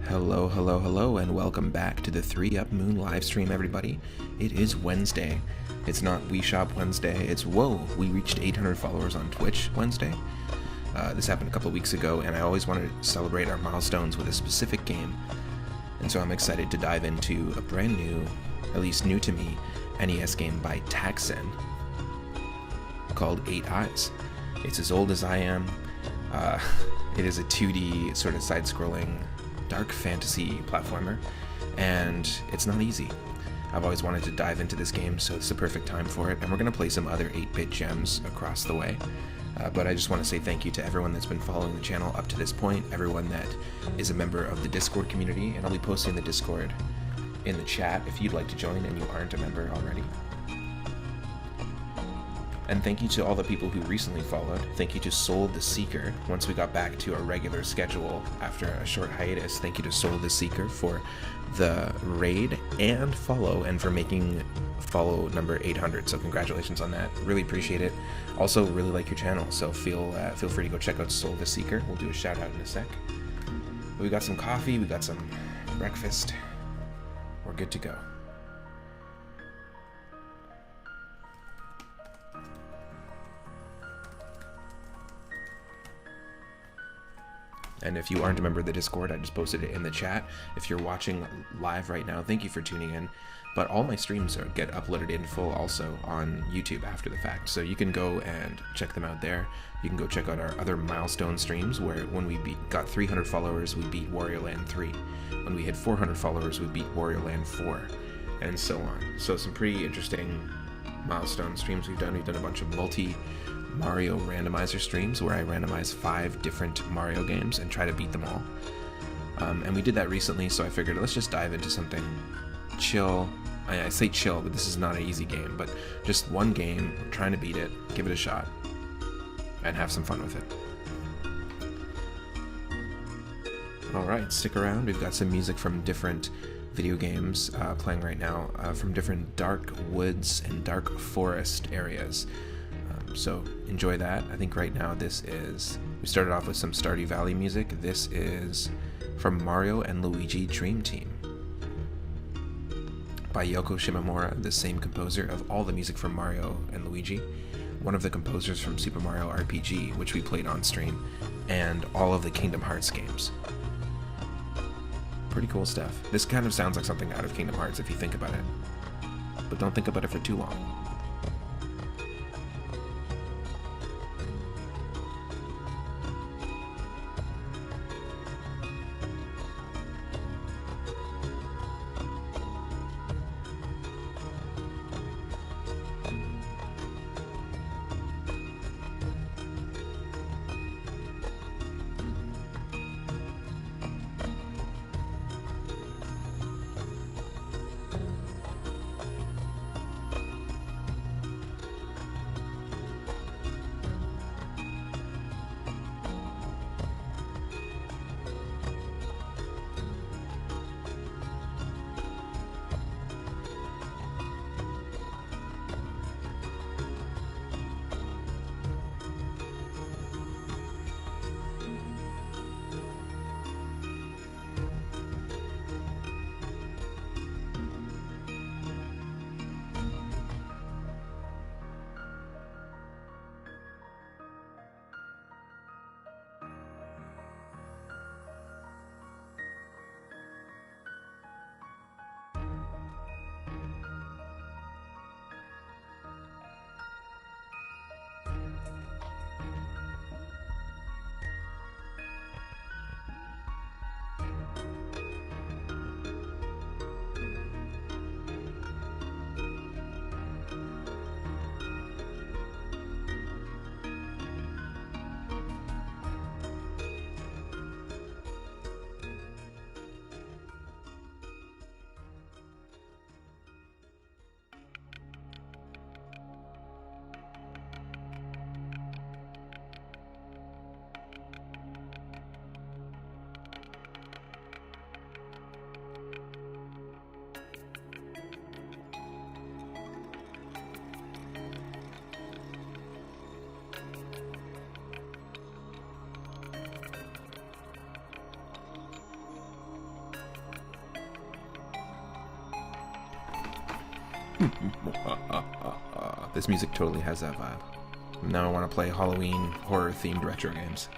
Hello, hello, hello, and welcome back to the 3 Up Moon live stream, everybody. It is Wednesday. It's not We Shop Wednesday, it's whoa, we reached 800 followers on Twitch Wednesday. This happened a couple of weeks ago, and I always wanted to celebrate our milestones with a specific game. And so I'm excited to dive into a brand new, at least new to me, NES game by Taxen called 8 Eyes. It's as old as I am. It is a 2D sort of side-scrolling dark fantasy platformer, and it's not easy. I've always wanted to dive into this game, so it's the perfect time for it, and we're going to play some other 8-bit gems across the way. But I just want to say thank you to everyone that's been following the channel up to this point, everyone that is a member of the Discord community, and I'll be posting the Discord in the chat if you'd like to join and you aren't a member already. And thank you to all the people who recently followed. Thank you to Soul the Seeker. Once we got back to our regular schedule after a short hiatus, thank you to Soul the Seeker for the raid and follow, and for making follow number 800. So congratulations on that. Really appreciate it. Also, really like your channel, so feel free to go check out Soul the Seeker. We'll do a shout out in a sec. But we got some coffee, we got some breakfast. We're good to go. And if you aren't a member of the Discord, I just posted it in the chat. If you're watching live right now, thank you for tuning in. But all my streams get uploaded in full also on YouTube after the fact. So you can go and check them out there. You can go check out our other milestone streams where when we got 300 followers, we beat Wario Land 3. When we hit 400 followers, we beat Wario Land 4, and so on. So some pretty interesting milestone streams we've done. We've done a bunch of Mario randomizer streams where I randomize 5 different Mario games and try to beat them all. And we did that recently, so I figured let's just dive into something chill. I say chill, but this is not an easy game, but just one game, trying to beat it, give it a shot, and have some fun with it. Alright, stick around. We've got some music from different video games playing right now, from different dark woods and dark forest areas. So enjoy that. I think right now we started off with some Stardew Valley music. This is from Mario and Luigi Dream Team by Yoko Shimomura, the same composer of all the music from Mario and Luigi, one of the composers from Super Mario RPG, which we played on stream, and all of the Kingdom Hearts games. Pretty cool stuff. This kind of sounds like something out of Kingdom Hearts if you think about it, but don't think about it for too long. This music totally has that vibe. Now I want to play Halloween horror-themed retro games.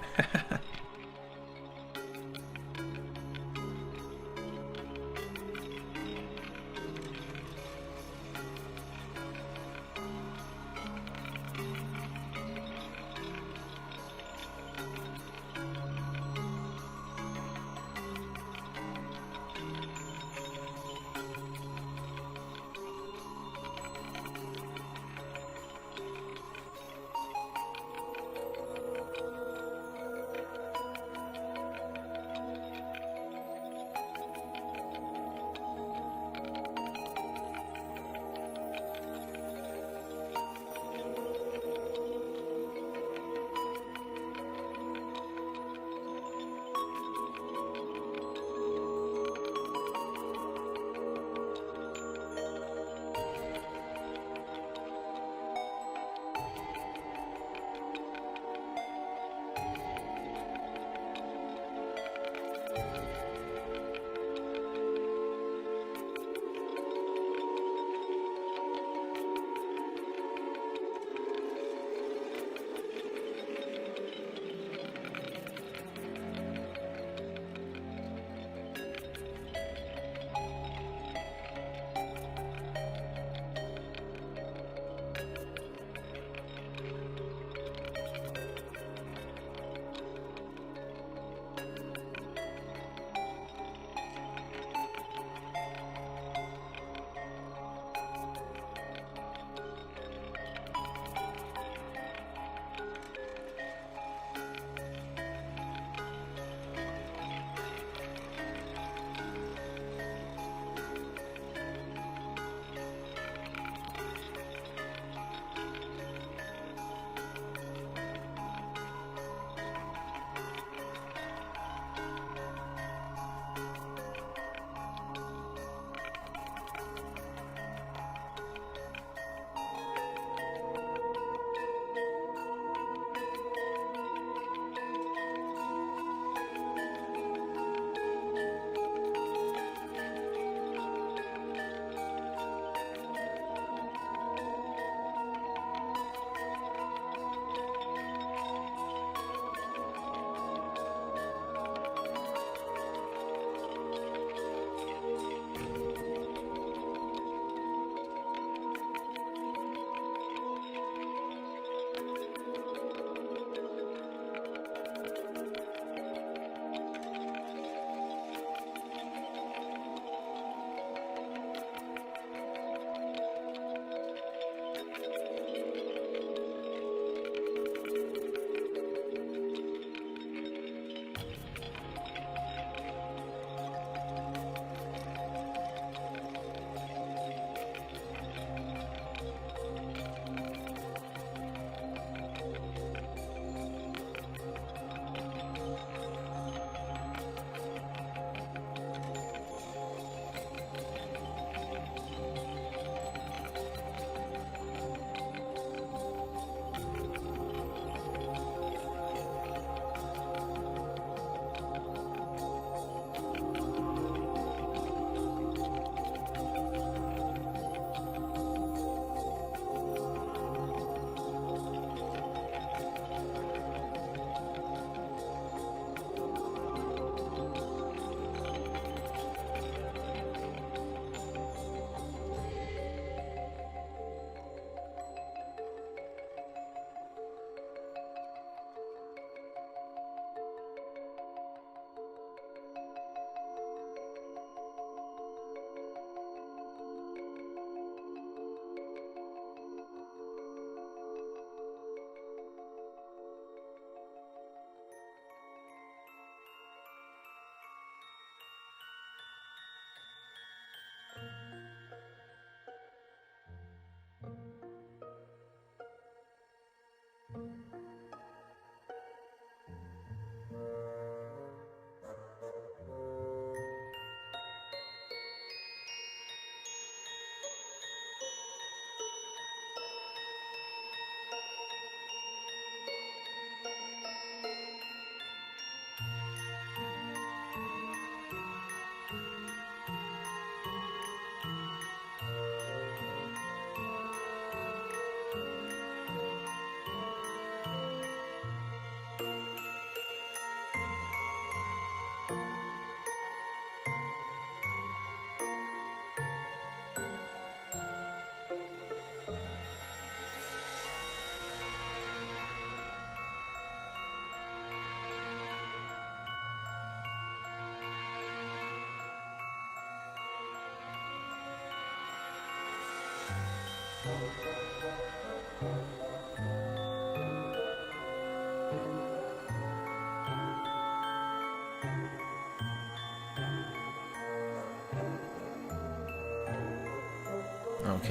Okay,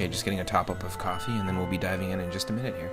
just getting a top-up of coffee, and then we'll be diving in just a minute here.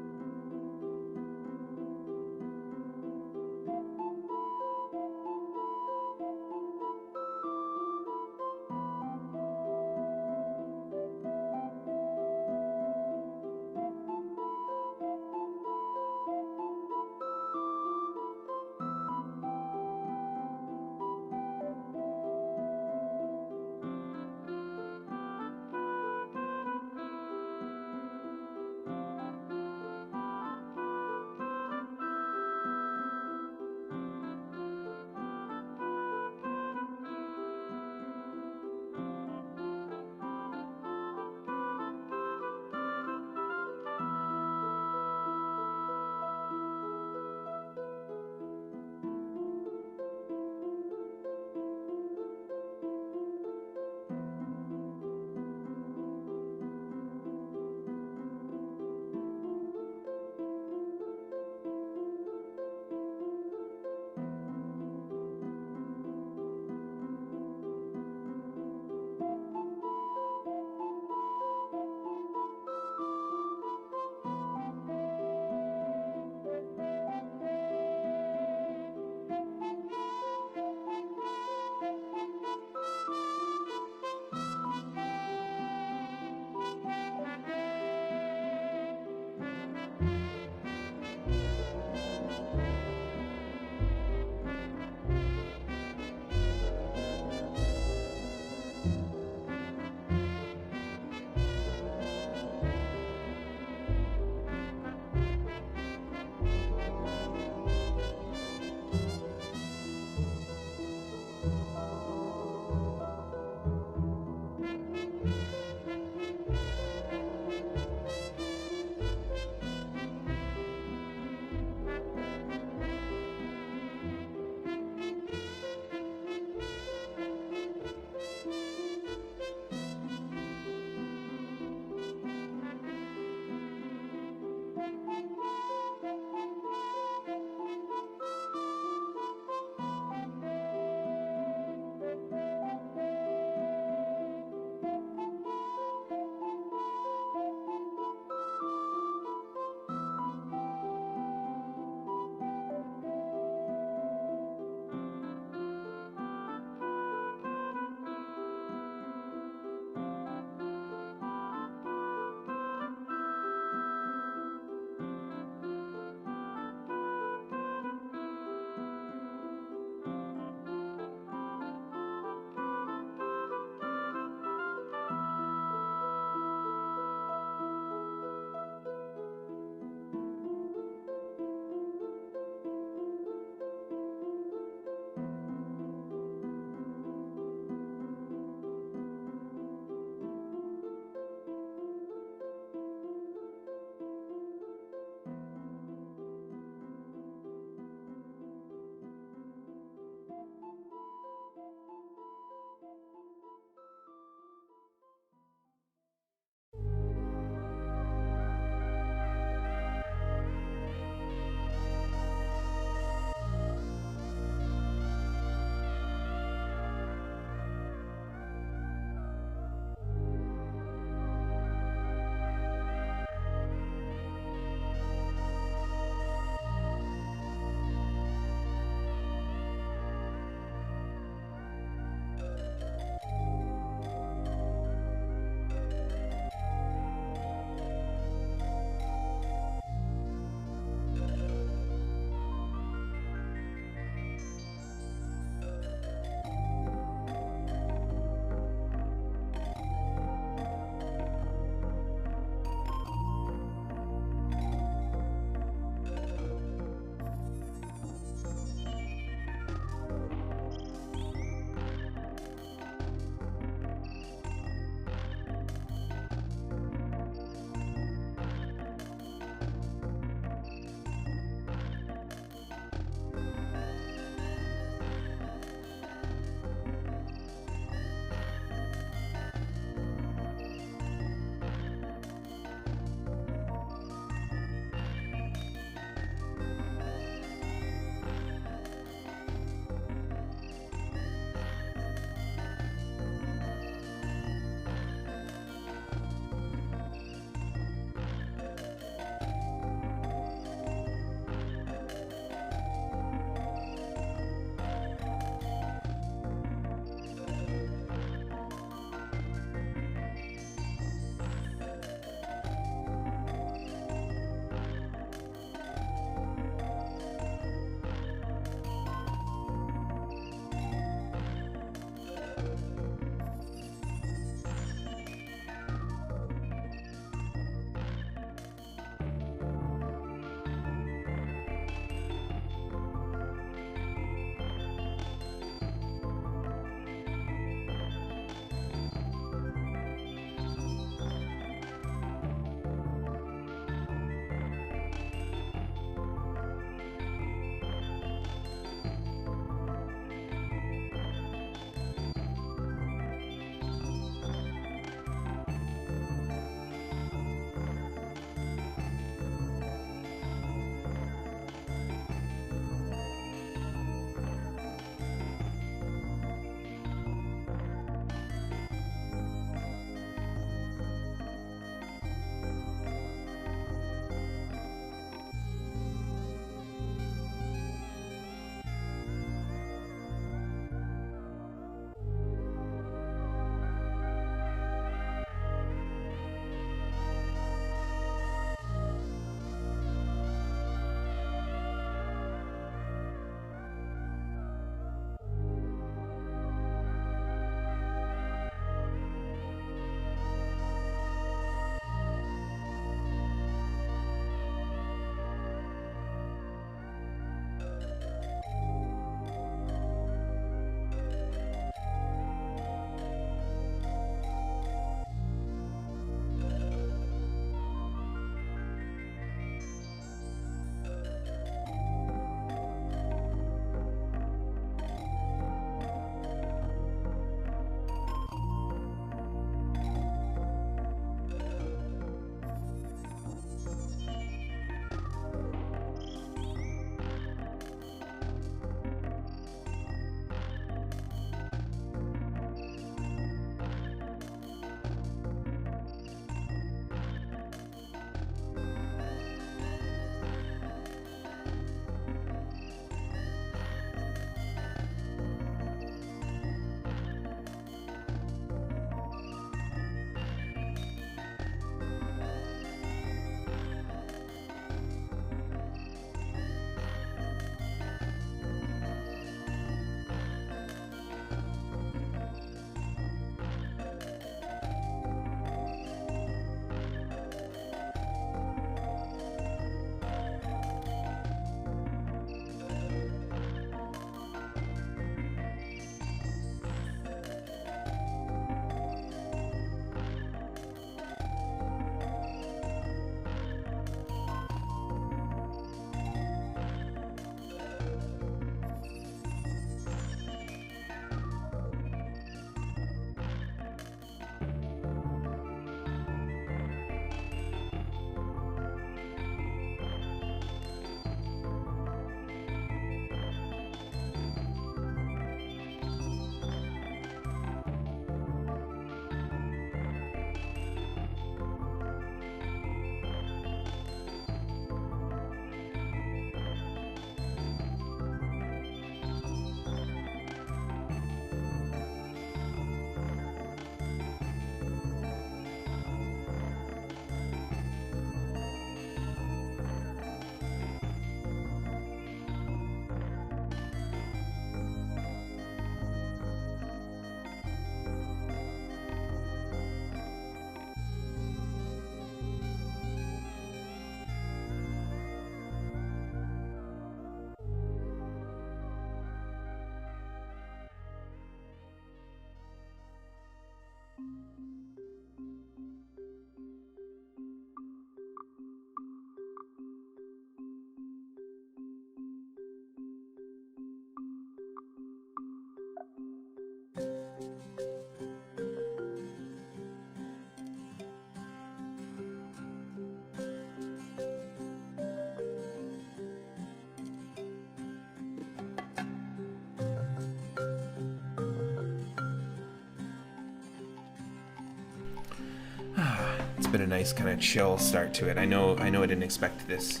It's been a nice kind of chill start to it. I know I didn't expect this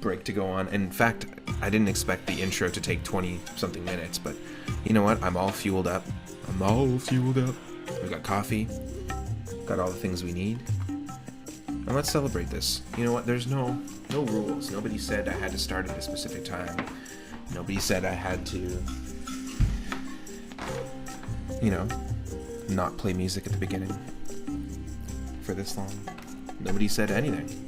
break to go on. In fact, I didn't expect the intro to take 20-something minutes, but you know what? I'm all fueled up. We've got coffee, got all the things we need. And let's celebrate this. You know what? There's no rules. Nobody said I had to start at a specific time. Nobody said I had to, you know, not play music at the beginning for this long. Nobody said anything.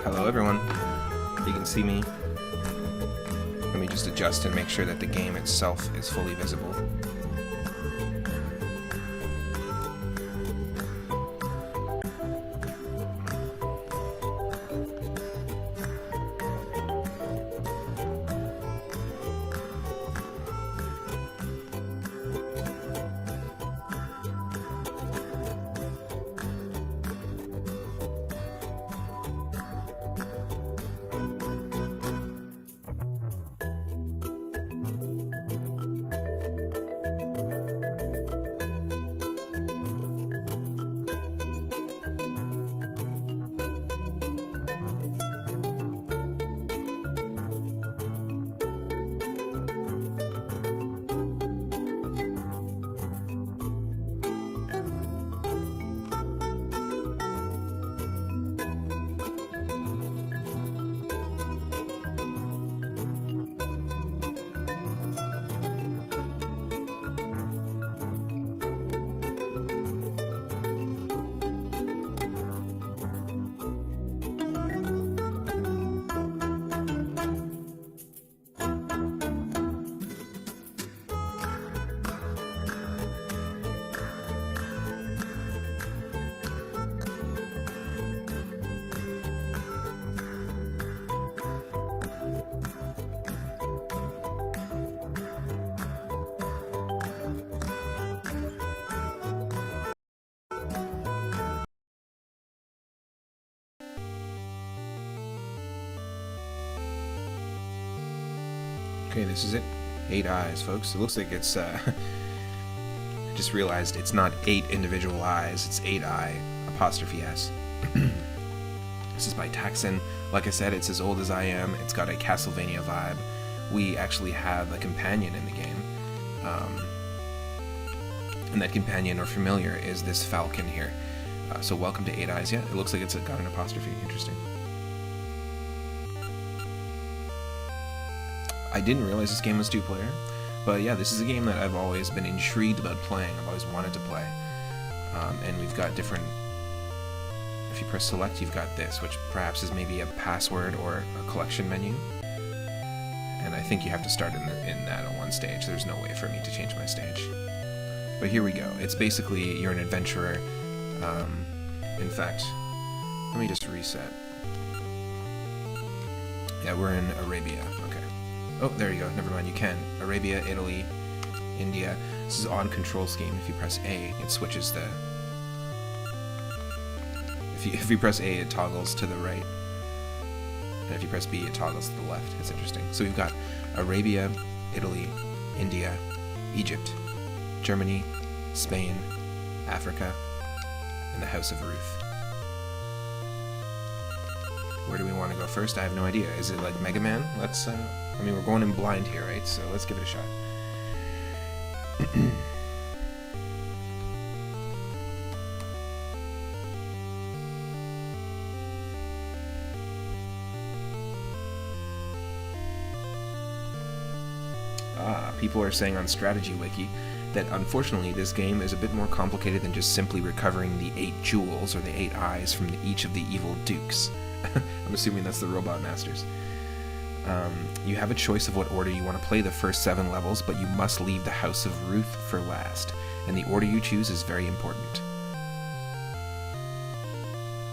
Hello everyone. You can see me. Let me just adjust and make sure that the game itself is fully visible. Okay, this is it. 8 eyes, folks. It looks like it's, I just realized it's not 8 individual eyes, it's 8-eye, apostrophe S. This is by Taxon. Like I said, it's as old as I am. It's got a Castlevania vibe. We actually have a companion in the game. And that companion or familiar is this falcon here. So welcome to 8 Eyes. Yeah, it looks like it's got an apostrophe. Interesting. I didn't realize this game was two-player, but yeah, this is a game that I've always been intrigued about playing. I've always wanted to play. And we've got different... If you press select, you've got this, which perhaps is maybe a password or a collection menu. And I think you have to start in that on one stage. There's no way for me to change my stage. But here we go. It's basically, you're an adventurer. In fact, let me just reset. Yeah, we're in Arabia. Okay. Oh, there you go. Never mind, you can. Arabia, Italy, India. This is odd control scheme. If you press A, it switches the... If you press A, it toggles to the right. And if you press B, it toggles to the left. It's interesting. So we've got Arabia, Italy, India, Egypt, Germany, Spain, Africa, and the House of Ruth. Where do we want to go first? I have no idea. Is it like Mega Man? Let's, I mean, we're going in blind here, right? So let's give it a shot. People are saying on Strategy Wiki that unfortunately this game is a bit more complicated than just simply recovering the 8 jewels or the 8 eyes from each of the evil dukes. I'm assuming that's the Robot Masters. You have a choice of what order you want to play the first 7 levels, but you must leave the House of Ruth for last, and the order you choose is very important.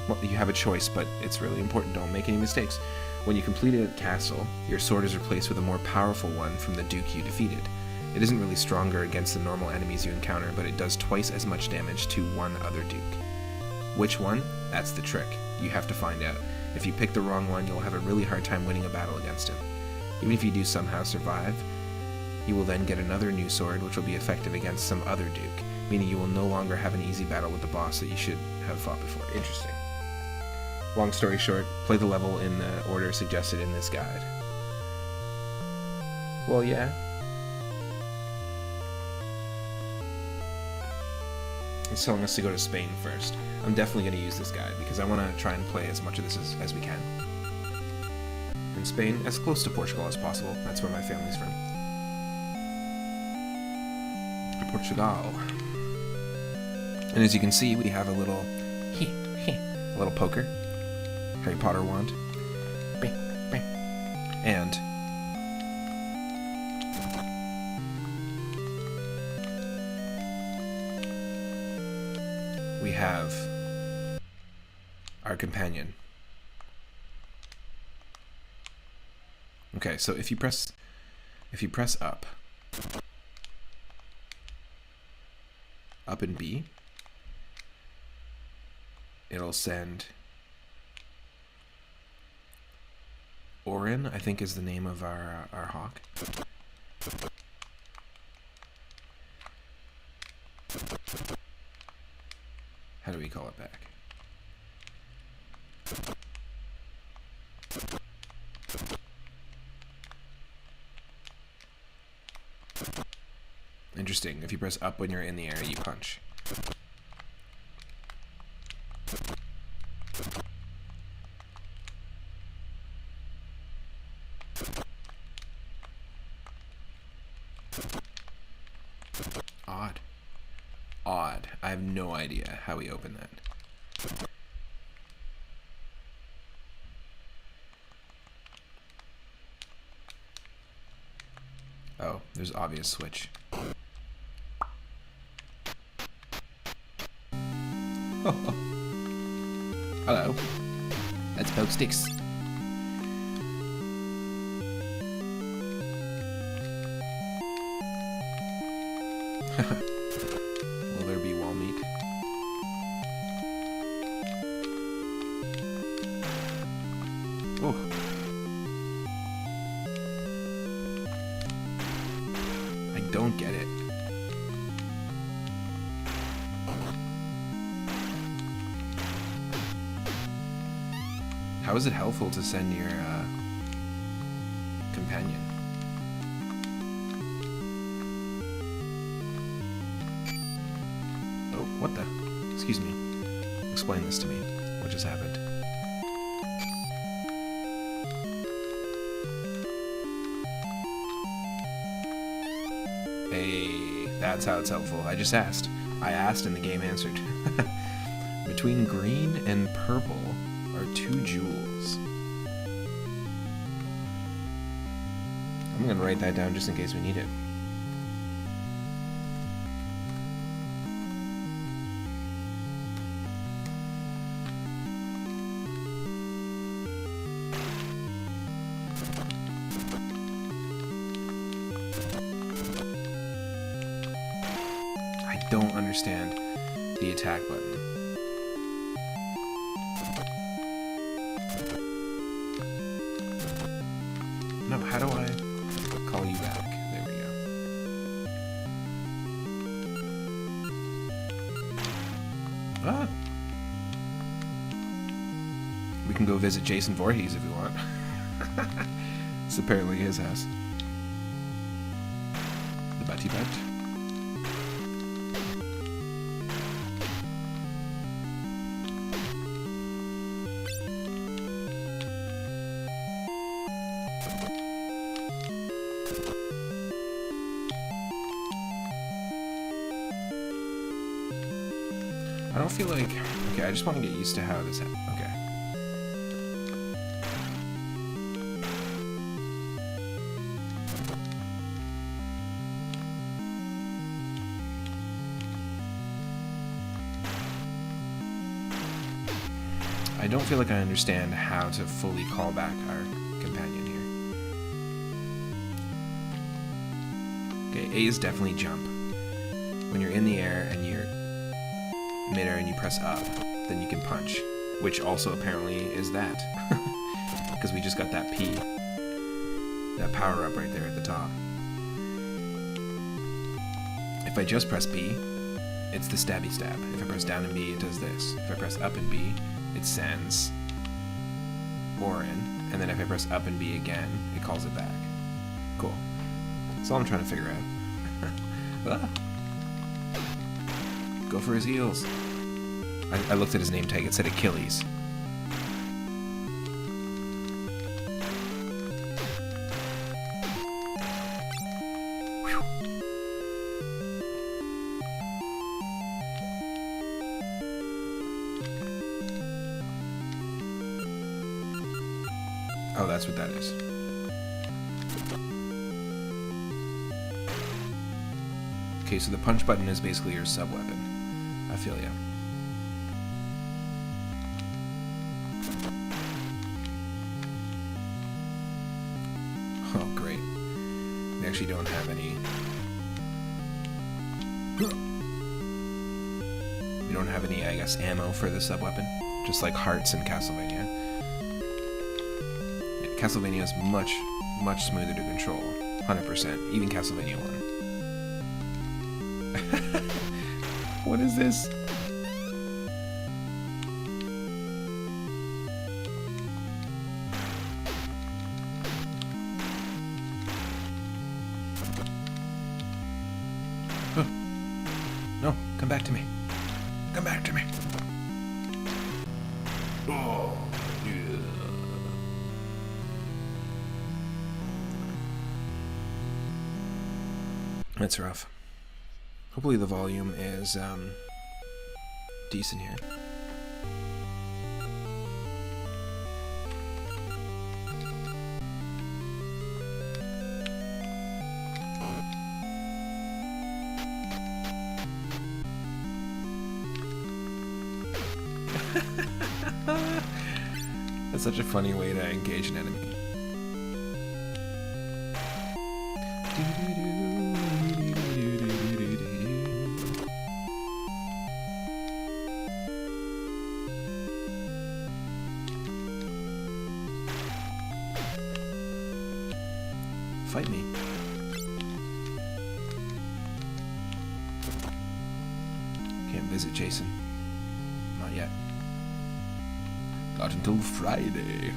Well, you have a choice, but it's really important. Don't make any mistakes. When you complete a castle, your sword is replaced with a more powerful one from the duke you defeated. It isn't really stronger against the normal enemies you encounter, but it does twice as much damage to one other duke. Which one? That's the trick. You have to find out. If you pick the wrong one, you'll have a really hard time winning a battle against him. Even if you do somehow survive, you will then get another new sword which will be effective against some other duke, meaning you will no longer have an easy battle with the boss that you should have fought before. Interesting. Long story short, play the level in the order suggested in this guide. Well, yeah. It's telling us to go to Spain first. I'm definitely going to use this guide because I want to try and play as much of this as we can. In Spain, as close to Portugal as possible. That's where my family's from. Portugal. And as you can see, we have a little poker. Harry Potter wand. And we have our companion. Okay, so if you press up and B, it'll send Orin, I think is the name of our hawk. How do we call it back? Interesting. If you press up when you're in the air, you punch. Odd. I have no idea how we open that. Oh, there's an obvious switch. Hello. Let's poke sticks. Will there be wall meat? Oh. I don't get it. How is it helpful to send your companion? Oh, what the? Excuse me. Explain this to me. What just happened? Hey, that's how it's helpful. I just asked. I asked and the game answered. Between green and purple are 2 jewels. I'm gonna write that down just in case we need it. I don't understand the attack button. No, how do I call you back? There we go. Ah! We can go visit Jason Voorhees if we want. It's apparently his house. The Batty Bat. I don't feel like... Okay, I just want to get used to how this happens. Okay. I don't feel like I understand how to fully call back our companion here. Okay, A is definitely jump. When you're in the air and you're midair and you press up, then you can punch, which also apparently is that. Because we just got that P. That power up right there at the top. If I just press B, it's the stabby stab. If I press down and B, it does this. If I press up and B, it sends Orin, and then if I press up and B again, it calls it back. Cool. That's all I'm trying to figure out. Ah. Go for his heels. I looked at his name tag, it said Achilles. Whew. Oh, that's what that is. Okay, so the punch button is basically your sub-weapon. I feel ya. Oh, great. We actually don't have any... We don't have any, I guess, ammo for the sub-weapon. Just like hearts in Castlevania. Yeah, Castlevania is much, much smoother to control. 100%. Even Castlevania 1. What is this? Oh. No, come back to me. Come back to me. Oh, yeah. That's rough. Hopefully the volume is decent here. That's such a funny way to engage an enemy. Fight me. Can't visit Jason. Not yet. Not until Friday.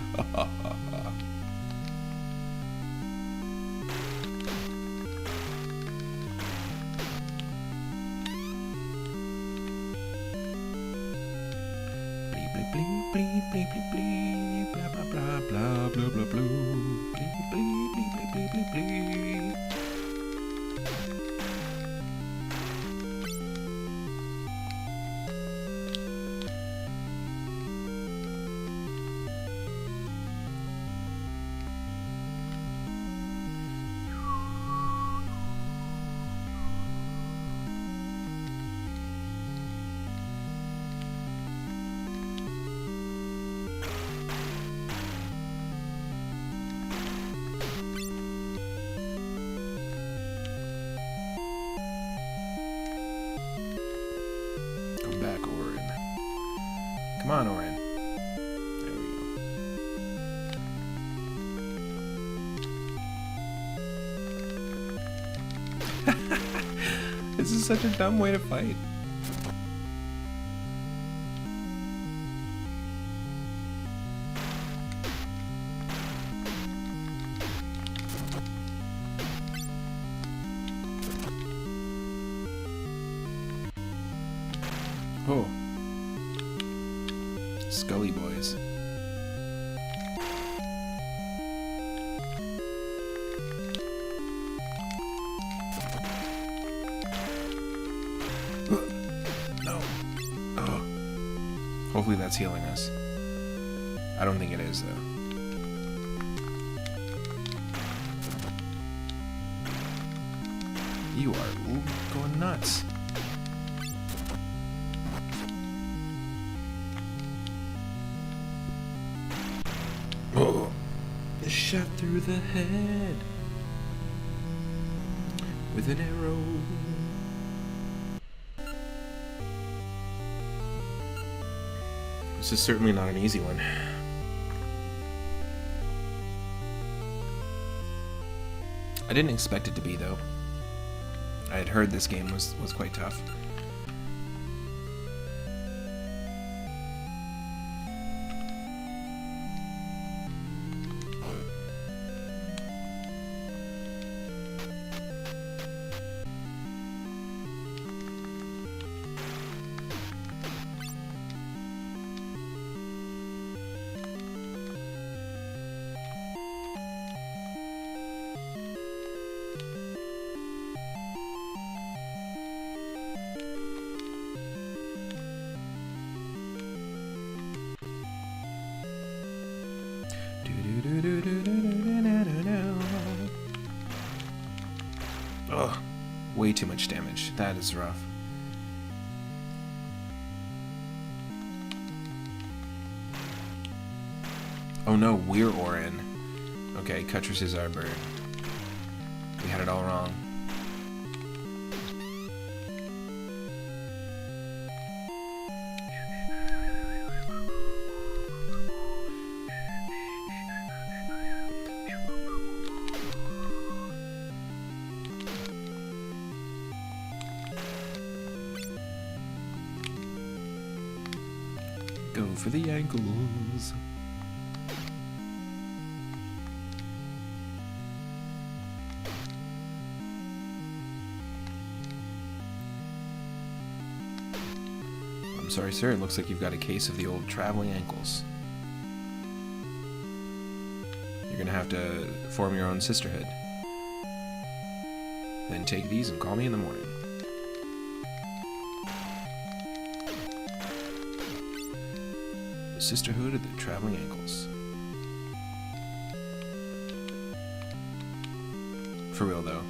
Bleep bleep bleep bleep bleep bleep bleep blah blah blah blah blah blah blah bleep bleep bleep bleep bleep bleep bleep. on, Orin. There we go. This is such a dumb way to fight. Oh. Scully boys. No. Oh. Hopefully that's healing us. I don't think it is, though. You are going nuts. Oh, shot through the head with an arrow. This is certainly not an easy one. I didn't expect it to be, though. I had heard this game was quite tough. Ugh, way too much damage. That is rough. Oh no, we're Orin. Okay, Cuttress is our bird. We had it all wrong. Go for the ankles. I'm sorry, sir. It looks like you've got a case of the old traveling ankles. You're gonna have to form your own sisterhood. Then take these and call me in the morning. Sisterhood of the Traveling Ankles. For real though,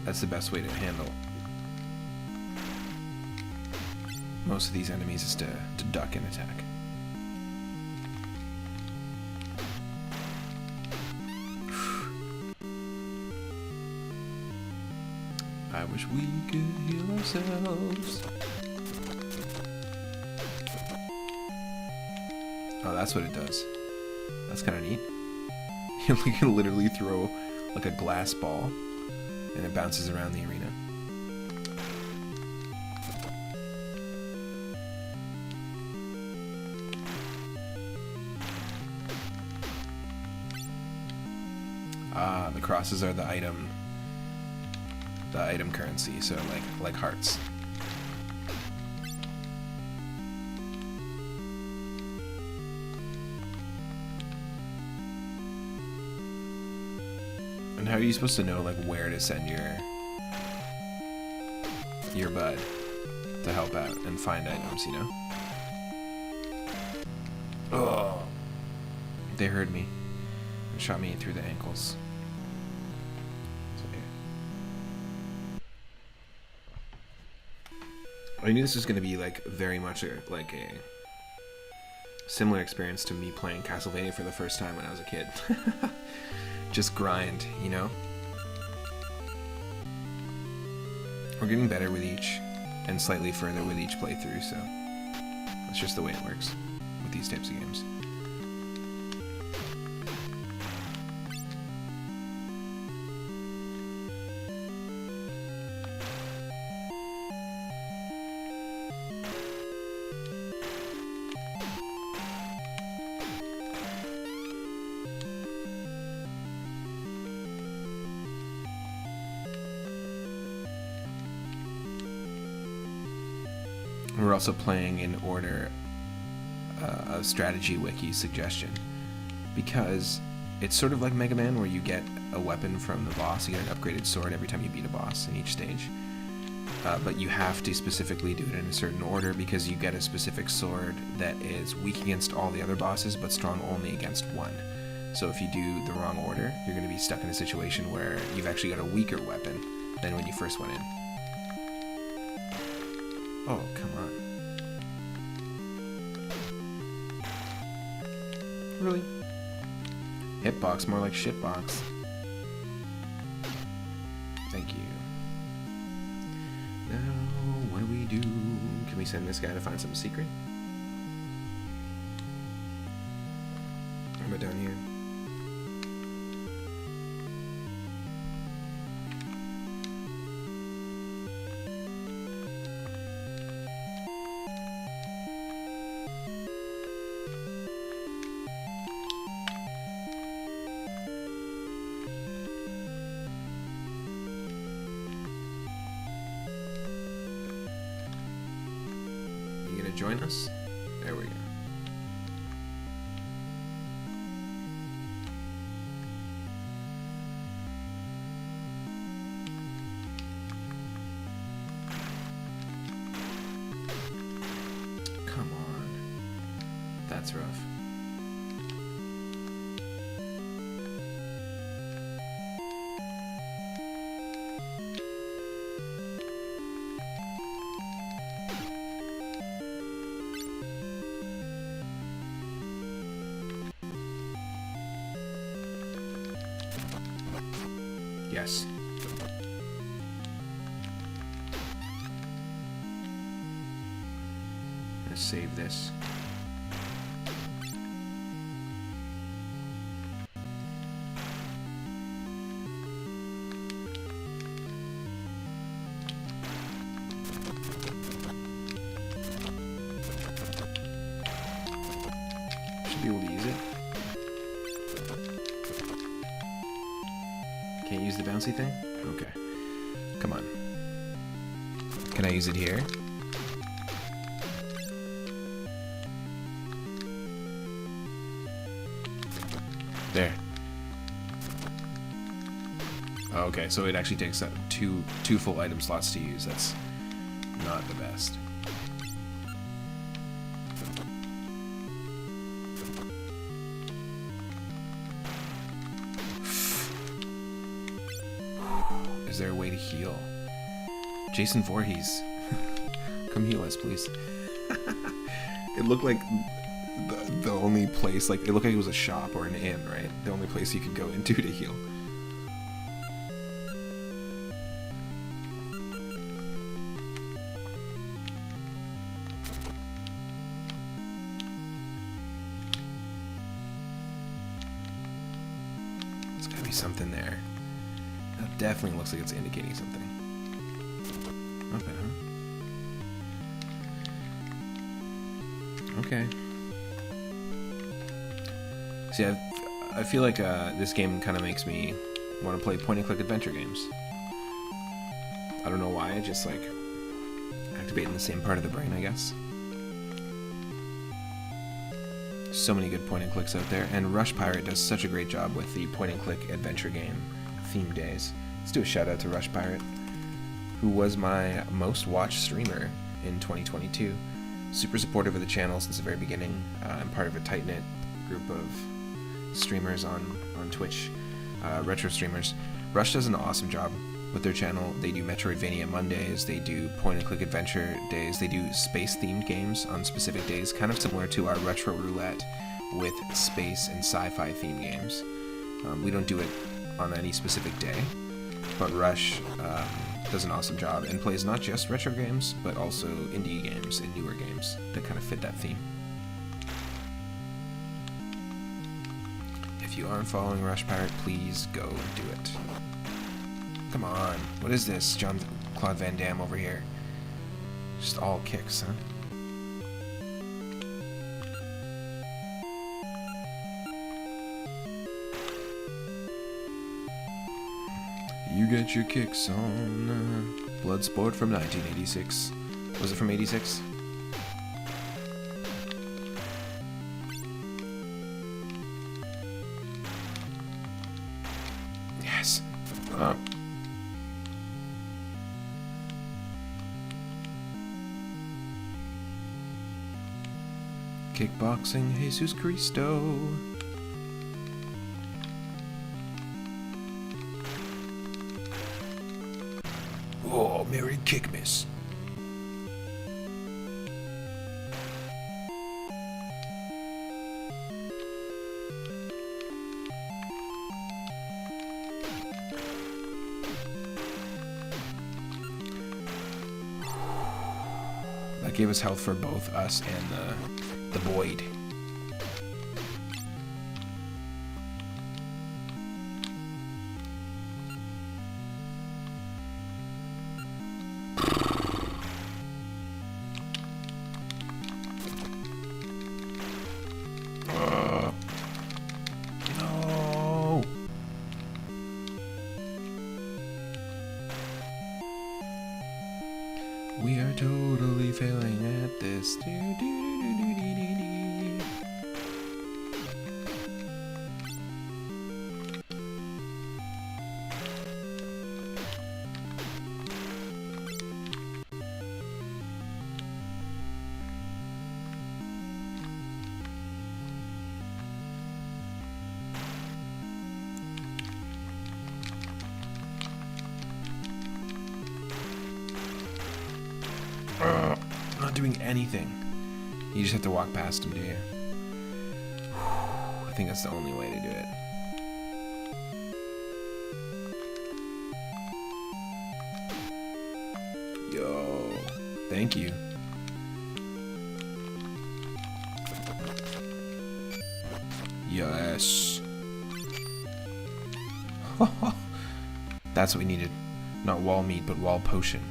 that's the best way to handle most of these enemies, is to duck and attack. I wish we could heal ourselves. Oh, that's what it does. That's kind of neat. You can literally throw like a glass ball and it bounces around the arena. Ah, the crosses are the item currency, so like hearts. And how are you supposed to know like where to send your bud to help out and find items, you know? Oh, they heard me and shot me through the ankles. I knew this was going to be like very much like a similar experience to me playing Castlevania for the first time when I was a kid. Just grind, you know? We're getting better with each, and slightly further with each playthrough, so It's just the way it works with these types of games. We're also playing in order of strategy wiki suggestion, because it's sort of like Mega Man, where you get a weapon from the boss. You get an upgraded sword every time you beat a boss in each stage, but you have to specifically do it in a certain order, because you get a specific sword that is weak against all the other bosses but strong only against one. So if you do the wrong order, you're going to be stuck in a situation where you've actually got a weaker weapon than when you first went in. Oh, come on. Really? Hitbox, more like shitbox. Thank you. Now, what do we do? Can we send this guy to find some secret? How about down here? Join us? There we go. Come on. That's rough. Yes. Let's save this. Should be able to use it. Can't use the bouncy thing? Okay. Come on. Can I use it here? There. Oh, okay, so it actually takes two full item slots to use. That's not the best. Is there a way to heal? Jason Voorhees, come heal us, please. It looked like the only place, like, it looked like it was a shop or an inn, right? The only place you could go into to heal. There's gotta be something there. That definitely looks like it's indicating something. Okay, huh? Okay. See, I feel like this game kind of makes me want to play point-and-click adventure games. I don't know why, just like activating the same part of the brain, I guess. So many good point-and-clicks out there, and Rush Pirate does such a great job with the point-and-click adventure game theme days. Let's do a shout out to Rush Pirate, who was my most watched streamer in 2022. Super supportive of the channel since the very beginning. I'm part of a tight-knit group of streamers on Twitch, retro streamers. Rush does an awesome job with their channel. They do Metroidvania Mondays, they do point-and-click adventure days, they do space-themed games on specific days, kind of similar to our Retro Roulette with space and sci-fi themed games. We don't do it on any specific day, but Rush does an awesome job and plays not just retro games, but also indie games and newer games that kind of fit that theme. If you aren't following Rush Pirate, please go do it. Come on, what is this? Jean-Claude Van Damme over here. Just all kicks, huh? You get your kicks on Bloodsport from 1986. Was it from 86? Yes. Kickboxing, Jesus Cristo. Oh, Merry Kick Miss. That gave us health for both us and the Boyd. No. We are totally failing at this. Not doing anything. You just have to walk past him, do you? I think that's the only way to do it. Yo, thank you. Yes. That's what we needed. Not wall meat, but wall potion.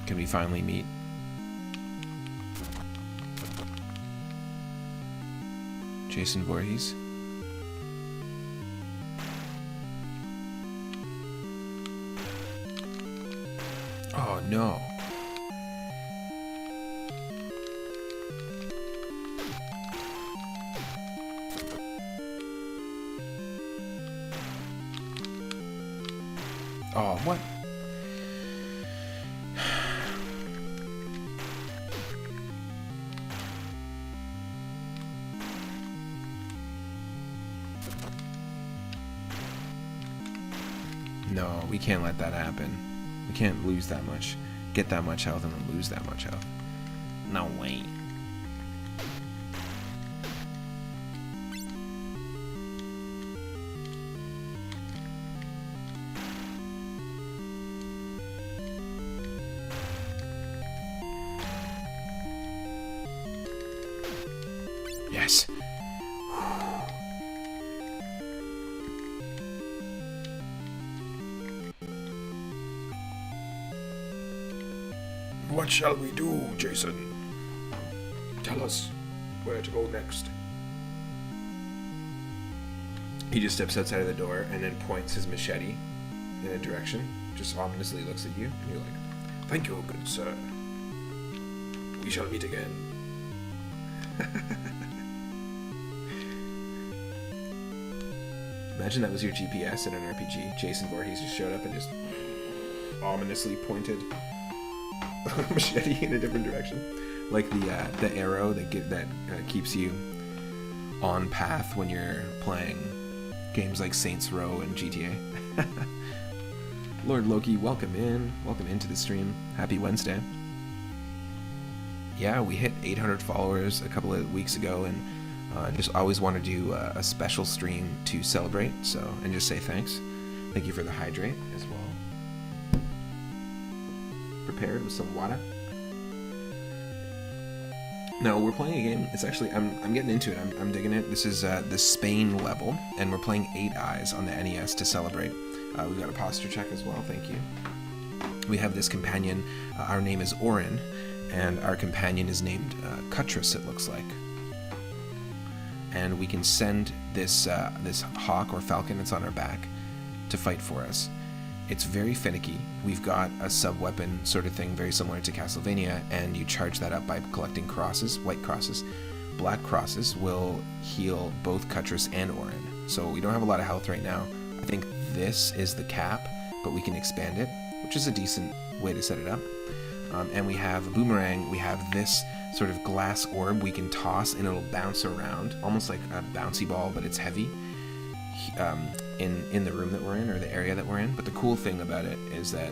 Can we finally meet? Jason Voorhees? Oh no. Oh, what? No, we can't let that happen. We can't lose that much. Get that much health and then lose that much health. No way. Yes. What shall we do, Jason? Tell us where to go next. He just steps outside of the door and then points his machete in a direction, just ominously looks at you, and you're like, "Thank you, good sir. We shall meet again." Imagine that was your GPS in an RPG. Jason Voorhees just showed up and just ominously pointed machete in a different direction, like the arrow that keeps you on path when you're playing games like Saints Row and GTA. Lord Loki, welcome into the stream. Happy Wednesday. Yeah, we hit 800 followers a couple of weeks ago, and just always want to do a special stream to celebrate, and just say thank you for the hydrate as well. prepared with some water. Now we're playing a game. It's actually I'm getting into it. I'm digging it. This is the Spain level, and we're playing 8 Eyes on the NES to celebrate. We've got a posture check as well. Thank you. We have this companion. Our name is Orin, and our companion is named Cuttress. It looks like. And we can send this this hawk or falcon that's on our back to fight for us. It's very finicky. We've got a sub-weapon sort of thing, very similar to Castlevania, and you charge that up by collecting crosses, white crosses. Black crosses will heal both Cuttress and Orin. So we don't have a lot of health right now. I think this is the cap, but we can expand it, which is a decent way to set it up. And we have a boomerang. We have this sort of glass orb we can toss, and it'll bounce around, almost like a bouncy ball, but it's heavy. In the room that we're in, or the area that we're in. But the cool thing about it is that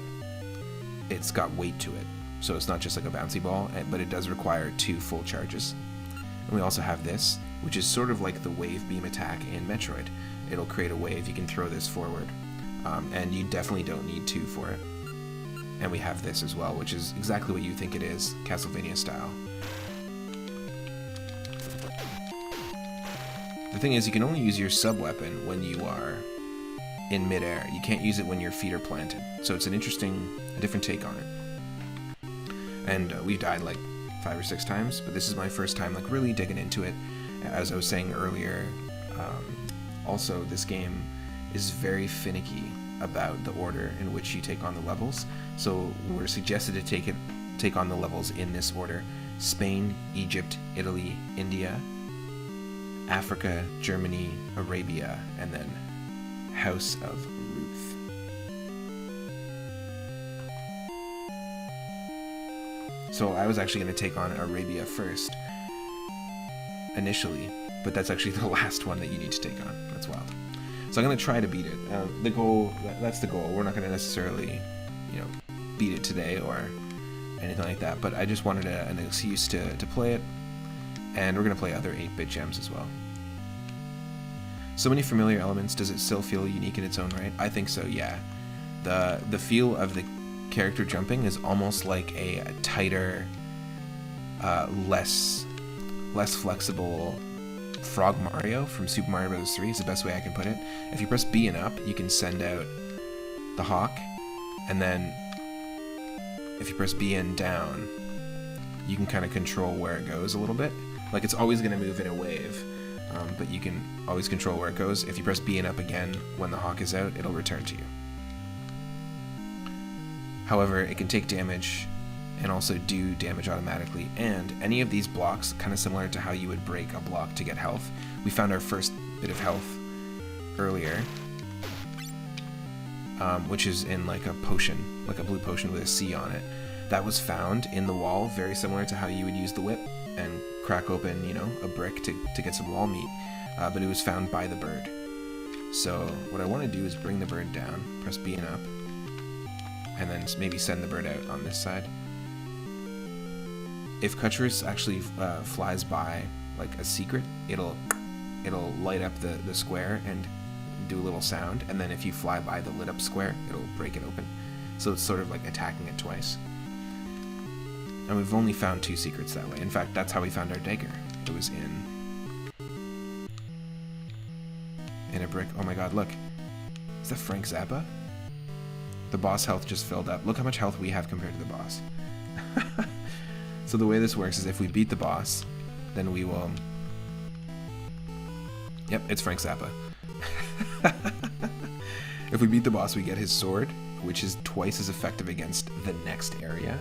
it's got weight to it, so it's not just like a bouncy ball, but it does require 2 full charges. And we also have this, which is sort of like the wave beam attack in Metroid. It'll create a wave. You can throw this forward, and you definitely don't need 2 for it. And we have this as well, which is exactly what you think it is, Castlevania style. The thing is, you can only use your sub-weapon when you are in midair. You can't use it when your feet are planted. So it's a different take on it. And we've died like 5 or 6 times, but this is my first time like really digging into it. As I was saying earlier, also this game is very finicky about the order in which you take on the levels. So we're suggested to take on the levels in this order: Spain, Egypt, Italy, India, Africa, Germany, Arabia, and then House of Ruth. So I was actually going to take on Arabia first, initially, but that's actually the last one that you need to take on. That's wild. So I'm going to try to beat it. The goal, that's the goal. We're not going to necessarily, beat it today or anything like that, but I just wanted an excuse to play it. And we're going to play other 8-bit gems as well. So many familiar elements. Does it still feel unique in its own right? I think so, yeah. The feel of the character jumping is almost like a tighter, less flexible Frog Mario from Super Mario Bros. 3 is the best way I can put it. If you press B and up, you can send out the hawk, and then if you press B and down, you can kind of control where it goes a little bit. Like, it's always going to move in a wave, but you can always control where it goes. If you press B and up again when the hawk is out, it'll return to you. However, it can take damage and also do damage automatically, and any of these blocks, kind of similar to how you would break a block to get health. We found our first bit of health earlier, which is in like a potion, like a blue potion with a C on it. That was found in the wall, very similar to how you would use the whip and crack open, a brick to get some wall meat, but it was found by the bird. So what I want to do is bring the bird down, press B and up, and then maybe send the bird out on this side. If Cuttress actually flies by like a secret, it'll light up the square and do a little sound, and then if you fly by the lit up square, it'll break it open. So it's sort of like attacking it twice. And we've only found 2 secrets that way. In fact, that's how we found our dagger. It was in a brick. Oh my god, look. Is that Frank Zappa? The boss health just filled up. Look how much health we have compared to the boss. So the way this works is if we beat the boss, then we will... Yep, it's Frank Zappa. If we beat the boss, we get his sword, which is twice as effective against the next area.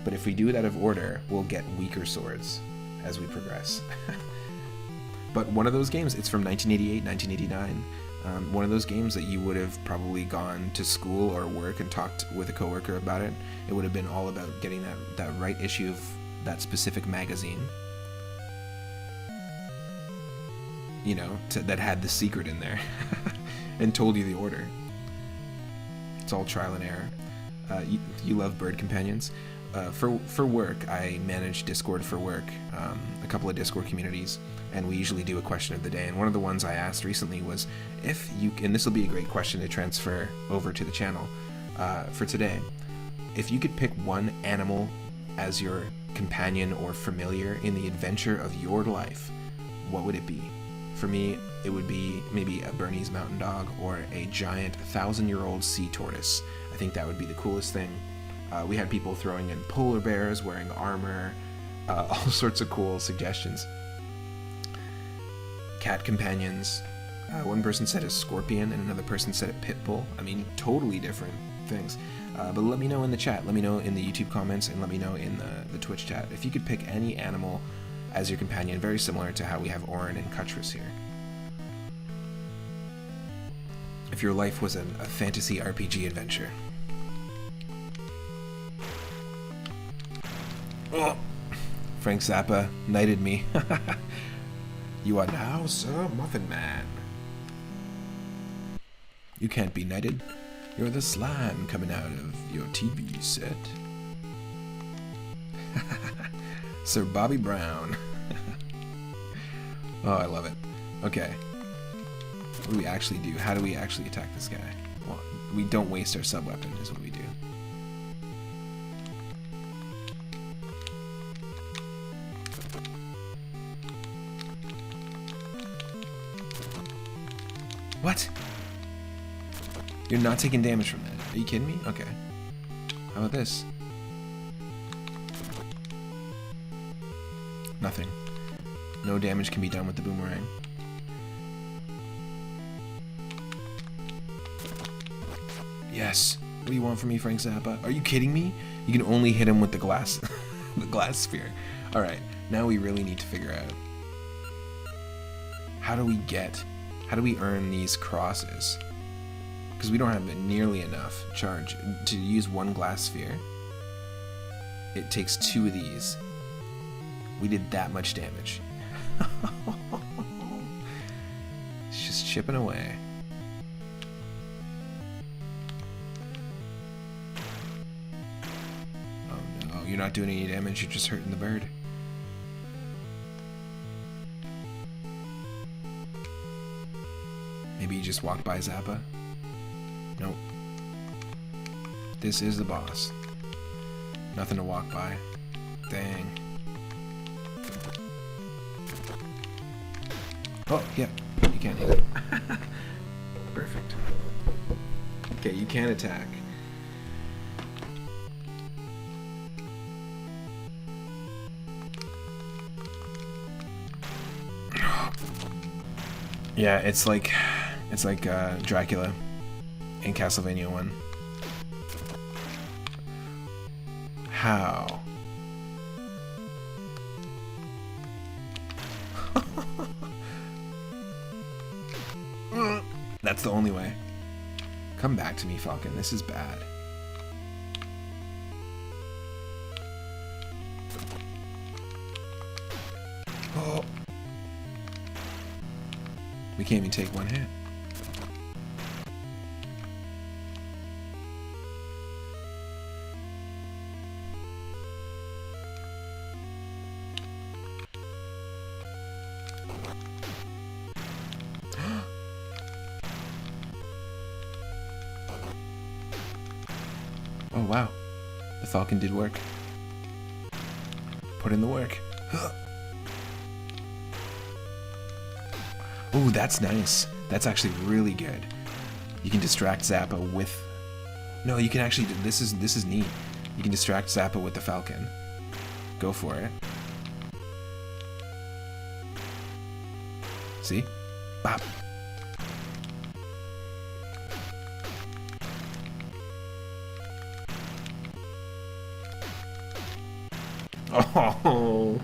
But if we do it out of order, we'll get weaker swords as we progress. But one of those games, it's from 1988, 1989. One of those games that you would have probably gone to school or work and talked with a coworker about it. It would have been all about getting that right issue of that specific magazine, that had the secret in there and told you the order. It's all trial and error. You love bird companions. For work, I manage Discord for work, a couple of Discord communities, and we usually do a question of the day. And one of the ones I asked recently was, and this will be a great question to transfer over to the channel for today, if you could pick one animal as your companion or familiar in the adventure of your life, what would it be? For me, it would be maybe a Bernese mountain dog or a giant 1,000-year-old sea tortoise. I think that would be the coolest thing. We had people throwing in polar bears wearing armor, all sorts of cool suggestions. Cat companions. One person said a scorpion and another person said a pit bull. I mean, totally different things. But let me know in the chat, let me know in the YouTube comments, and let me know in the Twitch chat if you could pick any animal as your companion, very similar to how we have Orin and Cuttress here. If your life was a fantasy RPG adventure. Oh, Frank Zappa knighted me. You are now Sir Muffin Man. You can't be knighted. You're the slime coming out of your TV set. Sir Bobby Brown. Oh, I love it. Okay. What do we actually do? How do we actually attack this guy? Well, we don't waste our sub-weapon is what we do. What? You're not taking damage from that. Are you kidding me? Okay. How about this? Nothing. No damage can be done with the boomerang. Yes. What do you want from me, Frank Zappa? Are you kidding me? You can only hit him with the glass, the glass sphere. All right. Now we really need to figure out how do we earn these crosses? Because we don't have nearly enough charge to use one glass sphere. It takes 2 of these. We did that much damage. It's just chipping away. Oh no, you're not doing any damage, you're just hurting the bird. Maybe you just walked by Zappa? Nope. This is the boss. Nothing to walk by. Dang. Oh, yeah. You can't hit it. Perfect. Okay, you can attack. Yeah, it's like Dracula in Castlevania 1. How? That's the only way. Come back to me, Falcon. This is bad. Oh. We can't even take one hit. Oh wow, the Falcon did work. Put in the work. Oh, that's nice. That's actually really good. You can distract Zappa with... No, you can actually... This is neat. You can distract Zappa with the Falcon. Go for it. See? Bop. Oh,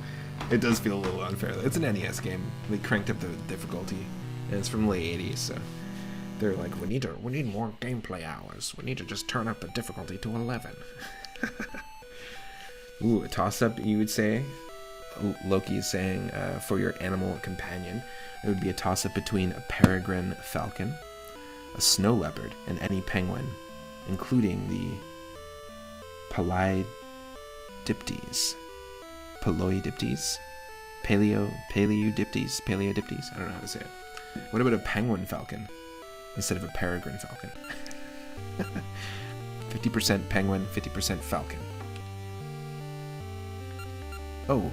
it does feel a little unfair. It's an NES game. They cranked up the difficulty, and it's from the late 80s, so they're like, we need more gameplay hours. We need to just turn up the difficulty to 11. Ooh, a toss-up, you would say? Loki is saying, for your animal companion, it would be a toss-up between a peregrine falcon, a snow leopard, and any penguin, including the Paleodiptes. Paleodiptes? Paleodiptes? Paleodiptes? I don't know how to say it. What about a penguin falcon instead of a peregrine falcon? 50% penguin, 50% falcon. Oh,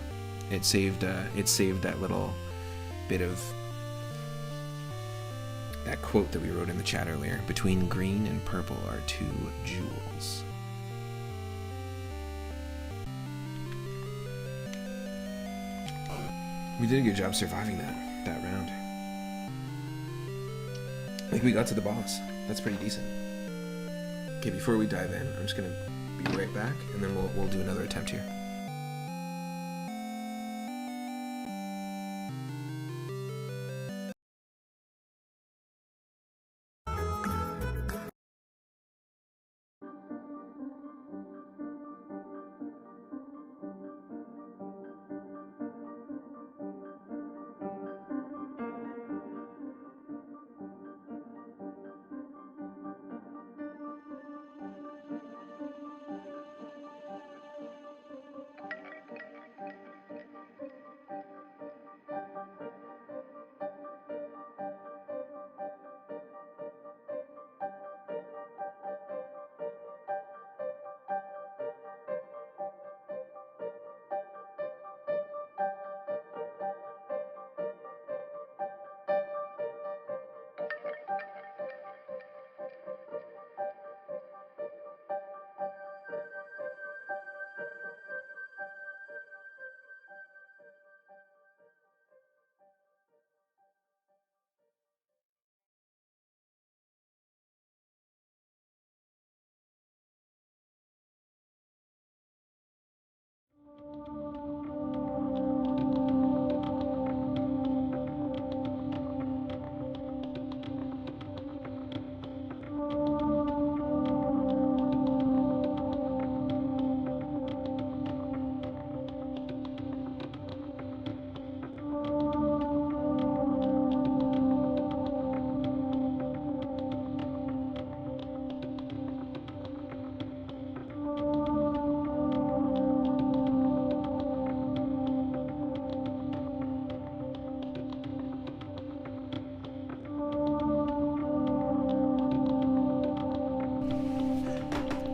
it saved that little bit of that quote that we wrote in the chat earlier. Between green and purple are 2 jewels. We did a good job surviving that round. I think we got to the boss. That's pretty decent. Okay, before we dive in, I'm just gonna be right back, and then we'll do another attempt here.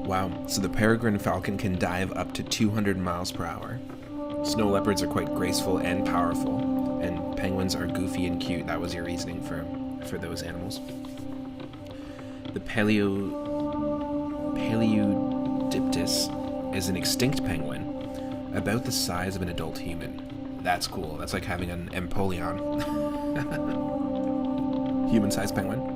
Wow, so the peregrine falcon can dive up to 200 miles per hour. Snow leopards are quite graceful and powerful, and penguins are goofy and cute. That was your reasoning for those animals. The Paleodiptis is an extinct penguin, about the size of an adult human. That's cool. That's like having an Empoleon. Human-sized penguin.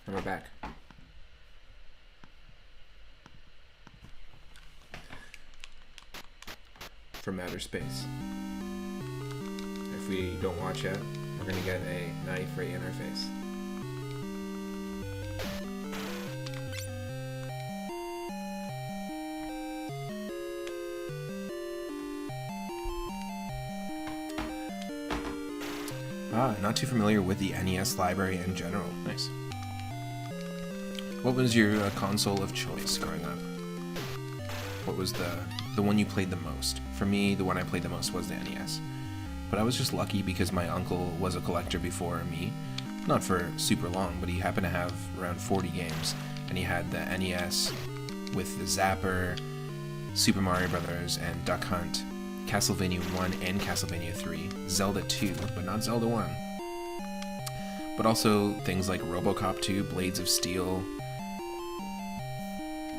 And we're back. From outer space. If we don't watch out, we're gonna get a knife right in our face. Not too familiar with the NES library in general. Nice. What was your console of choice growing up? What was the one you played the most? For me, the one I played the most was the NES. But I was just lucky because my uncle was a collector before me. Not for super long, but he happened to have around 40 games. And he had the NES with the Zapper, Super Mario Brothers, and Duck Hunt, Castlevania 1 and Castlevania 3, Zelda 2, but not Zelda 1. But also things like RoboCop 2, Blades of Steel.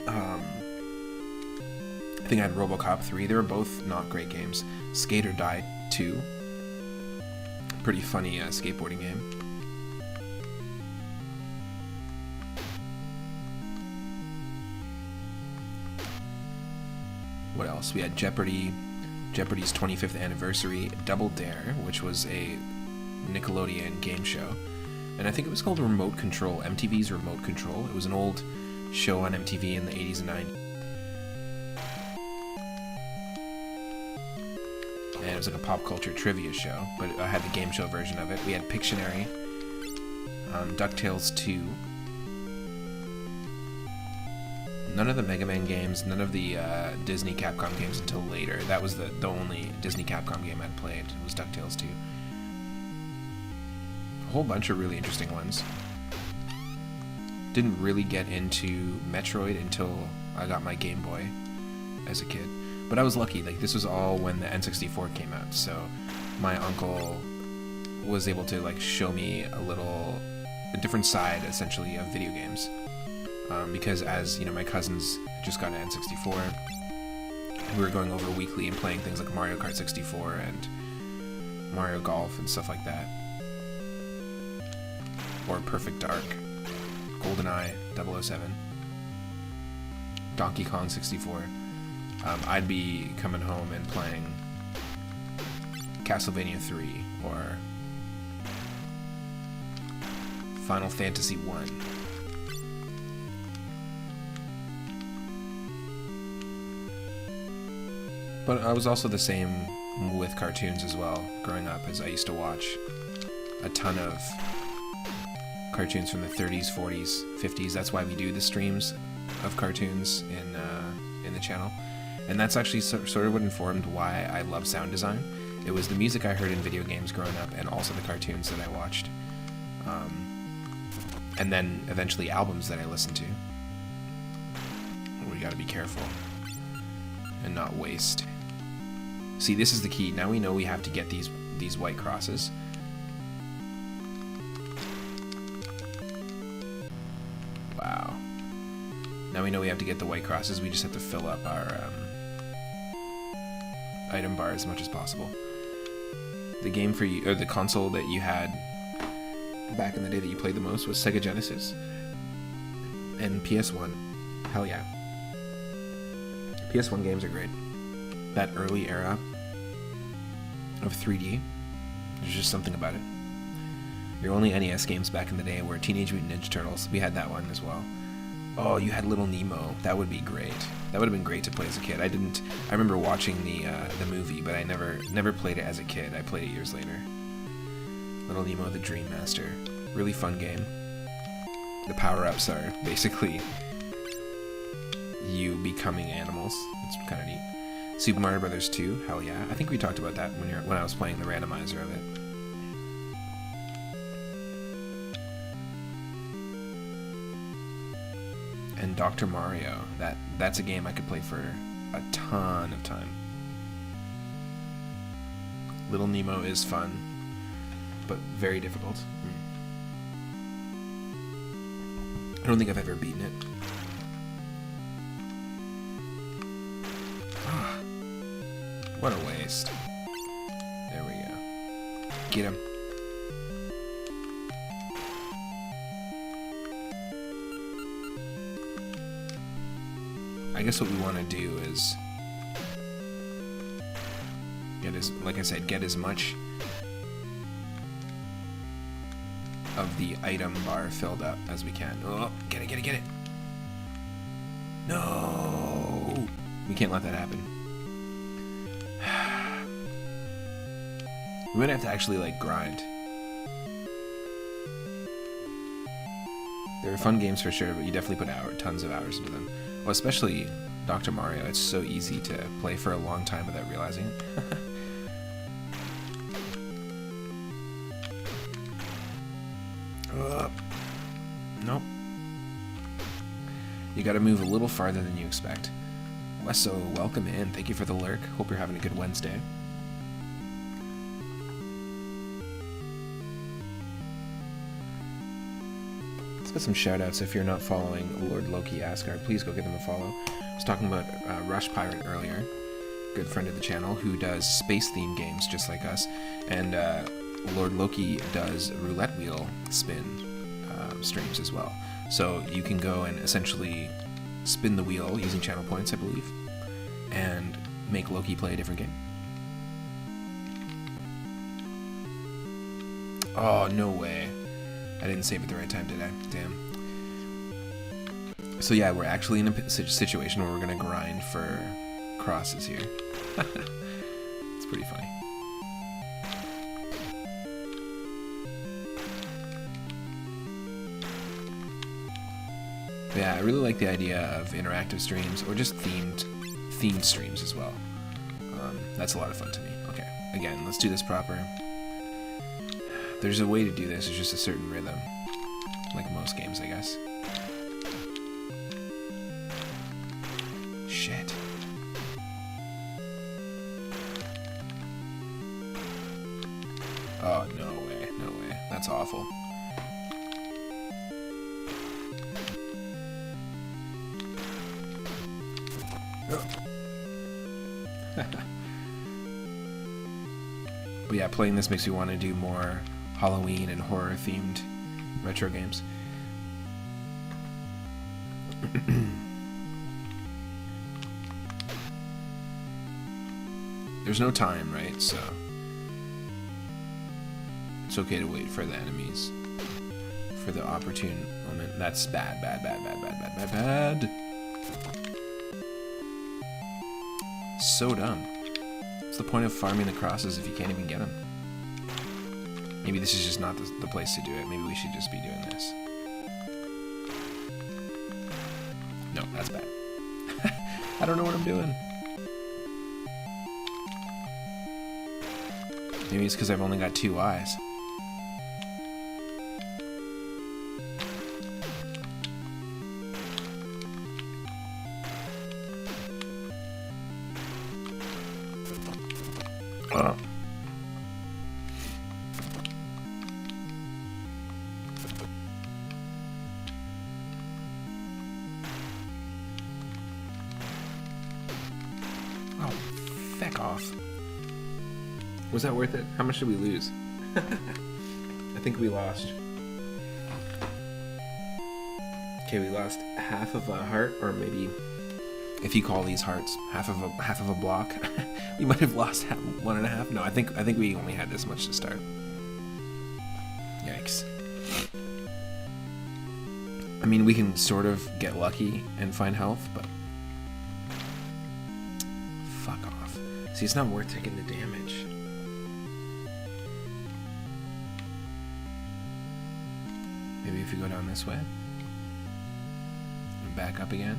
I think I had RoboCop 3. They were both not great games. Skate or Die 2. Pretty funny skateboarding game. What else? We had Jeopardy! Jeopardy's 25th anniversary, Double Dare, which was a Nickelodeon game show. And I think it was called Remote Control, MTV's Remote Control. It was an old show on MTV in the 80s and 90s. And it was like a pop culture trivia show, but I had the game show version of it. We had Pictionary, DuckTales 2. None of the Mega Man games, none of the Disney Capcom games until later. That was the only Disney Capcom game I'd played, was DuckTales 2. A whole bunch of really interesting ones. Didn't really get into Metroid until I got my Game Boy as a kid. But I was lucky, like this was all when the N64 came out, so my uncle was able to like show me a different side essentially of video games. Because as, you know, my cousins just got an N64, we were going over weekly and playing things like Mario Kart 64 and Mario Golf and stuff like that. Or Perfect Dark, GoldenEye 007, Donkey Kong 64. I'd be coming home and playing Castlevania 3 or Final Fantasy 1. But I was also the same with cartoons as well, growing up, as I used to watch a ton of cartoons from the 30s, 40s, 50s. That's why we do the streams of cartoons in the channel. And that's actually sort of what informed why I love sound design. It was the music I heard in video games growing up, and also the cartoons that I watched. And then eventually albums that I listened to. We gotta be careful and not waste. See, this is the key. Now we know we have to get these white crosses. Wow. Now we know we have to get the white crosses. We just have to fill up our item bar as much as possible. The game for you, or the console that you had back in the day that you played the most, was Sega Genesis and PS1. Hell yeah. PS1 games are great. That early era of 3D, there's just something about it. Your only NES games back in the day were Teenage Mutant Ninja Turtles. We had that one as well. Oh, you had Little Nemo. That would be great. That would have been great to play as a kid. I remember watching the movie, but I never played it as a kid. I played it years later. Little Nemo, the Dream Master. Really fun game. The power-ups are basically you becoming animals. It's kind of neat. Super Mario Brothers 2, hell yeah. I think we talked about that when I was playing the randomizer of it. And Dr. Mario, that's a game I could play for a ton of time. Little Nemo is fun, but very difficult. I don't think I've ever beaten it. What a waste. There we go. Get him. I guess what we want to do is get as much of the item bar filled up as we can. Oh, get it. No! We can't let that happen. We might have to actually, like, grind. They were fun games for sure, but you definitely put tons of hours into them. Well, especially Dr. Mario. It's so easy to play for a long time without realizing it. Nope. You gotta move a little farther than you expect. Wesso, welcome in. Thank you for the lurk. Hope you're having a good Wednesday. Let's get some shoutouts. If you're not following Lord Loki Asgard, please go give him a follow. I was talking about Rush Pirate earlier, good friend of the channel, who does space-themed games just like us, and Lord Loki does roulette wheel spin streams as well. So you can go and essentially spin the wheel using channel points, I believe, and make Loki play a different game. Oh, no way. I didn't save it the right time, did I? Damn. So yeah, we're actually in a situation where we're going to grind for crosses here. It's pretty funny. But yeah, I really like the idea of interactive streams, or just themed streams as well. That's a lot of fun to me. Okay, again, let's do this proper. There's a way to do this, it's just a certain rhythm. Like most games, I guess. Shit. Oh, no way, no way. That's awful. But yeah, playing this makes me want to do more Halloween and horror themed retro games. There's no time, right? So it's okay to wait for the enemies, for the opportune moment. That's bad. So dumb. What's the point of farming the crosses if you can't even get them? Maybe this is just not the place to do it. Maybe we should just be doing this. No, that's bad. I don't know what I'm doing. Maybe it's because I've only got 2 eyes. Oh, feck off. Was that worth it? How much did we lose? I think we lost. Okay, we lost half of a heart, or maybe, if you call these hearts half of a block, we might have lost 1.5. No, I think we only had this much to start. Yikes. I mean, we can sort of get lucky and find health, but fuck off. See, it's not worth taking the damage. Maybe if we go down this way and back up again.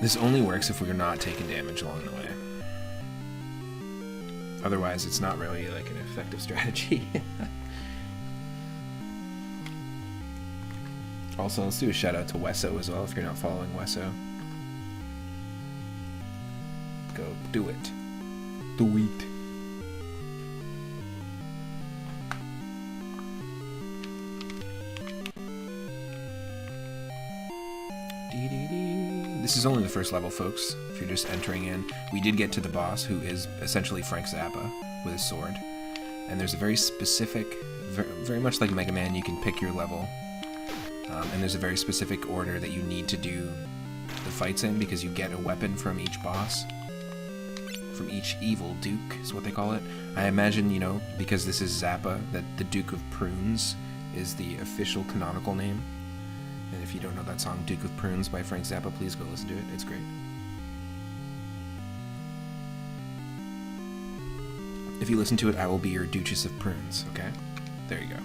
This only works if we're not taking damage along the way. Otherwise, it's not really like an effective strategy. Also, let's do a shout out to Wesso as well if you're not following Wesso. Go do it. Do it. This is only the first level, folks, if you're just entering in. We did get to the boss, who is essentially Frank Zappa with his sword. And there's a very specific, very much like Mega Man, you can pick your level. And there's a very specific order that you need to do the fights in, because you get a weapon from each boss. From each evil Duke, is what they call it. I imagine, you know, because this is Zappa, that the Duke of Prunes is the official canonical name. And if you don't know that song, Duke of Prunes by Frank Zappa, please go listen to it. It's great. If you listen to it, I will be your Duchess of Prunes, okay? There you go.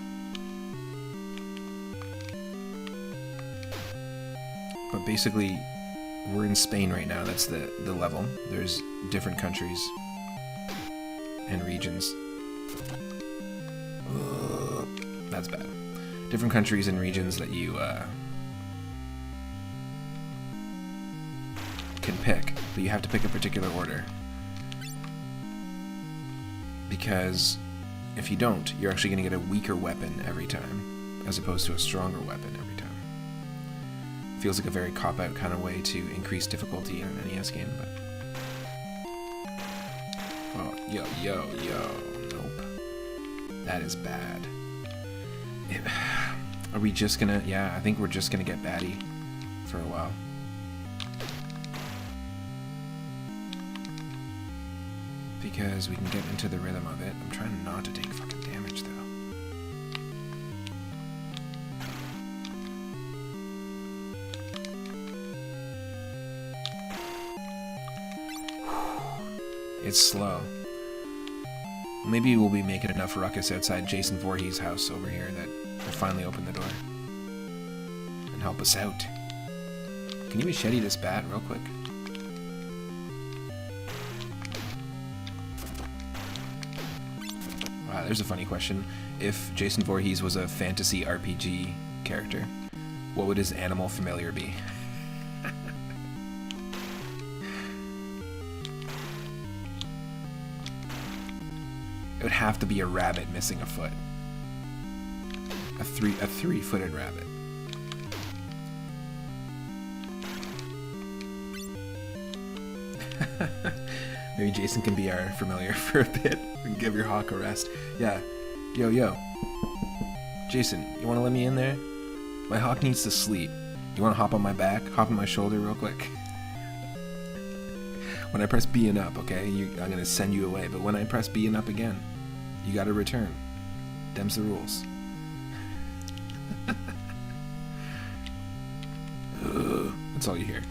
But basically, we're in Spain right now. That's the level. There's different countries and regions. That's bad. Different countries and regions that you can pick, but you have to pick a particular order. Because if you don't, you're actually going to get a weaker weapon every time, as opposed to a stronger weapon every time. Feels like a very cop-out kind of way to increase difficulty in an NES game, but... Oh, yo, nope. That is bad. Are we just gonna... Yeah, I think we're just gonna get batty for a while. Because we can get into the rhythm of it. I'm trying not to take fucking damage, though. It's slow. Maybe we'll be making enough ruckus outside Jason Voorhees' house over here that we'll finally open the door and help us out. Can you machete this bat real quick? Wow, there's a funny question. If Jason Voorhees was a fantasy RPG character, what would his animal familiar be? It would have to be a rabbit missing a foot. A three-footed rabbit. Maybe Jason can be our familiar for a bit and give your hawk a rest. Yeah. Yo. Jason, you want to let me in there? My hawk needs to sleep. You want to hop on my back? Hop on my shoulder real quick? When I press B and up, okay, I'm gonna send you away. But when I press B and up again, you gotta return. Them's the rules. That's all you hear.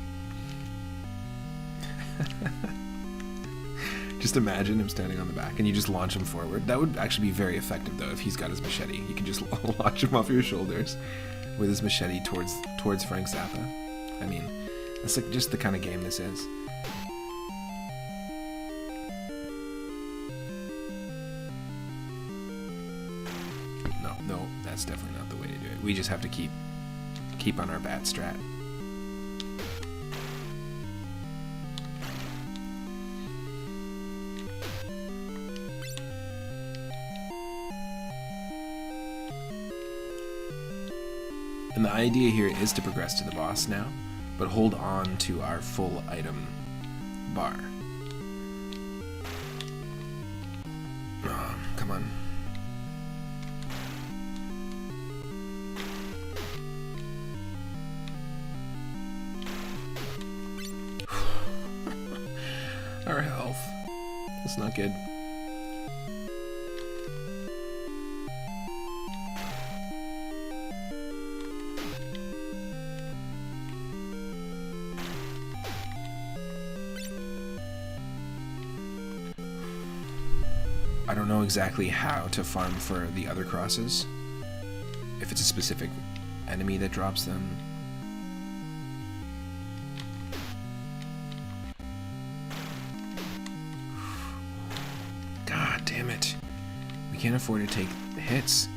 Just imagine him standing on the back and you just launch him forward. That would actually be very effective though if he's got his machete. You can just launch him off your shoulders with his machete towards Frank Zappa. I mean, that's like just the kind of game this is. No, that's definitely not the way to do it. We just have to keep on our bat strat. And the idea here is to progress to the boss now, but hold on to our full item bar. Oh, come on. Our health. That's not good. I don't know exactly how to farm for the other crosses. If it's a specific enemy that drops them. God damn it. We can't afford to take hits.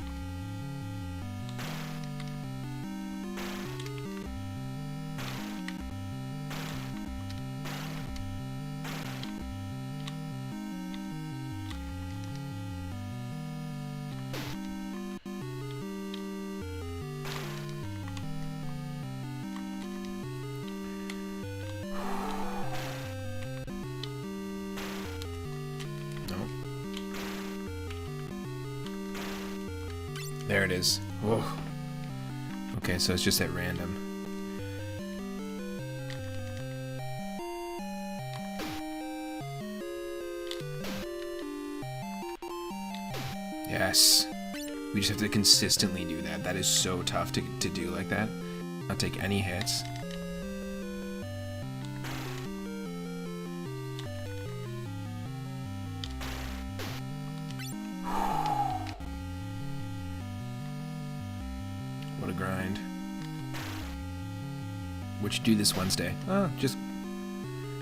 There it is. Whoa. Okay, so it's just at random. Yes. We just have to consistently do that. That is so tough to do like that. Not take any hits. What a grind. What you do this Wednesday? Oh, just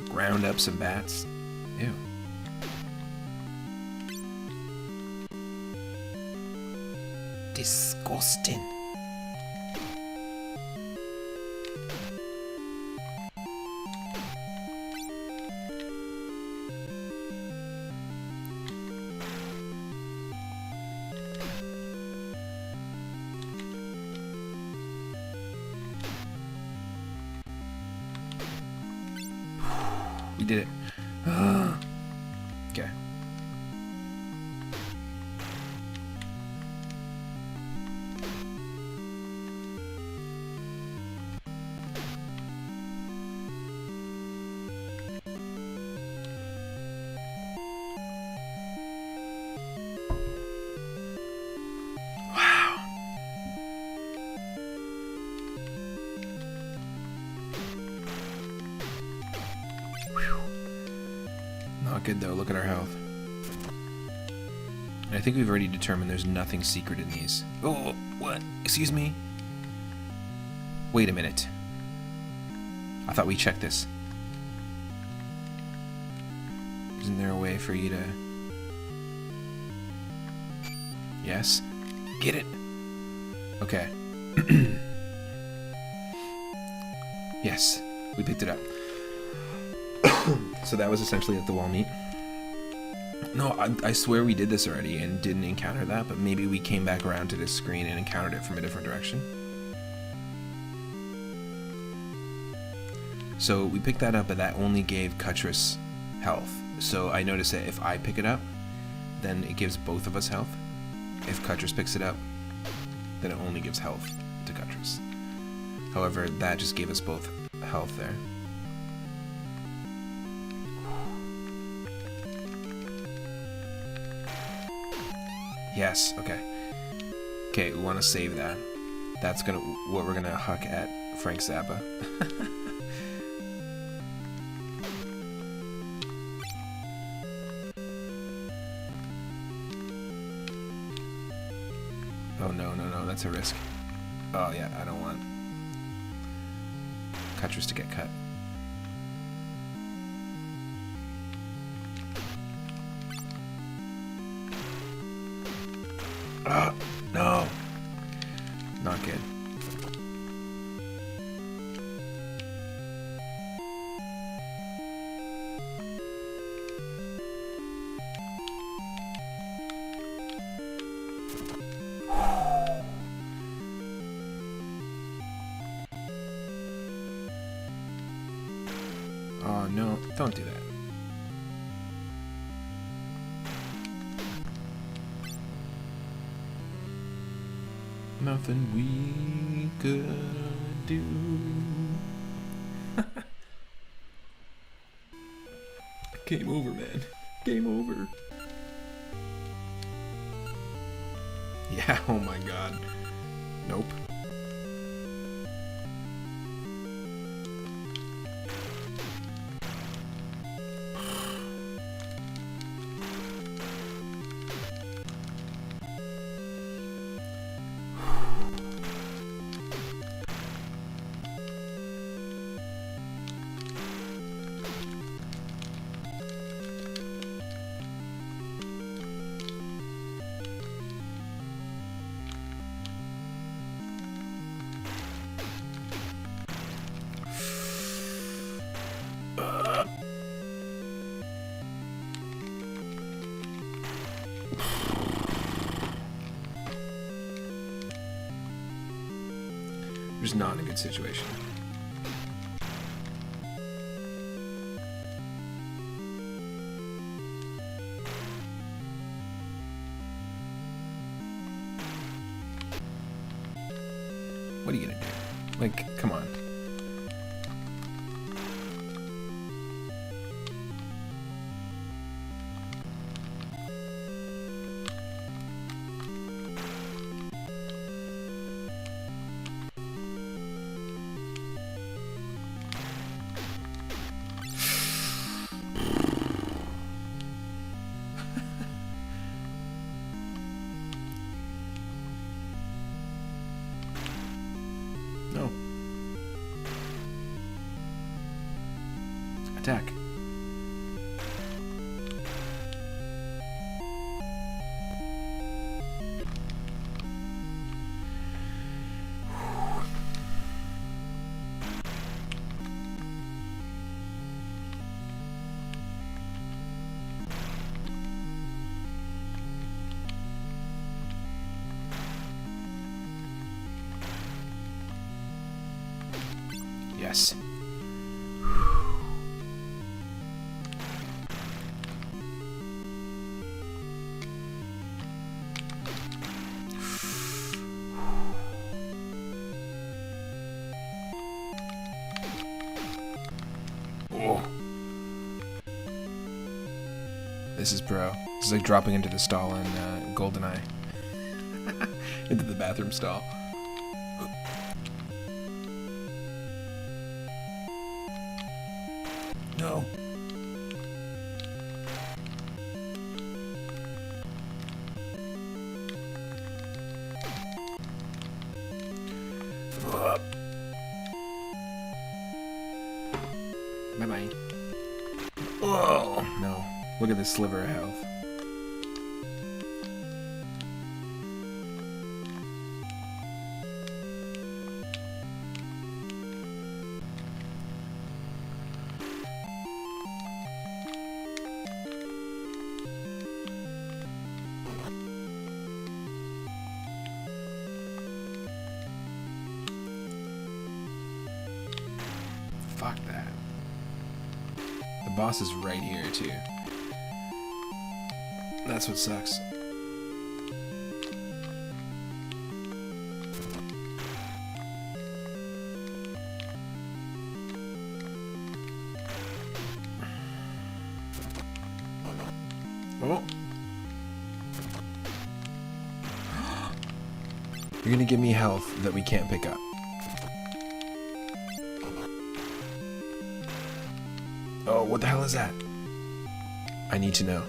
ground up some bats. Ew. Disgusting. We did it. Okay. Wow. Not good though, look at our health. And I think we've already determined there's nothing secret in these. Oh, what? Excuse me? Wait a minute. I thought we checked this. Isn't there a way for you to... Yes? Get it! Okay. Yes, we picked it up. So that was essentially at the wall meet. No, I swear we did this already and didn't encounter that, but maybe we came back around to this screen and encountered it from a different direction. So we picked that up, but that only gave Cuttress health. So I noticed that if I pick it up, then it gives both of us health. If Cuttress picks it up, then it only gives health to Cuttress. However, that just gave us both health there. Yes, okay. Okay, we want to save that. That's what we're gonna huck at Frank Zappa. Oh no, no, no, that's a risk. Oh yeah, I don't want Cuttress to get cut. No. Not good. Oh no, don't do that. Nothing we could do. Game over, man. Game over. Yeah, oh my god. Nope. We're just not in a good situation. What are you gonna do? Like, come on. No. Attack. Yes. Oh. This is pro. This is like dropping into the stall in GoldenEye. Into the bathroom stall. No. Bye-bye. Oh, no. Look at this sliver of health. Fuck that. The boss is right here, too. That's what sucks. Oh. You're gonna give me health that we can't pick up. Oh, what the hell is that? I need to know.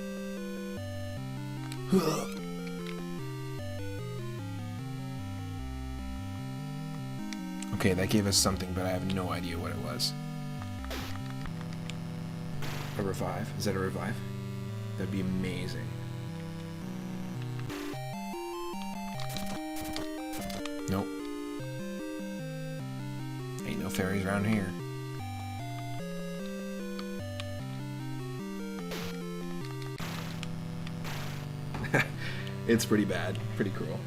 Okay, that gave us something, but I have no idea what it was. A revive? Is that a revive? That'd be amazing. Nope. Ain't no fairies around here. It's pretty bad. Pretty cruel.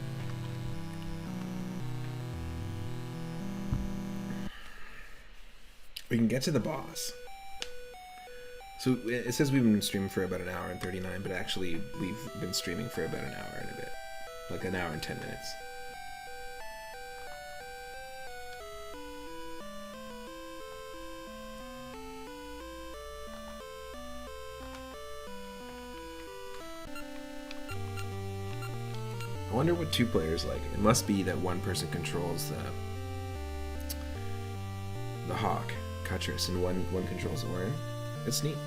We can get to the boss. So it says we've been streaming for about an hour and 39, but actually we've been streaming for about an hour and a bit. Like an hour and 10 minutes. I wonder what two players like. It must be that one person controls the hawk, Cuttress, and one controls the worm. It's neat.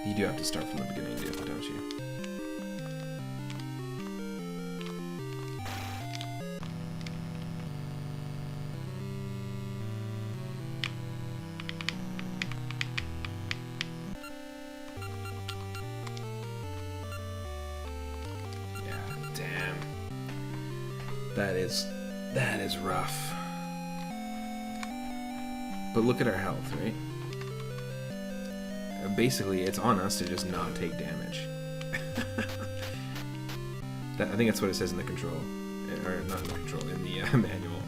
You do have to start from the beginning, don't you? That is rough. But look at our health, right? Basically, it's on us to just not take damage. I think that's what it says in the control. Or not in the control, in the manual.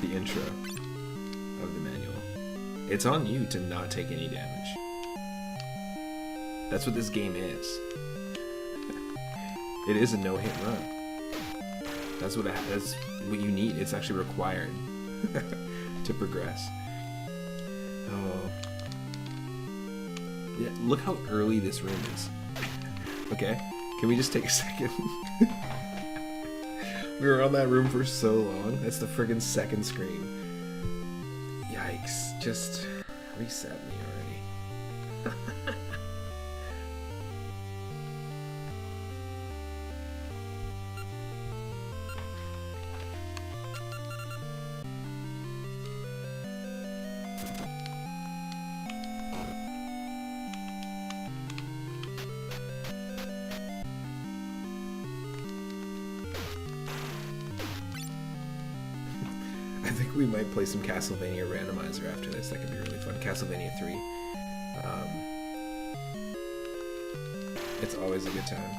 The intro of the manual. It's on you to not take any damage. That's what this game is. It is a no-hit run. That's what you need. It's actually required to progress. Oh. Yeah, look how early this room is. Okay? Can we just take a second? We were on that room for so long. That's the friggin' second screen. Yikes. Just reset me already. We might play some Castlevania randomizer after this. That could be really fun. Castlevania 3. It's always a good time.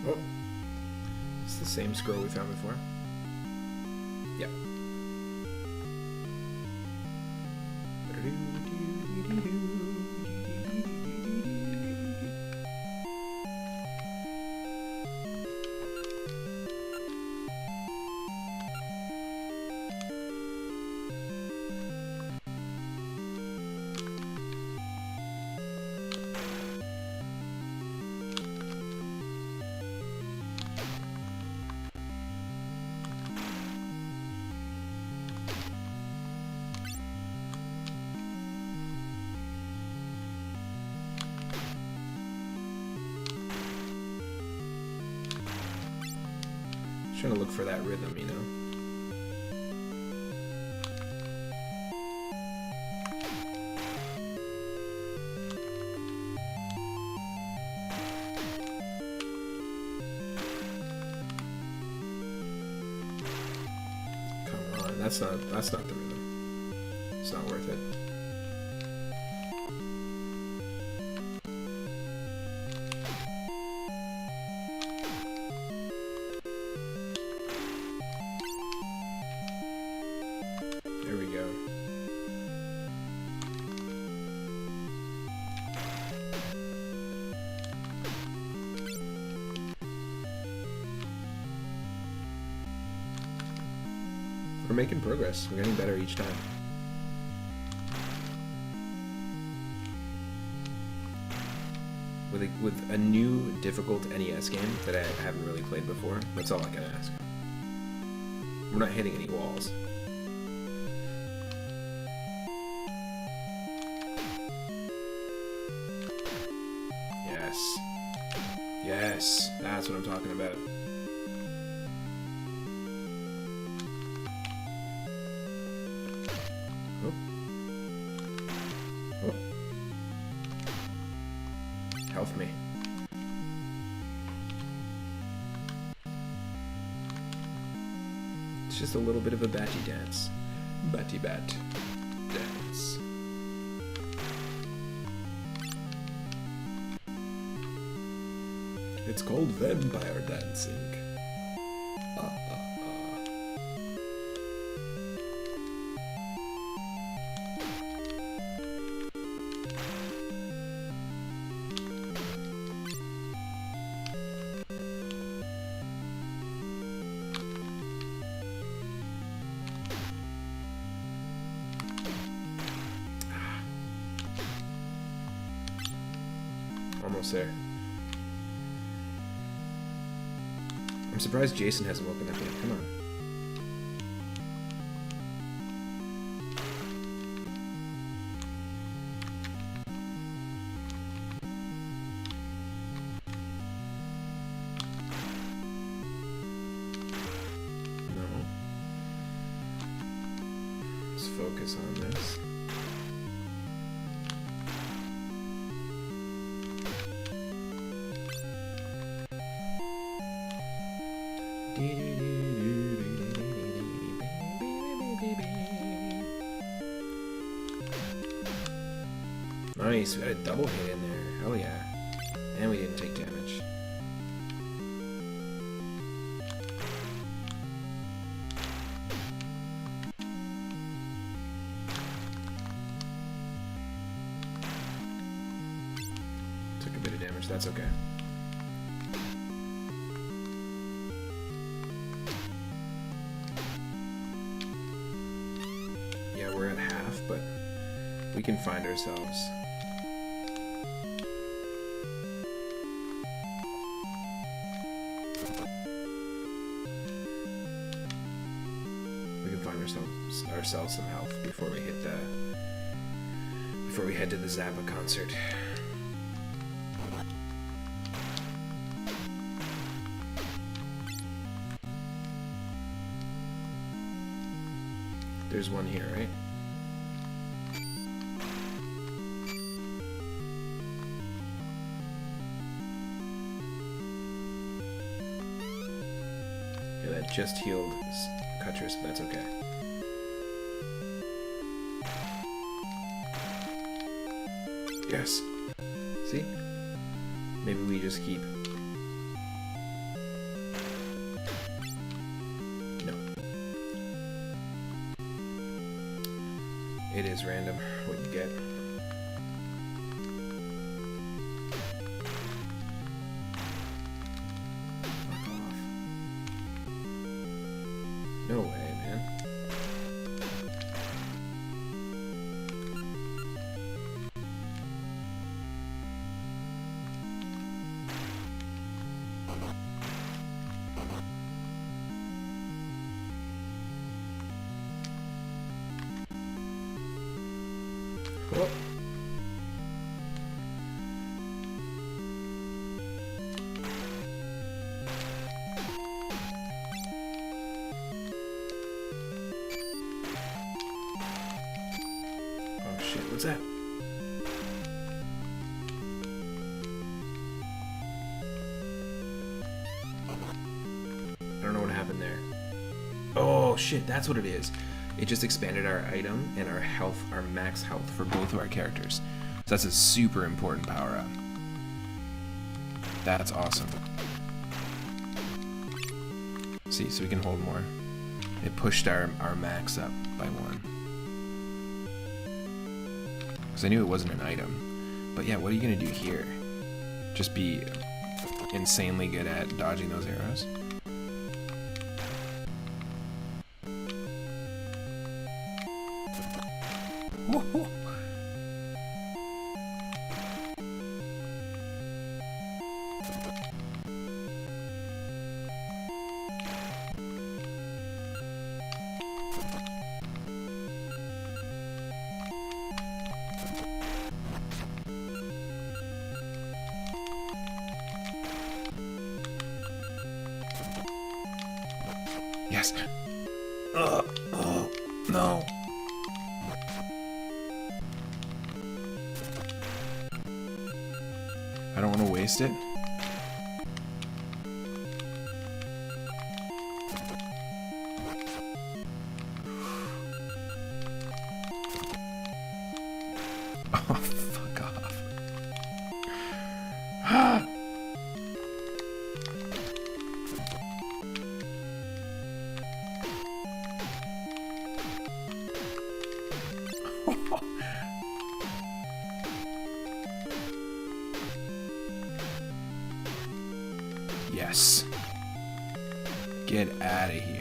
Oh. It's the same scroll we found before. Yep. Trying to look for that rhythm, you know? Come on, that's not the rhythm. It's not worth it. We're making progress. We're getting better each time. With a new, difficult NES game that I haven't really played before, that's all I can ask. We're not hitting any walls. Yes. Yes, that's what I'm talking about. Oh. Oh. Health me. It's just a little bit of a batty dance. Batty bat dance. It's called vampire dancing. Almost there. I'm surprised Jason hasn't woken up yet. Come on. No. Let's focus on this. Nice, we got a double hit in there. Hell yeah. And we didn't take damage. Took a bit of damage, that's okay. Yeah, we're at half, but we can find ourselves. Ourselves some health before we hit before we head to the Zappa concert. There's one here, right? Yeah, that just healed Cuttress, but that's okay. Yes. See? Maybe we just keep... No. It is random what you get. Fuck off. No way, man. Oh. Oh shit, what's that? I don't know what happened there. Oh shit, that's what it is. It just expanded our item and our health, our max health for both of our characters. So that's a super important power-up. That's awesome. See, so we can hold more. It pushed our max up by 1. Because I knew it wasn't an item. But yeah, what are you going to do here? Just be insanely good at dodging those arrows? Yes. Oh, no. I don't want to waste it. Oh, fuck off. Yes. Get out of here.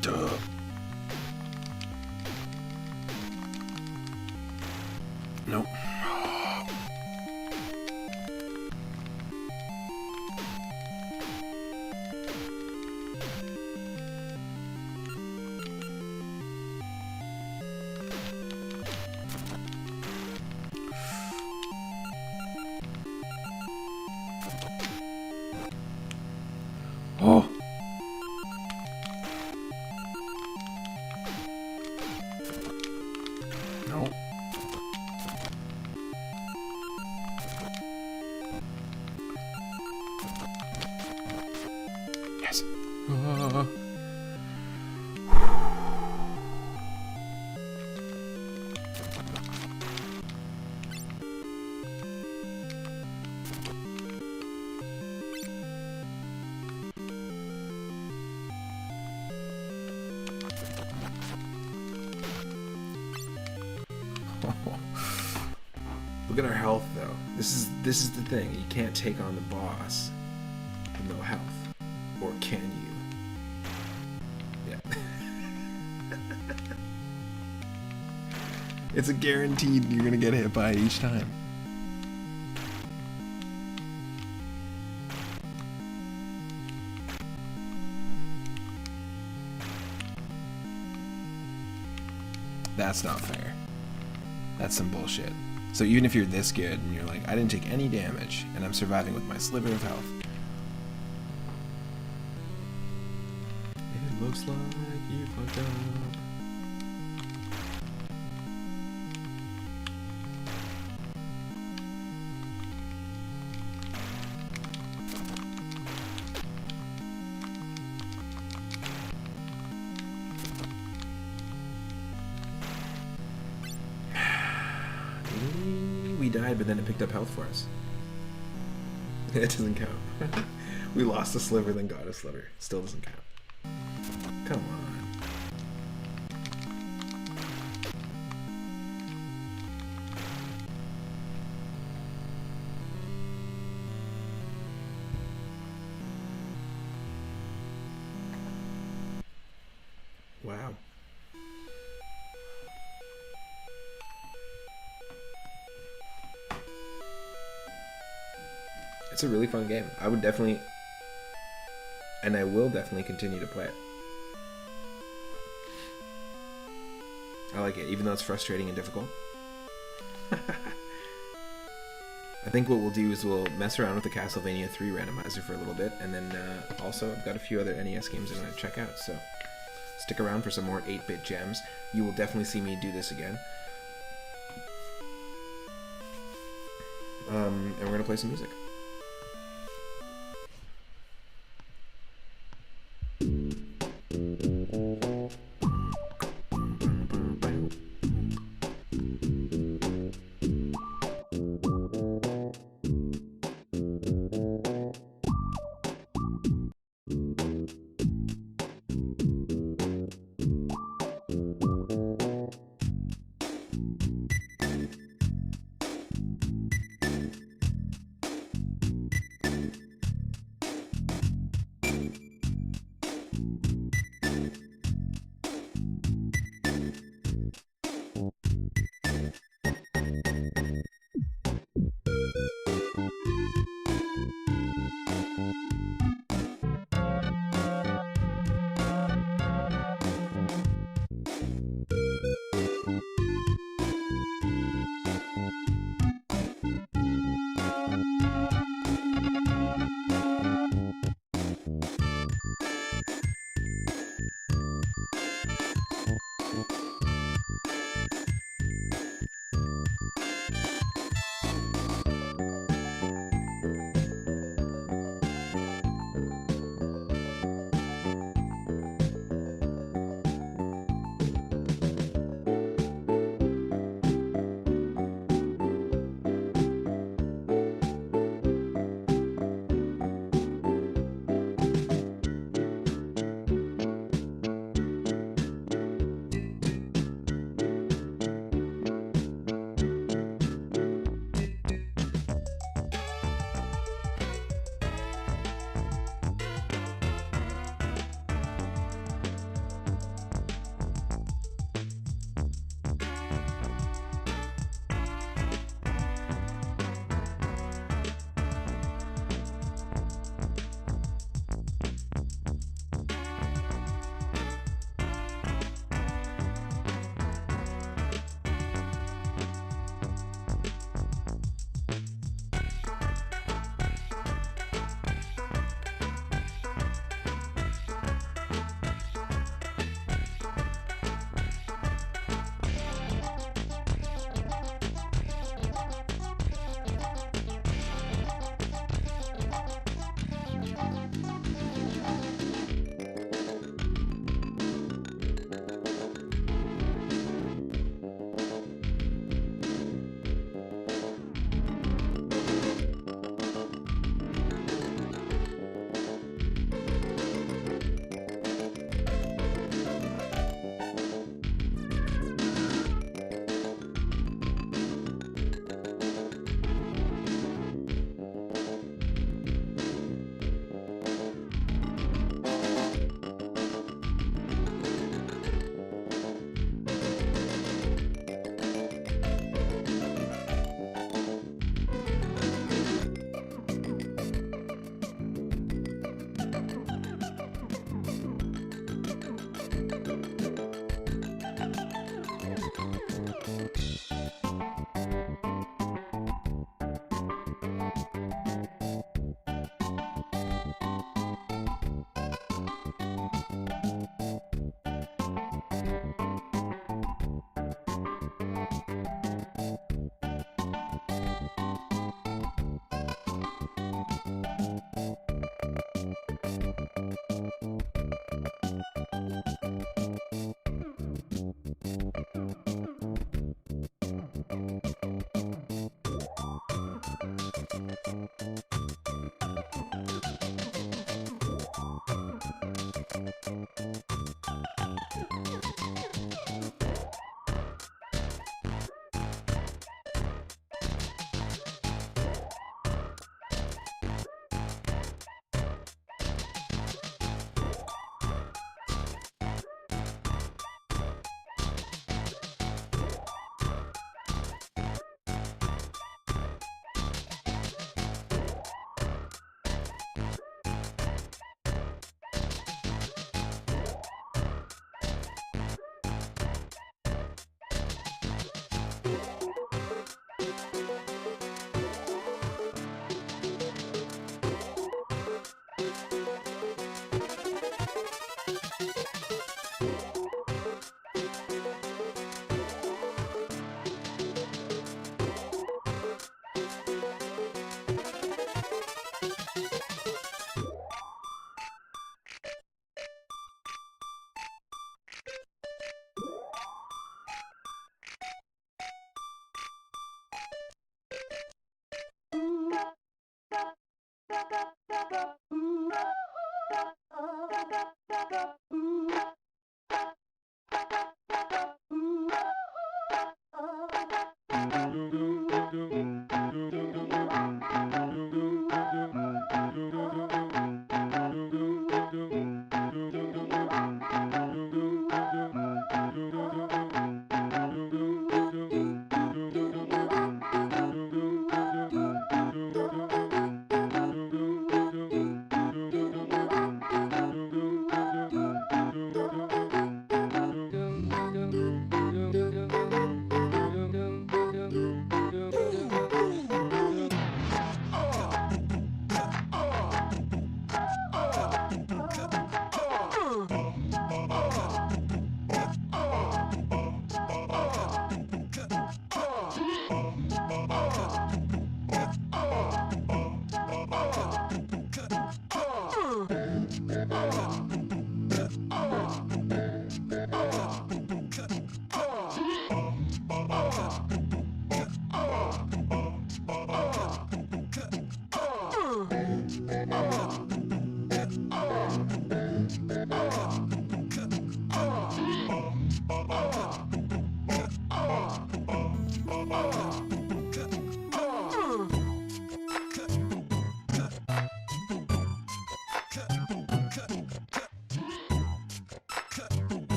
Duh. Nope. Oh. No. Yes. Look at our health, though. This is the thing. You can't take on the boss with no health, or can you? Yeah. It's a guaranteed you're gonna get hit by it each time. That's not fair. That's some bullshit. So even if you're this good and you're like, I didn't take any damage and I'm surviving with my sliver of health. It looks like you fucked up. We died, but then it picked up health for us. It doesn't count. We lost a sliver, then got a sliver. Still doesn't count. Come on. Wow. It's a really fun game. I would definitely, and I will definitely continue to play it. I like it, even though it's frustrating and difficult. I think what we'll do is we'll mess around with the Castlevania 3 randomizer for a little bit, and then also I've got a few other NES games I'm going to check out, so stick around for some more 8-bit gems. You will definitely see me do this again. And we're going to play some music.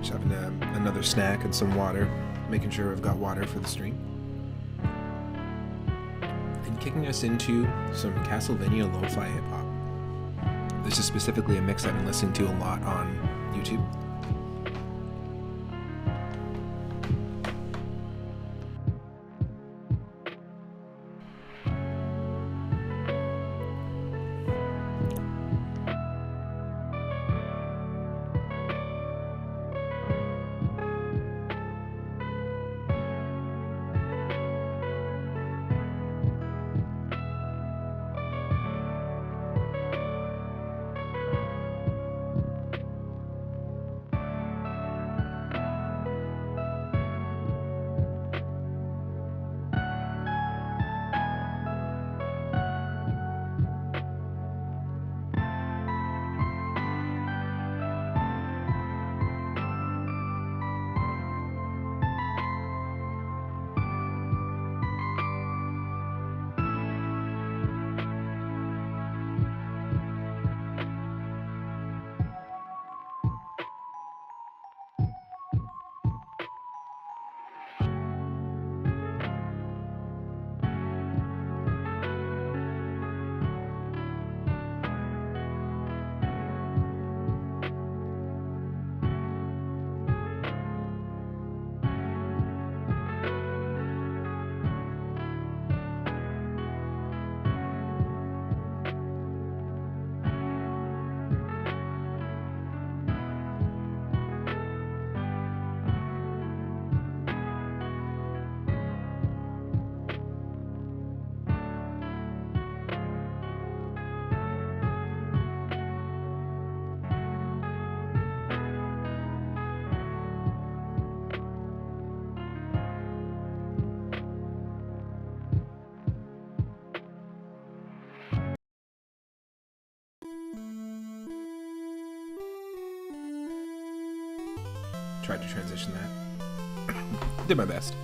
Just having another snack and some water, making sure I've got water for the stream. And kicking us into some Castlevania lo-fi hip-hop. This is specifically a mix I've been listening to a lot on YouTube. Tried to transition that. Did my best.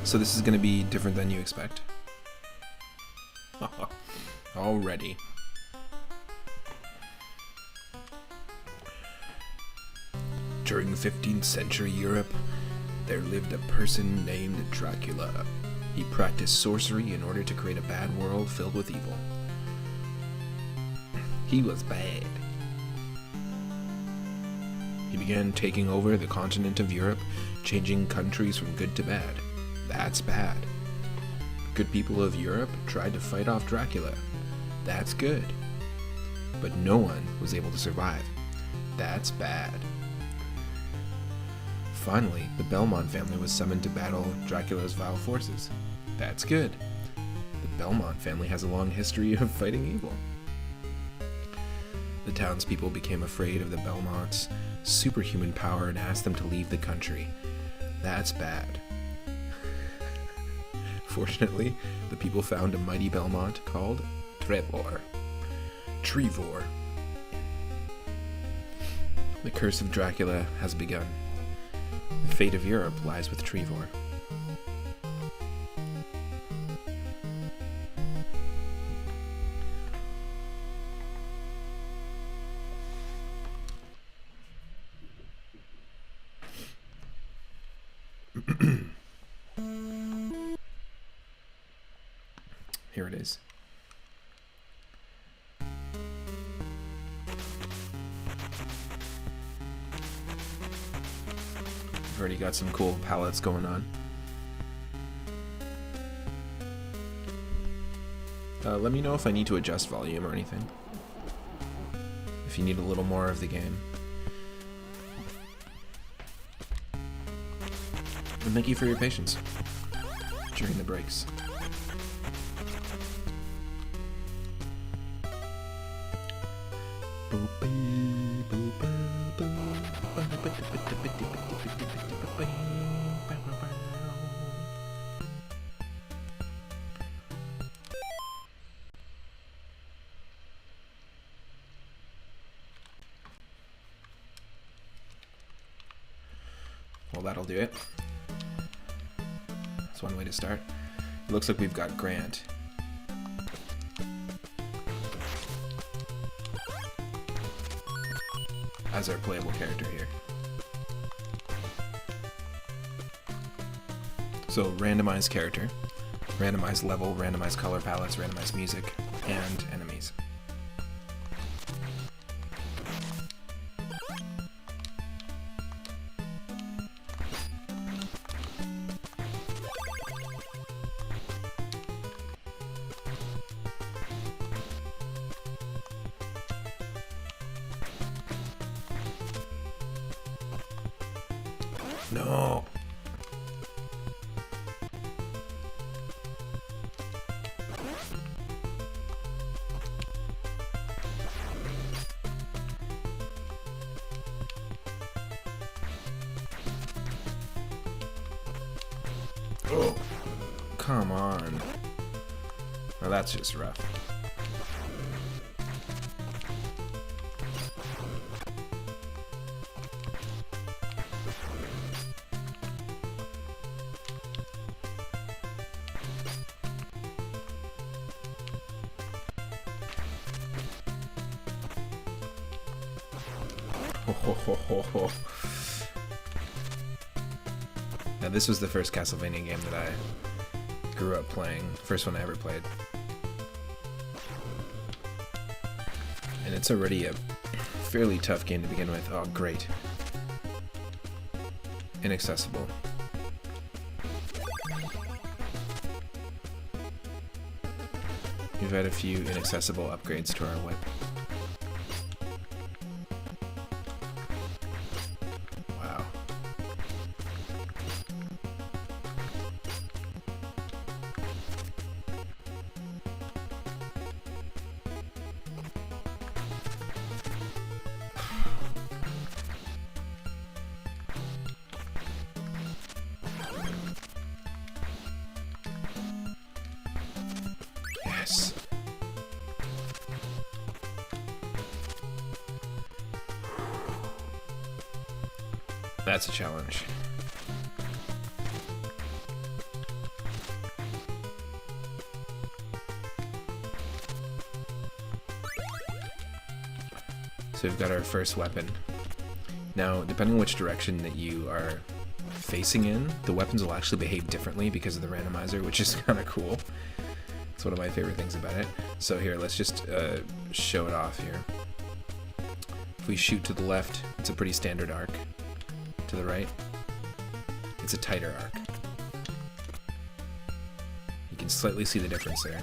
So this is going to be different than you expect. Already. During 15th century Europe, there lived a person named Dracula. He practiced sorcery in order to create a bad world filled with evil. He was bad. He began taking over the continent of Europe, changing countries from good to bad. That's bad. Good people of Europe tried to fight off Dracula. That's good. But no one was able to survive. That's bad. Finally, the Belmont family was summoned to battle Dracula's vile forces. That's good. The Belmont family has a long history of fighting evil. The townspeople became afraid of the Belmonts' superhuman power and asked them to leave the country. That's bad. Fortunately, the people found a mighty Belmont called Trevor. Trevor. The curse of Dracula has begun. The fate of Europe lies with Trevor. Here it is. We've already got some cool palettes going on. Let me know if I need to adjust volume or anything. If you need a little more of the game. And thank you for your patience during the breaks. Well, that'll do it. That's one way to start. It looks like we've got Grant. As our playable character here. So randomized character, randomized level, randomized color palettes, randomized music, and enemies. No. Oh, come on. Well, that's just rough. Now this was the first Castlevania game that I grew up playing, first one I ever played. And it's already a fairly tough game to begin with. Oh, great. Inaccessible. We've had a few inaccessible upgrades to our whip. Wow. Yes. That's a challenge. So we've got our first weapon. Now, depending on which direction that you are facing in, the weapons will actually behave differently because of the randomizer, which is kind of cool. It's one of my favorite things about it. So here, let's just show it off here. If we shoot to the left, it's a pretty standard arc. To the right, it's a tighter arc. You can slightly see the difference there.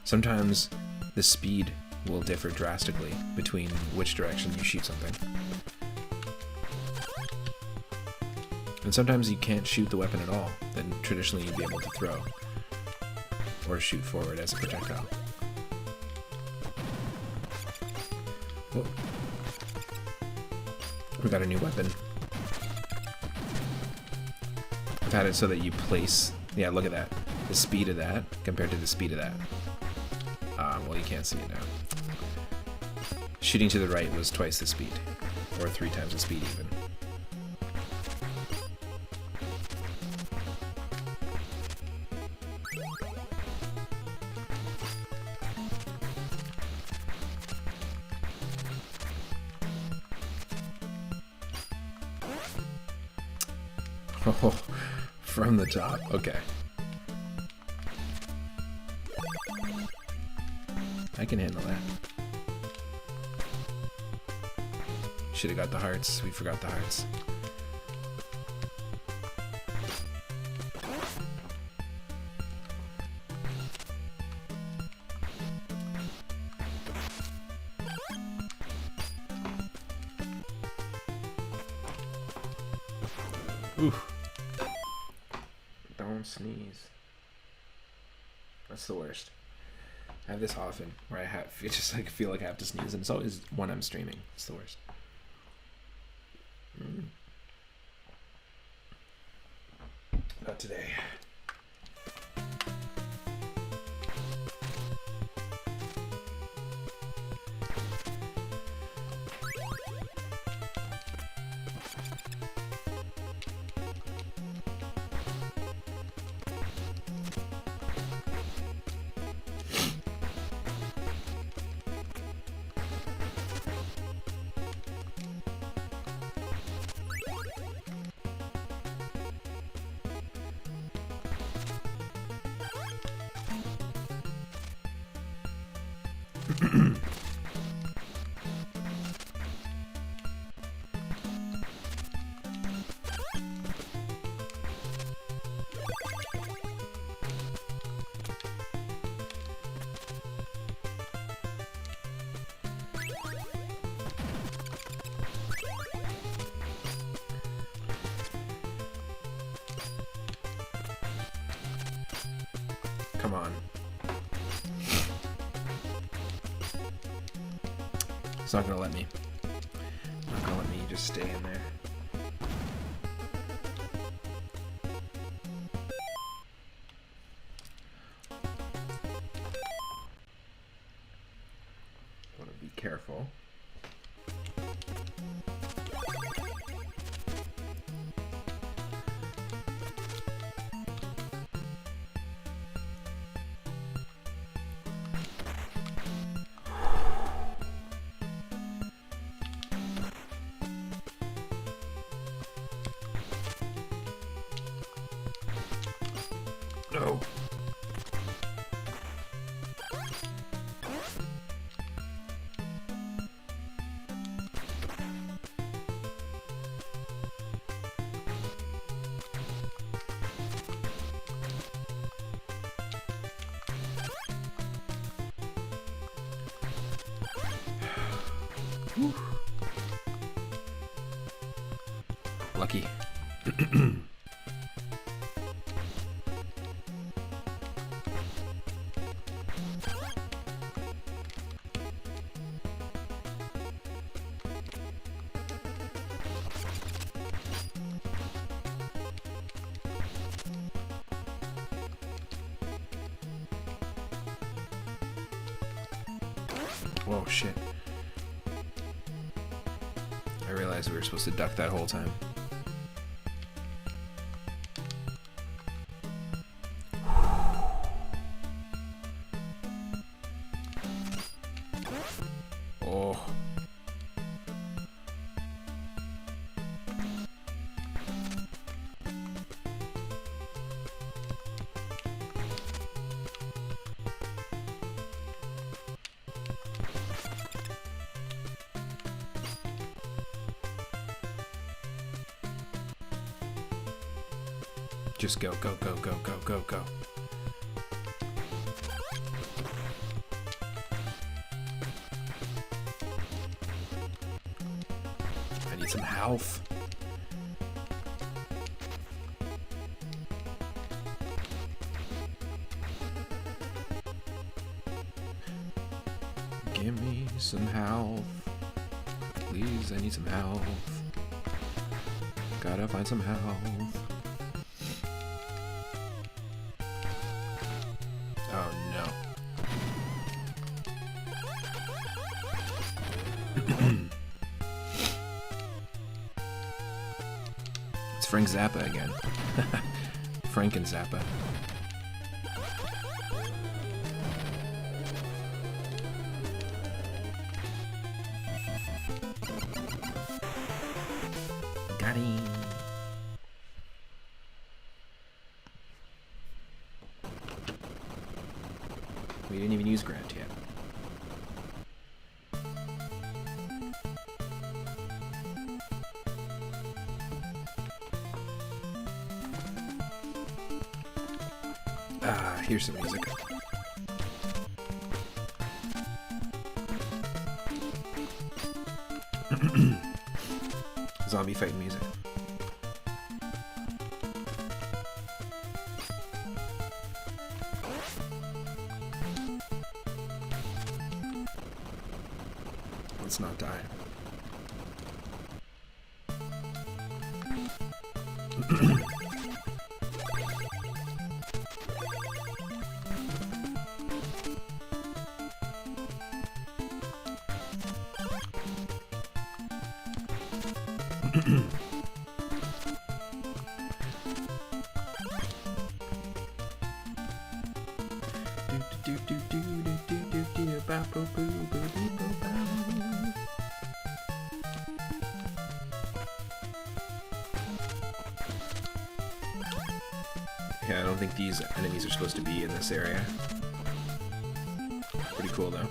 Sometimes the speed will differ drastically between which direction you shoot something. And sometimes you can't shoot the weapon at all, then traditionally you'd be able to throw or shoot forward as a projectile. Whoa. We got a new weapon. I've had it so that you place, yeah, look at that. The speed of that compared to the speed of that. Well, you can't see it now. Shooting to the right was twice the speed, or 3 times the speed even. Oh, from the top. Okay. I can handle that. Should have got the hearts. We forgot the hearts. Oof. Don't sneeze. That's the worst. I have this often where I have just like feel like I have to sneeze, and it's always when I'm streaming. It's the worst. Not today. Come on. It's not gonna let me. Not gonna let me just stay in there. Wanna be careful. No. Lucky. Whoa, shit. I realized we were supposed to duck that whole time. Just go, go, go, go, go, go, go. I need some health. Give me some health. Please, I need some health. Gotta find some health. Oh no. It's Frank Zappa again. Frank and Zappa. Got him. We didn't even use Grant yet. Ah, here's some music. Zombie fight music. Let's not die. Yeah, I don't think these enemies are supposed to be in this area. Pretty cool though.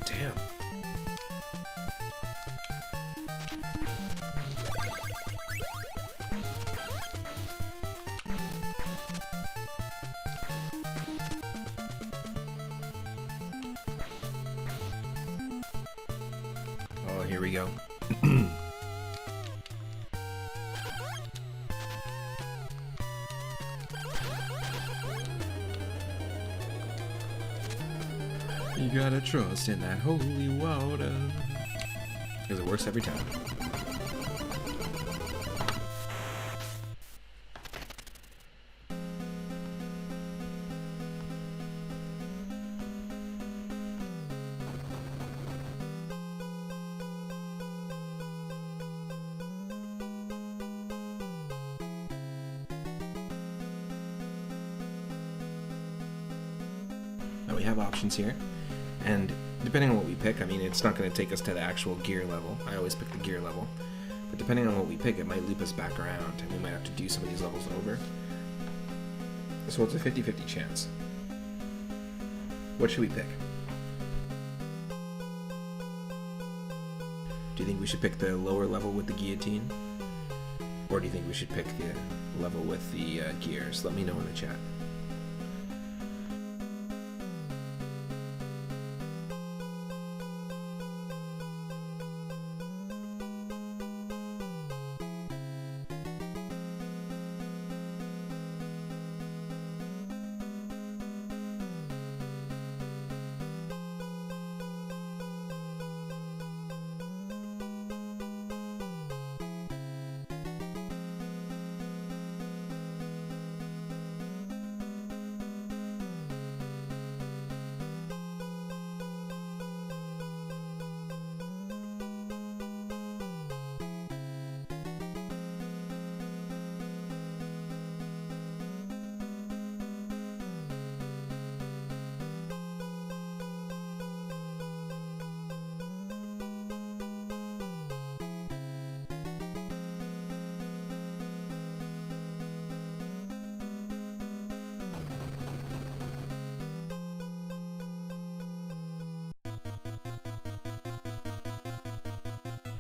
Damn. Oh, here we go. You gotta trust in that holy water. Because it works every time. Now we have options here. And depending on what we pick, I mean, it's not going to take us to the actual gear level. I always pick the gear level. But depending on what we pick, it might loop us back around, and we might have to do some of these levels over. So it's a 50-50 chance. What should we pick? Do you think we should pick the lower level with the guillotine? Or do you think we should pick the level with the gears? Let me know in the chat.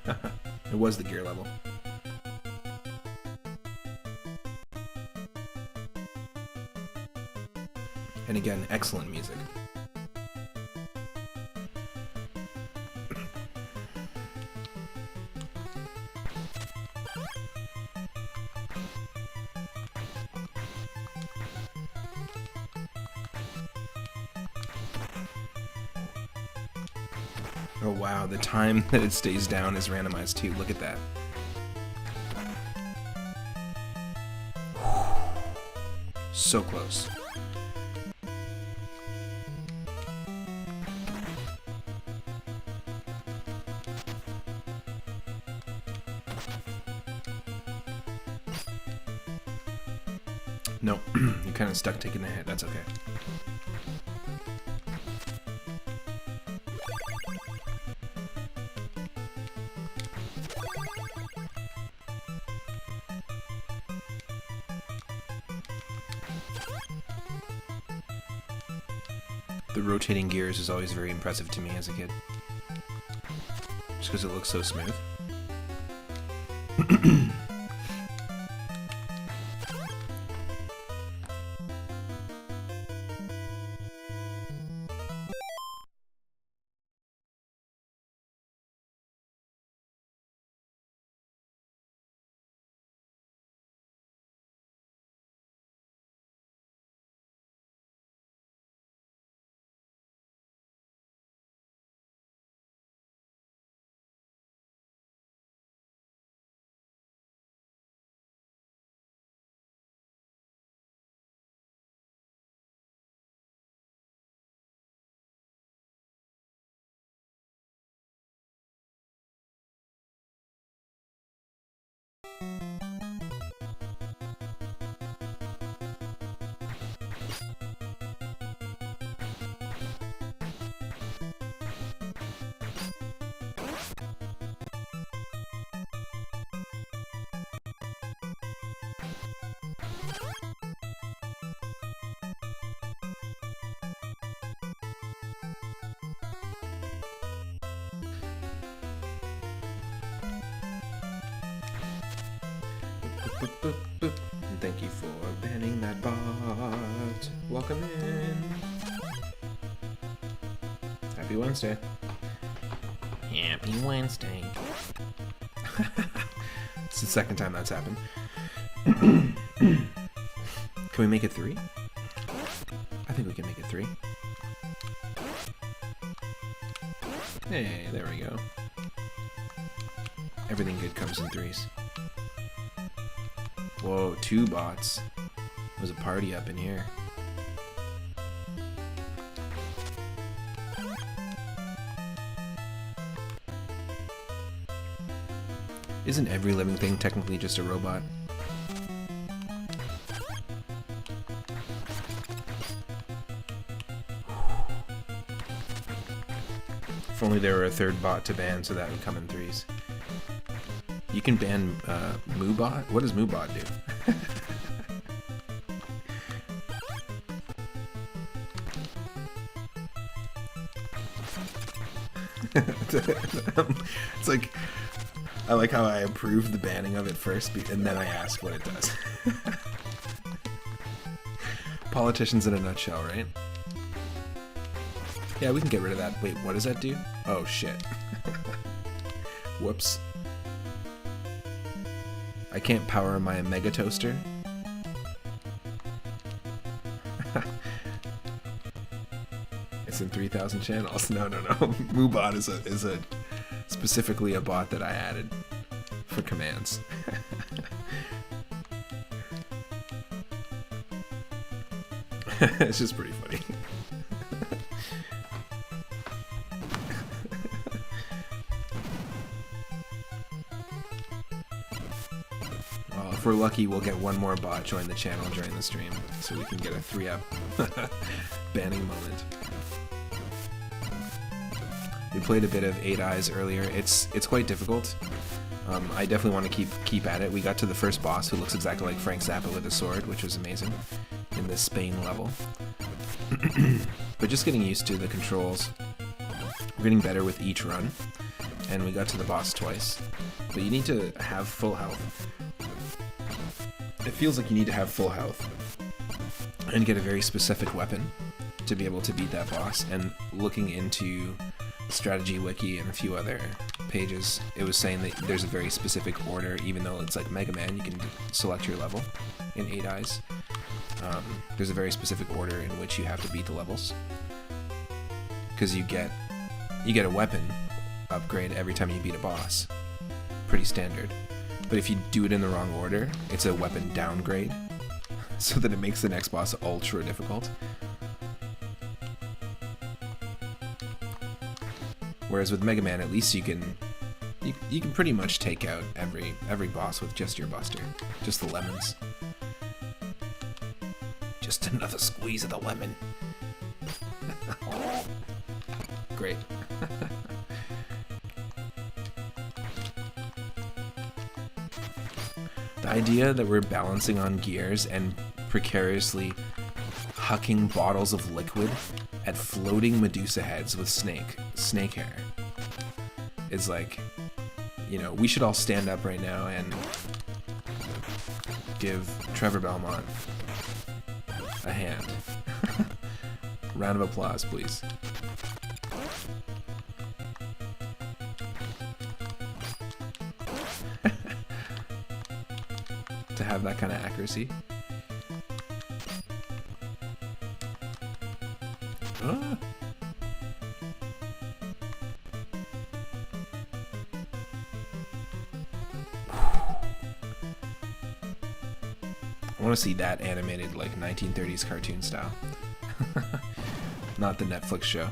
It was the gear level. And again, excellent music. Oh wow, the time that it stays down is randomized too. Look at that. So close. No, you're kind of stuck taking the hit. That's okay. The rotating gears is always very impressive to me as a kid. Just because it looks so smooth. Boop, boop, boop. And thank you for banning that bot. Welcome in. Happy Wednesday. Happy Wednesday. It's the second time that's happened. Can we make it 3? I think we can make it 3. Hey, there we go. Everything good comes in 3s. Whoa, 2 bots. There's a party up in here. Isn't every living thing technically just a robot? If only there were a 3rd bot to ban so that would come in 3s. You can ban Moobot? What does Moobot do? It's like, I like how I approve the banning of it first, and then I ask what it does. Politicians in a nutshell, right? Yeah, we can get rid of that. Wait, what does that do? Oh, shit. Whoops. I can't power my Mega Toaster. It's in 3,000 channels. No. Moobot is a specifically a bot that I added for commands. It's just pretty funny. If we're lucky, we'll get one more bot join the channel during the stream, so we can get a 3-up banning moment. We played a bit of 8 Eyes earlier. It's quite difficult. I definitely want to keep at it. We got to the first boss, who looks exactly like Frank Zappa with a sword, which was amazing in this Spain level. But just getting used to the controls. We're getting better with each run. and we got to the boss twice. But you need to have full health. It feels like you need to have full health and get a very specific weapon to be able to beat that boss. And looking into Strategy Wiki and a few other pages, it was saying that there's a very specific order, even though it's like Mega Man, you can select your level in 8 Eyes. There's a very specific order in which you have to beat the levels, because you get a weapon upgrade every time you beat a boss. Pretty standard. But if you do it in the wrong order, it's a weapon downgrade, so that it makes the next boss ultra difficult. Whereas with Mega Man, at least you can pretty much take out every boss with just your buster, just the lemons. Just another squeeze of the lemon. Great. The idea that we're balancing on gears and precariously hucking bottles of liquid at floating Medusa heads with snake hair is like, you know, we should all stand up right now and give Trevor Belmont a hand. Round of applause, please. To have that kind of accuracy. Ah. I want to see that animated like 1930s cartoon style. Not the Netflix show.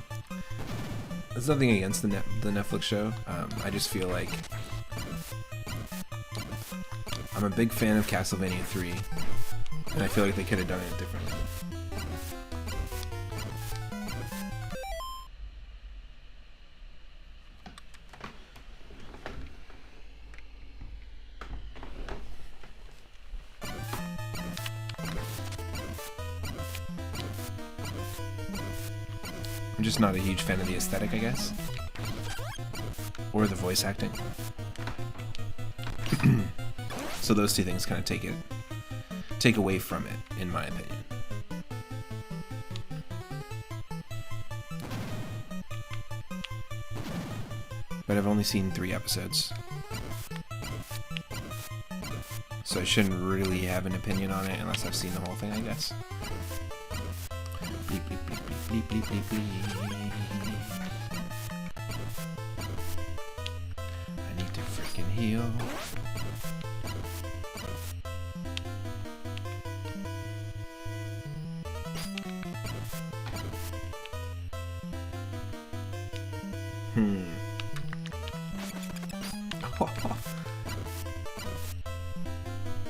There's nothing against the Netflix show. I just feel like I'm a big fan of Castlevania 3, and I feel like they could have done it differently. I'm just not a huge fan of the aesthetic, I guess. Or the voice acting. So those two things kind of take away from it, in my opinion. But I've only seen 3 episodes, so I shouldn't really have an opinion on it unless I've seen the whole thing, I guess. Bleep, bleep, bleep, bleep, bleep, bleep, bleep, bleep. I need to freaking heal.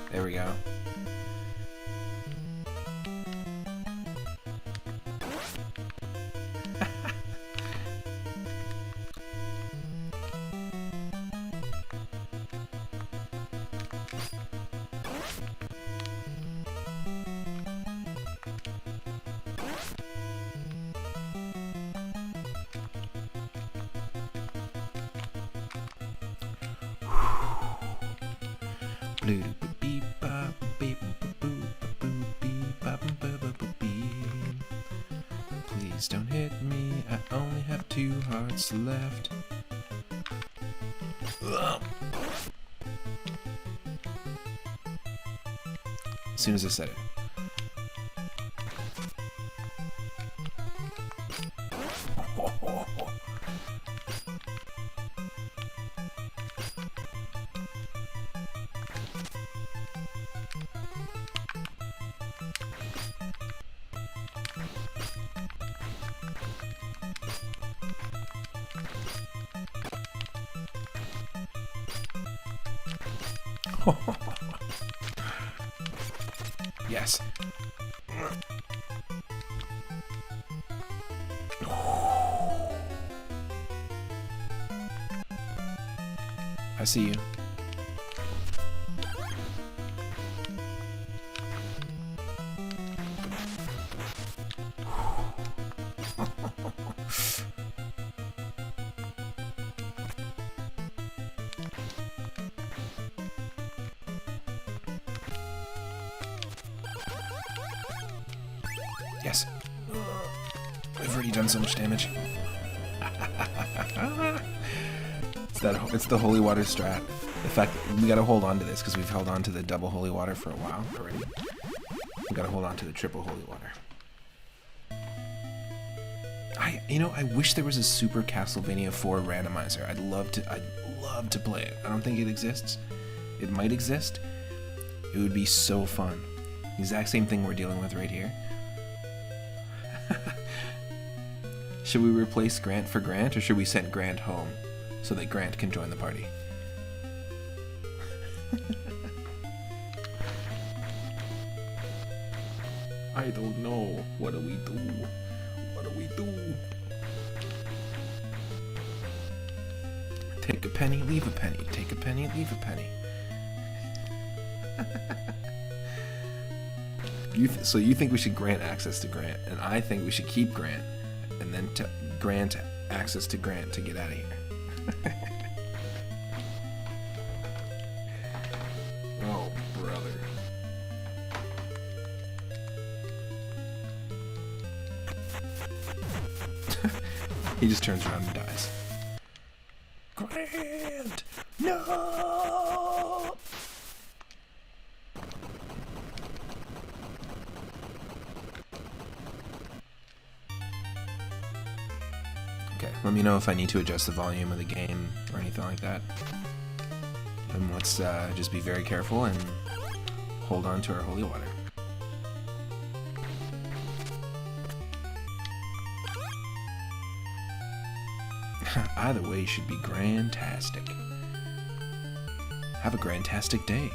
There we go. Please don't hit me, I only have 2 hearts left. Ugh. As soon as I said it. Yes. I see you. Yes. I've already done so much damage. It's the holy water strat. The fact that we gotta hold on to this because we've held on to the double holy water for a while already. We gotta hold on to the triple holy water. I wish there was a Super Castlevania 4 randomizer. I'd love to play it. I don't think it exists. It might exist. It would be so fun. The exact same thing we're dealing with right here. Should we replace Grant for Grant, or should we send Grant home so that Grant can join the party? I don't know. What do we do? What do we do? Take a penny, leave a penny. Take a penny, leave a penny. So you think we should grant access to Grant, and I think we should keep Grant, and then grant access to Grant to get out of here. Oh, brother. He just turns around and dies. Grant! No! Okay, let me know if I need to adjust the volume of the game or anything like that. And let's just be very careful and hold on to our holy water. Either way should be grantastic. Have a grantastic day.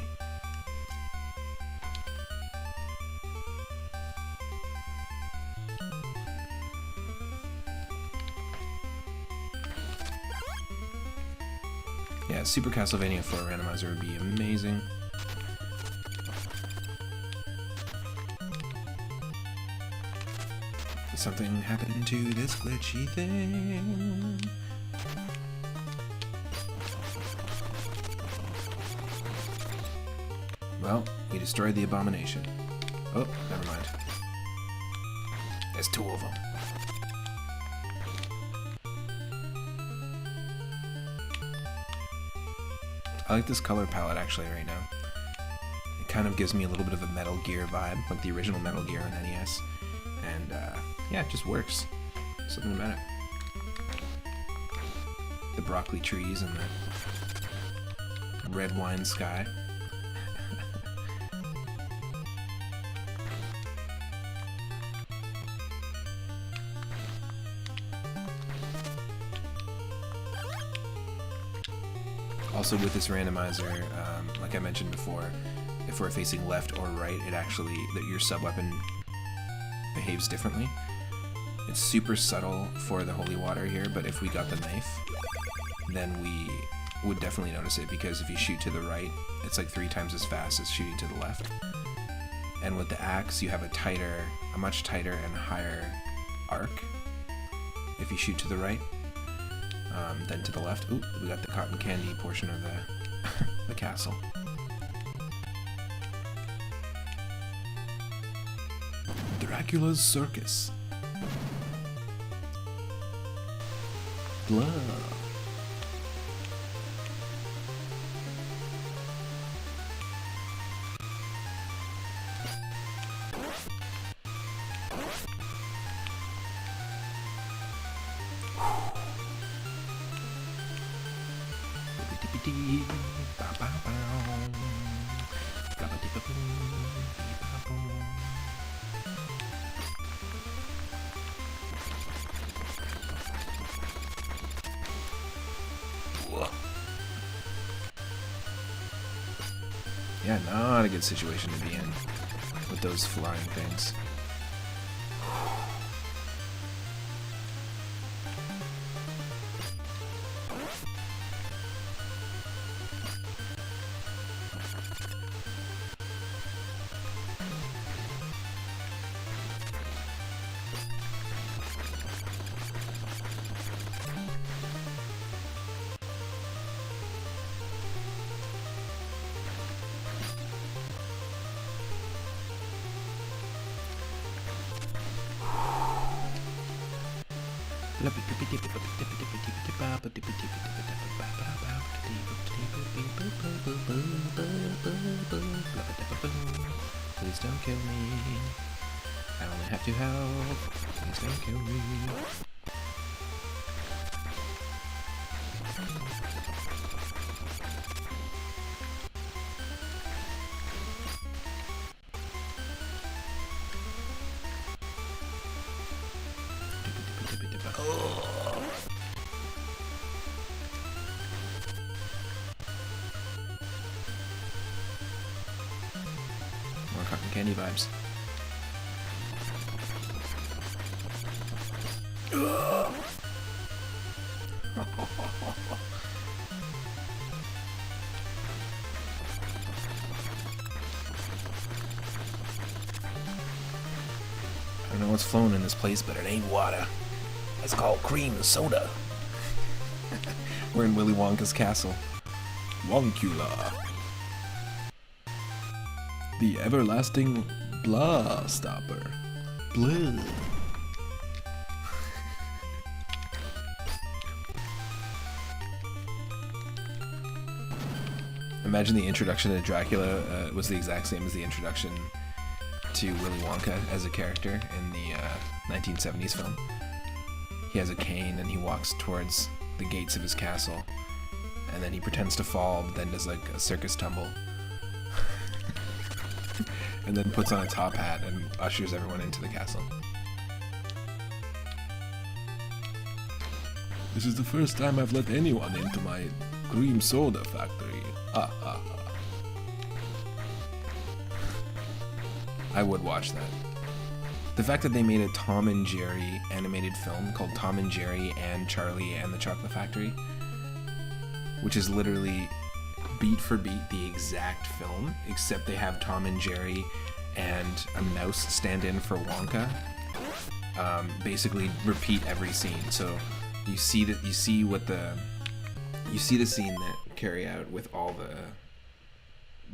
Yeah, Super Castlevania 4 randomizer would be amazing. Something happened to this glitchy thing. Well, we destroyed the abomination. Oh, never mind. There's two of them. I like this color palette actually right now. It kind of gives me a little bit of a Metal Gear vibe, like the original Metal Gear on NES. And yeah, it just works. Something about it. The broccoli trees and the red wine sky. Also with this randomizer, like I mentioned before, if we're facing left or right, it actually, your sub-weapon behaves differently. It's super subtle for the holy water here, but if we got the knife, then we would definitely notice it, because if you shoot to the right, it's like 3 times as fast as shooting to the left. And with the axe, you have a much tighter and higher arc if you shoot to the right. Then to the left. Ooh, we got the cotton candy portion of the castle. Dracula's Circus. Blah. Yeah, not a good situation to be in with those flying things. Please don't kill me. I only have 2 health. Please don't kill me. More cotton candy vibes. I don't know what's flowing in this place, but it ain't water. It's called cream soda. We're in Willy Wonka's castle. Wonkula. The everlasting blah stopper. Blah. Imagine the introduction to Dracula was the exact same as the introduction to Willy Wonka as a character in the 1970s film. He has a cane and he walks towards the gates of his castle, and then he pretends to fall, but then does like a circus tumble, and then puts on a top hat and ushers everyone into the castle. This is the first time I've let anyone into my cream soda factory. Ha ha ha. I would watch that. The fact that they made a Tom and Jerry animated film called Tom and Jerry and Charlie and the Chocolate Factory, which is literally beat for beat the exact film, except they have Tom and Jerry and a mouse stand in for Wonka. Basically repeat every scene. So you see the scene that carry out with all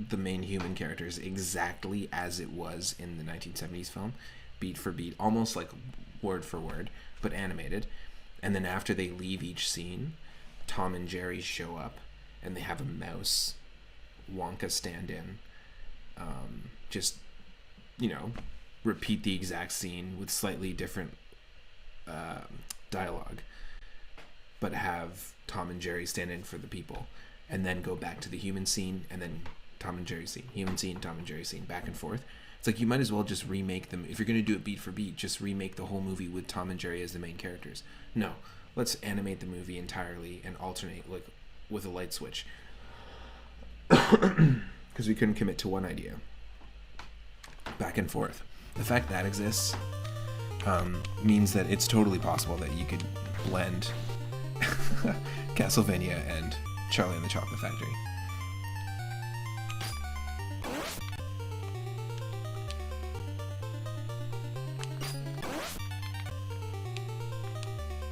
the main human characters exactly as it was in the 1970s film, beat for beat, almost like word for word, but animated. And then after they leave each scene, Tom and Jerry show up and they have a mouse Wonka stand in. Just, repeat the exact scene with slightly different dialogue, but have Tom and Jerry stand in for the people, and then go back to the human scene, and then Tom and Jerry scene, human scene, Tom and Jerry scene, back and forth. It's like you might as well just remake them. If you're going to do it beat for beat, just remake the whole movie with Tom and Jerry as the main characters. No, let's animate the movie entirely and alternate, like, with a light switch. Because we couldn't commit to one idea. Back and forth. The fact that exists means that it's totally possible that you could blend Castlevania and Charlie and the Chocolate Factory.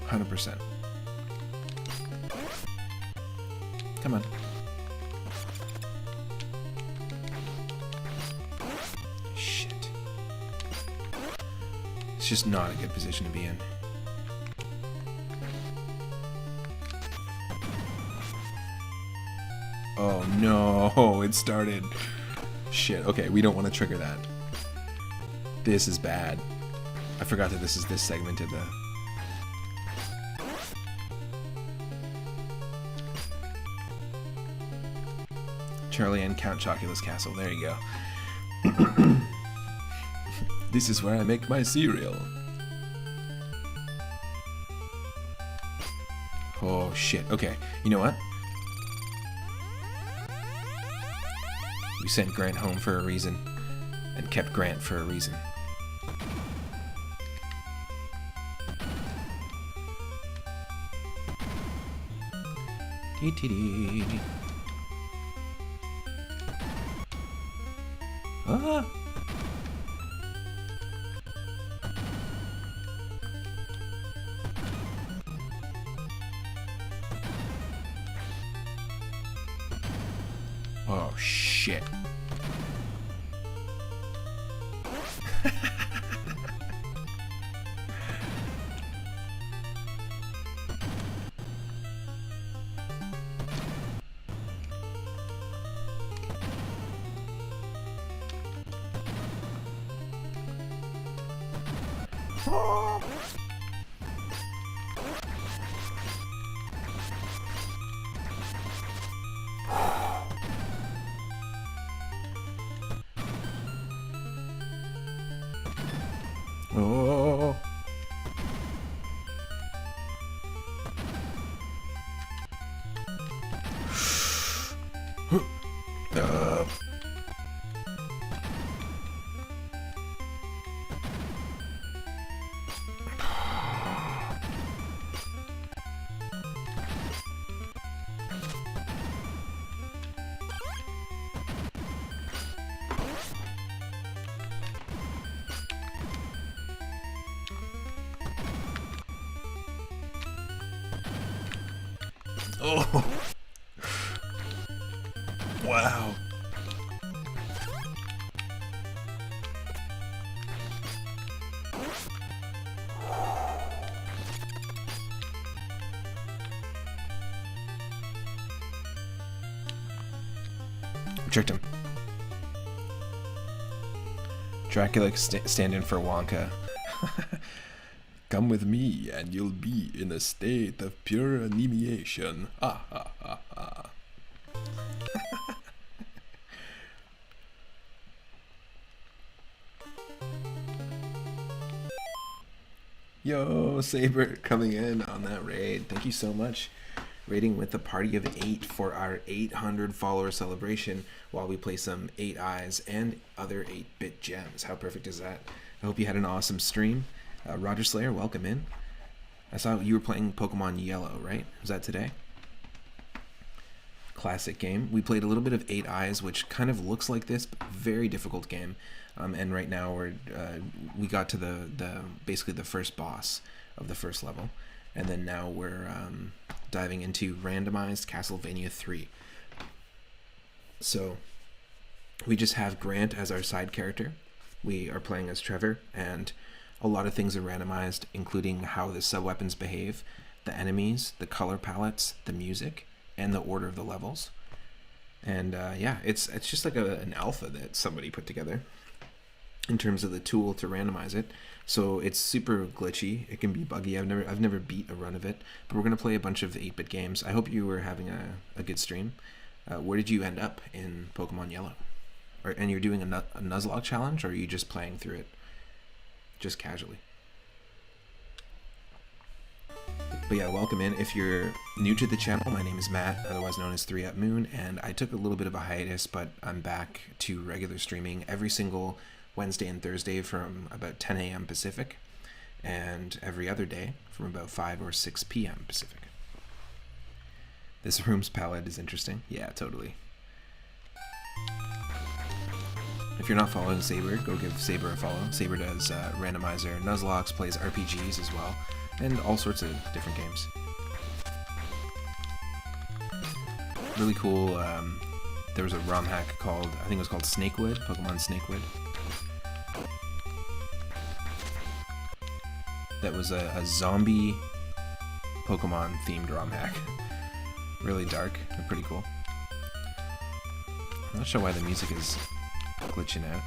%. Come on. Shit. It's just not a good position to be in. Oh no, it started. Shit, okay, we don't want to trigger that. This is bad. I forgot that this is this segment of the... Charlie and Count Chocula's castle. There you go. This is where I make my cereal. Oh shit. Okay. You know what? We sent Grant home for a reason, and kept Grant for a reason. Dee-dee-dee. Ah! Oh shit. Oh. Oh. Wow. Tricked him. Dracula stand in for Wonka. Come with me and you'll be in a state of pure annihilation. Ah, ah, ah, ah. Yo, Saber coming in on that raid. Thank you so much. Raiding with a party of 8 for our 800 follower celebration while we play some 8 Eyes and other 8-bit gems. How perfect is that? I hope you had an awesome stream. Roger Slayer, welcome in. I saw you were playing Pokemon Yellow, right? Was that today? Classic game. We played a little bit of 8 Eyes, which kind of looks like this, but very difficult game. And right now we got to the basically the first boss of the first level, and then now we're diving into randomized Castlevania 3. So we just have Grant as our side character. We are playing as Trevor, and a lot of things are randomized, including how the sub-weapons behave, the enemies, the color palettes, the music, and the order of the levels. And yeah, it's just like an alpha that somebody put together in terms of the tool to randomize it. So it's super glitchy. It can be buggy. I've never beat a run of it, but we're gonna play a bunch of 8-bit games. I hope you were having a good stream. Where did you end up in Pokemon Yellow? And you're doing a Nuzlocke challenge, or are you just playing through it just casually? But yeah, welcome in. If you're new to the channel, my name is Matt, otherwise known as 3UpMoon, and I took a little bit of a hiatus, but I'm back to regular streaming every single Wednesday and Thursday from about 10 a.m. Pacific, and every other day from about 5 or 6 p.m. Pacific. This room's palette is interesting. Yeah, totally. If you're not following Saber, go give Saber a follow. Saber does randomizer Nuzlocke, plays RPGs as well, and all sorts of different games. Really cool. There was a ROM hack called, I think it was called Snakewood, Pokemon Snakewood. That was a zombie Pokemon themed ROM hack. Really dark, but pretty cool. I'm not sure why the music is glitching out,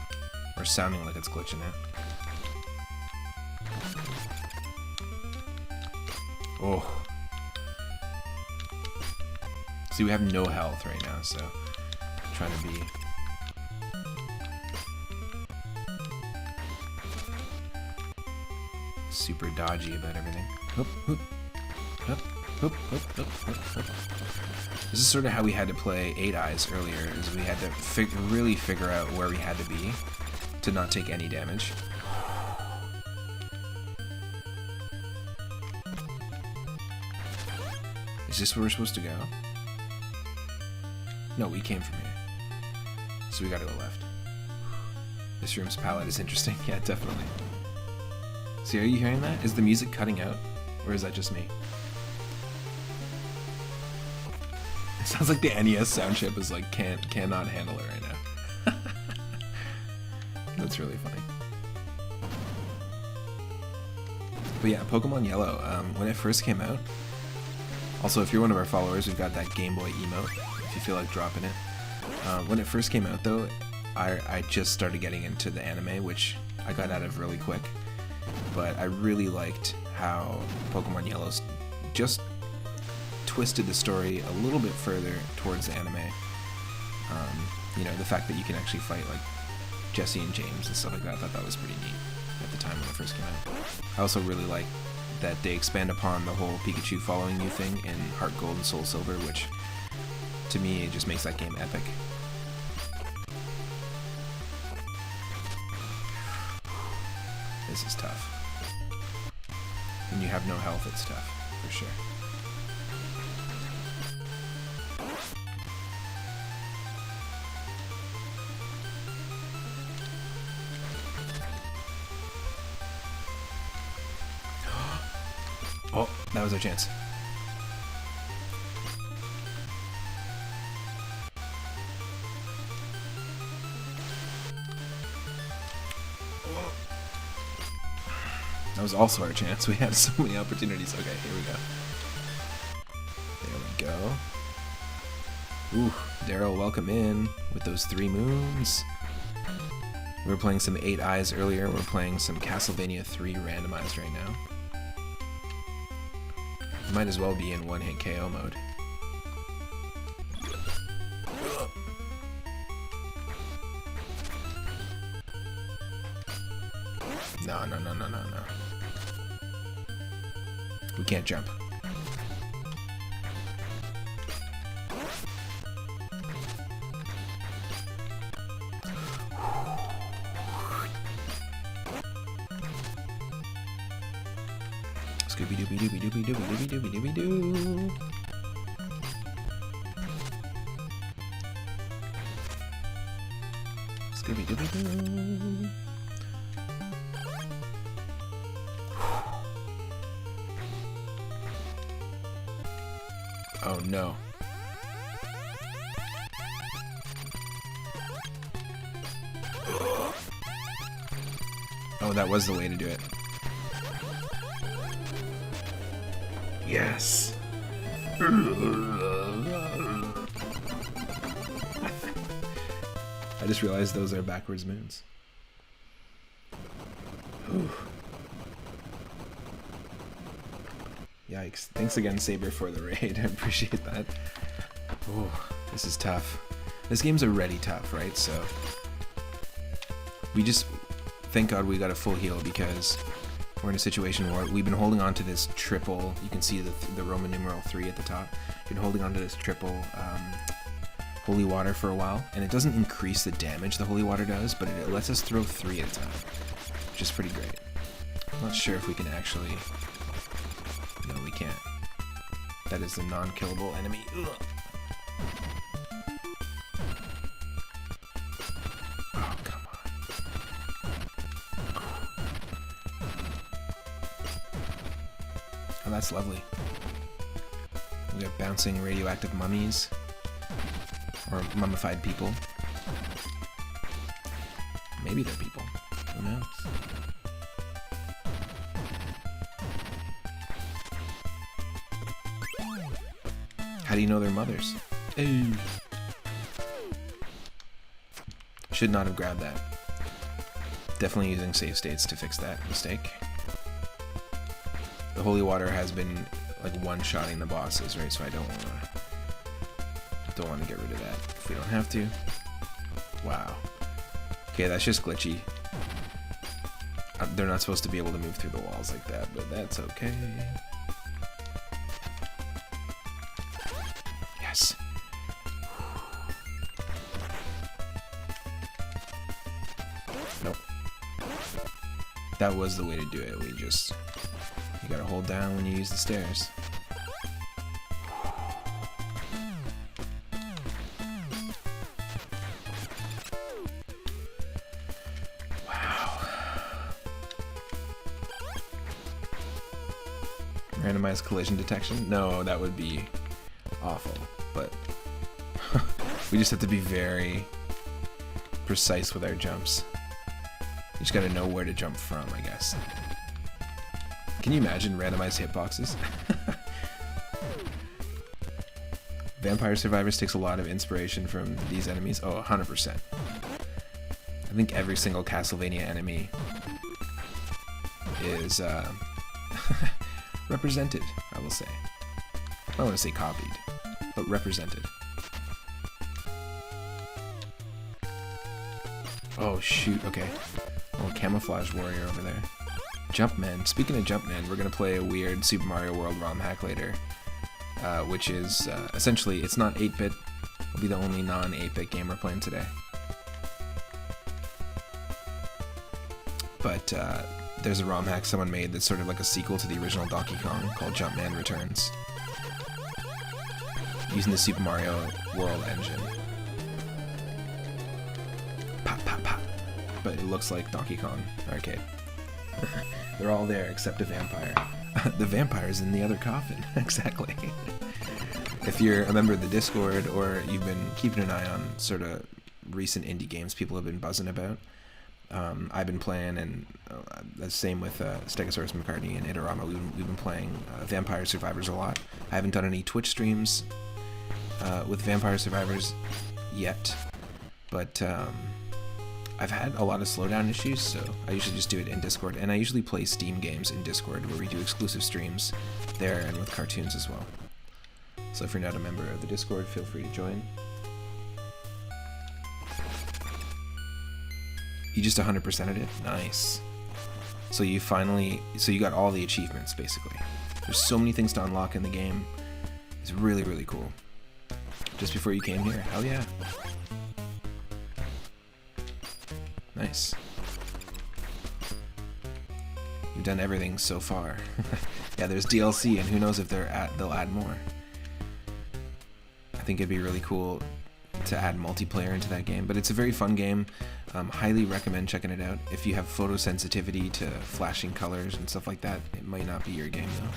or sounding like it's glitching out. Oh. See, we have no health right now, so I'm trying to be super dodgy about everything. Hoop, hoop, hoop, hoop, hoop, hoop, hoop, hoop. This is sort of how we had to play 8 Eyes earlier, is we had to really figure out where we had to be to not take any damage. Is this where we're supposed to go? No, we came from here. So we gotta go left. This room's palette is interesting. Yeah, definitely. See, are you hearing that? Is the music cutting out? Or is that just me? It sounds like the NES sound chip is like cannot handle it right now. That's really funny. But yeah, Pokemon Yellow, when it first came out, also if you're one of our followers, we've got that Game Boy emote, if you feel like dropping it. When it first came out though, I just started getting into the anime, which I got out of really quick. but I really liked how Pokemon Yellow just twisted the story a little bit further towards the anime. You know, the fact that you can actually fight like Jesse and James and stuff like that, I thought that was pretty neat at the time when it first came out. I also really like that they expand upon the whole Pikachu following you thing in Heart Gold and Soul Silver, which to me it just makes that game epic. This is tough. When you have no health, it's tough, for sure. Oh, that was our chance. That was also our chance. We had so many opportunities. Okay, here we go. There we go. Ooh, Daryl, welcome in with those 3 moons. We were playing some 8 Eyes earlier. We're playing some Castlevania 3 randomized right now. Might as well be in one-hit KO mode. No, no, no, no, no, no. We can't jump. Scooby dooby dooby dooby dooby dooby dooby dooby doo. Scooby dooby doo. Oh no. Oh, that was the way to do it. Yes. I just realized those are backwards moons. Whew. Yikes. Thanks again, Saber, for the raid. I appreciate that. Oh, this is tough. This game's already tough, right? So we just, thank God we got a full heal, because we're in a situation where we've been holding on to this triple. You can see the Roman numeral 3 at the top. Been holding on to this triple holy water for a while, and it doesn't increase the damage the holy water does, but it lets us throw 3 at a time, which is pretty great. I'm not sure if we can actually. No, we can't. That is the non-killable enemy. Ugh. Oh, come on. Oh, that's lovely. We got bouncing radioactive mummies. Or mummified people. Maybe they're people. Who knows? How do you know they're mothers? Hey. Should not have grabbed that. Definitely using save states to fix that mistake. The holy water has been like one-shotting the bosses, right? So I don't want to get rid of that if we don't have to. Wow. Okay, that's just glitchy. They're not supposed to be able to move through the walls like that, but that's okay. Yes. Nope. That was the way to do it. You gotta hold down when you use the stairs. Randomized collision detection? No, that would be awful, but we just have to be very precise with our jumps. You just gotta know where to jump from, I guess. Can you imagine randomized hitboxes? Vampire Survivors takes a lot of inspiration from these enemies. Oh, 100%. I think every single Castlevania enemy is represented, I will say. I don't want to say copied, but represented. Oh shoot, okay. Oh, camouflage warrior over there. Jumpman. Speaking of Jumpman, we're gonna play a weird Super Mario World ROM hack later, which is essentially, it's not 8-bit. It'll be the only non-8-bit game we're playing today. But there's a ROM hack someone made that's sort of like a sequel to the original Donkey Kong called Jumpman Returns, using the Super Mario World engine. Pop, pop, pop. But it looks like Donkey Kong Arcade. They're all there except a vampire. The vampire's in the other coffin. Exactly. If you're a member of the Discord, or you've been keeping an eye on sort of recent indie games people have been buzzing about, I've been playing, and the same with Stegosaurus McCartney and Itorama, we've been playing Vampire Survivors a lot. I haven't done any Twitch streams with Vampire Survivors yet, but I've had a lot of slowdown issues, so I usually just do it in Discord, and I usually play Steam games in Discord, where we do exclusive streams there and with cartoons as well. So if you're not a member of the Discord, feel free to join. You just 100%ed it? Nice. So you got all the achievements, basically. There's so many things to unlock in the game. It's really, really cool. Just before you came here, hell yeah. Nice. You've done everything so far. Yeah, there's DLC, and who knows if they'll add more. I think it'd be really cool to add multiplayer into that game, but it's a very fun game. Highly recommend checking it out. If you have photosensitivity to flashing colors and stuff like that, it might not be your game though.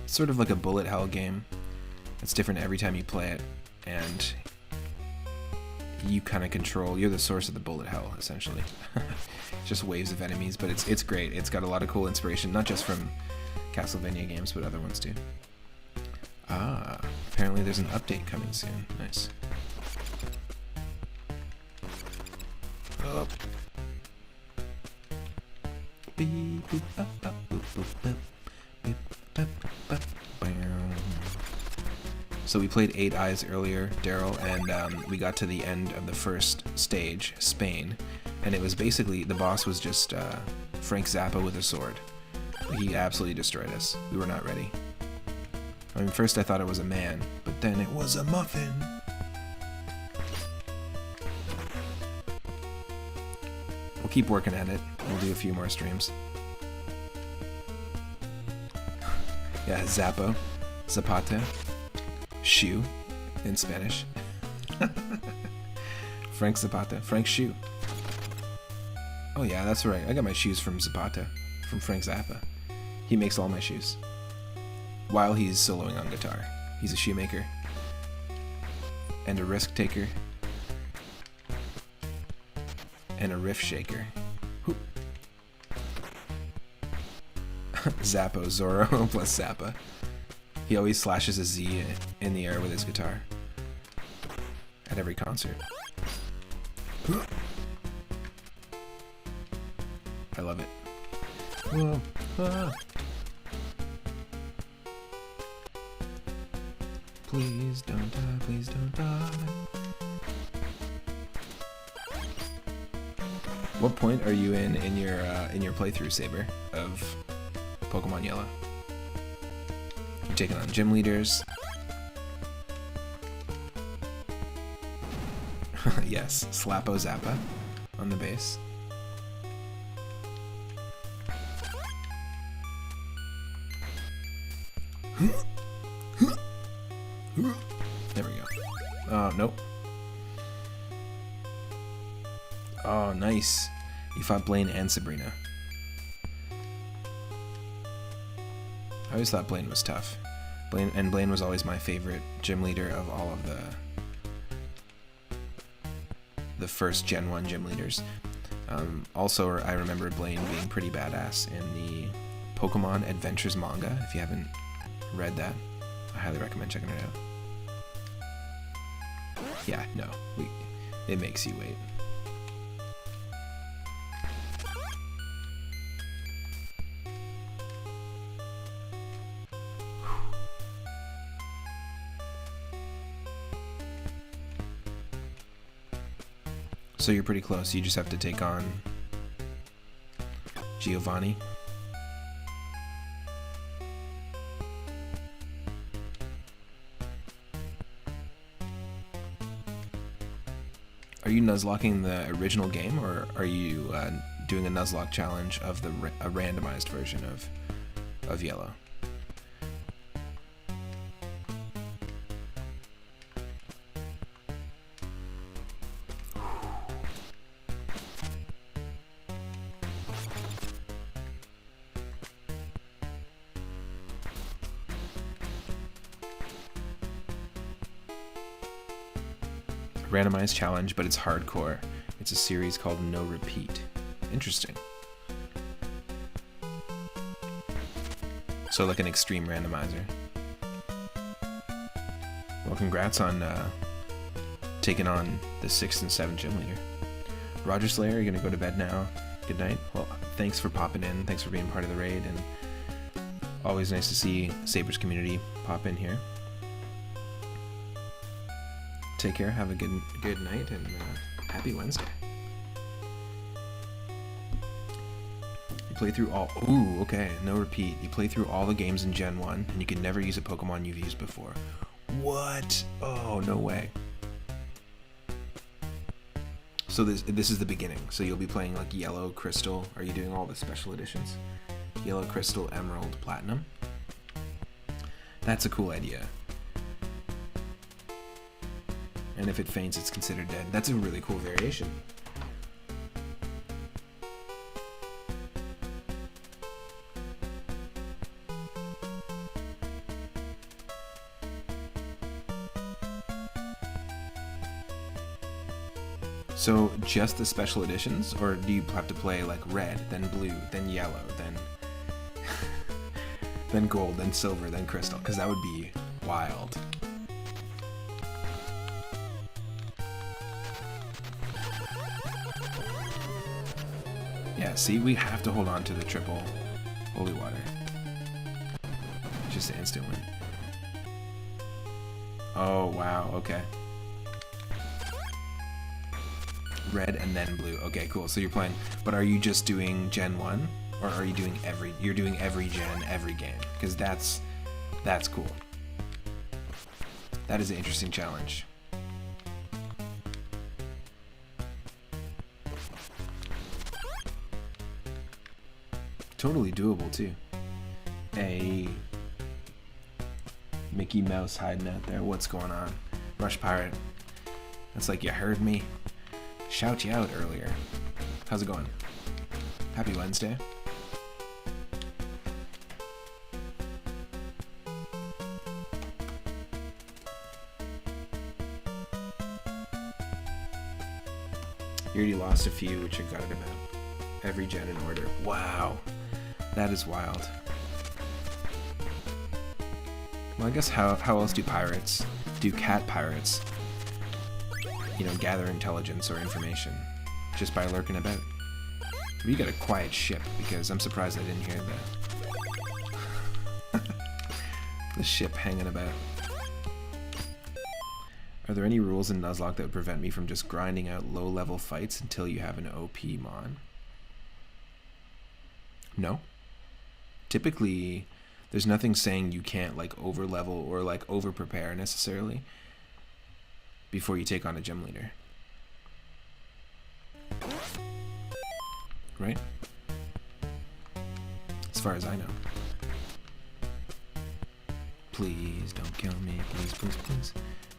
It's sort of like a bullet hell game. It's different every time you play it, and you kind of control, you're the source of the bullet hell, essentially. Just waves of enemies, but it's great. It's got a lot of cool inspiration, not just from Castlevania games, but other ones too. Ah, apparently there's an update coming soon. Nice. Oh. So we played 8 Eyes earlier, Daryl, and we got to the end of the first stage, Spain, and it was basically, the boss was just Frank Zappa with a sword. He absolutely destroyed us. We were not ready. I mean, first I thought it was a man, but then it was a muffin. We'll keep working at it. We'll do a few more streams. Yeah, Zappo, Zapata, shoe in Spanish. Frank Zapata, Frank Shoe. Oh yeah, that's right. I got my shoes from Zapata, from Frank Zappa. He makes all my shoes while he's soloing on guitar. He's a shoemaker and a risk taker and a riff shaker. Whoop. Zappo, Zorro plus Zappa. He always slashes a Z in the air with his guitar at every concert. I love it. Whoa. Ah. Please don't die, please don't die. What point are you in your playthrough, Saber, of Pokemon Yellow? You're taking on gym leaders. Yes, Slappo Zappa on the base. There we go. Oh, nope. Oh, nice. You fought Blaine and Sabrina. I always thought Blaine was tough. Blaine was always my favorite gym leader of all of the first Gen 1 gym leaders. Also, I remember Blaine being pretty badass in the Pokemon Adventures manga. If you haven't read that, I highly recommend checking it out. Yeah, no, it makes you wait. So you're pretty close. You just have to take on Giovanni. Are you nuzlocking the original game, or are you doing a nuzlocke challenge of a randomized version of Yellow? Randomized challenge, but it's hardcore. It's a series called No Repeat. Interesting. So like an extreme randomizer. Well, congrats on taking on the 6th and 7th gym leader. Roger Slayer, you're gonna go to bed now. Good night. Well, thanks for popping in. Thanks for being part of the raid, and always nice to see Sabres community pop in here. Take care, have a good night, and happy Wednesday. You play through all... Ooh, okay, no repeat. You play through all the games in Gen 1, and you can never use a Pokemon you've used before. What? Oh, no way. So this is the beginning. So you'll be playing like Yellow, Crystal. Are you doing all the special editions? Yellow, Crystal, Emerald, Platinum? That's a cool idea. And if it faints, it's considered dead. That's a really cool variation. So just the special editions, or do you have to play like red, then blue, then yellow, then then gold, then silver, then crystal? Because that would be wild. Yeah, see, we have to hold on to the triple holy water. Just an instant win. Oh, wow, okay. Red and then blue. Okay, cool. So you're playing, but are you just doing Gen 1? Or are you doing you're doing every gen, every game? Because that's cool. That is an interesting challenge. Totally doable too. Hey, Mickey Mouse hiding out there. What's going on? Rush Pirate. That's like you heard me shout you out earlier. How's it going? Happy Wednesday. You already lost a few, which you're gutted about. Every gen in order. Wow. That is wild. Well, I guess how else do pirates, do cat pirates, you know, gather intelligence or information? Just by lurking about. We got a quiet ship, because I'm surprised I didn't hear the ship hanging about. Are there any rules in Nuzlocke that would prevent me from just grinding out low-level fights until you have an OP mon? No. Typically, there's nothing saying you can't like over-level or like over-prepare necessarily before you take on a gym leader. Right? As far as I know. Please don't kill me. Please, please, please.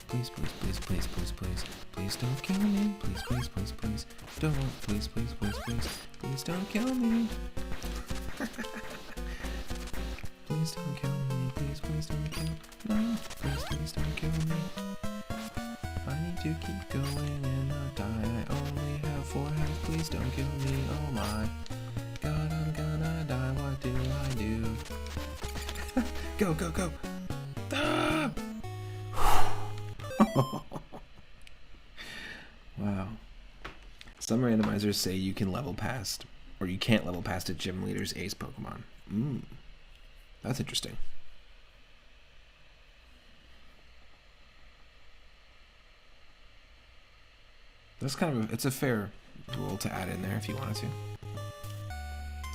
Please, please, please, please, please, please. Please don't kill me. Please, please, please, please. Don't. Please, please, please, please. Please don't kill me. Please don't kill me. Please, please don't kill me. No. Please, please don't kill me. I need to keep going and not die. I only have 4 health. Please don't kill me. Oh my God, I'm gonna die. What do I do? Go, go, go. Ah! Wow. Some randomizers say you can level past, or you can't level past a gym leader's ace Pokemon. That's interesting. That's kind of it's a fair rule to add in there if you wanted to.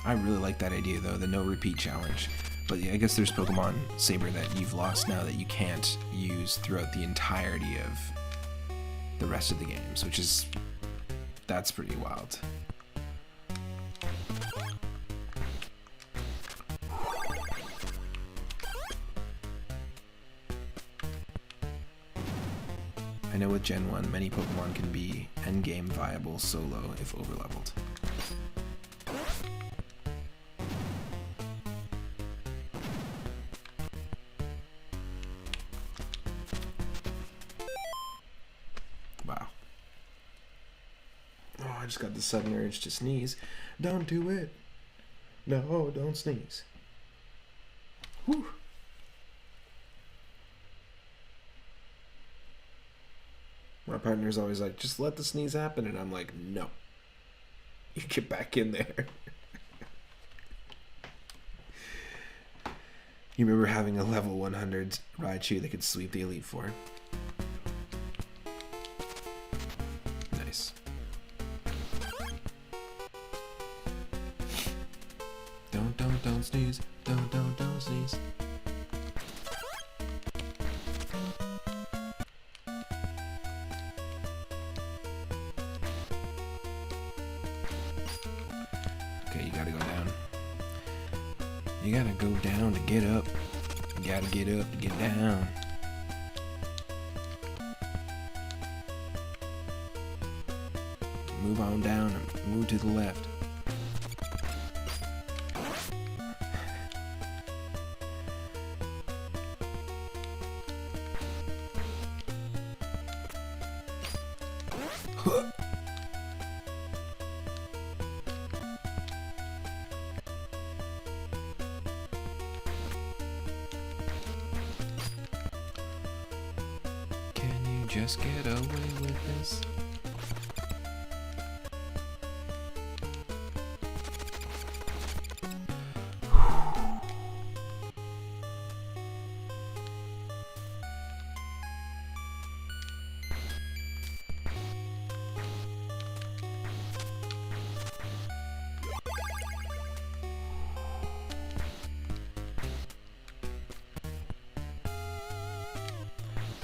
I really like that idea though, the no repeat challenge. But yeah, I guess there's Pokemon Saber that you've lost now that you can't use throughout the entirety of the rest of the games, which is that's pretty wild. I know with Gen 1, many Pokemon can be endgame viable solo if overleveled. Wow. Oh, I just got the sudden urge to sneeze. Don't do it. No, don't sneeze. Whew. My partner's always like, just let the sneeze happen. And I'm like, no. You get back in there. You remember having a level 100 Raichu that could sweep the Elite Four? Nice. Don't sneeze. Don't sneeze. Okay, you gotta go down. You gotta go down to get up. You gotta get up to get down. Move on down and move to the left. Just get away with this.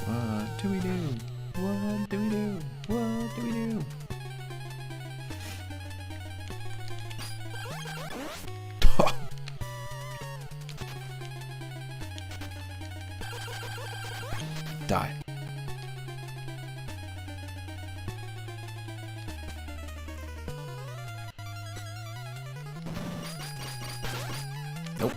What do we do? What do we do? What do we do? Die. Nope.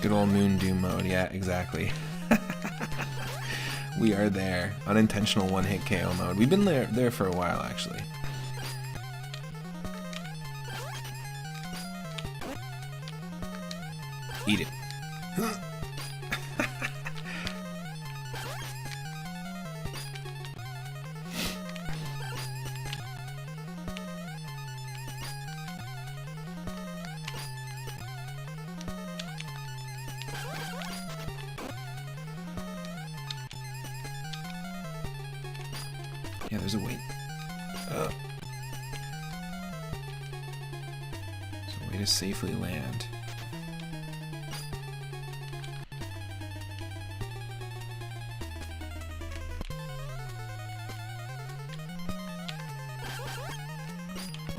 Good old Moon Doom mode, yeah, exactly. We are there. Unintentional one-hit KO mode. We've been there for a while, actually. Eat it. Yeah, there's a wait. There's a way to safely land.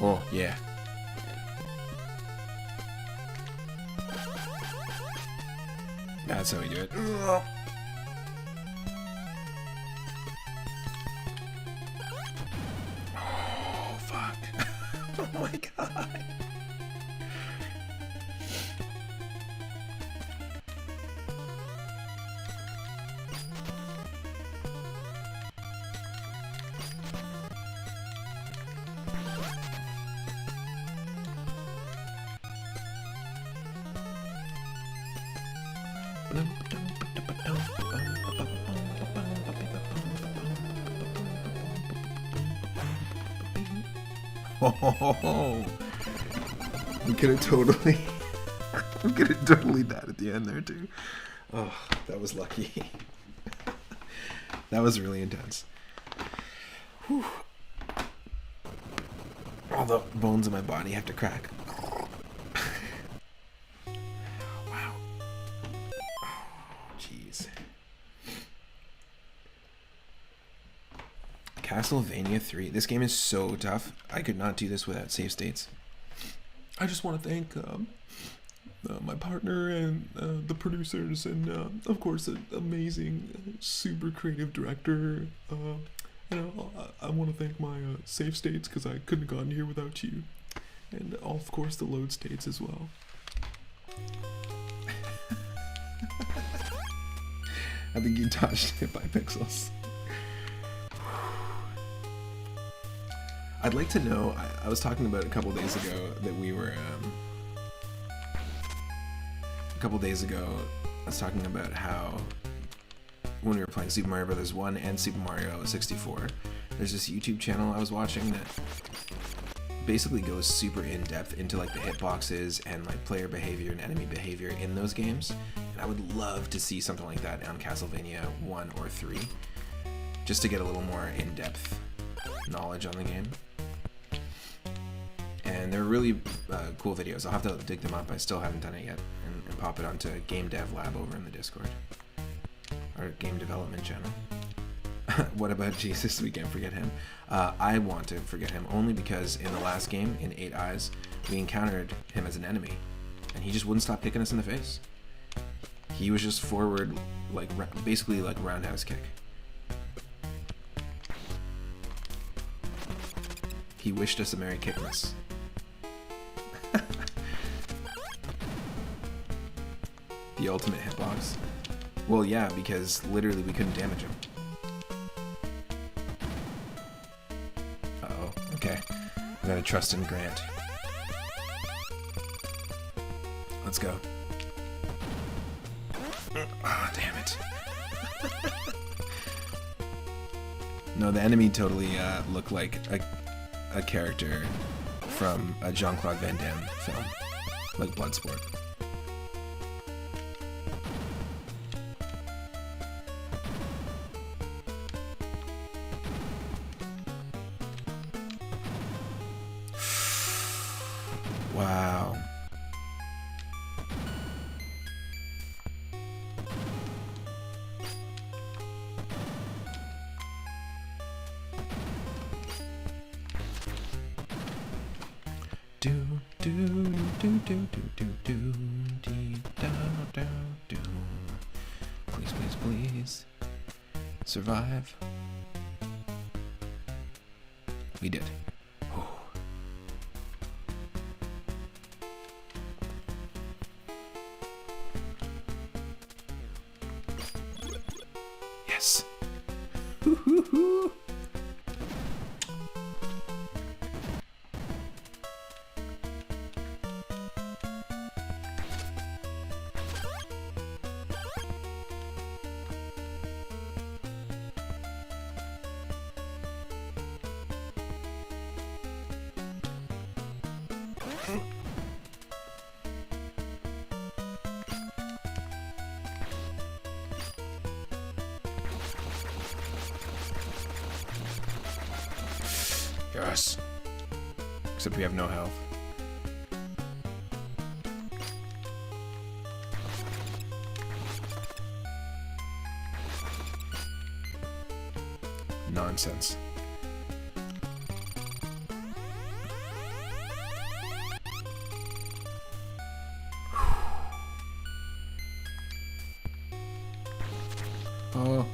Oh, yeah. That's how we do it. Oh my god. Oh, we could have totally, we could have totally died at the end there too. Oh, that was lucky. That was really intense. Whew. All the bones in my body have to crack. Wow. Jeez. Castlevania 3. This game is so tough. I could not do this without save states. I just want to thank my partner and the producers and of course an amazing, super creative director. I want to thank my save states because I couldn't have gotten here without you, and of course the load states as well. I think you dodged it by pixels. I'd like to know, I was talking about a couple days ago that we were, I was talking about how when we were playing Super Mario Bros. 1 and Super Mario 64, there's this YouTube channel I was watching that basically goes super in-depth into like the hitboxes and like player behavior and enemy behavior in those games. And I would love to see something like that on Castlevania 1 or 3, just to get a little more in-depth knowledge on the game. And they're really cool videos. I'll have to dig them up. I still haven't done it yet, and pop it onto Game Dev Lab over in the Discord, our game development channel. What about Jesus? We can't forget him. I want to forget him only because in the last game, in 8 Eyes, we encountered him as an enemy, and he just wouldn't stop kicking us in the face. He was just forward, like basically like roundhouse kick. He wished us a Merry Kickmas. The ultimate hitbox. Well, yeah, because literally we couldn't damage him. Uh-oh, okay. I gotta trust in Grant. Let's go. Ah, damn it. No, the enemy totally looked like a character from a Jean-Claude Van Damme film, like Bloodsport. Wow. Do do do do do do do dee da da do. Please, please, please. Survive. We did. Oh. Yes. Hoo-hoo-hoo. Yes. Except we have no health. Nonsense. Oh.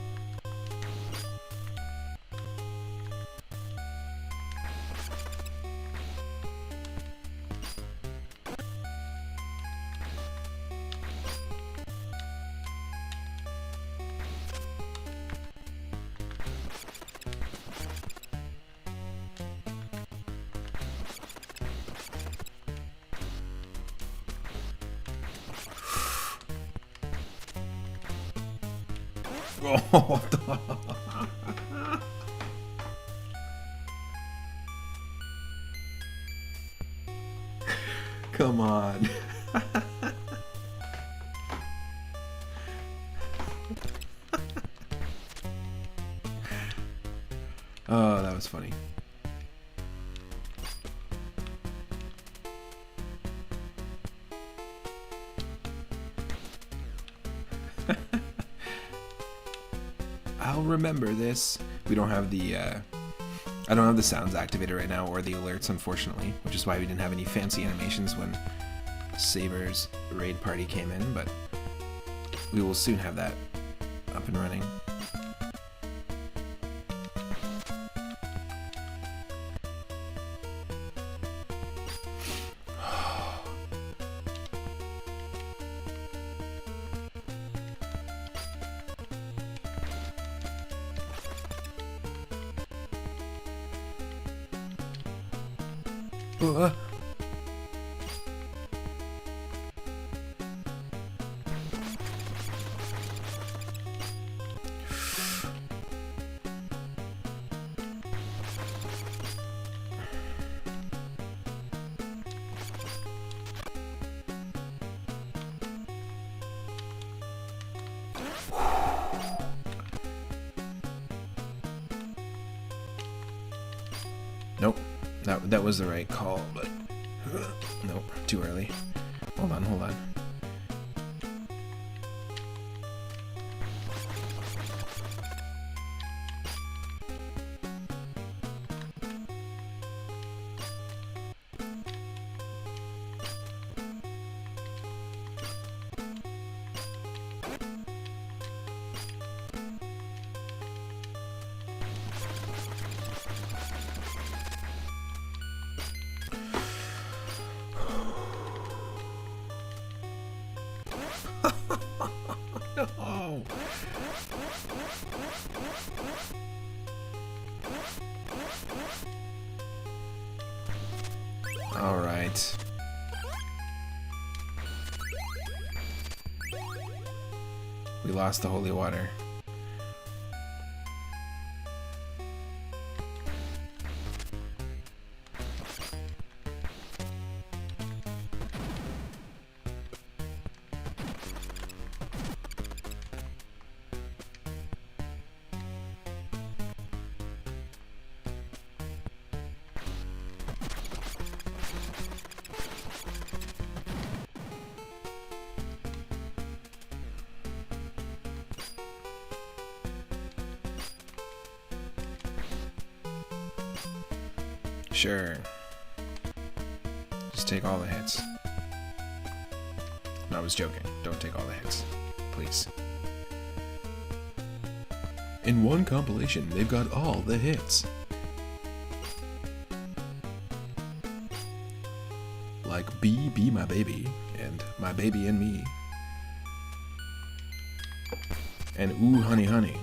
Oh, come on. Oh, that was funny. I'll remember this. We don't have the, I don't have the sounds activated right now or the alerts, unfortunately, which is why we didn't have any fancy animations when Saber's raid party came in, but we will soon have that up and running. Nope, that was the right call, but nope, too early. Hold on, hold on. No. All right. We lost the holy water. Sure. Just take all the hits. No, I was joking. Don't take all the hits. Please. In one compilation, they've got all the hits. Like Be My Baby, and My Baby and Me. And Ooh Honey Honey.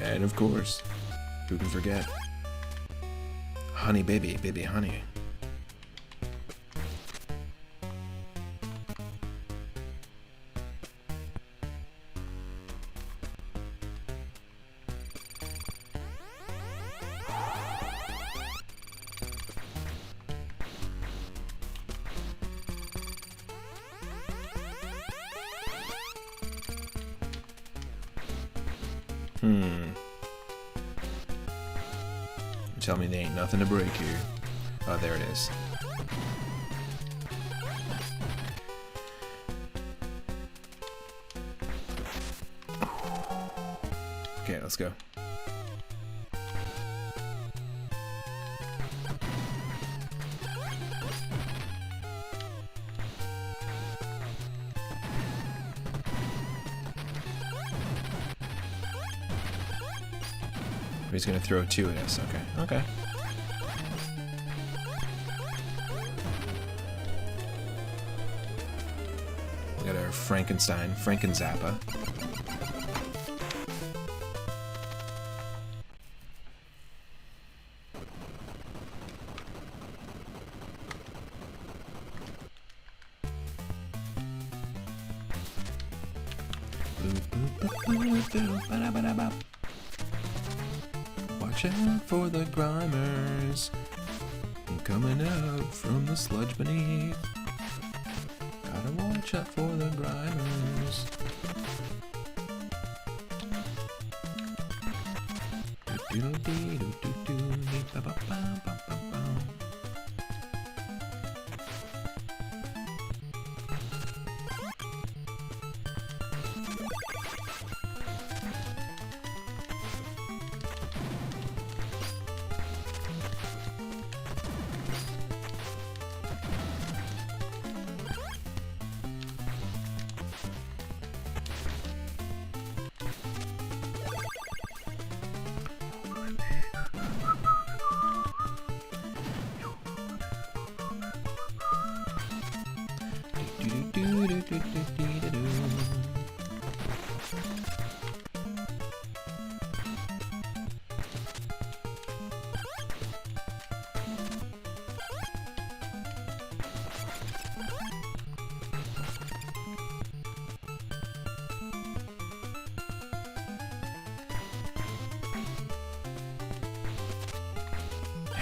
And of course, who can forget? Honey Baby, Baby Honey. Tell me there ain't nothing to break here. Oh, there it is. Okay, let's go. He's gonna throw two at us. Okay. Okay. We got our Frankenstein, Frankenzappa. Boop, boop, Watch out for the grimers coming out from the sludge beneath. Gotta watch out for the grimers.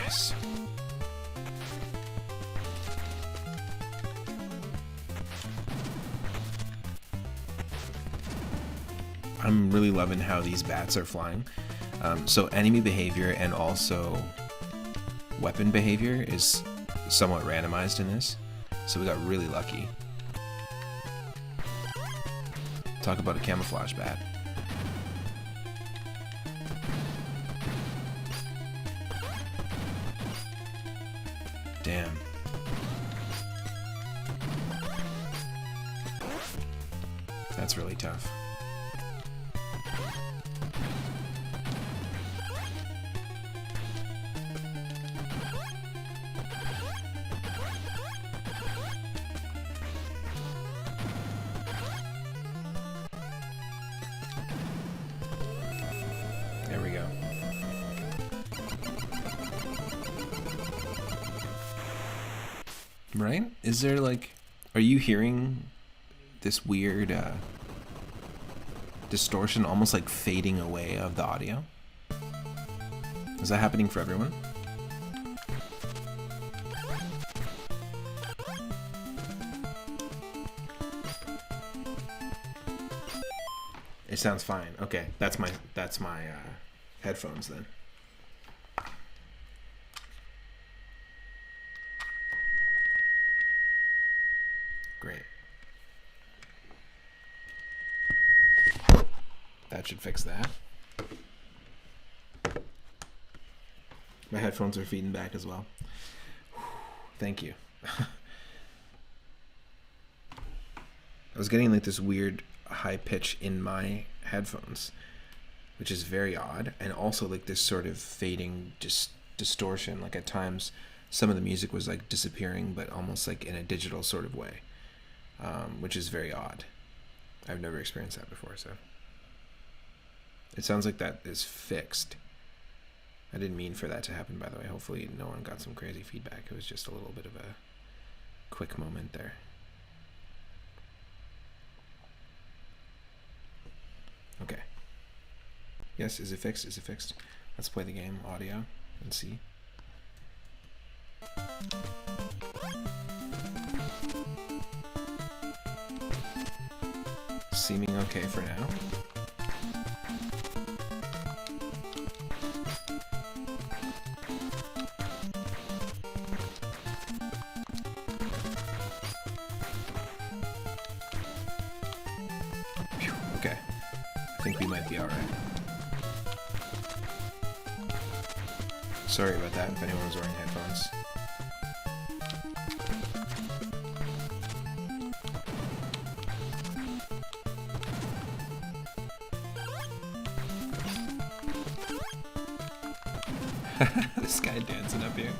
Yes. I'm really loving how these bats are flying. So enemy behavior and also weapon behavior is somewhat randomized in this. So we got really lucky. Talk about a camouflage bat. Damn. That's really tough. There we go. Right? Is there like, are you hearing this weird distortion, almost like fading away of the audio? Is that happening for everyone? It sounds fine. Okay, that's my headphones then. Great. That should fix that. My headphones are feeding back as well. Thank you. I was getting like this weird high pitch in my headphones, which is very odd, and also like this sort of fading distortion. Like at times some of the music was like disappearing, but almost like in a digital sort of way, which is very odd. I've never experienced that before, so it sounds like that is fixed. I didn't mean for that to happen, by the way. Hopefully no one got some crazy feedback. It was just a little bit of a quick moment there. Okay. Yes, is it fixed? Is it fixed? Let's play the game, audio, and see. Seeming okay for now. Okay, I think we might be alright. Sorry about that if anyone was wearing headphones. This guy dancing up here.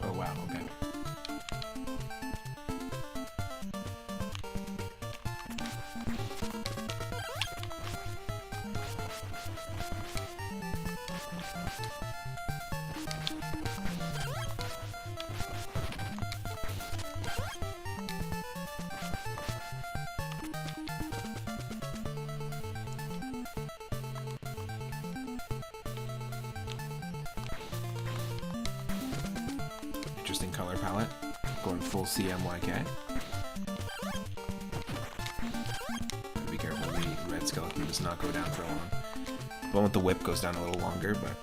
Oh wow, okay. interesting color palette. Going full CMYK. Be careful, the red skeleton does not go down for long. The one with the whip goes down a little longer, but...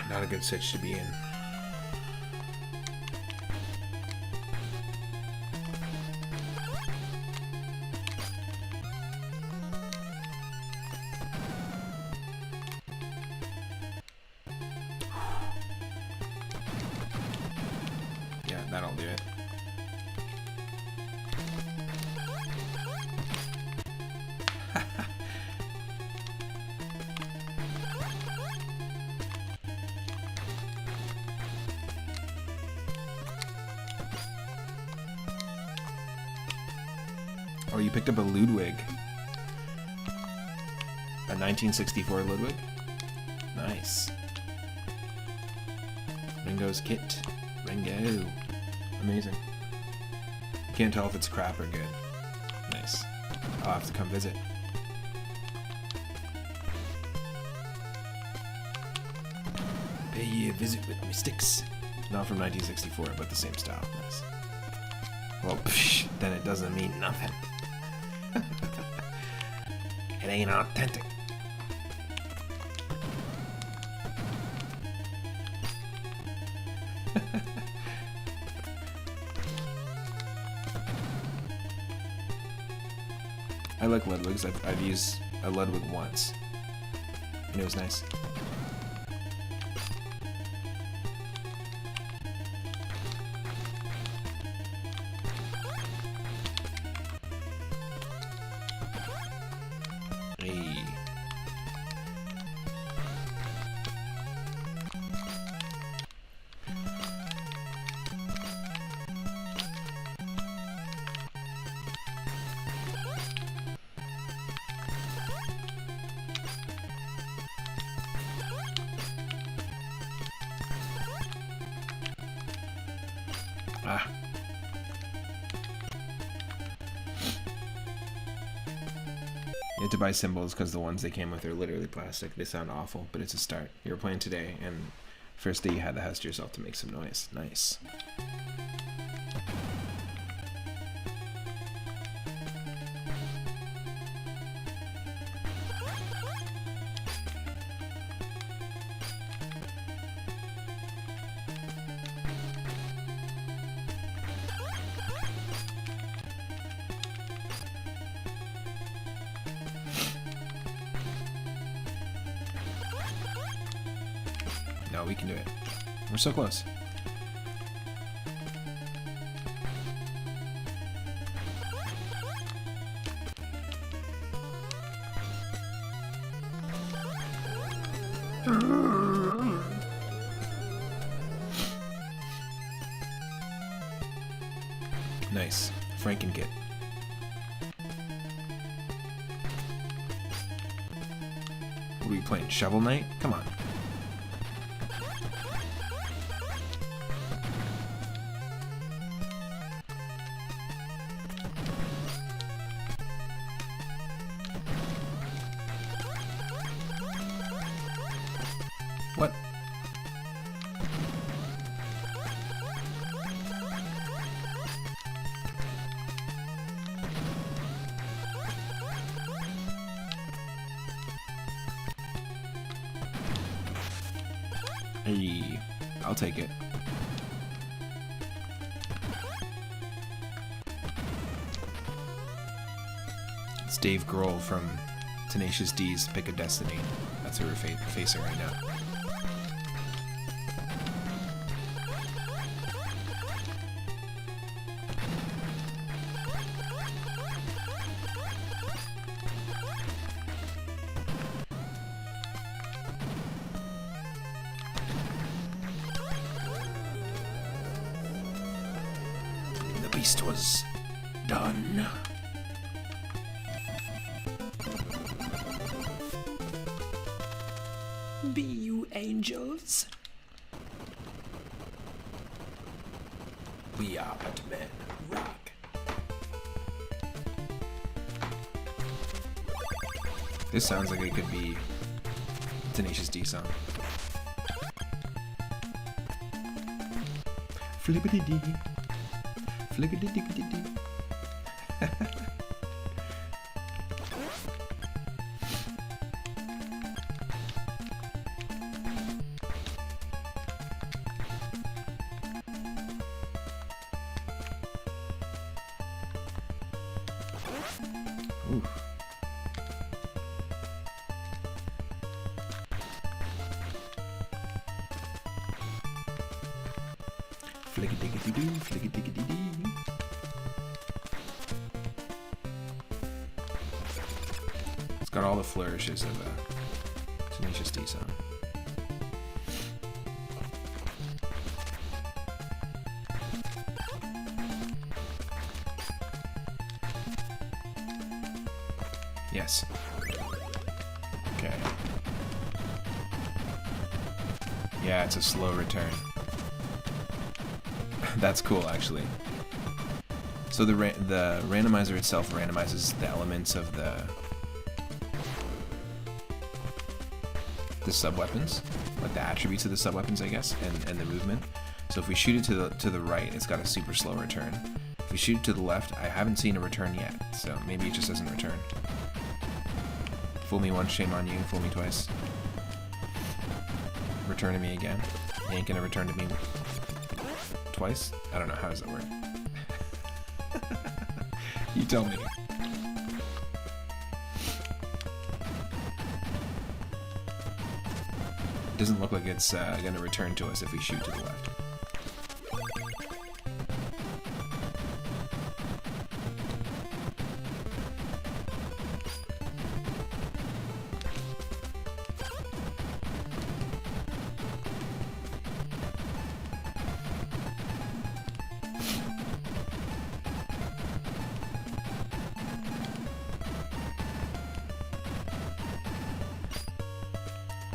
Not a good sitch to be in. Yeah, that'll do it. Oh, you picked up a Ludwig. A 1964 Ludwig? Nice. Ringo's kit. Ringo. Amazing. You can't tell if it's crap or good. Nice. I'll have to come visit. Pay ye a visit with me sticks. Not from 1964, but the same style. Nice. Well, psh, then it doesn't mean nothing. It ain't authentic. I like Ludwigs. I've used a Ludwig once, and it was nice. Hey. Ah. You have to buy symbols because the ones they came with are literally plastic. They sound awful, but it's a start. You were playing today, and first day you had the house to yourself to make some noise. Nice. No, we can do it. We're so close. Nice. Franken-kit. What are we playing? Shovel Knight? Come on. What? Hey, I'll take it. It's Dave Grohl from Tenacious D's Pick a Destiny. That's who we're facing right now. feast was done. Be you angels? We are but men. Rock. This sounds like it could be a Tenacious D song. Flippity-dee. Flippity-dee-dee-dee. Ooh. Flicky-dicky-doo, flicky-dicky-dee-dee. It's got all the flourishes of a Tenacious D song. Yes. Okay. Yeah, it's a slow return. That's cool, actually. So the randomizer itself randomizes the elements of the sub-weapons, like the attributes of the sub-weapons, I guess, and the movement. So if we shoot it to the right, it's got a super slow return. If we shoot it to the left, I haven't seen a return yet, so maybe it just doesn't return. Fool me once, shame on you. Fool me twice. Return to me again. You ain't gonna return to me twice? I don't know, how does that work? You tell me. Doesn't look like it's gonna return to us if we shoot to the left.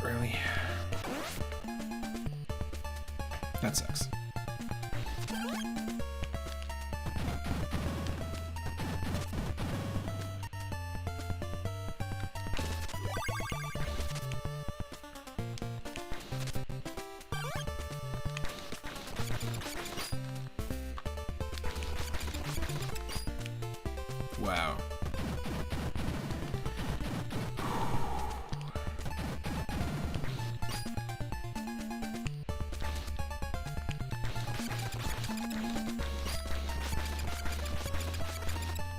Really? That sucks. Wow.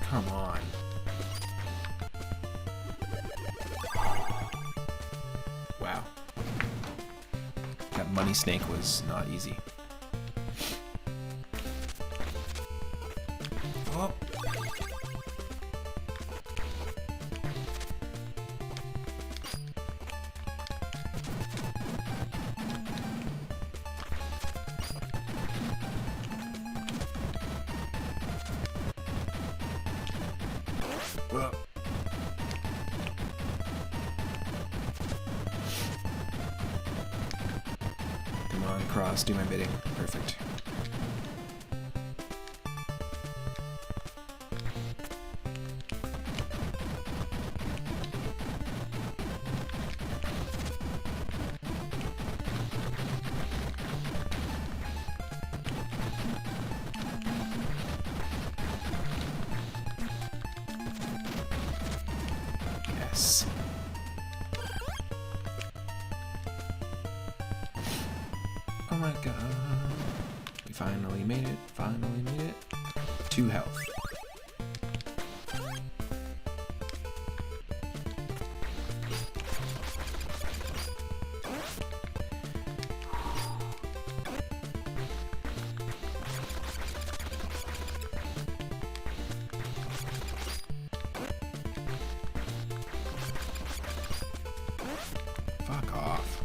Come on. Wow. That money snake was not easy. Oh. Well. Come on, cross, do my bidding. Perfect. Yes. Oh my god. We finally made it. Finally made it. 2 health. Fuck off.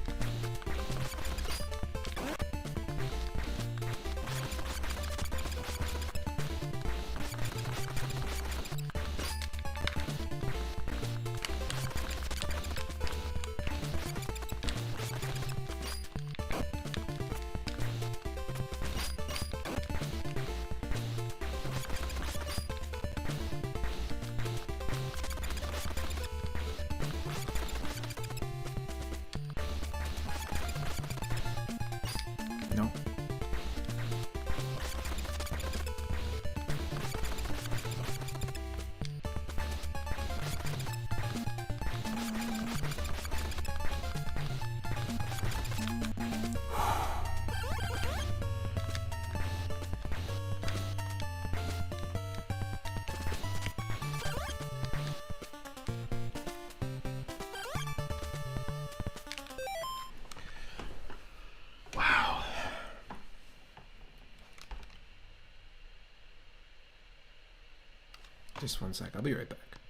Just one sec. I'll be right back.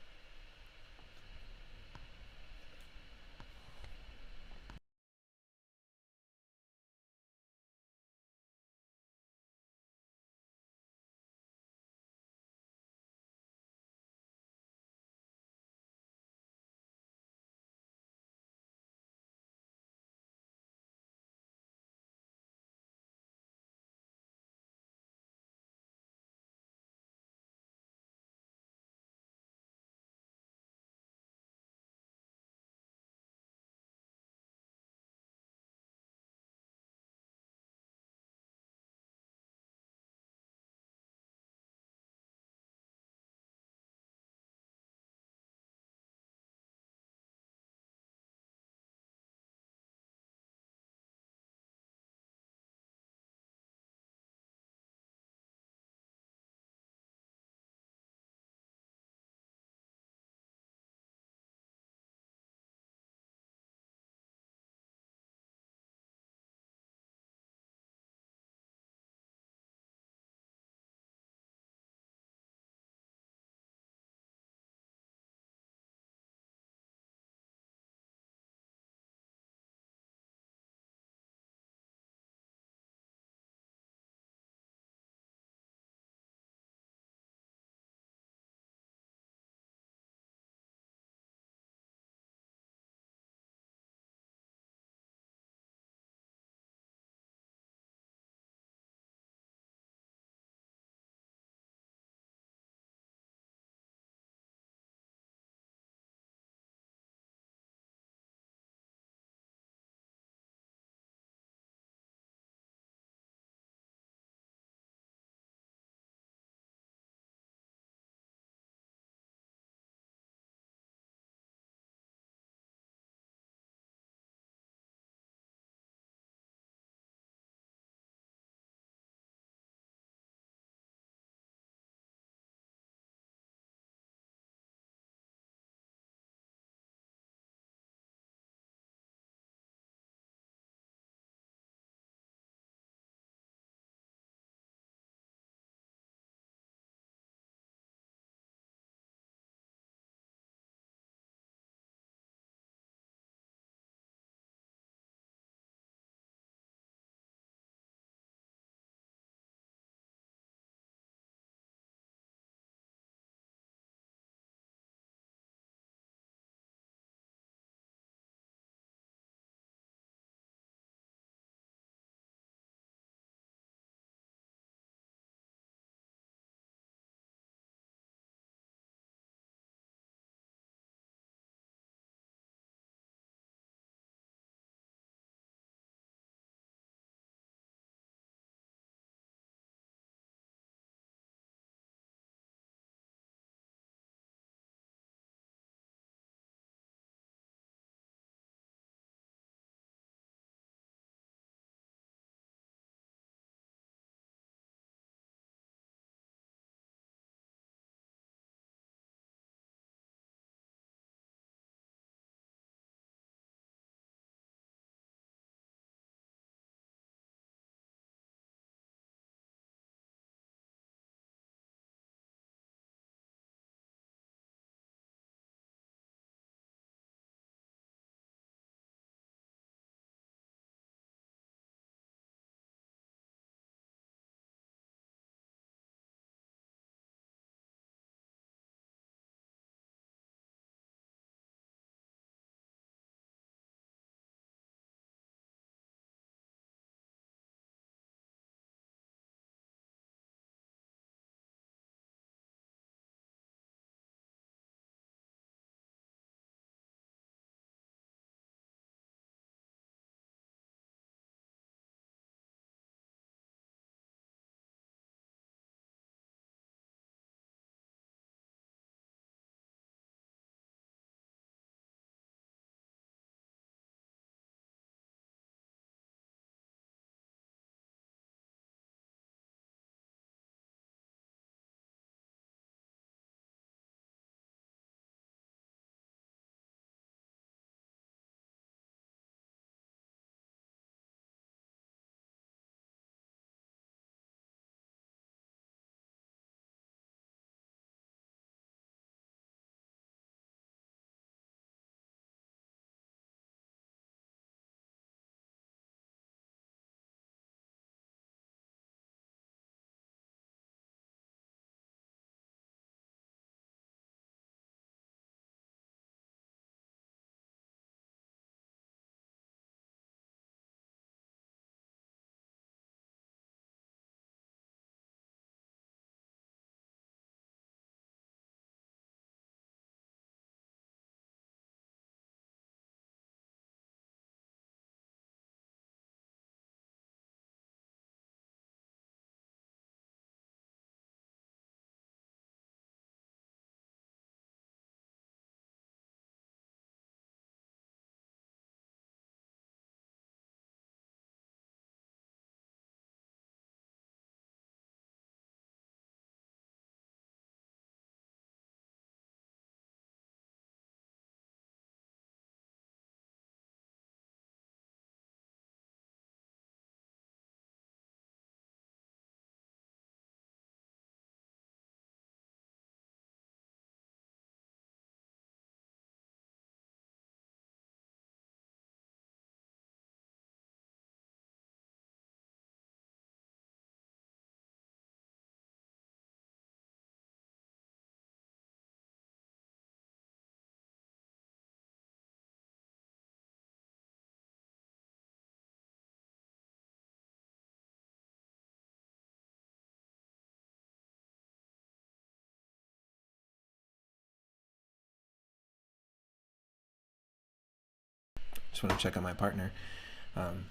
just want to check on my partner,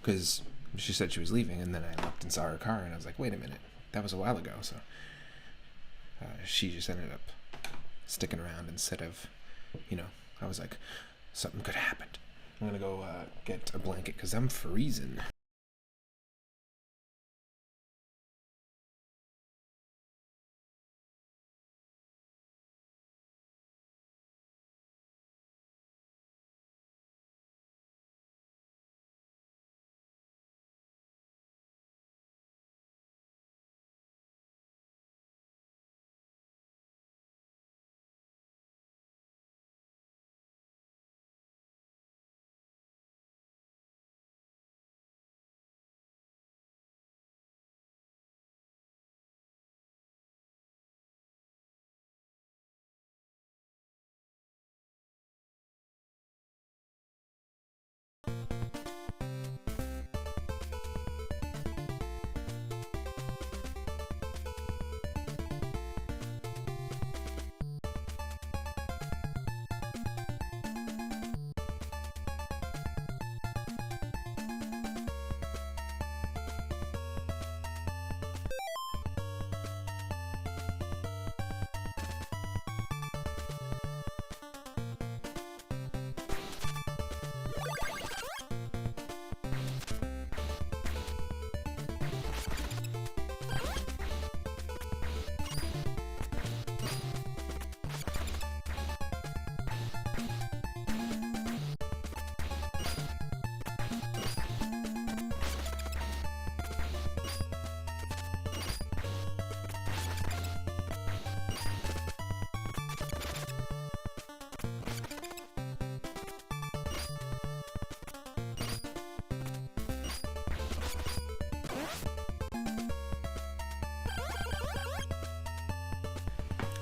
because she said she was leaving, and then I looked and saw her car, and I was like, wait a minute, that was a while ago. So she just ended up sticking around instead of, I was like, something could have happened. I'm gonna go get a blanket because I'm freezing.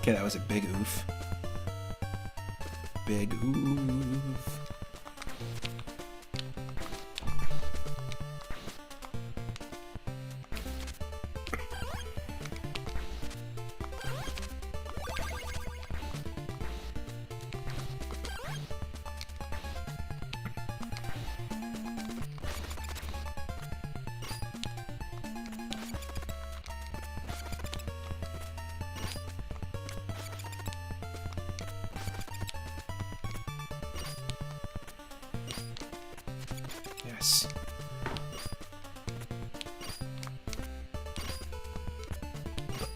Okay, that was a big oof. Big oof. Yes.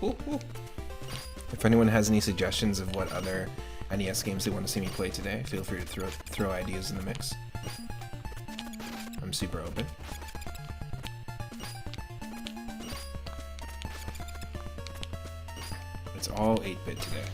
Ooh, ooh. If anyone has any suggestions of what other NES games they want to see me play today, feel free to throw ideas in the mix. I'm super open. It's all 8-bit today.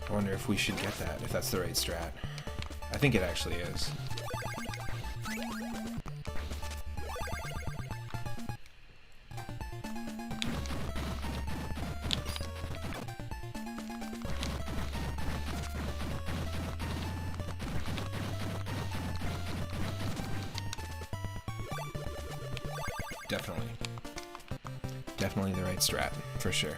I wonder if we should get that, if that's the right strat. I think it actually is. Definitely. Definitely the right strat, for sure.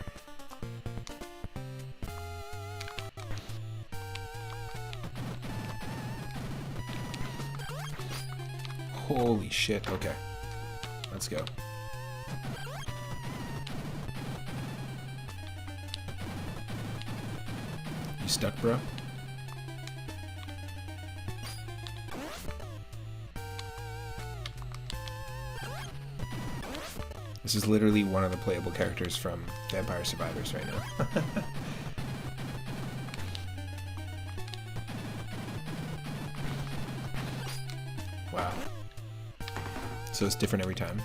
Holy shit, okay. Let's go. You stuck, bro? This is literally one of the playable characters from Vampire Survivors right now. Wow. So it's different every time.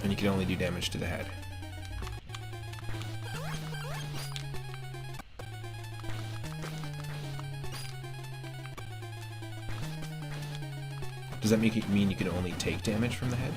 And you can only do damage to the head. Does that mean you can only take damage from the head?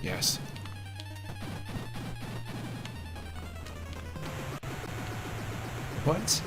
Yes. What?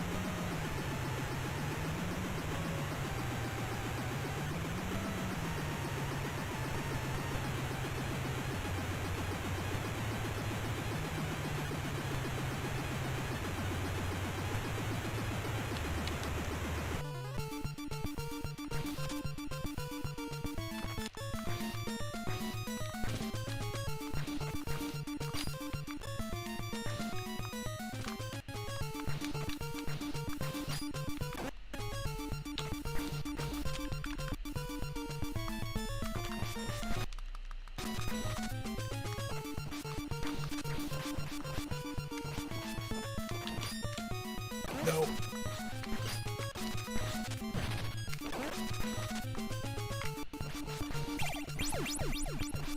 No.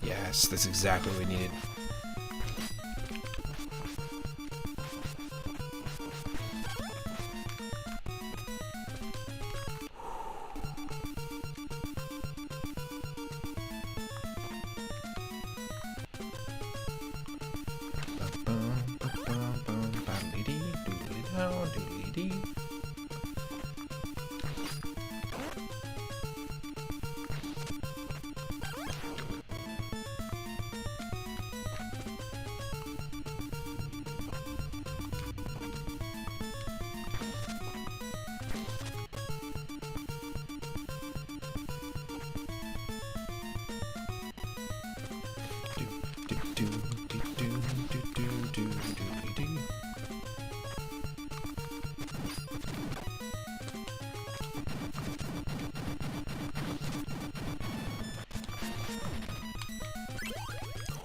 Yes, that's exactly what we needed.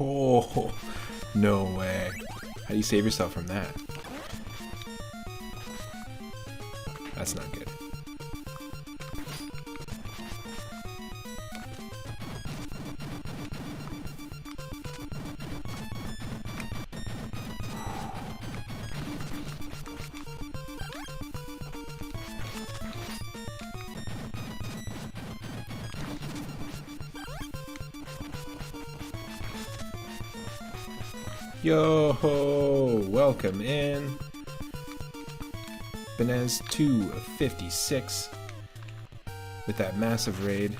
Oh, no way. How do you save yourself from that? That's not good. Yo ho! Welcome in. Benez 256 with that massive raid.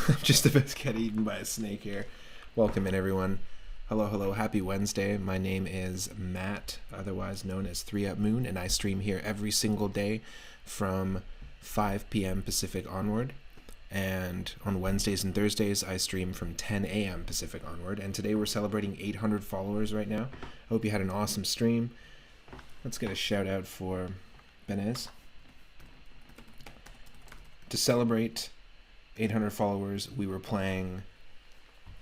I'm just about to get eaten by a snake here. Welcome in, everyone. Hello, hello. Happy Wednesday. My name is Matt, otherwise known as 3up Moon, and I stream here every single day from 5 p.m. Pacific onward. And on Wednesdays and Thursdays, I stream from 10 a.m. Pacific onward. And today we're celebrating 800 followers right now. I hope you had an awesome stream. Let's get a shout out for Benez. To celebrate 800 followers, we were playing...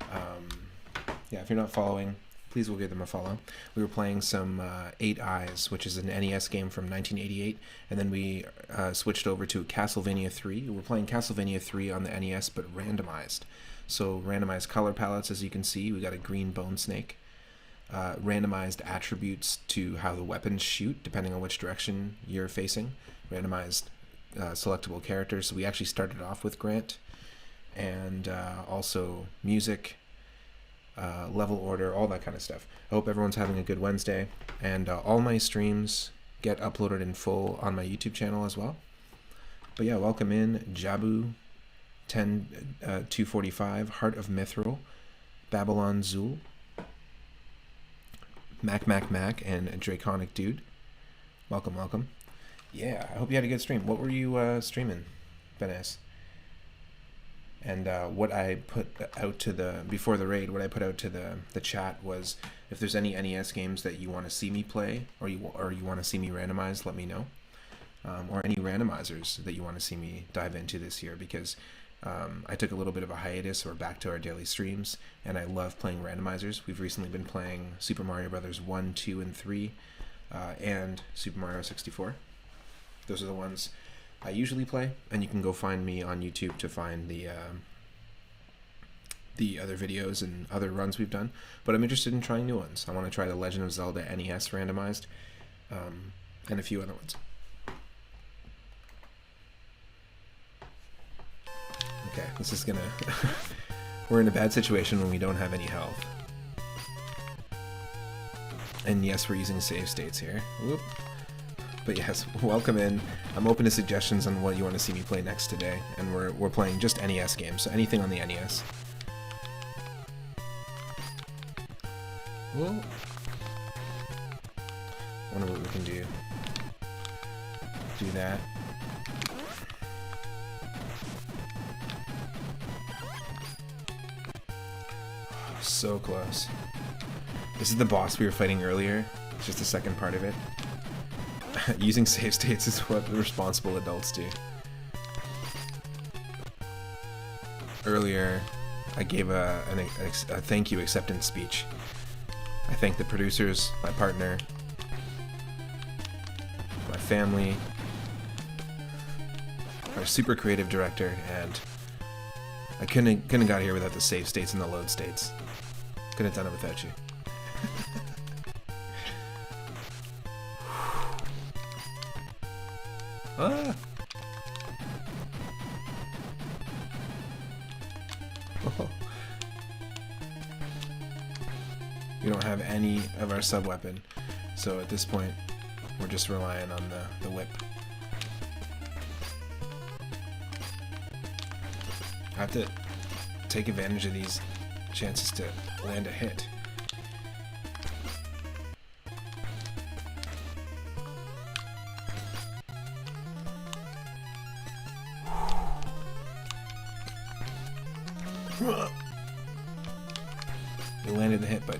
yeah, if you're not following, please will give them a follow. We were playing some 8 Eyes, which is an NES game from 1988, and then we switched over to Castlevania 3. We're playing Castlevania 3 on the NES, but randomized. So randomized color palettes, as you can see. We got a green bone snake. Randomized attributes to how the weapons shoot, depending on which direction you're facing. Randomized selectable characters. So we actually started off with Grant, and also music, level order, all that kind of stuff. I hope everyone's having a good Wednesday, and all my streams get uploaded in full on my YouTube channel as well. But yeah, welcome in Jabu 245, Heart of Mithril, Babylon Zul, Mac, and Draconic Dude. Welcome, welcome. Yeah, I hope you had a good stream. What were you streaming, Benez? And what I put out to before the raid, what I put out to the chat was, if there's any NES games that you want to see me play, or you want to see me randomize, let me know. or any randomizers that you want to see me dive into this year, because I took a little bit of a hiatus. We're back to our daily streams, and I love playing randomizers. We've recently been playing Super Mario Brothers 1, 2, and 3, and Super Mario 64. Those are the ones I usually play, and you can go find me on YouTube to find the other videos and other runs we've done. But I'm interested in trying new ones. I want to try the Legend of Zelda NES randomized, and a few other ones. Okay, this is gonna... We're in a bad situation when we don't have any health. And yes, we're using save states here. Whoop. But yes, welcome in. I'm open to suggestions on what you want to see me play next today. And we're playing just NES games, so anything on the NES. Well, wonder what we can do. Do that. So close. This is the boss we were fighting earlier. It's just the second part of it. Using save states is what responsible adults do. Earlier, I gave a thank you acceptance speech. I thanked the producers, my partner, my family, our super creative director, and I couldn't have got here without the save states and the load states. Couldn't have done it without you. Ah! Oh. We don't have any of our sub-weapon, so at this point, we're just relying on the whip. I have to take advantage of these chances to land a hit. They landed the hit, but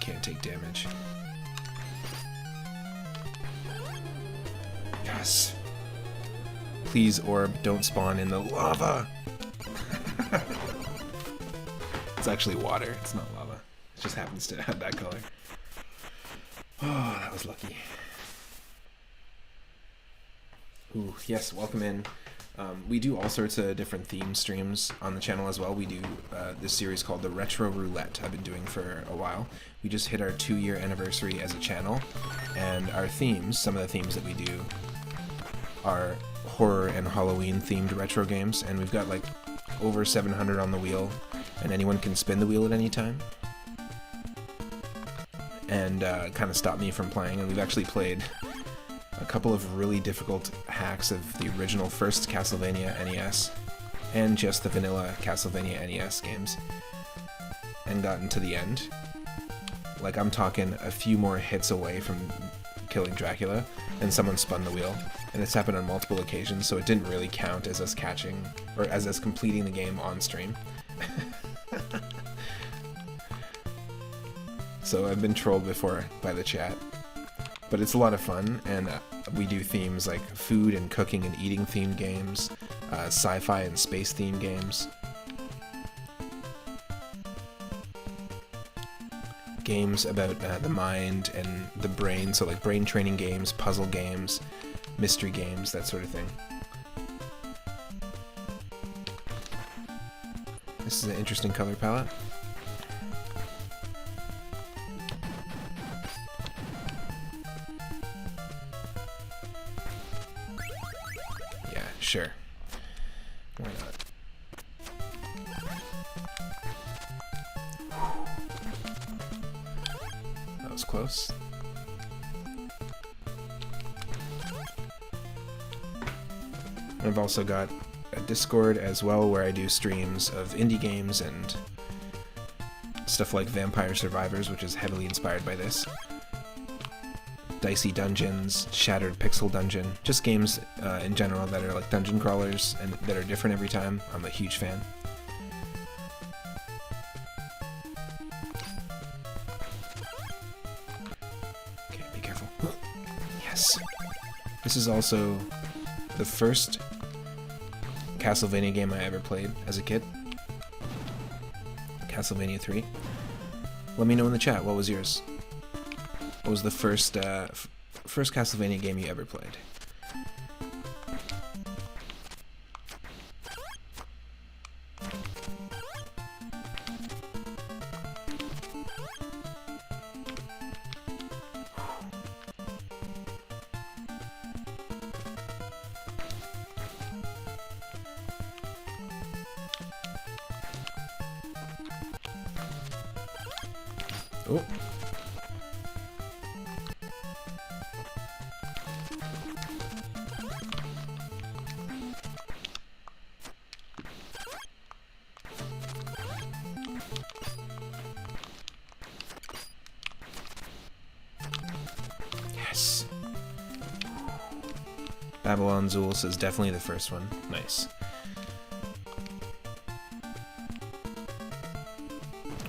can't take damage. Yes. Please, orb, don't spawn in the lava. It's actually water. It's not lava. It just happens to have that color. Oh, that was lucky. Ooh, yes, welcome in. We do all sorts of different theme streams on the channel as well. We do this series called the Retro Roulette I've been doing for a while. We just hit our 2-year anniversary as a channel, and our themes, some of the themes that we do, are horror and Halloween themed retro games, and we've got like over 700 on the wheel, and anyone can spin the wheel at any time and kind of stop me from playing. And we've actually played a couple of really difficult hacks of the original first Castlevania NES and just the vanilla Castlevania NES games and gotten to the end. Like, I'm talking a few more hits away from killing Dracula and someone spun the wheel, and it's happened on multiple occasions, so it didn't really count as us catching or as us completing the game on stream. So I've been trolled before by the chat, but it's a lot of fun, and we do themes like food and cooking and eating themed games, sci-fi and space themed games, games about the mind and the brain, so like brain training games, puzzle games, mystery games, that sort of thing. This is an interesting color palette. Yeah, sure. Why not? That was close. I've also got a Discord as well where I do streams of indie games and stuff like Vampire Survivors, which is heavily inspired by this. Dicey Dungeons, Shattered Pixel Dungeon, just games in general that are like dungeon crawlers and that are different every time. I'm a huge fan. Yes. This is also the first Castlevania game I ever played as a kid. Castlevania 3. Let me know in the chat, what was yours? What was the first first Castlevania game you ever played? Oh. Yes. Babylon Zool says definitely the first one. Nice.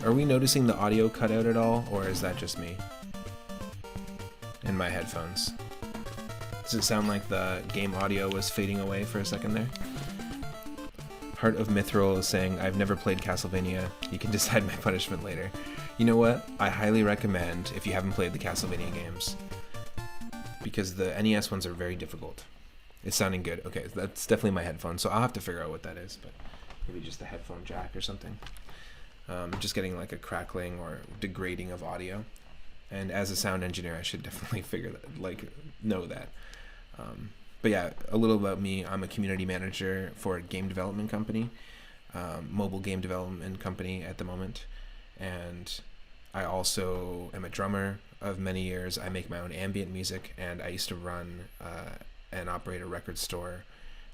Are we noticing the audio cut out at all, or is that just me? In my headphones. Does it sound like the game audio was fading away for a second there? Heart of Mithril is saying, I've never played Castlevania. You can decide my punishment later. You know what? I highly recommend, if you haven't played the Castlevania games, because the NES ones are very difficult. It's sounding good. Okay, that's definitely my headphones, so I'll have to figure out what that is, but maybe just a headphone jack or something. Just getting like a crackling or degrading of audio. And as a sound engineer, I should definitely know that. But yeah, a little about me. I'm a community manager for a game development company, mobile game development company at the moment. And I also am a drummer of many years. I make my own ambient music, and I used to run and operate a record store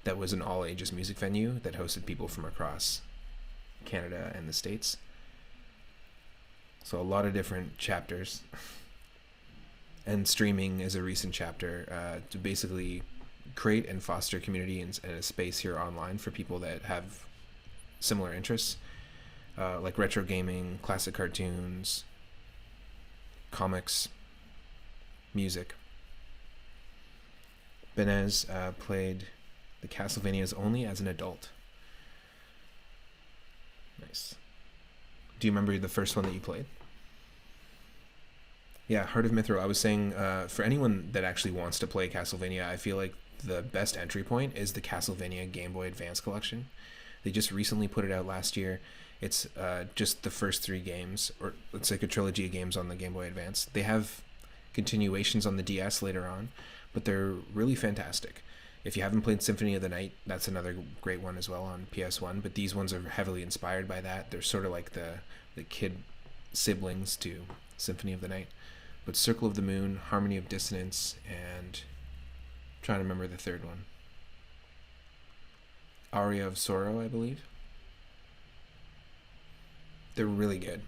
that was an all-ages music venue that hosted people from across Canada and the States. So a lot of different chapters. And streaming is a recent chapter to basically create and foster community and a space here online for people that have similar interests, like retro gaming, classic cartoons, comics, music. Benez played the Castlevanias only as an adult. Nice. Do you remember the first one that you played? Yeah, Heart of Mithril. I was saying, for anyone that actually wants to play Castlevania, I feel like the best entry point is the Castlevania Game Boy Advance collection. They just recently put it out last year. It's just the first 3 games, or it's like a trilogy of games on the Game Boy Advance. They have continuations on the DS later on, but they're really fantastic. If you haven't played Symphony of the Night, that's another great one as well on PS1, but these ones are heavily inspired by that. They're sort of like the kid siblings to Symphony of the Night. But Circle of the Moon, Harmony of Dissonance, and I'm trying to remember the third one. Aria of Sorrow, I believe. They're really good.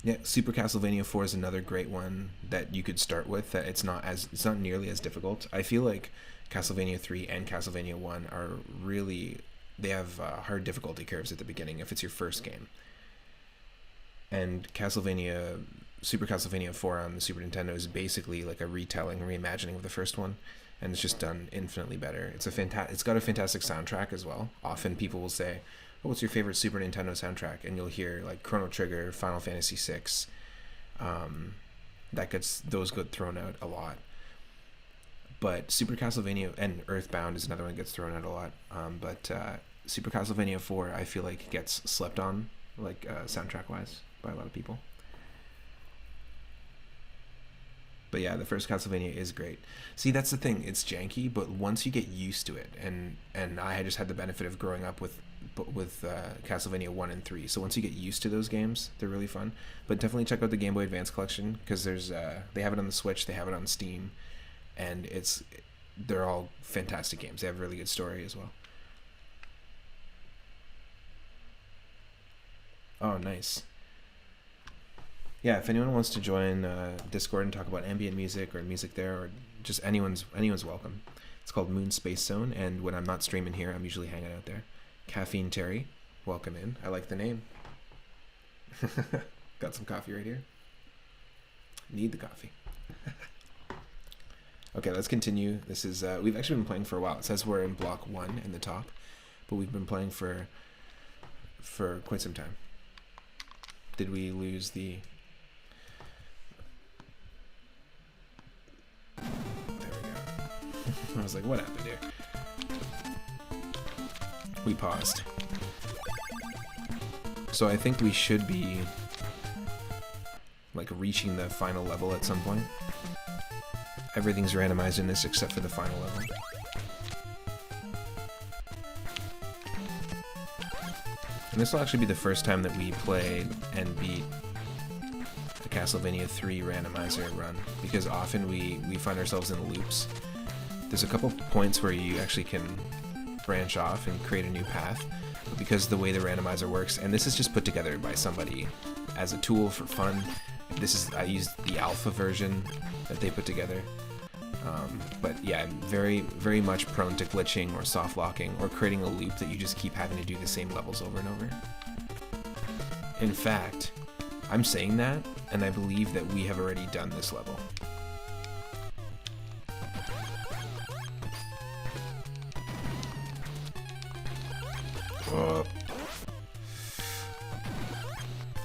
Yeah, Super Castlevania 4 is another great one that you could start with. That it's not nearly as difficult. I feel like Castlevania 3 and Castlevania 1 are really, they have hard difficulty curves at the beginning if it's your first game. And Super Castlevania 4 on the Super Nintendo is basically like a reimagining of the first one, and it's just done infinitely better. It's got a fantastic soundtrack as well. Often people will say, "Oh, what's your favorite Super Nintendo soundtrack?" And you'll hear like Chrono Trigger, Final Fantasy VI. Those get thrown out a lot. But Super Castlevania and Earthbound is another one that gets thrown out a lot. But Super Castlevania 4, I feel like gets slept on, like soundtrack wise, by a lot of people. But yeah, the first Castlevania is great. See, that's the thing. It's janky, but once you get used to it, and I had just had the benefit of growing up with Castlevania 1 and 3. So once you get used to those games, they're really fun. But definitely check out the Game Boy Advance collection, because they have it on the Switch, they have it on Steam, and they're all fantastic games. They have a really good story as well. Oh, nice. Yeah, if anyone wants to join Discord and talk about ambient music or music there, or just anyone's welcome. It's called Moon Space Zone, and when I'm not streaming here, I'm usually hanging out there. Caffeine Terry, welcome in. I like the name. Got some coffee right here. Need the coffee. Okay, let's continue. This is we've actually been playing for a while. It says we're in block 1 in the top, but we've been playing for quite some time. Did we lose the? There we go. I was like, what happened here? We paused. So I think we should be like reaching the final level at some point. Everything's randomized in this except for the final level. And this will actually be the first time that we played and beat the Castlevania 3 randomizer run, because often we find ourselves in loops. There's a couple points where you actually can branch off and create a new path, but because the way the randomizer works, and this is just put together by somebody as a tool for fun. I used the alpha version that they put together. But yeah, I'm very, very much prone to glitching or soft locking or creating a loop that you just keep having to do the same levels over and over. In fact, I'm saying that, and I believe that we have already done this level.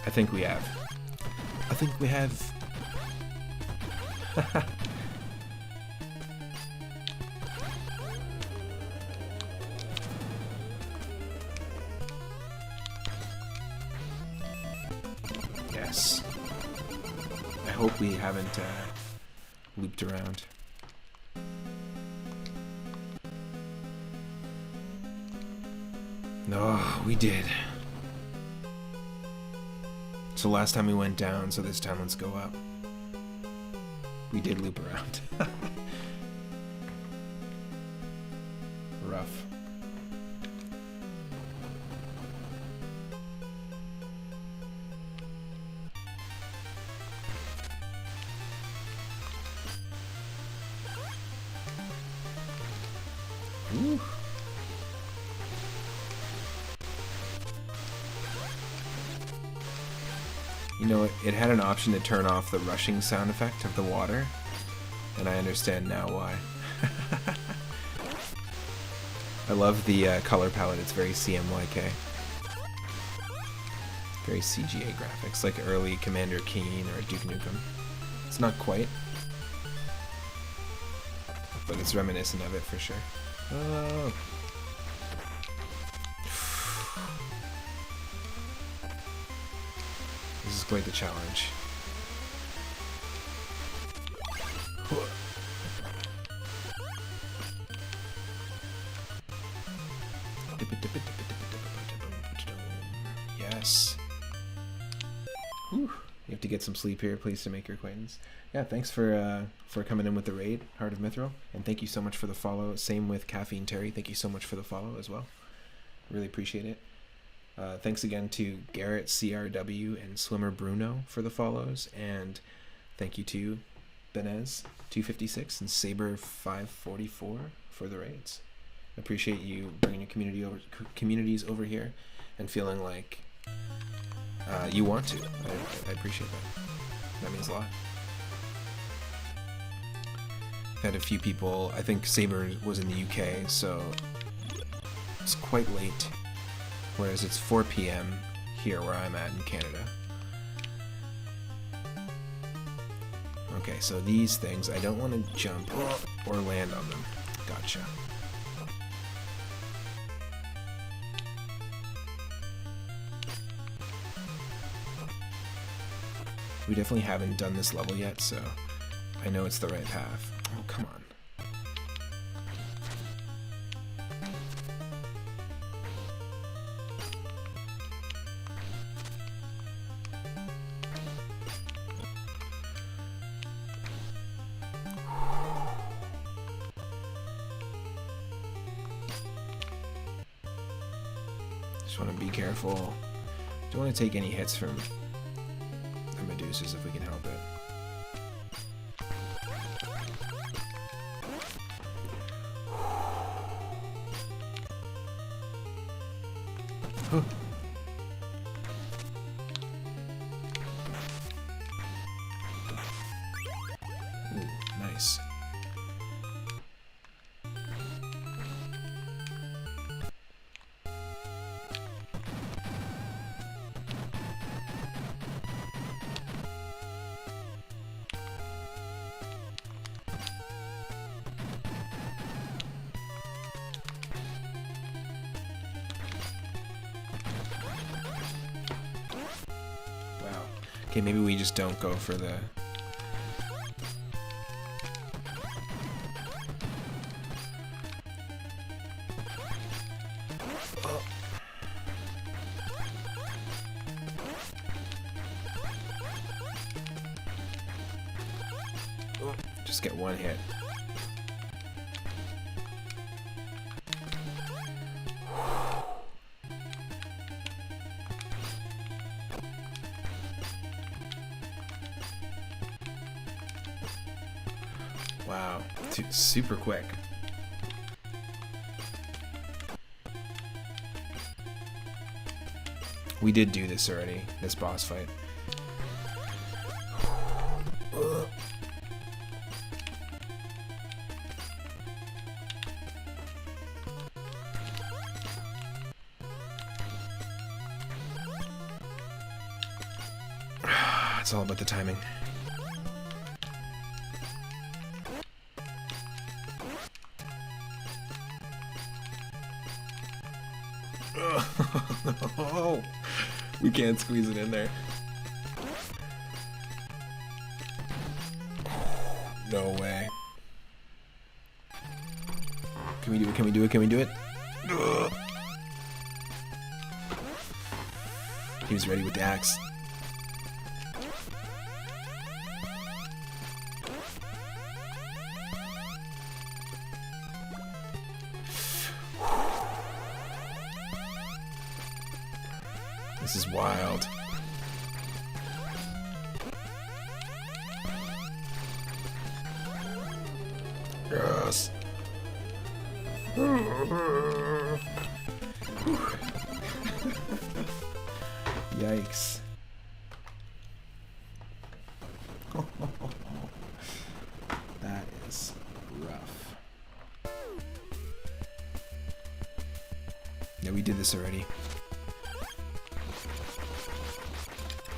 I think we have. I think we have. Yes. I hope we haven't looped around. No, we did. So last time we went down, so this time let's go up. We did loop around. Rough. Ooh. You know, it had an option to turn off the rushing sound effect of the water, and I understand now why. I love the color palette. It's very CMYK. Very CGA graphics, like early Commander Keen or Duke Nukem. It's not quite, but it's reminiscent of it for sure. Oh. This is quite the challenge. Yes. Whew. You have to get some sleep here. Pleased to make your acquaintance. Yeah, thanks for coming in with the raid, Heart of Mithril, and thank you so much for the follow. Same with Caffeine Terry. Thank you so much for the follow as well. Really appreciate it. Thanks again to Garrett CRW and Swimmer Bruno for the follows, and thank you to Benez 256 and Saber 544 for the raids. I appreciate you bringing your communities over here and feeling like you want to. I appreciate that. That means a lot. I've had a few people. I think Saber was in the UK, so it's quite late. Whereas it's 4 p.m. here where I'm at in Canada. Okay, so these things, I don't want to jump or land on them. Gotcha. We definitely haven't done this level yet, so I know it's the right path. Oh, come on. Just want to be careful. Don't want to take any hits from the Medusas if we can help it. Huh. Ooh, nice. Okay, maybe we just don't go for the... Oh, just get one hit. Wow, super quick. We did do this already, this boss fight. It's all about the timing. Oh, we can't squeeze it in there. No way. Can we do it? Can we do it? Can we do it? Ugh. He was ready with the axe. This is wild. Yes. Yikes. That is rough. Yeah, we did this already.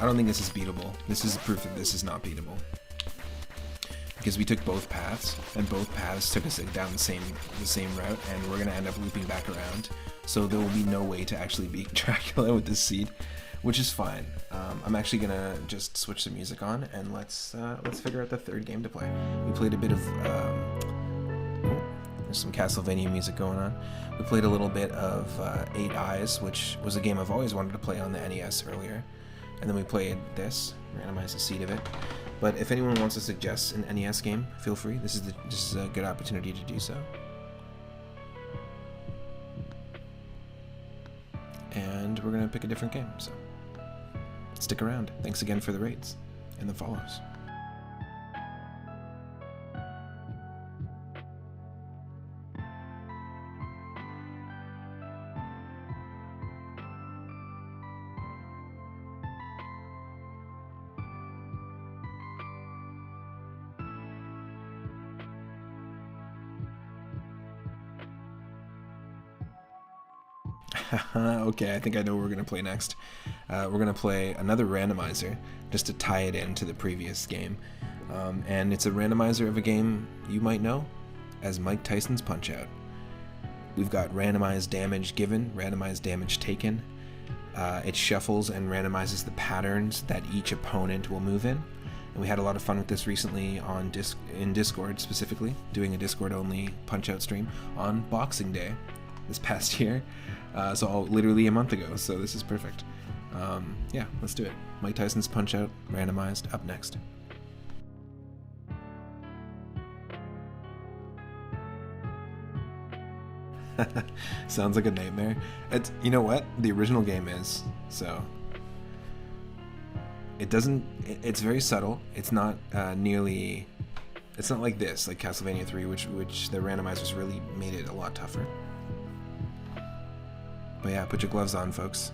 I don't think this is beatable. This is proof that this is not beatable. Because we took both paths, and both paths took us down the same route, and we're gonna end up looping back around. So there will be no way to actually beat Dracula with this seed, which is fine. I'm actually gonna just switch the music on, and let's figure out the third game to play. We played a bit of there's some Castlevania music going on. We played a little bit of Eight Eyes, which was a game I've always wanted to play on the NES earlier. And then we played this, randomized the seed of it. But if anyone wants to suggest an NES game, feel free. This is a good opportunity to do so. And we're gonna pick a different game, so stick around. Thanks again for the rates and the follows. Okay, I think I know what we're going to play next. We're going to play another randomizer, just to tie it into the previous game. And it's a randomizer of a game you might know as Mike Tyson's Punch-Out. We've got randomized damage given, randomized damage taken. It shuffles and randomizes the patterns that each opponent will move in. And we had a lot of fun with this recently on in Discord specifically, doing a Discord-only Punch-Out stream on Boxing Day this past year. So literally a month ago, so this is perfect. Yeah, let's do it. Mike Tyson's Punch-Out, randomized, up next. Sounds like a nightmare. It's, you know what? The original game is, so... It doesn't... It's very subtle. It's not nearly... It's not like this, like Castlevania 3, which the randomizers really made it a lot tougher. But yeah, put your gloves on, folks.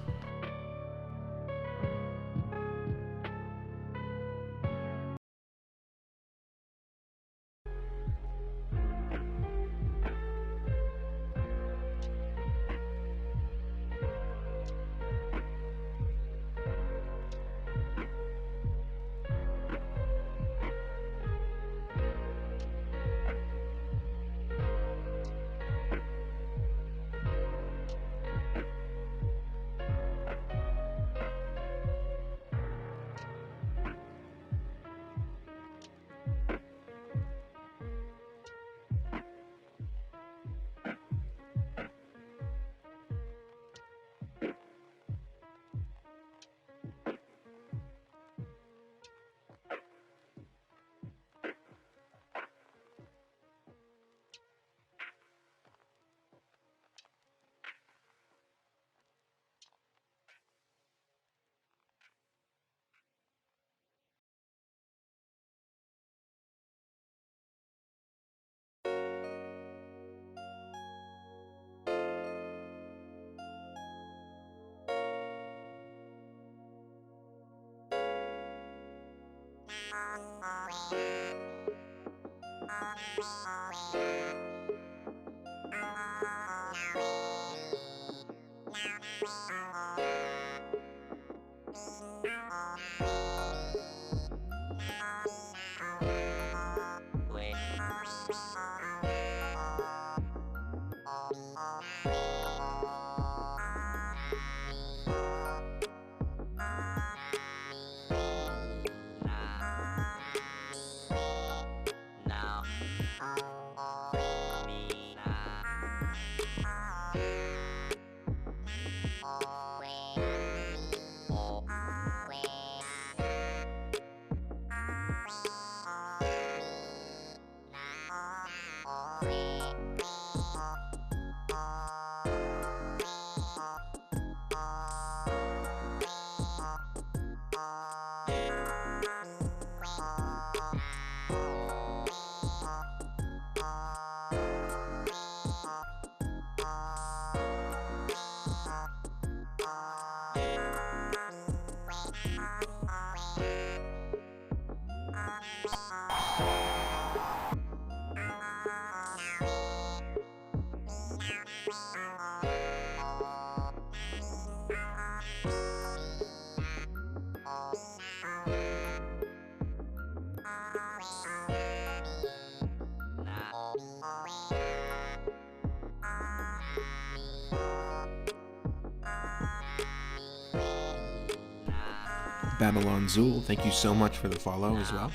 Babylon Zool, thank you so much for the follow as well.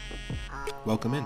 Welcome in.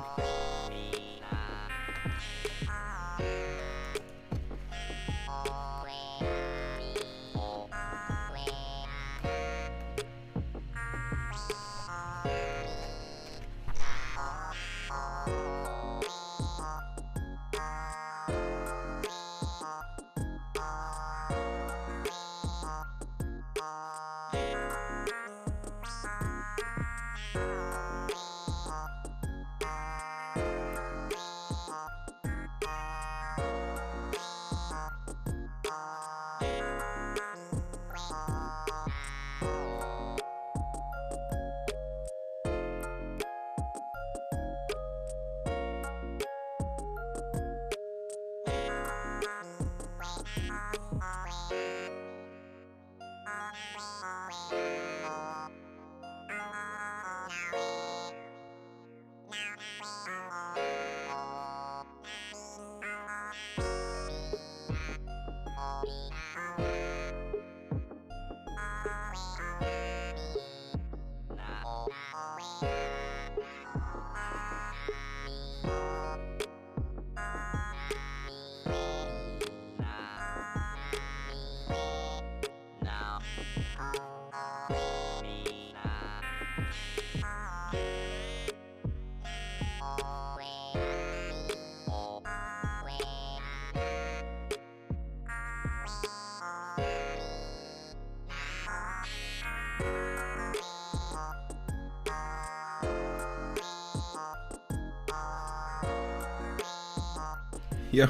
Yo,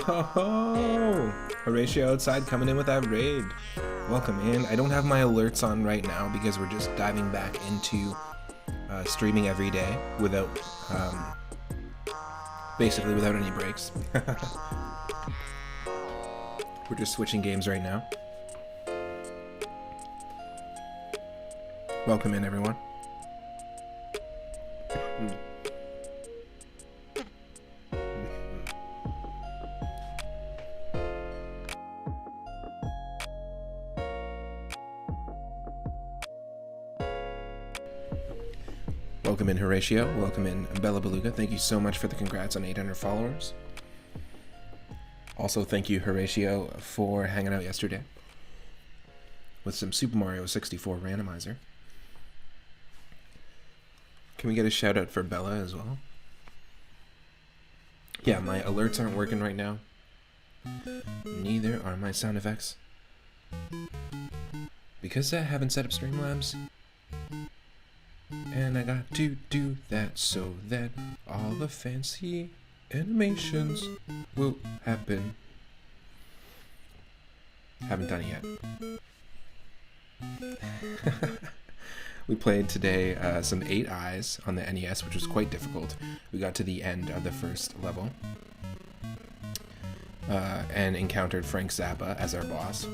Horatio outside coming in with that raid. Welcome in. I don't have my alerts on right now because we're just diving back into streaming every day without, basically without any breaks. We're just switching games right now. Welcome in, everyone. Welcome in, Horatio. Welcome in, Bella Beluga. Thank you so much for the congrats on 800 followers. Also, thank you, Horatio, for hanging out yesterday with some Super Mario 64 randomizer. Can we get a shout out for Bella as well? Yeah, my alerts aren't working right now. Neither are my sound effects. Because I haven't set up Streamlabs. And I got to do that so that all the fancy animations will happen. Haven't done it yet. We played today some 8 Eyes on the NES, which was quite difficult. We got to the end of the first level and encountered Frank Zappa as our boss.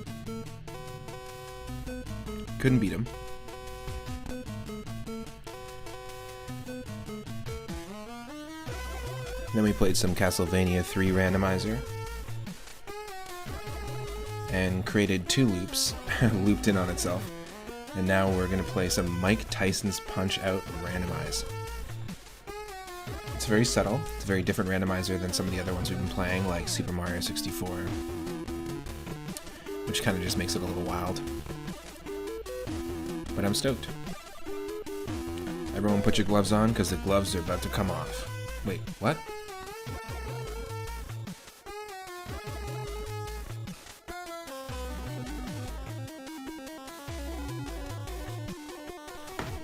Couldn't beat him. Then we played some Castlevania 3 randomizer and created 2 loops, looped in on itself. And now we're going to play some Mike Tyson's Punch-Out randomize. It's very subtle. It's a very different randomizer than some of the other ones we've been playing, like Super Mario 64, which kind of just makes it a little wild. But I'm stoked. Everyone put your gloves on, because the gloves are about to come off. Wait, what?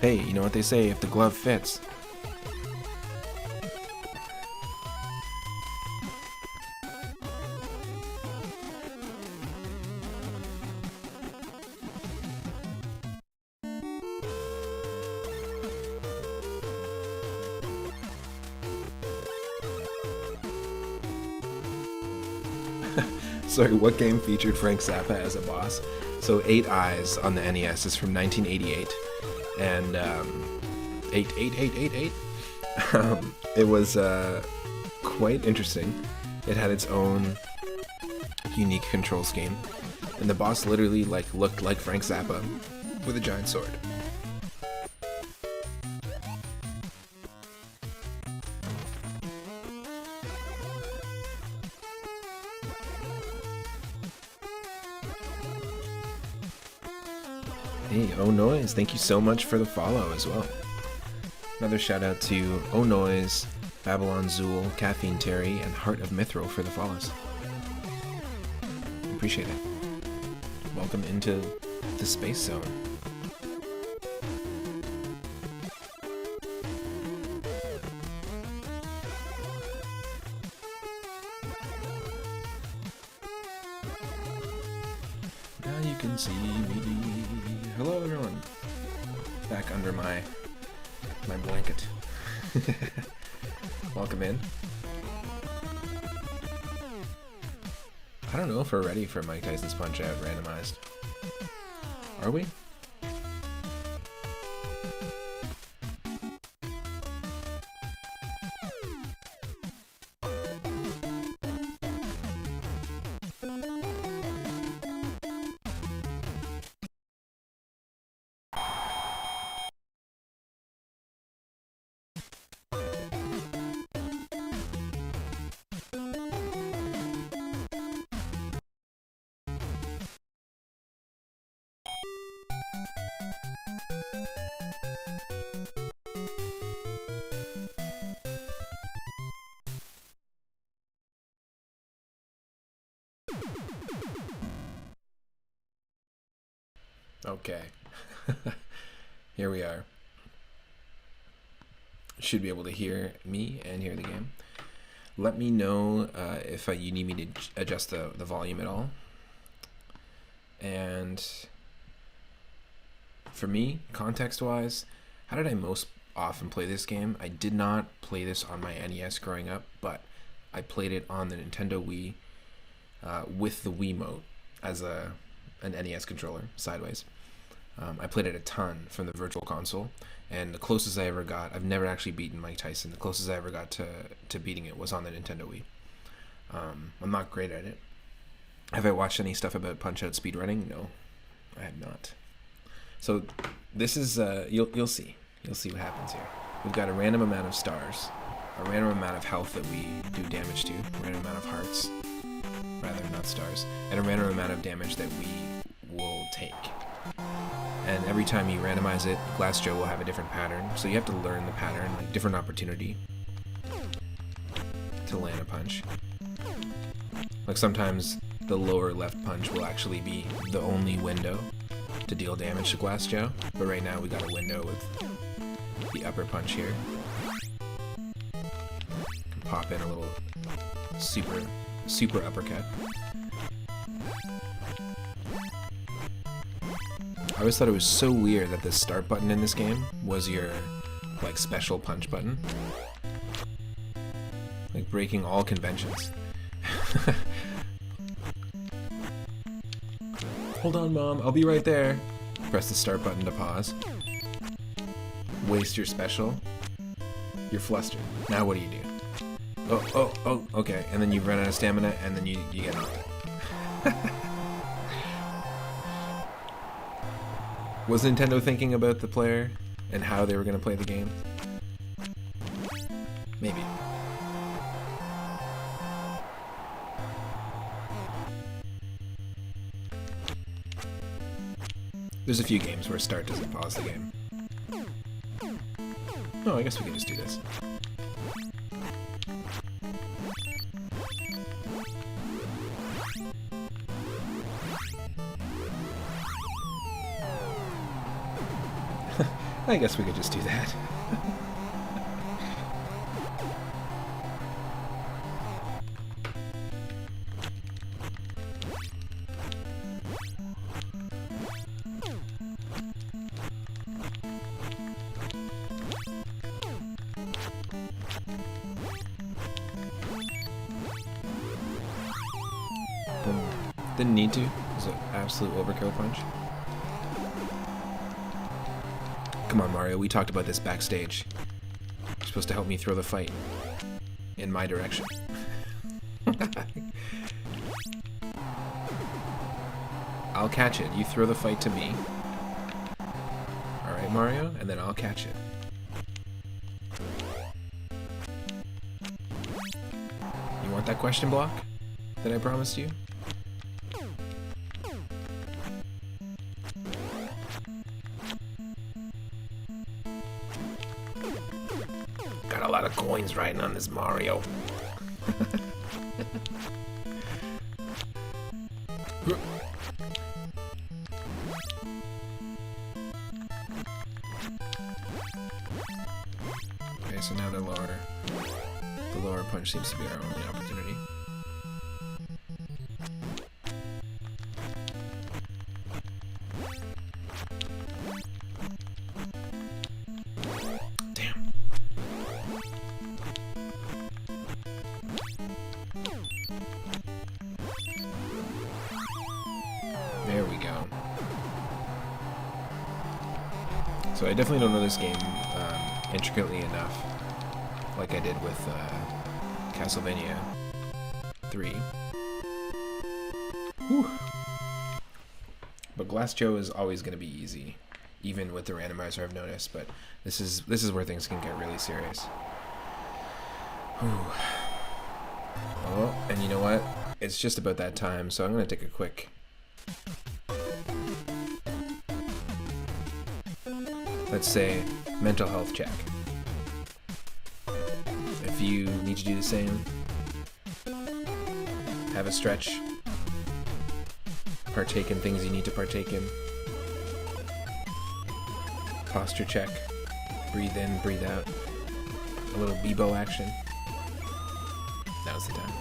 Hey, you know what they say, if the glove fits. Sorry, what game featured Frank Zappa as a boss? So 8 Eyes on the NES is from 1988. And 88888. It was quite interesting. It had its own unique control scheme, and the boss literally looked like Frank Zappa with a giant sword. Hey, Oh Noise, thank you so much for the follow as well. Another shout out to Oh Noise, Babylon Zool, Caffeine Terry, and Heart of Mithril for the follows. Appreciate it. Welcome into the Space Zone. Now you can see me. Hello everyone. Back under my blanket. Welcome in. I don't know if we're ready for Mike Tyson's Punch-Out randomized. Are we? Okay. Here we are. Should be able to hear me and hear the game. Let me know if you need me to adjust the volume at all. And for me, context-wise, how did I most often play this game? I did not play this on my NES growing up, but I played it on the Nintendo Wii with the Wiimote as an NES controller, sideways. I played it a ton from the Virtual Console, and the closest I ever got, I've never actually beaten Mike Tyson, the closest I ever got to beating it was on the Nintendo Wii. I'm not great at it. Have I watched any stuff about Punch-Out speedrunning? No, I have not. So this is, you'll see. You'll see what happens here. We've got a random amount of stars, a random amount of health that we do damage to, a random amount of hearts, rather not stars, and a random amount of damage that we will take. And every time you randomize it, Glass Joe will have a different pattern, so you have to learn the pattern, like different opportunity to land a punch. Like sometimes the lower left punch will actually be the only window to deal damage to Glass Joe, but right now we got a window with the upper punch here. Can pop in a little super uppercut. I always thought it was so weird that the start button in this game was your, like, special punch button. Like, breaking all conventions. Hold on, Mom, I'll be right there. Press the start button to pause. Waste your special. You're flustered. Now what do you do? Oh, okay. And then you run out of stamina, and then you get knocked out. Was Nintendo thinking about the player and how they were going to play the game? Maybe. There's a few games where start doesn't pause the game. Oh, I guess we can just do this. I guess we could just do that. Didn't need to. It was an absolute overkill punch. Come on, Mario, we talked about this backstage. You're supposed to help me throw the fight in my direction. I'll catch it. You throw the fight to me. Alright, Mario, and then I'll catch it. You want that question block that I promised you? Got a lot of coins riding on this Mario. Okay, so now the lower punch seems to be our only opportunity. Damn. There we go. So I definitely don't know this game intricately enough, like I did with Castlevania 3. Whew. But Glass Joe is always going to be easy, even with the randomizer, I've noticed. But this is where things can get really serious. Whew. Oh, and you know what? It's just about that time, so I'm going to take a quick... let's say, mental health check. If you need to do the same, have a stretch, partake in things you need to partake in, posture check, breathe in, breathe out, a little Bebo action. Now's the time.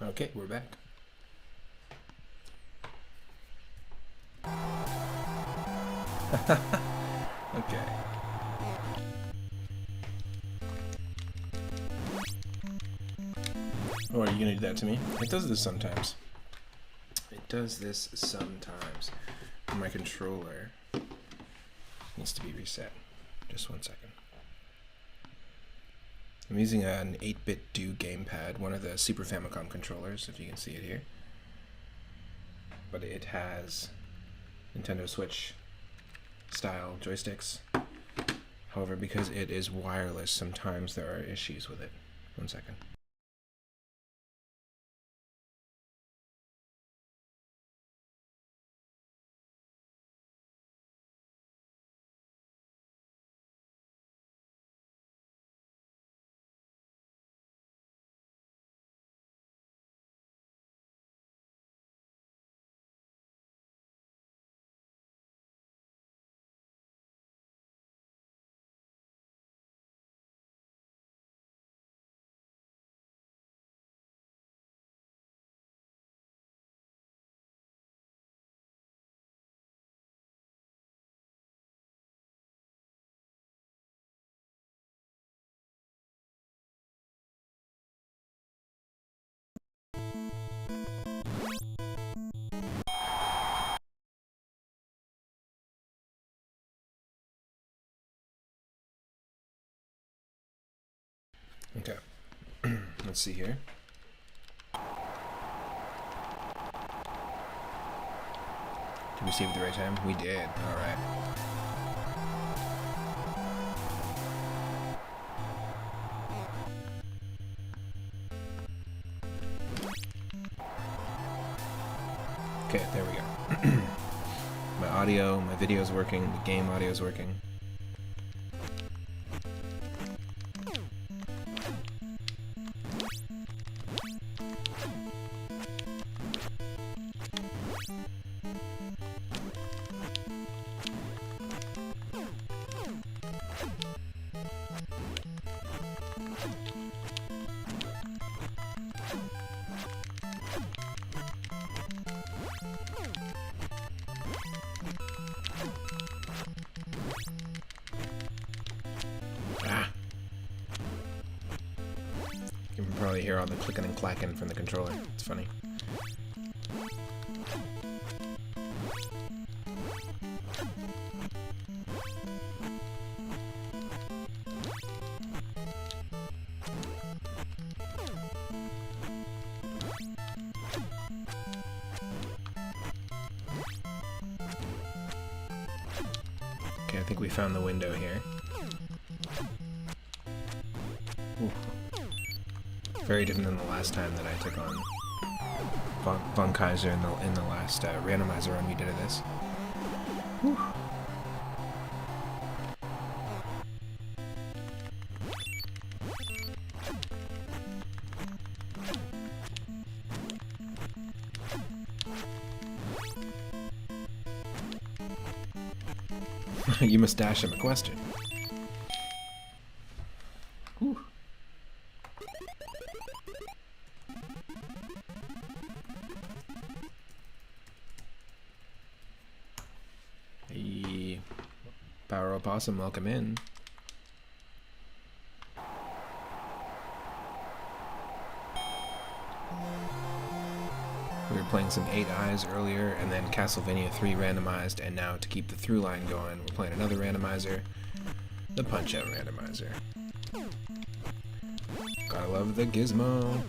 Okay, we're back. Okay. Oh, are you gonna do that to me? It does this sometimes. It does this sometimes. My controller needs to be reset. Just 1 second. I'm using an 8-bit Do gamepad, one of the Super Famicom controllers, if you can see it here. But it has Nintendo Switch style joysticks. However, because it is wireless, sometimes there are issues with it. 1 second. Okay. Let's see here. Did we save at the right time? We did. All right. Okay, there we go. My audio, my video is working, the game audio is working. You can probably hear all the clicking and clacking from the controller. It's funny. Okay, I think we found the window here. Ooh. Very different than the last time that I took on Von Kaiser in the last randomizer run we did of this. Whew. You must dash him a question. Whew. Hey, Power Opossum, welcome in. We were playing some 8 Eyes earlier, and then Castlevania 3 randomized, and now to keep the through line going, we're playing another randomizer, the Punch-Out randomizer. Gotta love the gizmo.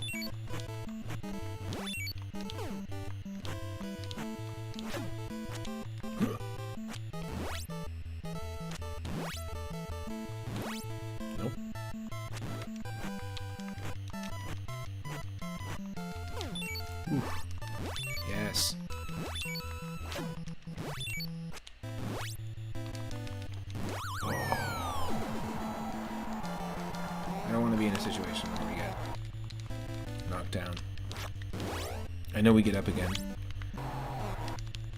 Nope. Oof. Yes. Oh. I don't want to be in a situation where we get knocked down. I know we get up again,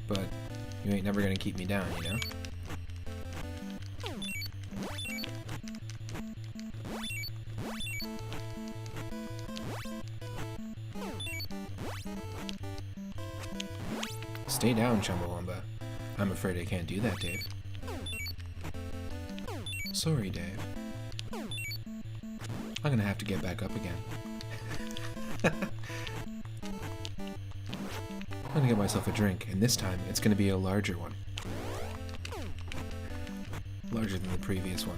but you ain't never gonna keep me down, you know? Stay down, Chumbawamba. I'm afraid I can't do that, Dave. Sorry, Dave. I'm gonna have to get back up again. I'm gonna get myself a drink, and this time it's gonna be a larger one. Larger than the previous one.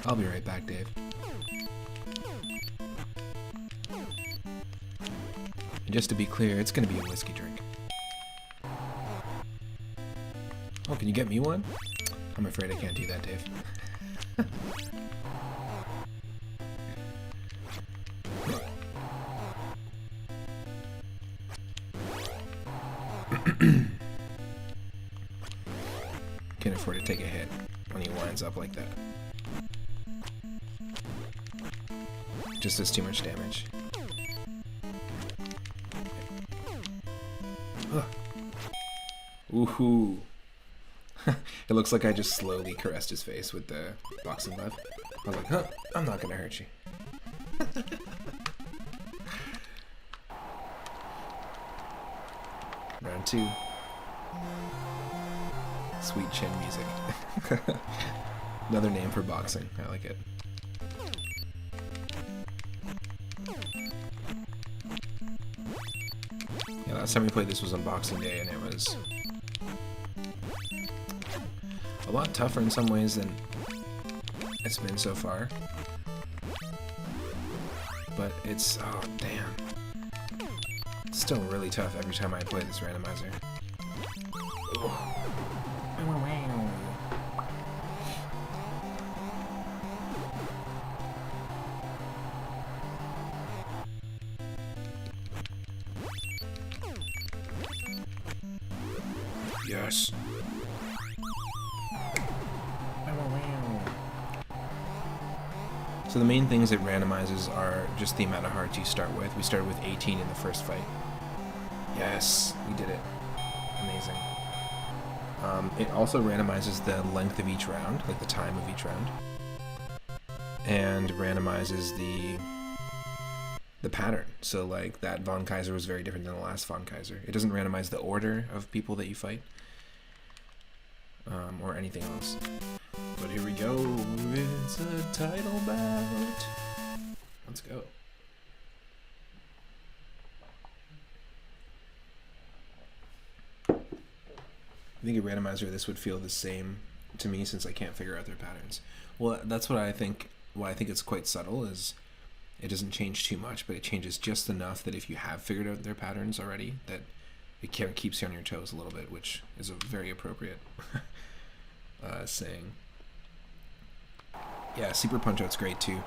I'll be right back, Dave. And just to be clear, it's gonna be a whiskey drink. Oh, can you get me one? I'm afraid I can't do that, Dave. Can't afford to take a hit when he winds up like that. Just does too much damage. Ugh. Woohoo! It looks like I just slowly caressed his face with the boxing glove. I was like, huh, I'm not gonna hurt you. Round 2. Sweet chin music. Another name for boxing. I like it. Yeah, last time we played this was on Boxing Day, and it was a lot tougher in some ways than it's been so far. But it's, oh damn. It's still really tough every time I play this randomizer. Ugh. Yes. So the main things it randomizes are just the amount of hearts you start with. We started with 18 in the first fight. Yes, we did it. Amazing. It also randomizes the length of each round, like the time of each round. And randomizes the pattern. So like that Von Kaiser was very different than the last Von Kaiser. It doesn't randomize the order of people that you fight. Or anything else. But here we go. It's a title bout. Let's go. I think a randomizer of this would feel the same to me since I can't figure out their patterns. Well, that's what I think. Why I think it's quite subtle is it doesn't change too much, but it changes just enough that if you have figured out their patterns already, that it kind of keeps you on your toes a little bit, which is a very appropriate saying. Yeah, Super Punch-Out's great too.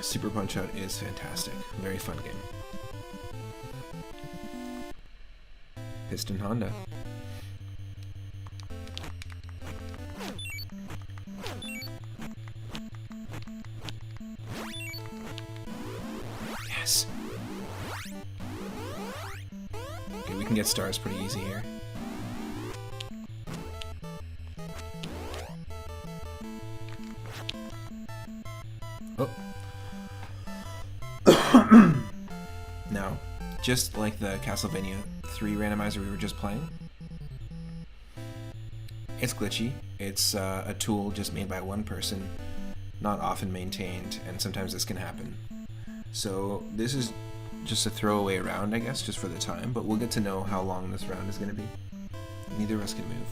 Super Punch-Out is fantastic. Very fun game. Piston Honda. Yes! Okay, we can get stars pretty easy here. Oh. Now, just like the Castlevania 3 randomizer we were just playing, it's glitchy. It's a tool just made by one person, not often maintained, and sometimes this can happen. So this is just a throwaway round, I guess, just for the time, but we'll get to know how long this round is going to be. Neither of us can move.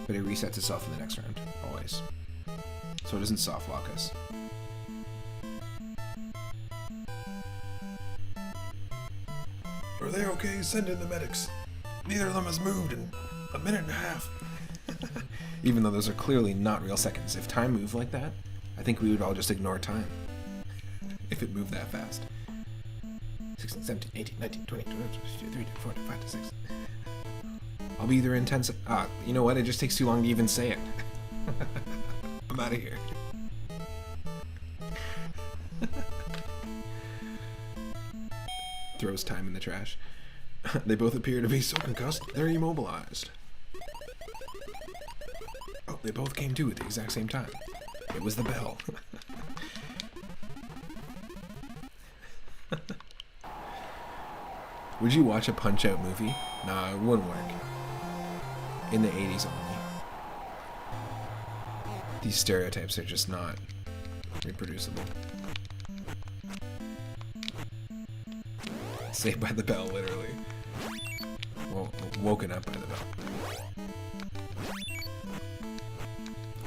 But it resets itself in the next round, always. So it doesn't soft lock us. Are they okay? Send in the medics. Neither of them has moved in a minute and a half. Even though those are clearly not real seconds. If time moved like that, I think we would all just ignore time. If it moved that fast. 16, 17, 18, 19, 20, 21, 22, 23, 24, 25, 26. I'll be either in 10 seconds. You know what? It just takes too long to even say it. I'm out of here. Throws time in the trash. They both appear to be so concussed, they're immobilized. Oh, they both came to at the exact same time. It was the bell. Would you watch a Punch-Out movie? Nah, it wouldn't work. In the 80s only. These stereotypes are just not reproducible. Saved by the bell, literally. Well, woken up by the bell.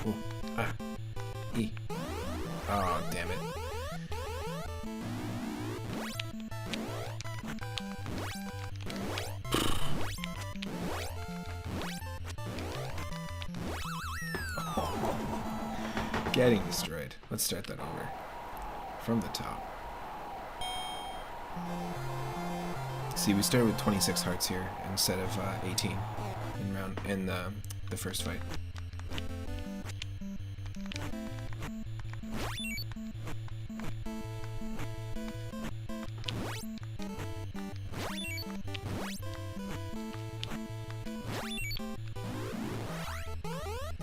Ooh. Ah. E. Oh, damn it. Getting destroyed. Let's start that over. From the top. See, we started with 26 hearts here instead of 18 in the first fight.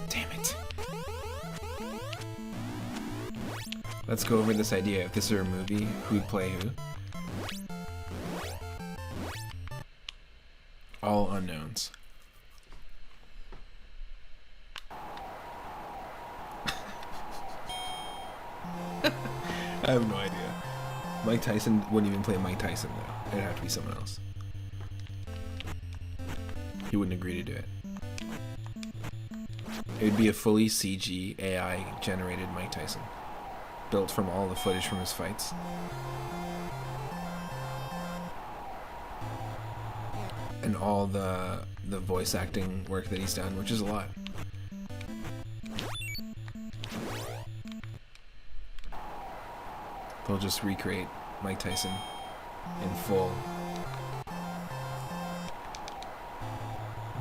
Damn it. Let's go over this idea. If this were a movie, who'd play who? All unknowns. I have no idea. Mike Tyson wouldn't even play Mike Tyson, though. It'd have to be someone else. He wouldn't agree to do it. It would be a fully CG AI generated Mike Tyson, built from all the footage from his fights. And all the voice acting work that he's done, which is a lot. They'll just recreate Mike Tyson in full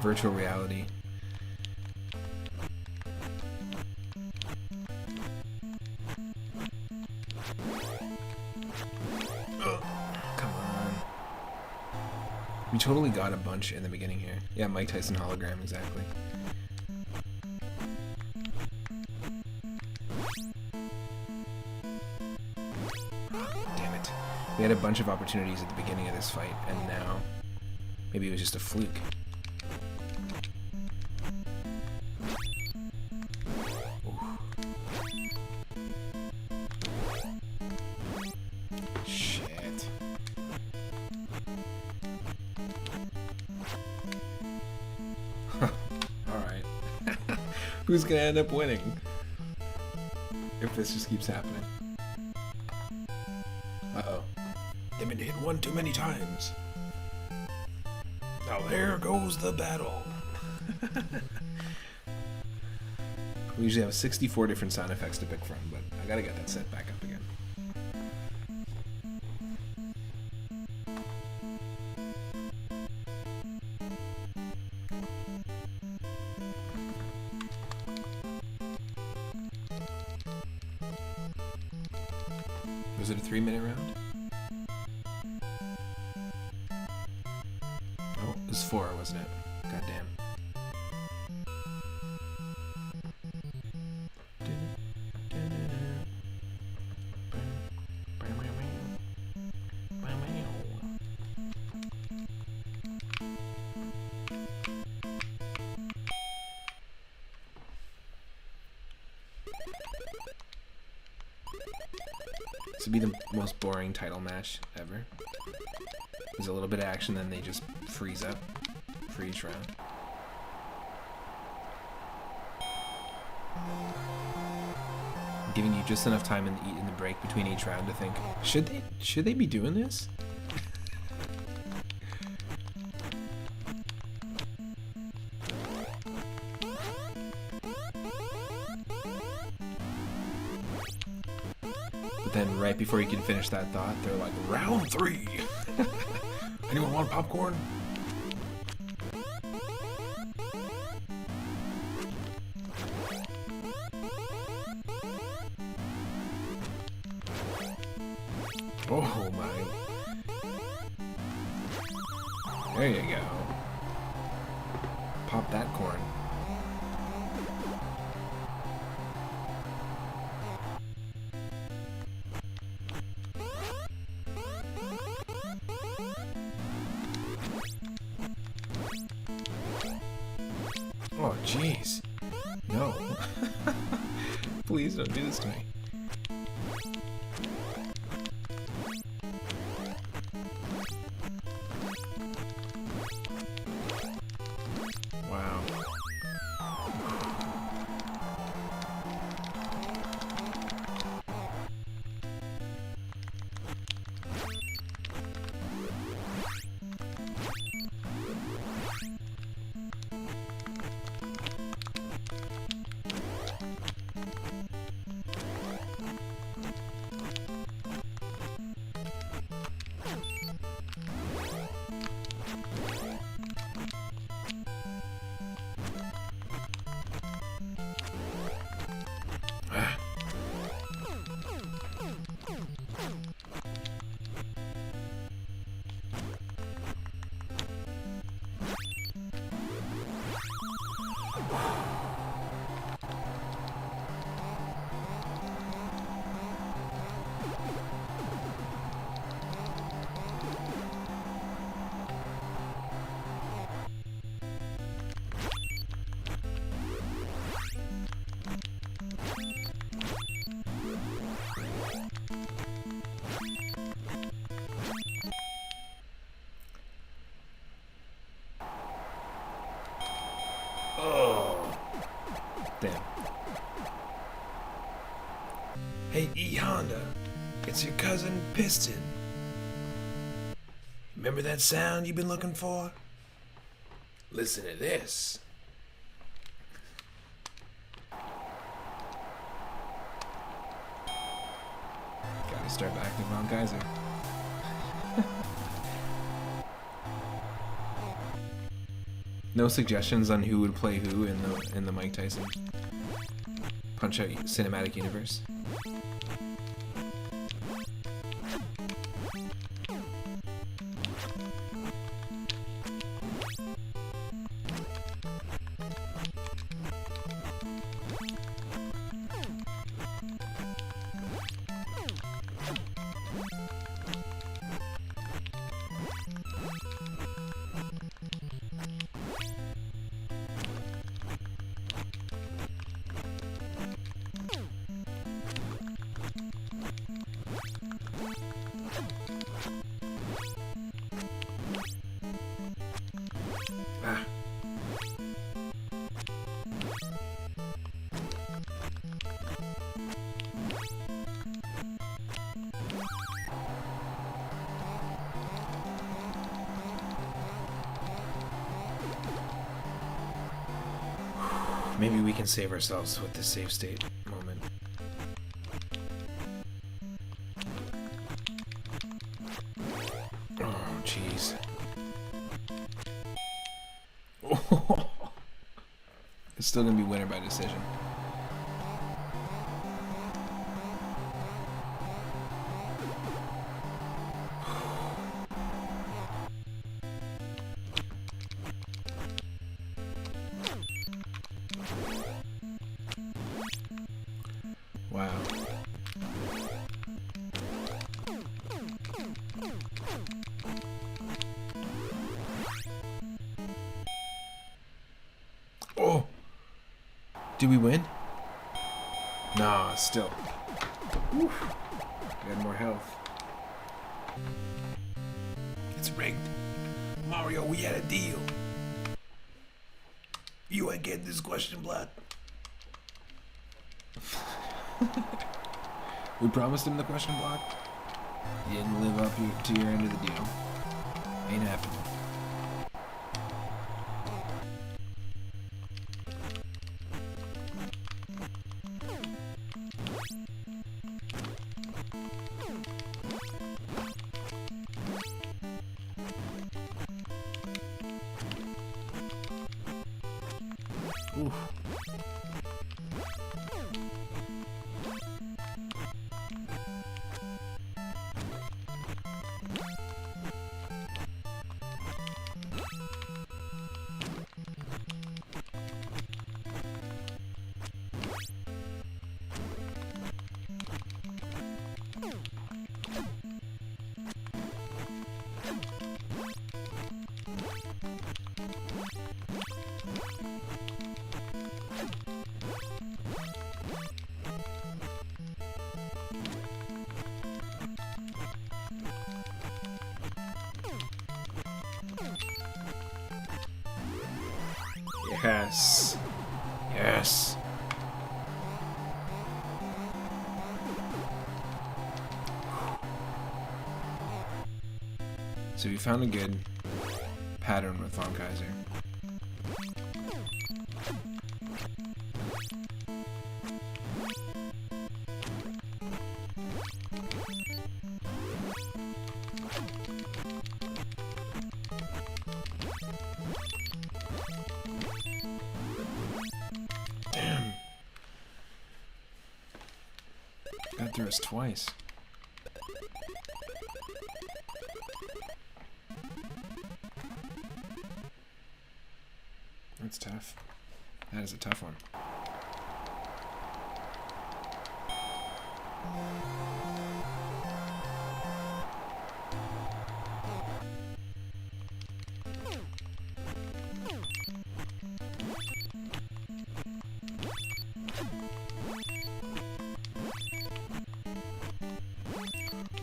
virtual reality. Come on. We totally got a bunch in the beginning here. Yeah, Mike Tyson hologram, exactly. Damn it. We had a bunch of opportunities at the beginning of this fight, and now maybe it was just a fluke. Alright. Who's gonna end up winning? If this just keeps happening. Uh-oh. They've been hit one too many times. Now there goes the battle. We usually have 64 different sound effects to pick from, but I gotta get that set back up again. Was it a 3-minute round? Oh, it was 4, wasn't it? Goddamn. This would be the most boring title match ever. There's a little bit of action, then they just freeze up for each round. I'm giving you just enough time in the break between each round to think, should they be doing this? But then right before you can finish that thought, they're like, Round 3. Anyone want popcorn? oh my. There you go. Pop that corn. Jeez. No. Please don't do this to me. Wow. Oh. Damn. Hey, E Honda, it's your cousin Piston. Remember that sound you've been looking for? Listen to this. Gotta start acting Ron Geyser. No suggestions on who would play who in the Mike Tyson Punch-Out cinematic universe? Ah. Maybe we can save ourselves with this save state moment. Oh, jeez. It's still gonna be winner by decision. Wow. Oh! Did we win? Nah, still. Whew. We had more health. It's rigged. Mario, we had a deal. You ain't get this question, blood. We promised him the question block. He didn't live up to your end of the deal. Ain't happening. Oof. Yes. Yes. So we found a good pattern with Von Kaiser. Damn. Got through us twice. That's tough. That is a tough one.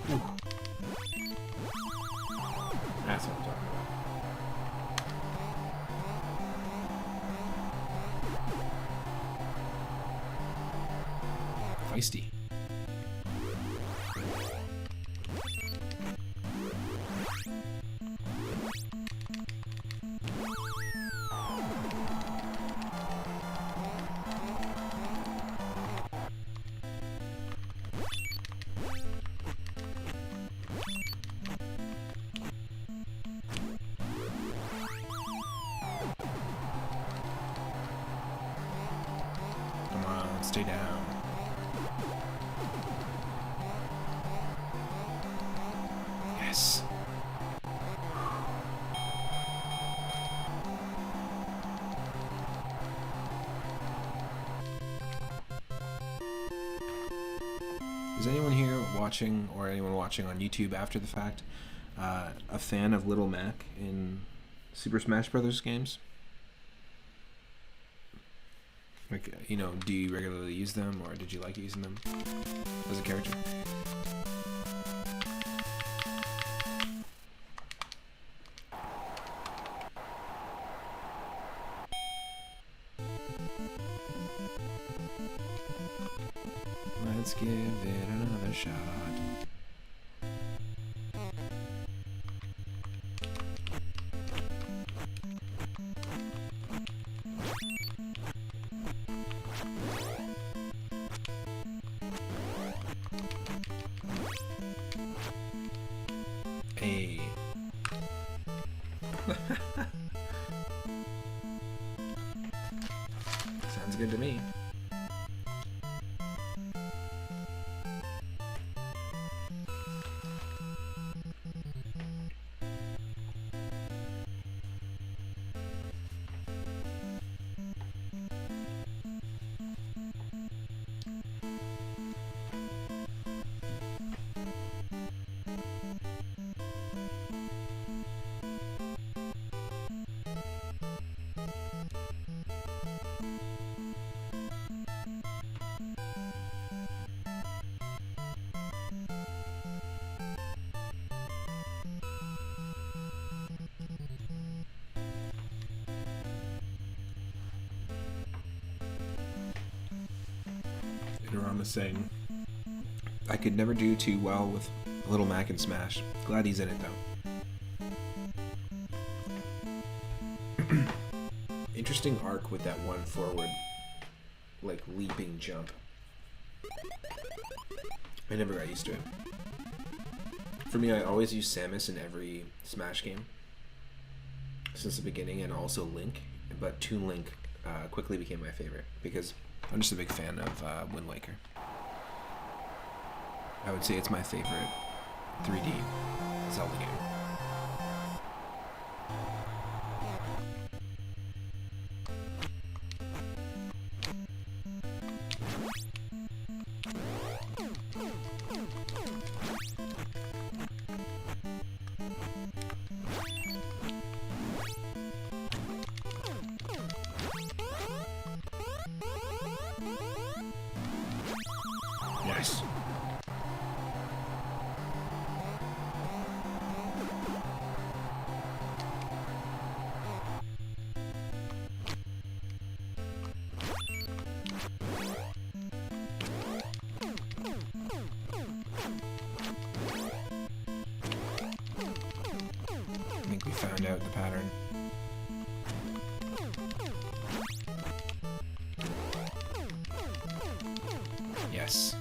Ooh. That's what I'm talking about. Feisty. Come on, stay down. Yes. Is anyone here watching, or anyone watching on YouTube after the fact, a fan of Little Mac in Super Smash Brothers games? Like, you know, do you regularly use them, or did you like using them as a character? Let's give it another shot. Hey. Sounds good to me. Itorama's saying, I could never do too well with Little Mac and Smash. Glad he's in it though. Interesting arc with that one forward, like, leaping jump. I never got used to it. For me, I always use Samus in every Smash game since the beginning, and also Link, but Toon Link quickly became my favorite because I'm just a big fan of Wind Waker. I would say it's my favorite 3D Zelda game. Nice. found out the pattern. Yes.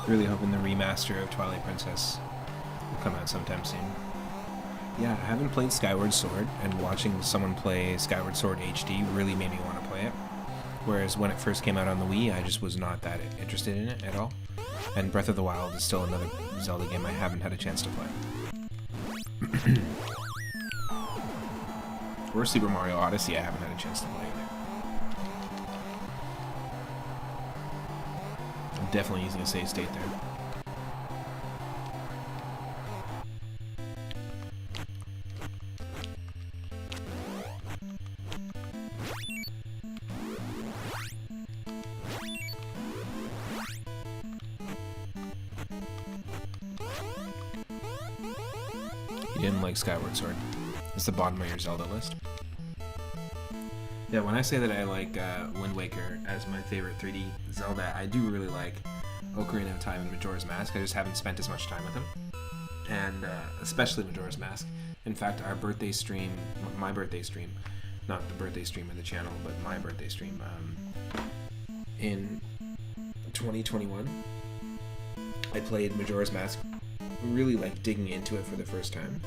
Really hoping the remaster of Twilight Princess will come out sometime soon. Yeah, I haven't played Skyward Sword, and watching someone play Skyward Sword HD really made me want to play it. Whereas when it first came out on the Wii, I just was not that interested in it at all. And Breath of the Wild is still another Zelda game I haven't had a chance to play. Or Super Mario Odyssey I haven't had a chance to play either. I'm definitely using a save state there. You didn't like Skyward Sword. It's the bottom of your Zelda list. Yeah, when I say that I like Wind Waker as my favorite 3D Zelda, I do really like Ocarina of Time and Majora's Mask. I just haven't spent as much time with them. And especially Majora's Mask. In fact, our birthday stream, my birthday stream, not the birthday stream of the channel, but my birthday stream, in 2021, I played Majora's Mask, really like digging into it for the first time.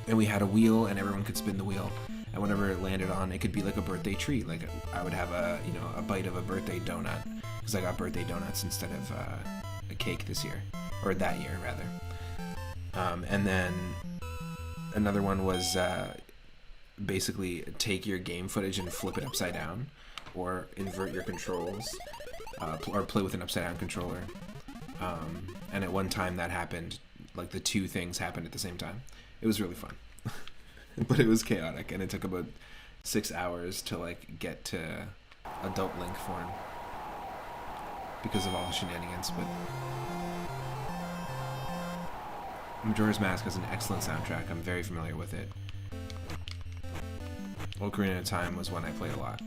And we had a wheel, and everyone could spin the wheel. And whenever it landed on, it could be like a birthday treat. Like I would have a bite of a birthday donut, because I got birthday donuts instead of a cake this year, or that year rather. And then another one was basically take your game footage and flip it upside down, or invert your controls, or play with an upside down controller. And at one time that happened, like the two things happened at the same time. It was really fun. But it was chaotic, and it took about 6 hours to like get to adult Link form because of all the shenanigans. But Majora's Mask has an excellent soundtrack. I'm very familiar with it. Ocarina of Time was one I played a lot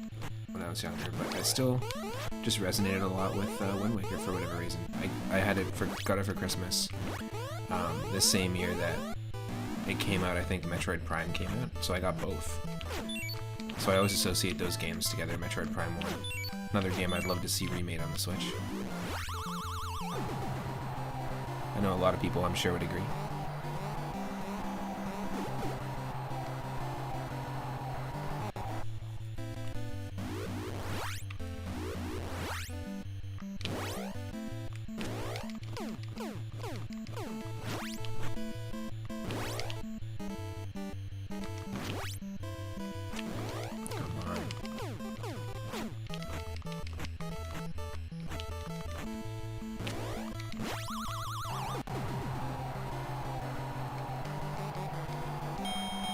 when I was younger, but I still just resonated a lot with Wind Waker for whatever reason. I got it for Christmas the same year that it came out. I think Metroid Prime came out, so I got both. So I always associate those games together, Metroid Prime 1. Another game I'd love to see remade on the Switch. I know a lot of people, I'm sure, would agree.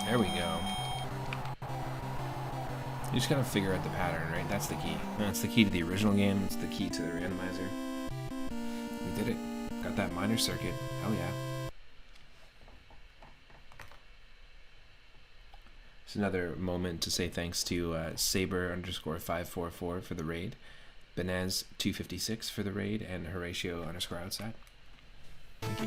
There we go. You just gotta figure out the pattern, right? That's the key. That's the key to the original game. It's the key to the randomizer. We did it. Got that minor circuit. Hell yeah. It's another moment to say thanks to Saber_544 for the raid, Benez256 for the raid, and Horatio_outside. Thank you.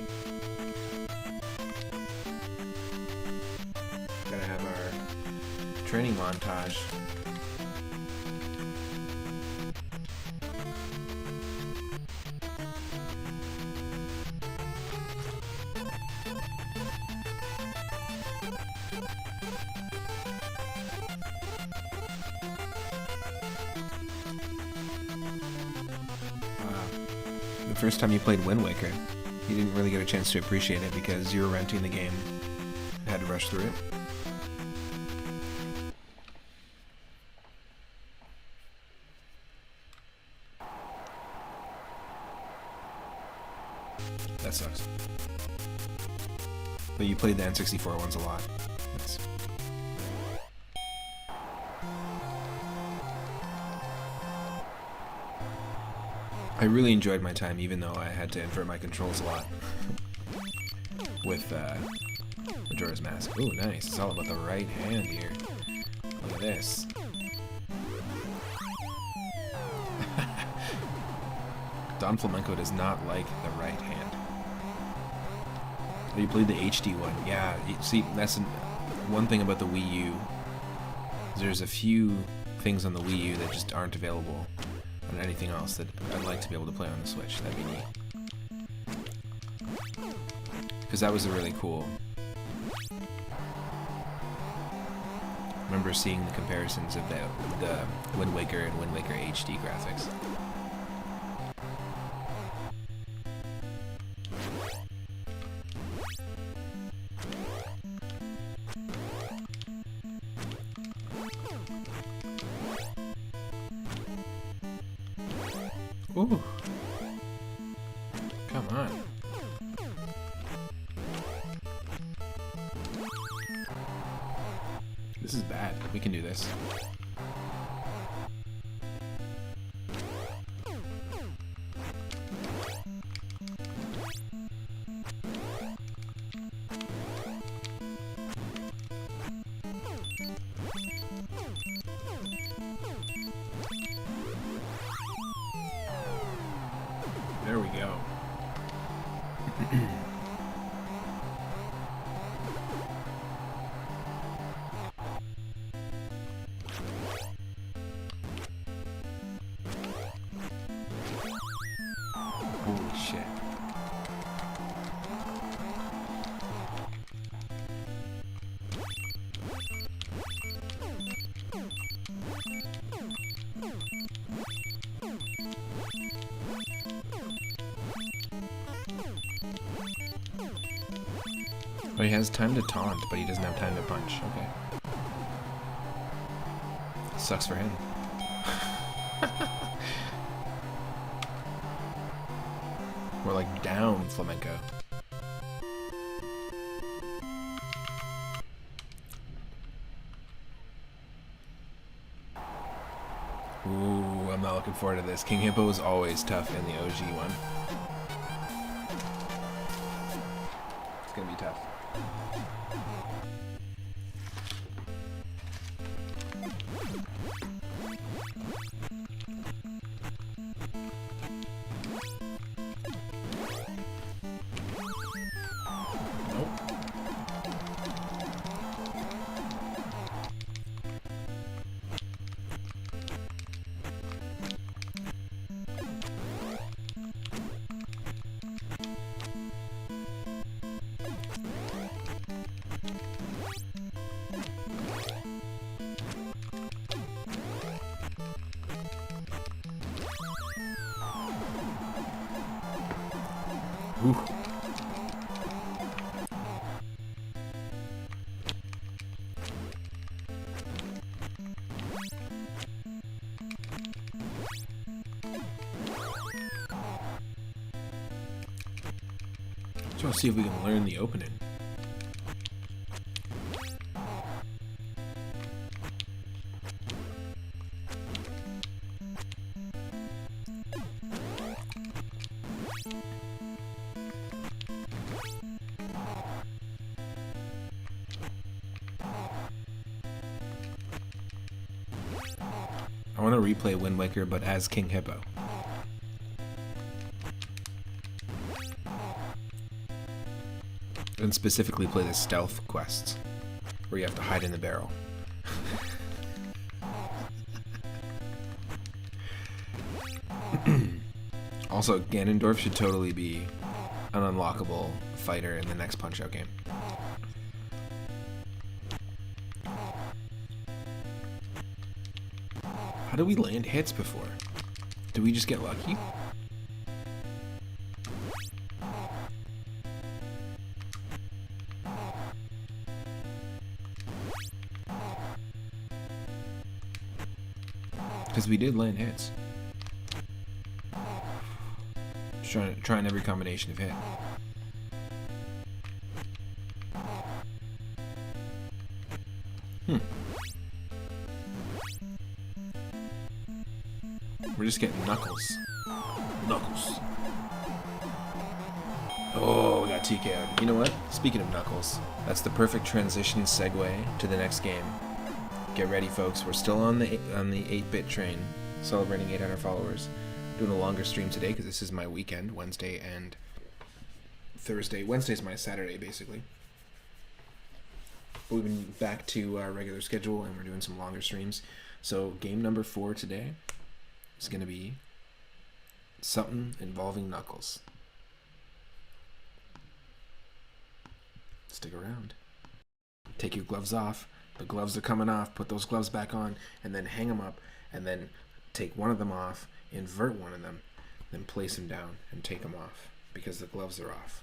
Gotta have our training montage. The first time you played Wind Waker, you didn't really get a chance to appreciate it because you were renting the game and had to rush through it. That sucks. But you played the N64 ones a lot. That's... I really enjoyed my time, even though I had to invert my controls a lot with Majora's Mask. Ooh, nice. It's all about the right hand here. Look at this. Don Flamenco does not like the right hand. Oh, you played the HD one. Yeah, see, that's one thing about the Wii U. There's a few things on the Wii U that just aren't available on anything else that I'd like to be able to play on the Switch. That'd be neat. Because that was a really cool. I remember seeing the comparisons of the Wind Waker and Wind Waker HD graphics. Ooh. Come on. This is bad. We can do this. There we go. Holy shit. Oh, he has time to taunt, but he doesn't have time to punch. Okay. Sucks for him. We're like down Flamenco. Ooh, I'm not looking forward to this. King Hippo is always tough in the OG one. It's gonna be tough. Nope. Ooh. Just want to see if we can learn the opening. I want to replay Wind Waker, but as King Hippo. And specifically play the stealth quests, where you have to hide in the barrel. Also, Ganondorf should totally be an unlockable fighter in the next Punch-Out game. How do we land hits before? Do we just get lucky? Because we did land hits. Just trying every combination of hit. We're just getting Knuckles. Knuckles. Oh, we got TKO'd. You know what? Speaking of Knuckles, that's the perfect transition segue to the next game. Get ready, folks. We're still on the 8-bit train, celebrating 800 followers. Doing a longer stream today because this is my weekend, Wednesday and Thursday. Wednesday's my Saturday, basically. But we've been back to our regular schedule, and we're doing some longer streams. So game number 4 today is going to be something involving Knuckles. Stick around. Take your gloves off. The gloves are coming off. Put those gloves back on, and then hang them up, and then take one of them off, invert one of them, then place them down and take them off because the gloves are off.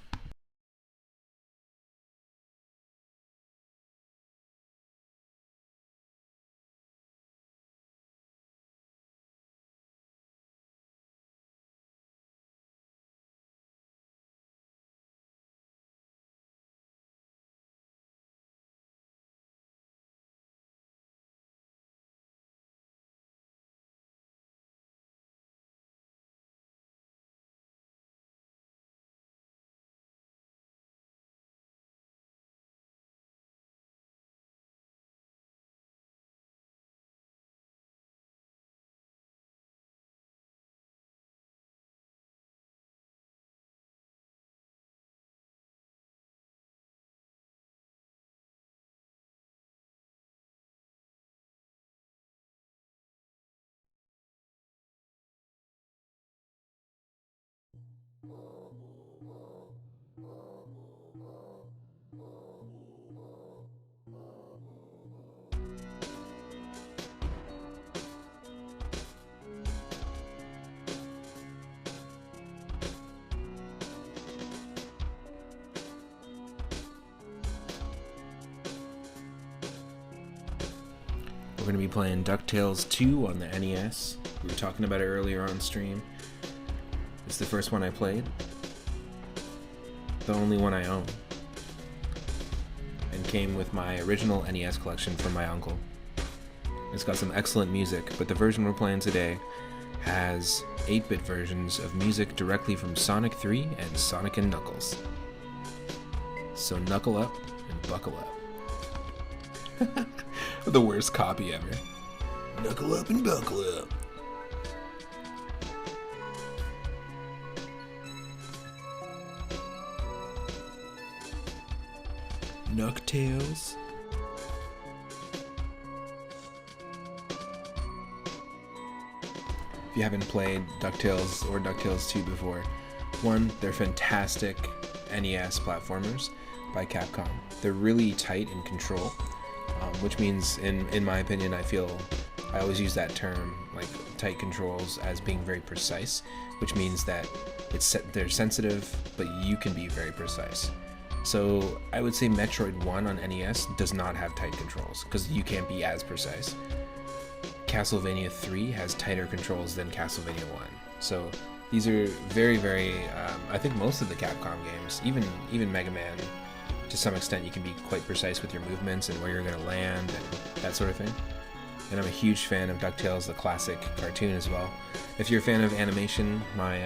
We're going to be playing DuckTales 2 on the NES. We were talking about it earlier on stream. It's the first one I played. The only one I own. And came with my original NES collection from my uncle. It's got some excellent music, but the version we're playing today has 8-bit versions of music directly from Sonic 3 and Sonic & Knuckles. So knuckle up and buckle up. The worst copy ever. Knuckle up and buckle up. Nucktails. If you haven't played DuckTales or DuckTales 2 before, one, they're fantastic NES platformers by Capcom. They're really tight in control. Which means, in my opinion, I always use that term, like tight controls, as being very precise, which means that they're sensitive, but you can be very precise. So I would say Metroid 1 on NES does not have tight controls, because you can't be as precise. Castlevania 3 has tighter controls than Castlevania 1. So these are very, very, I think most of the Capcom games, even Mega Man, to some extent, you can be quite precise with your movements and where you're going to land and that sort of thing. And I'm a huge fan of DuckTales, the classic cartoon, as well. If you're a fan of animation, my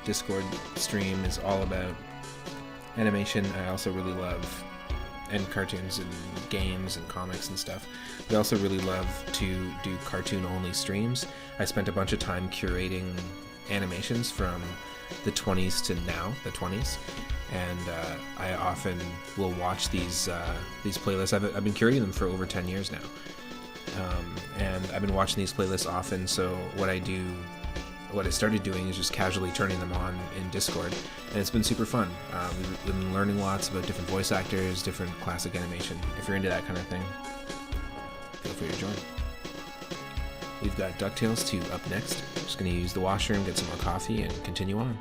Discord stream is all about animation. I also really love, and cartoons and games and comics and stuff. But I also really love to do cartoon-only streams. I spent a bunch of time curating animations from the 20s to now, the 20s. And I often will watch these playlists. I've been curating them for over 10 years now, and I've been watching these playlists often. So what I started doing is just casually turning them on in Discord, and it's been super fun. We've been learning lots about different voice actors, different classic animation. If you're into that kind of thing, feel free to join. We've got DuckTales 2 up next. Just going to use the washroom, get some more coffee, and continue on.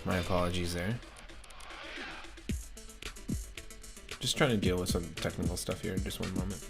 My apologies there. Just trying to deal with some technical stuff here in just one moment.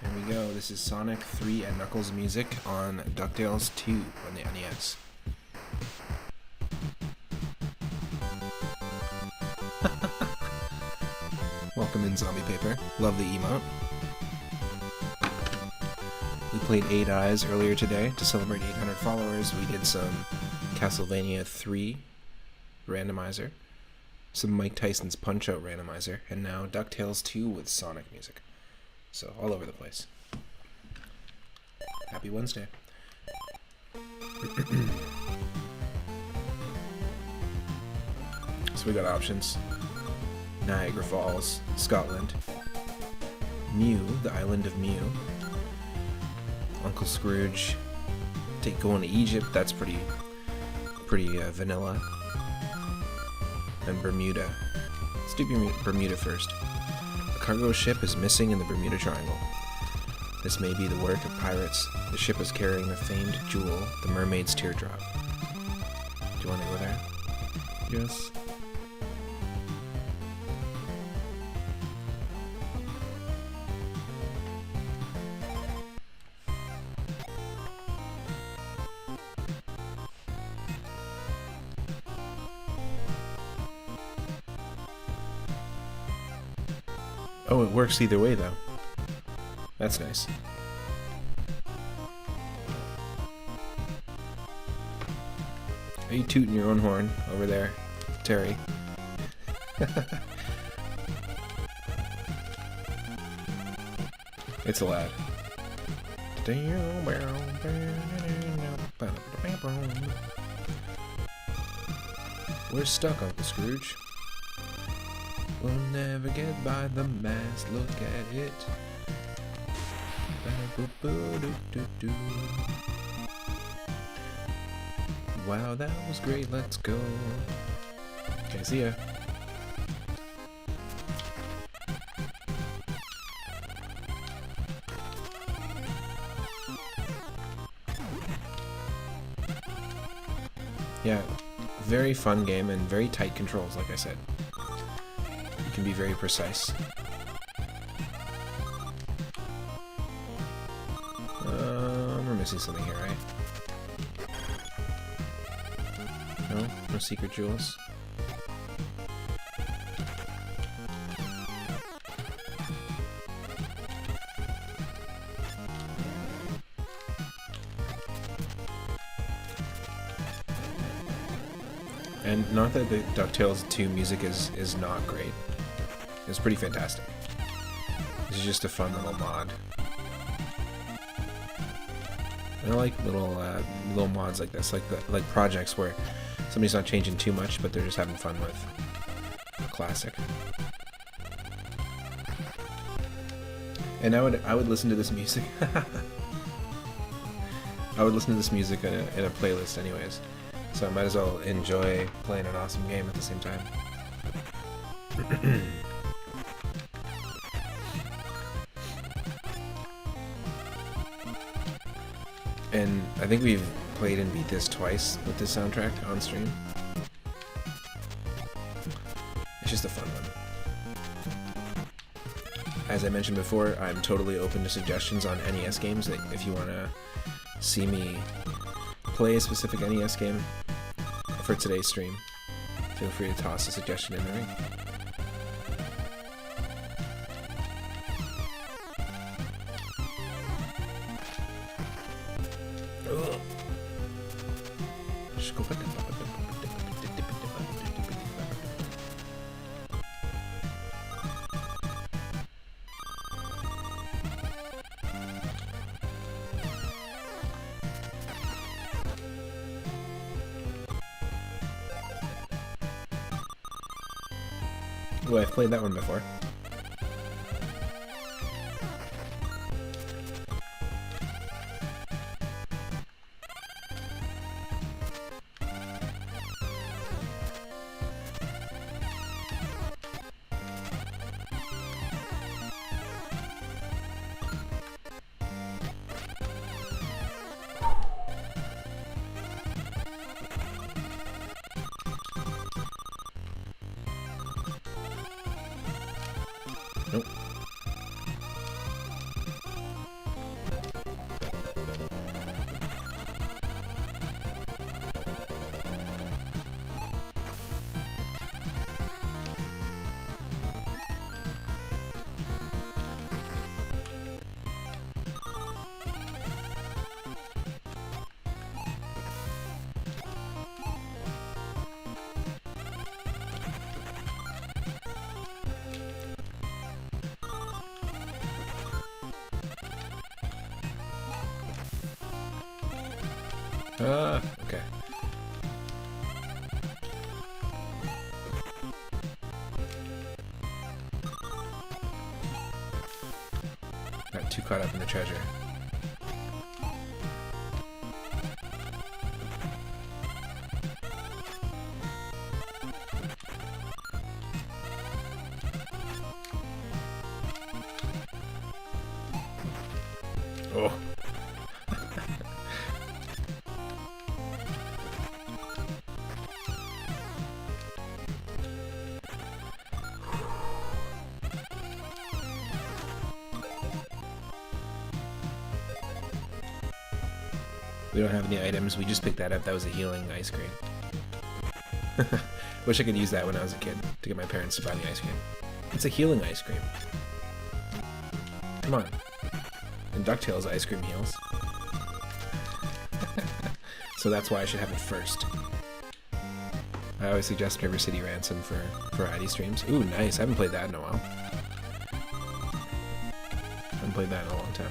There we go. This is Sonic 3 and Knuckles music on DuckTales 2 on the NES. Welcome in, Zombie Paper. Love the emote. We played 8 Eyes earlier today to celebrate 800 followers. We did some Castlevania 3 randomizer, some Mike Tyson's Punch-Out randomizer, and now DuckTales 2 with Sonic music. So, all over the place. Happy Wednesday. So we got options. Niagara Falls, Scotland. Mew, the island of Mew. Uncle Scrooge. Going to Egypt, that's pretty vanilla. And Bermuda. Let's do Bermuda first. A cargo ship is missing in the Bermuda Triangle. This may be the work of pirates. The ship was carrying the famed jewel, the mermaid's teardrop. Do you want to go there? Yes. Oh, it works either way, though. That's nice. Are you tooting your own horn over there, Terry? It's loud. We're stuck, Uncle Scrooge. We'll never get by the mast, look at it. Wow, that was great, let's go. Okay, see ya. Yeah, very fun game and very tight controls, like I said. You can be very precise. We're missing something here, right? No? No secret jewels? And not that the DuckTales 2 music is not great. It's pretty fantastic. This is just a fun little mod. I like little mods like this, like projects where somebody's not changing too much, but they're just having fun with a classic. And I would listen to this music. I would listen to this music in a playlist, anyways. So I might as well enjoy playing an awesome game at the same time. And I think we've played and beat this twice with this soundtrack on stream. It's just a fun one. As I mentioned before, I'm totally open to suggestions on NES games. That if you want to see me play a specific NES game for today's stream, feel free to toss a suggestion in the ring. Oh, I've played that one before. Nope. Okay. Got too caught up in the treasure. Oh. We don't have any items, we just picked that up. That was a healing ice cream. Wish I could use that when I was a kid, to get my parents to buy me ice cream. It's a healing ice cream. Come on. And DuckTales ice cream heals. So that's why I should have it first. I always suggest River City Ransom for ID streams. Ooh, nice. I haven't played that in a while. I haven't played that in a long time.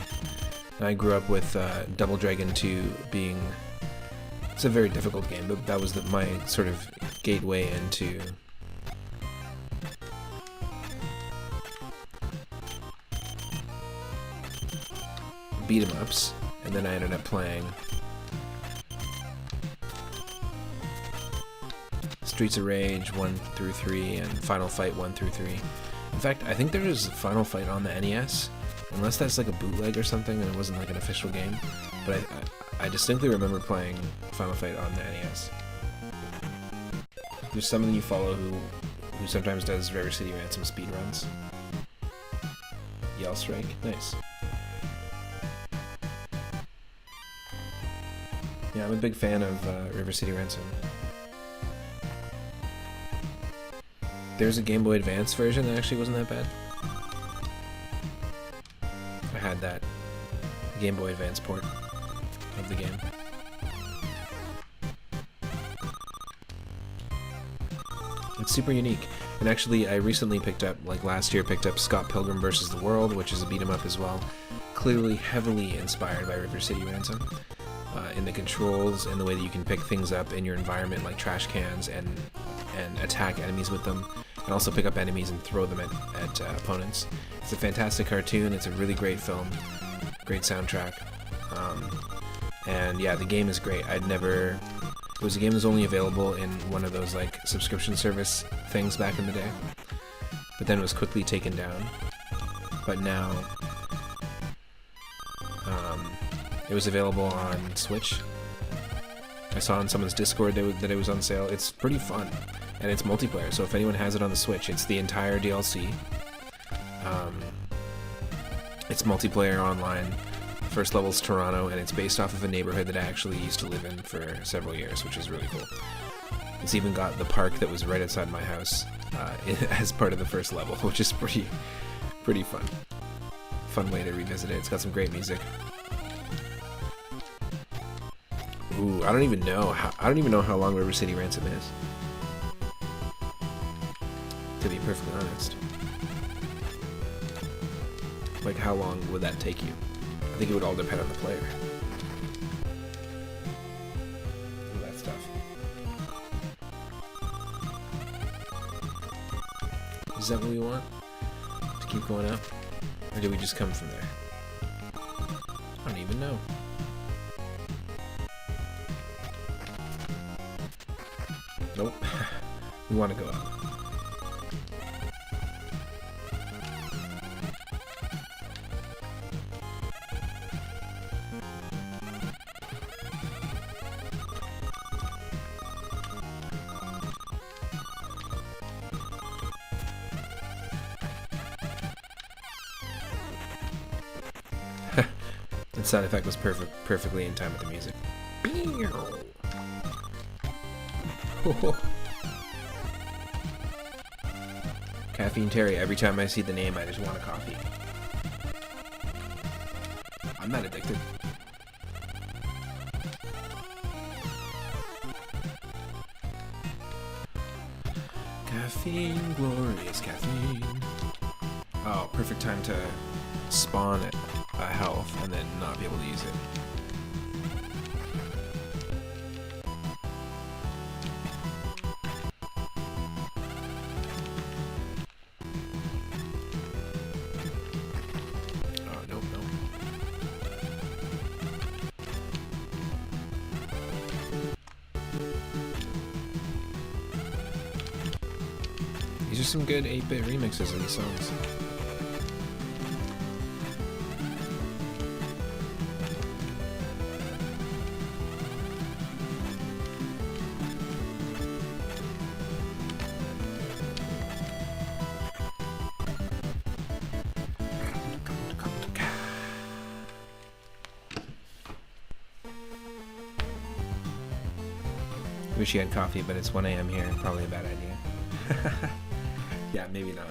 I grew up with Double Dragon 2 being... It's a very difficult game, but that was my sort of gateway into... beat-em-ups, and then I ended up playing... Streets of Rage 1 through 3 and Final Fight 1 through 3. In fact, I think there was Final Fight on the NES. Unless that's like a bootleg or something and it wasn't like an official game. But I distinctly remember playing Final Fight on the NES. There's someone you follow who sometimes does River City Ransom speedruns. Yell Strike, nice. Yeah, I'm a big fan of River City Ransom. There's a Game Boy Advance version that actually wasn't that bad. I had that Game Boy Advance port of the game. It's super unique. And actually, I recently picked up, like last year, picked up Scott Pilgrim vs. the World, which is a beat 'em up as well. Clearly heavily inspired by River City Ransom. In the controls and the way that you can pick things up in your environment, like trash cans, and attack enemies with them, and also pick up enemies and throw them at opponents. It's a fantastic cartoon. It's a really great film, great soundtrack, and yeah, the game is great. I'd never It was a game that was only available in one of those like subscription service things back in the day, but then it was quickly taken down. But now it was available on Switch. I saw on someone's Discord that it was on sale. It's pretty fun, and it's multiplayer, so if anyone has it on the Switch, it's the entire DLC. It's multiplayer online. First level's Toronto, and it's based off of a neighborhood that I actually used to live in for several years, which is really cool. It's even got the park that was right outside my house as part of the first level, which is pretty fun. Fun way to revisit it. It's got some great music. Ooh, I don't even know how long River City Ransom is, to be perfectly honest. Like, how long would that take you? I think it would all depend on the player. Ooh, that stuff. Is that what we want? To keep going up? Or do we just come from there? I don't even know. Nope. We want to go up. The sound effect was perfectly in time with the music. Caffeine Terry, every time I see the name I just want a coffee. I'm not addicted. Caffeine, glorious caffeine. Oh, perfect time to spawn it. Health and then not be able to use it. Oh, nope. These are some good 8-bit remixes of these songs. Wish you had coffee, but it's 1 a.m. here. Probably a bad idea. Yeah, maybe not.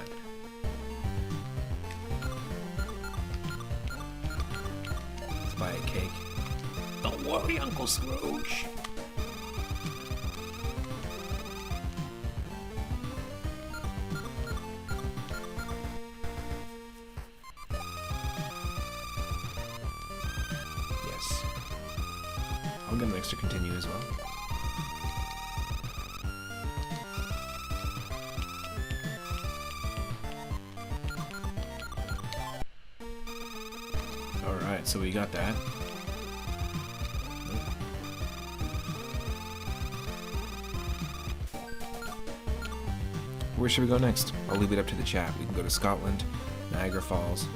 Let's buy a cake. Don't worry, Uncle Scrooge. Yes. I'll get an extra continue as well. Alright, so we got that. Where should we go next? I'll leave it up to the chat. We can go to Scotland, Niagara Falls,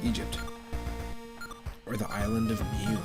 Egypt, or the island of Mew.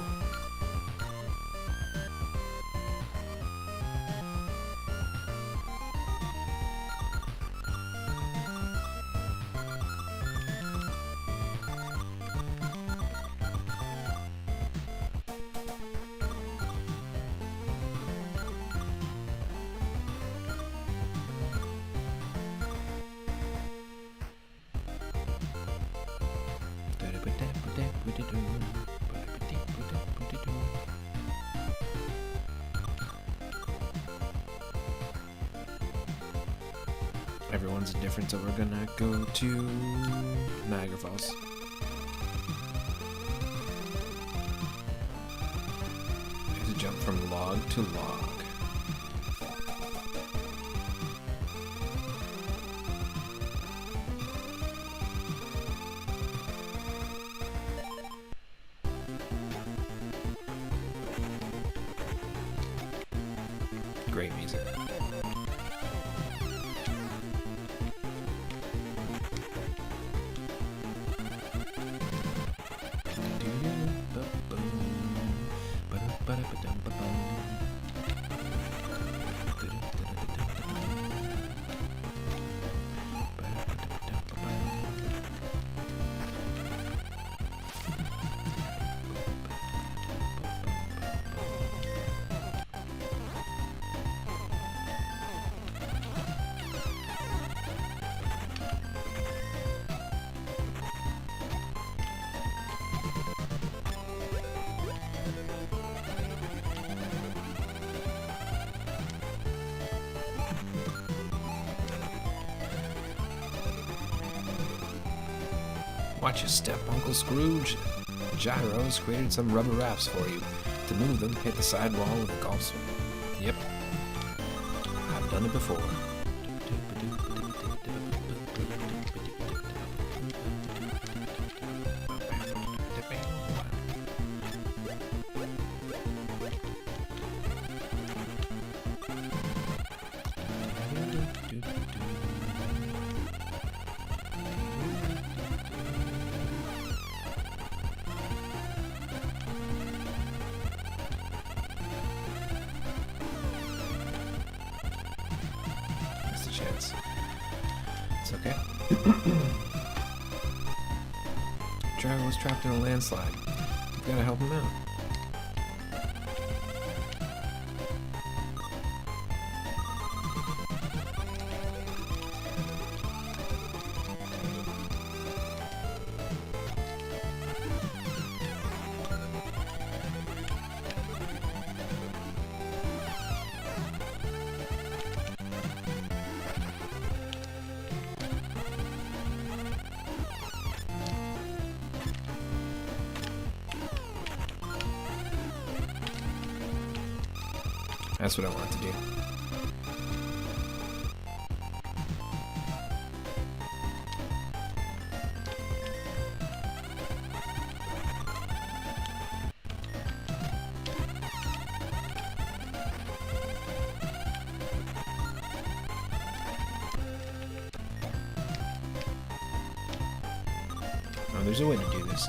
Everyone's different, so we're gonna go to Niagara Falls. There's a jump from log to log. Great music. Watch your step, Uncle Scrooge. Gyro's created some rubber rafts for you. To move them, hit the side wall with a golf swing. Yep. I've done it before. Chance. It's okay. Driver was trapped in a landslide. You've got to help him out. That's what I want to do. Oh, there's a way to do this.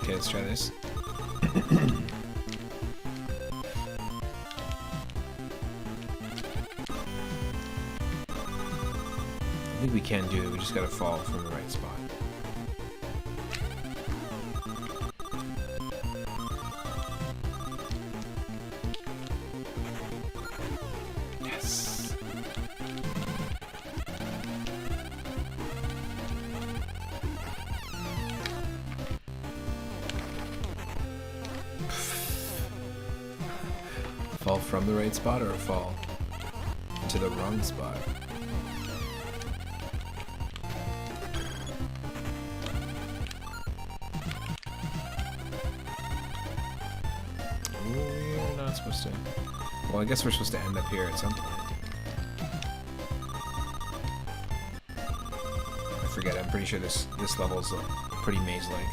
Okay, let's try this. I think we can do it, we just gotta fall from the right spot. Yes! Fall from the right spot or fall into the wrong spot? We're not supposed to. Well, I guess we're supposed to end up here at some point. I forget, I'm pretty sure this level's pretty maze-like.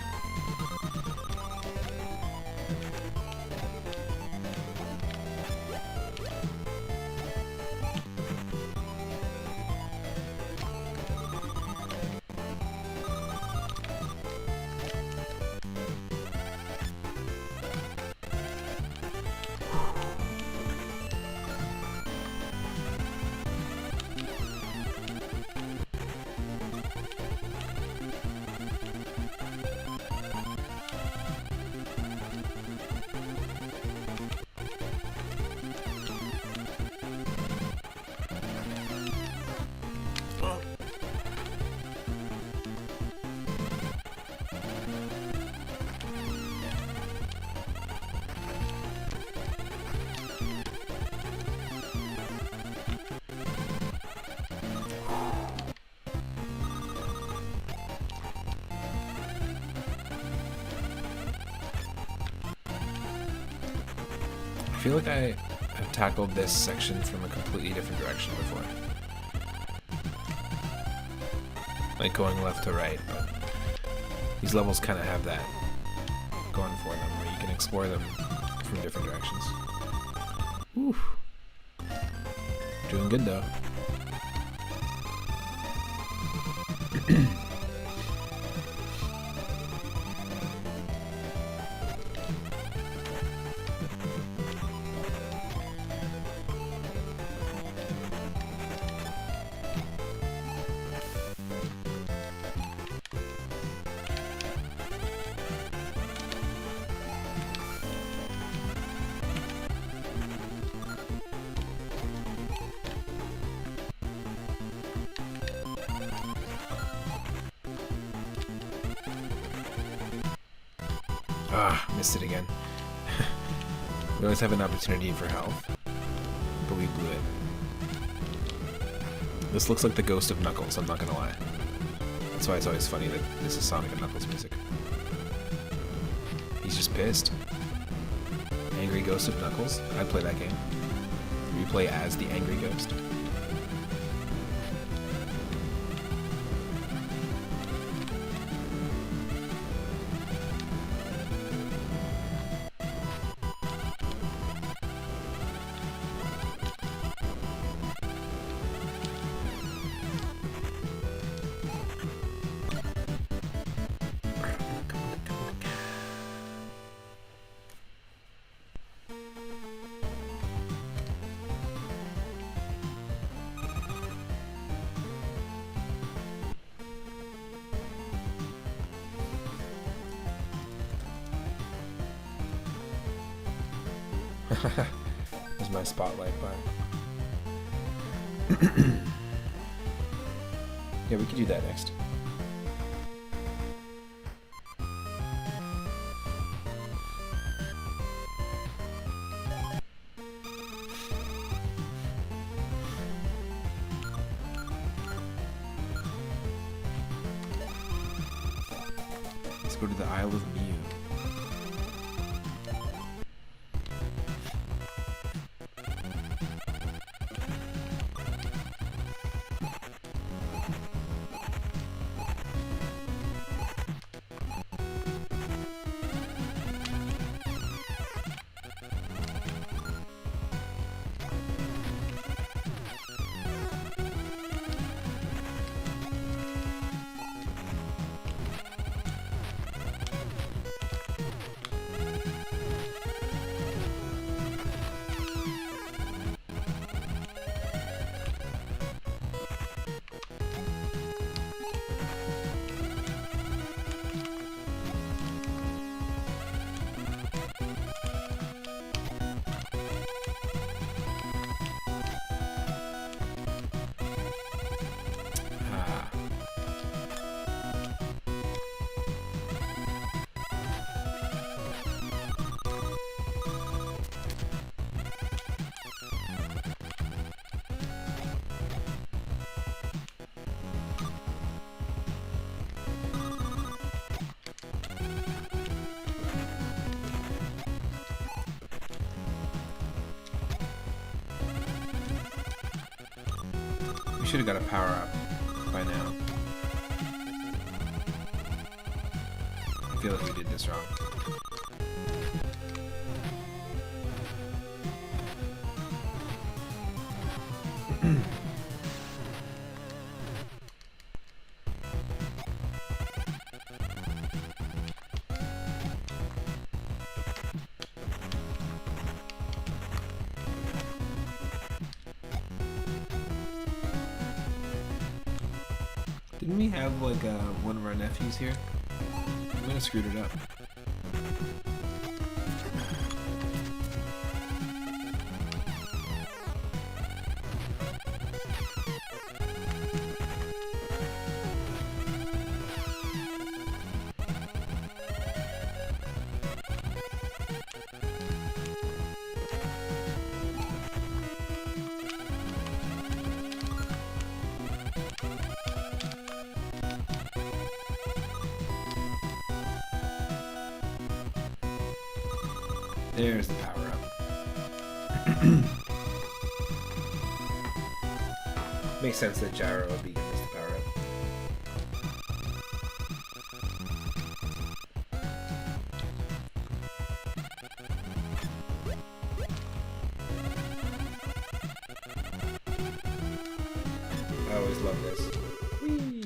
feel like I have tackled this section from a completely different direction before. Like going left to right, but these levels kind of have that going for them, where you can explore them from different directions. Whew. Doing good though. Ah, missed it again. We always have an opportunity for health, but we blew it. This looks like the ghost of Knuckles, I'm not gonna lie. That's why it's always funny that this is Sonic and Knuckles music. He's just pissed. Angry Ghost of Knuckles? I'd play that game. You play as the Angry Ghost. There's my spotlight bar. Yeah, we could do that next. Let's go to the Isle of Mew. We should have got a power up by now. I feel like we did this wrong. Didn't we have like one of our nephews here? I'm gonna screwed it up. There's the power up. Makes sense that gyro would be used to power up. I always love this. Whee!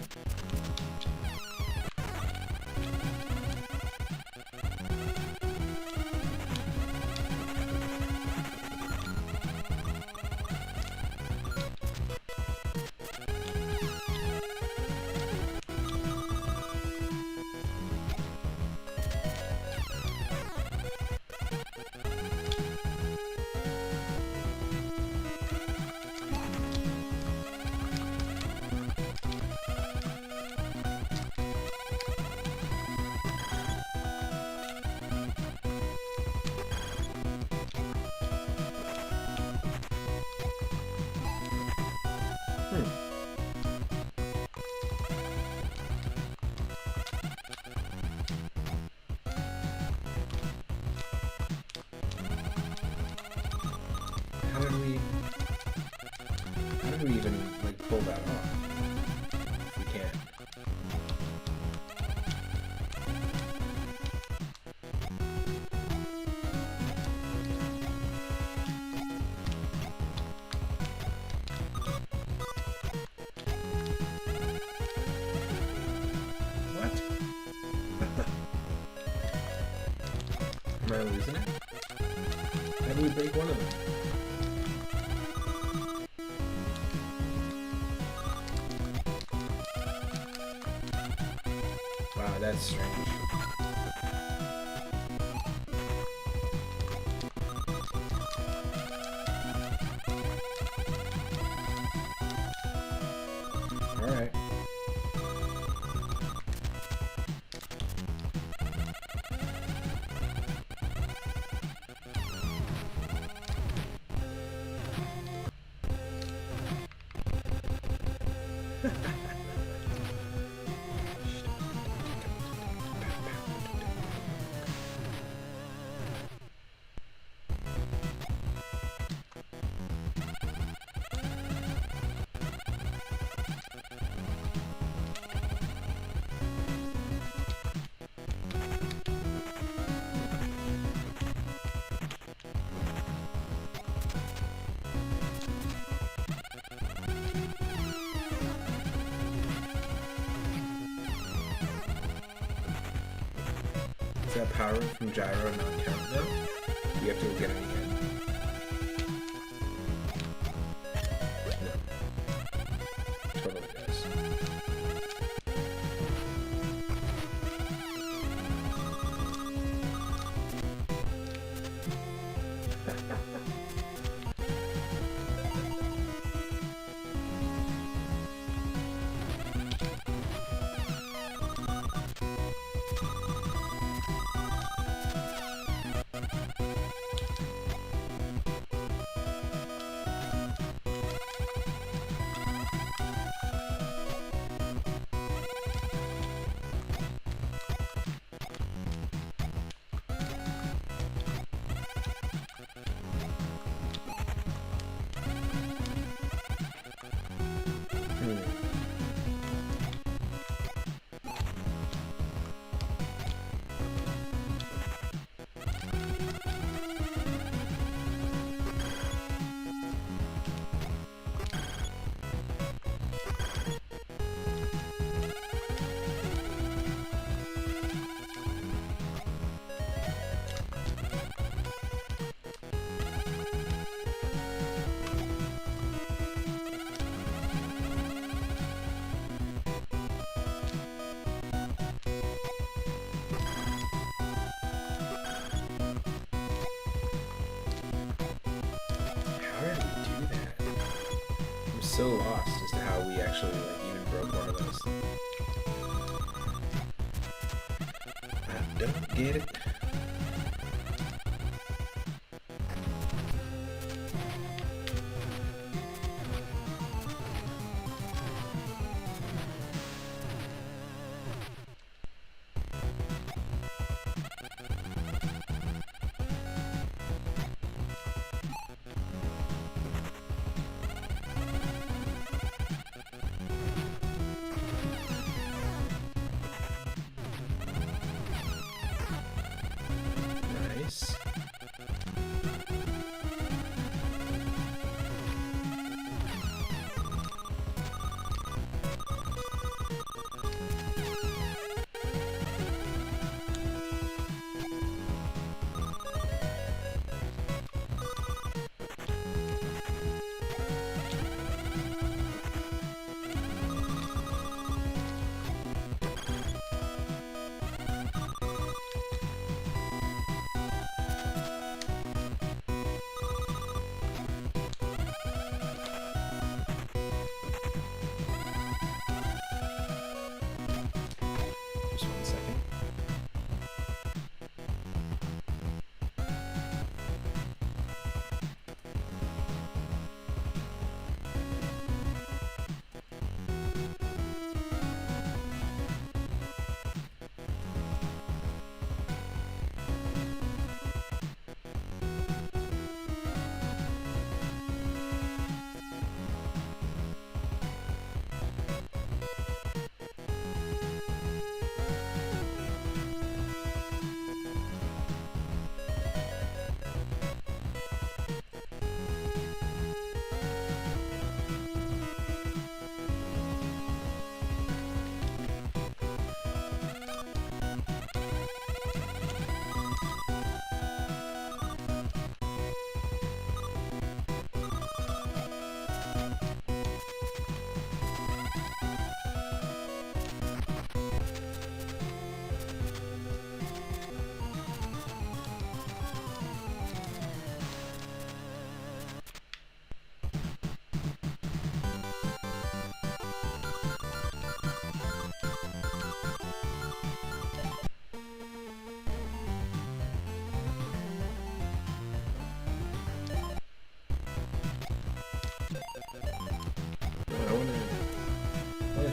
How did we even like pull that off? If we can't. What? Am I losing it? How do we break one of them? Wow, that's strange. Alright. Is that power from gyro not count though? We have to get it again. No. Totally does. So lost as to how we actually like even broke one of those. I don't get it.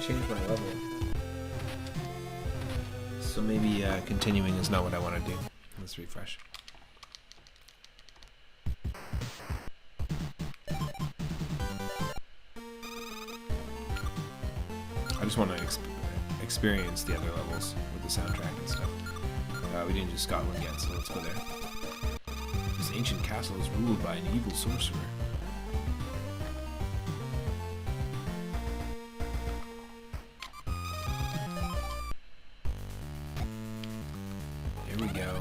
change my level. So maybe continuing is not what I want to do. Let's refresh. I just want to experience the other levels with the soundtrack and stuff. We didn't do Scotland yet, so let's go there. This ancient castle is ruled by an evil sorcerer. Here we go.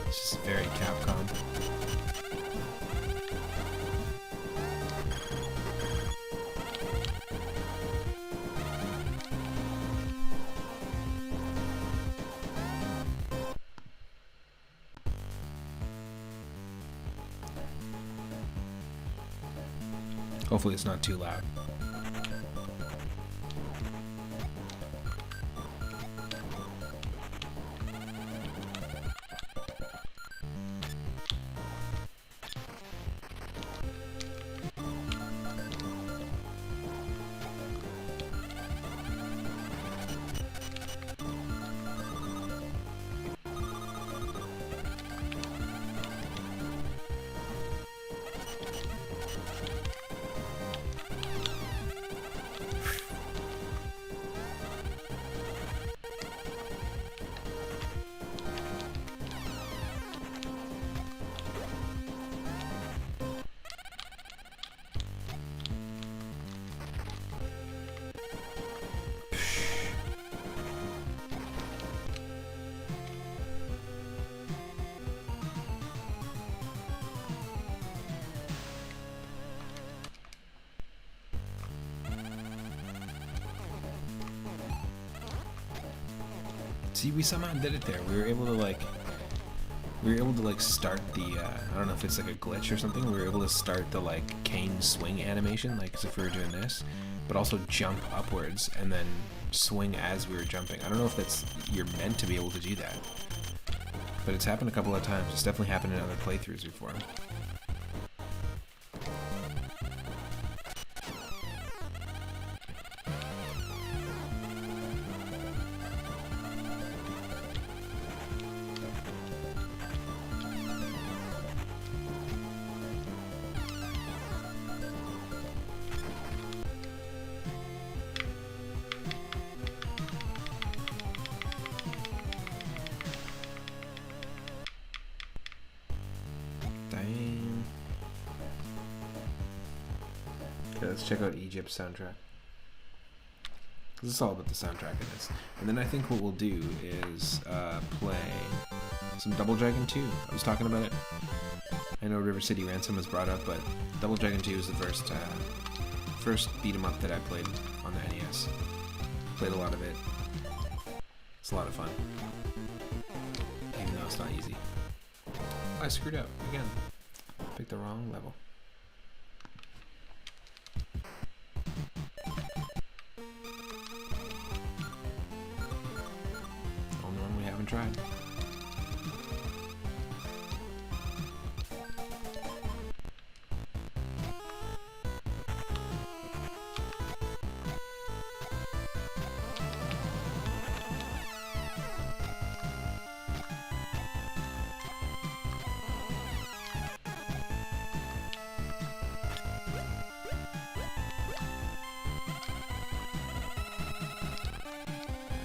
This is very Capcom. Hopefully it's not too loud. See, we somehow did it there. We were able to start the, I don't know if it's like a glitch or something. We were able to start the cane swing animation, as if we were doing this, but also jump upwards and then swing as we were jumping. I don't know if you're meant to be able to do that, but it's happened a couple of times. It's definitely happened in other playthroughs before. Okay, let's check out Egypt's soundtrack. This is all about the soundtrack in this. And then I think what we'll do is play some Double Dragon 2. I was talking about it. I know River City Ransom was brought up, but Double Dragon 2 is the first beat 'em up that I played on the NES. Played a lot of it. It's a lot of fun. Even though it's not easy. I screwed up again. Picked the wrong level. Only one we haven't tried.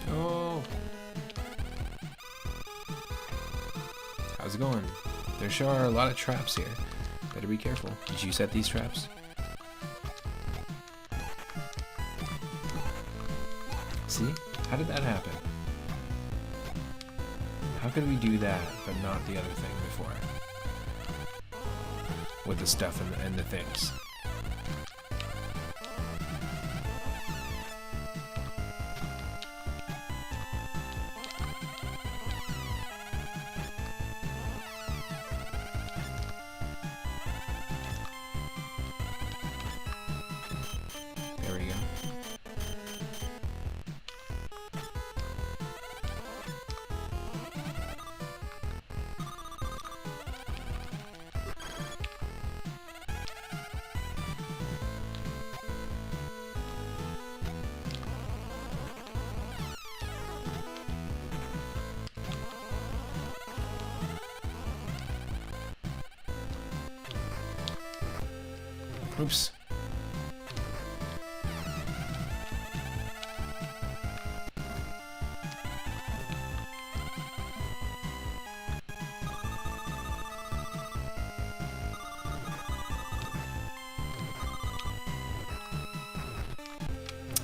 Oh! How's it going? There sure are a lot of traps here. Better be careful. Did you set these traps? See? How did that happen? How could we do that, but not the other thing before? With the stuff and the things. There we go. Oops.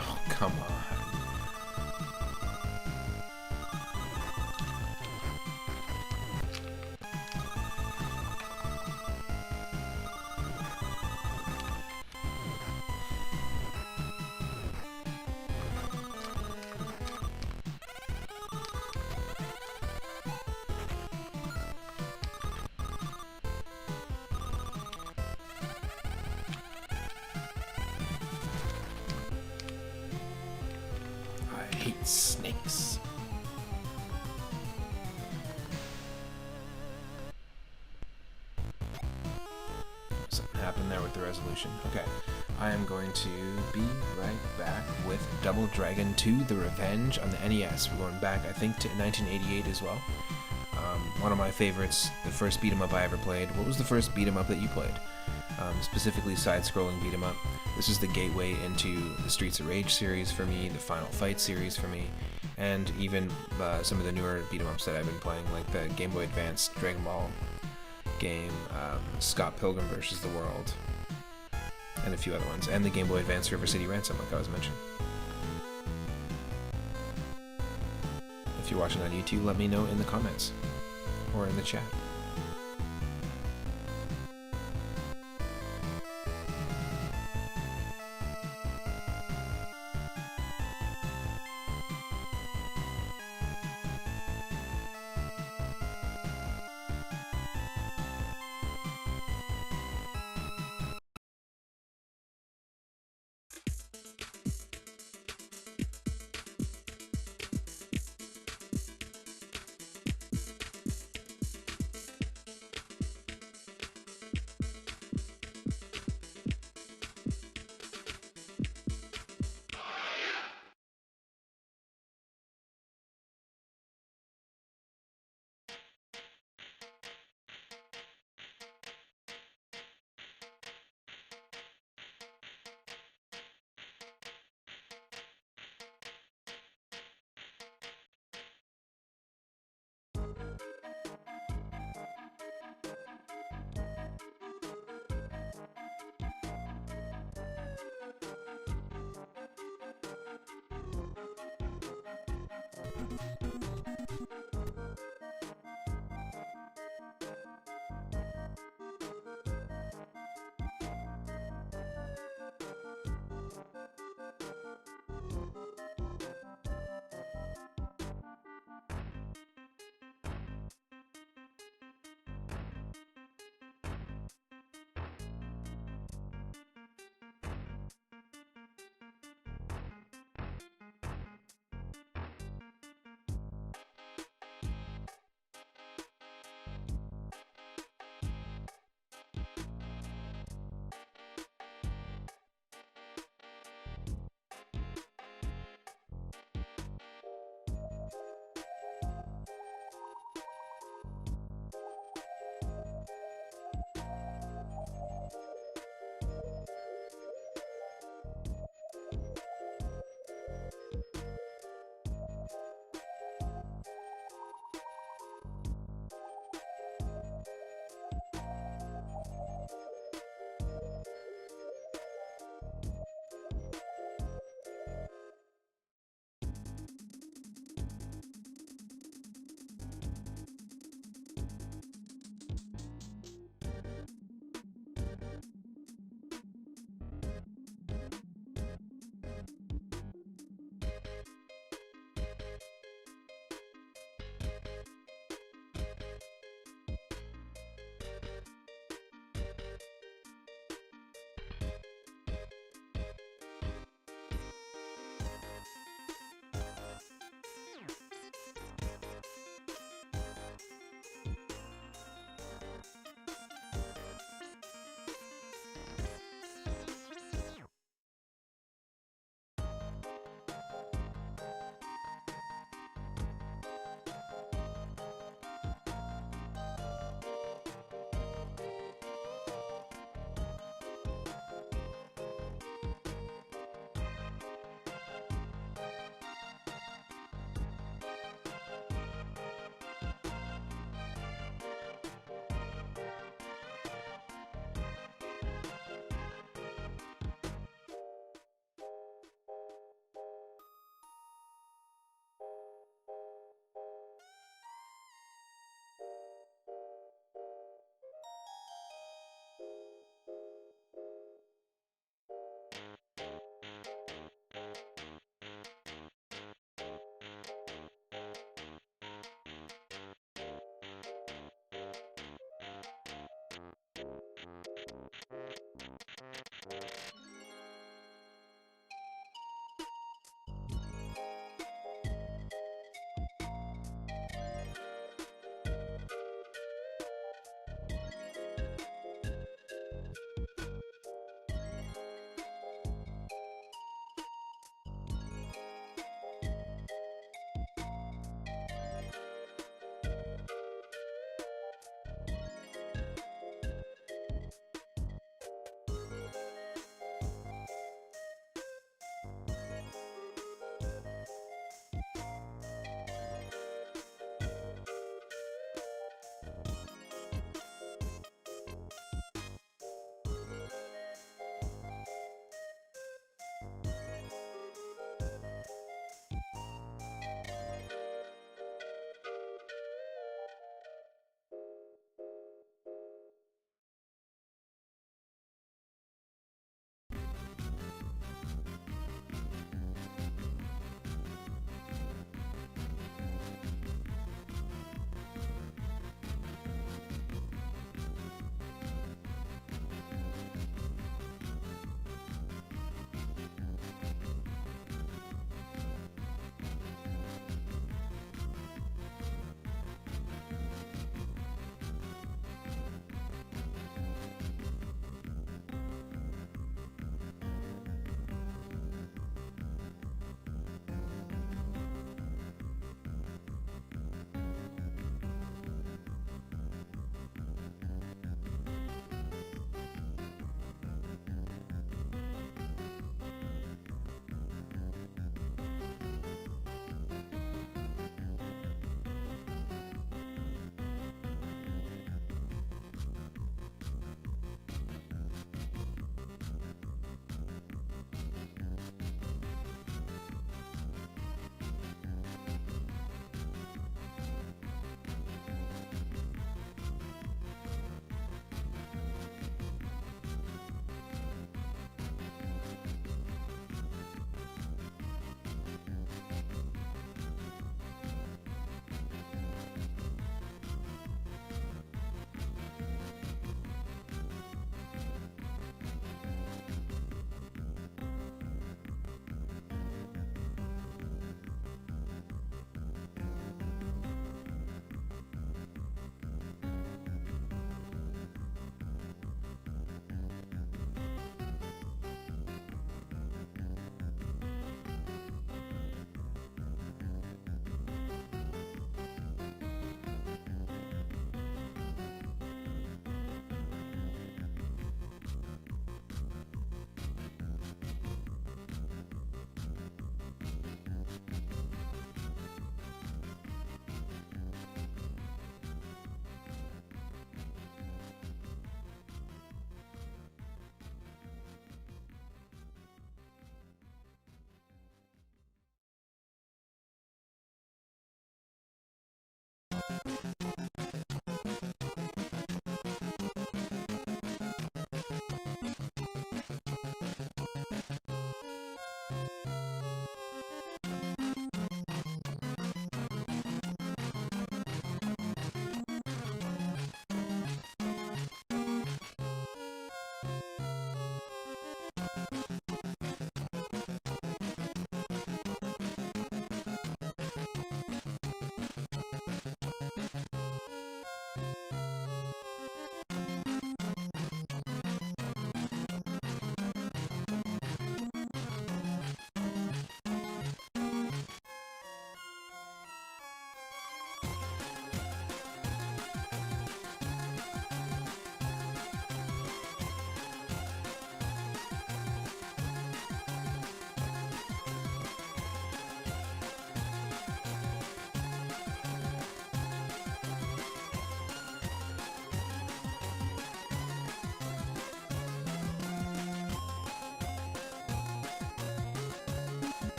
Oh, come on. I hate snakes. Something happened there with the resolution. Okay, I am going to be right back with Double Dragon 2: The Revenge on the NES. We're going back, I think, to 1988 as well. One of my favorites, the first beat 'em up I ever played. What was the first beat 'em up that you played? Specifically side-scrolling beat 'em up. This is the gateway into the Streets of Rage series for me, the Final Fight series for me, and even some of the newer beat 'em ups that I've been playing, like the Game Boy Advance Dragon Ball game, Scott Pilgrim vs. the World, and a few other ones, and the Game Boy Advance River City Ransom, like I was mentioning. If you're watching on YouTube, let me know in the comments or in the chat.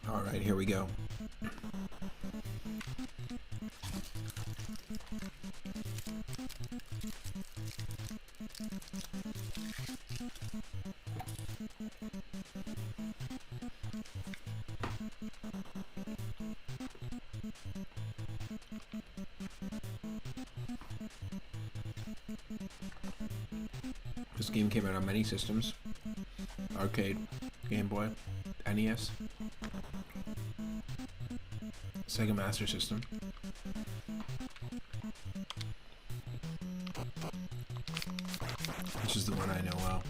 Alright, here we go. This game came out on many systems. Arcade, Game Boy, NES, Sega Master System. Which is the one I know well.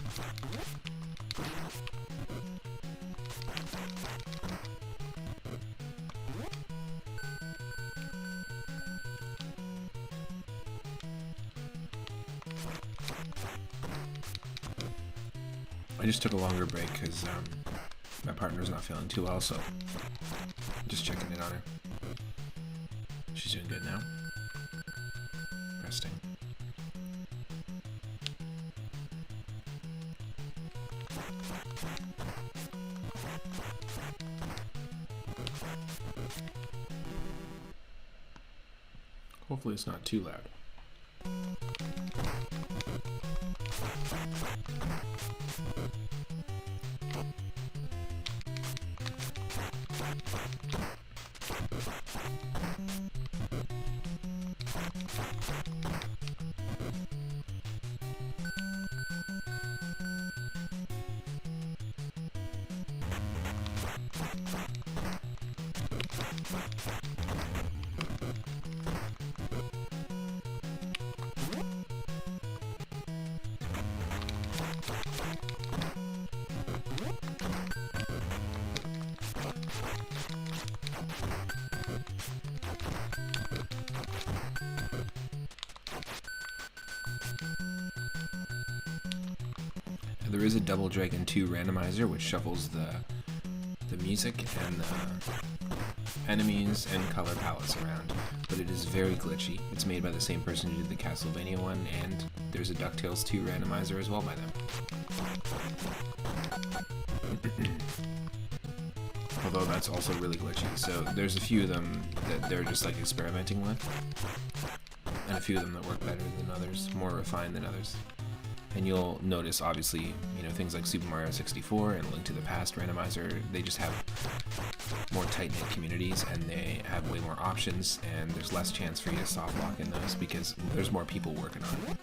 I just took a longer break because my partner's not feeling too well, so just checking in on her. She's doing good now. Resting. Hopefully it's not too loud. There is a Double Dragon 2 randomizer which shuffles the music and enemies and color palettes around, but it is very glitchy. It's made by the same person who did the Castlevania one, and there's a DuckTales 2 randomizer as well by them. Although that's also really glitchy, so there's a few of them that they're just like experimenting with, and a few of them that work better than others, more refined than others. And you'll notice, obviously, you know, things like Super Mario 64 and Link to the Past randomizer, they just have more tight-knit communities, and they have way more options, and there's less chance for you to soft lock in those because there's more people working on it.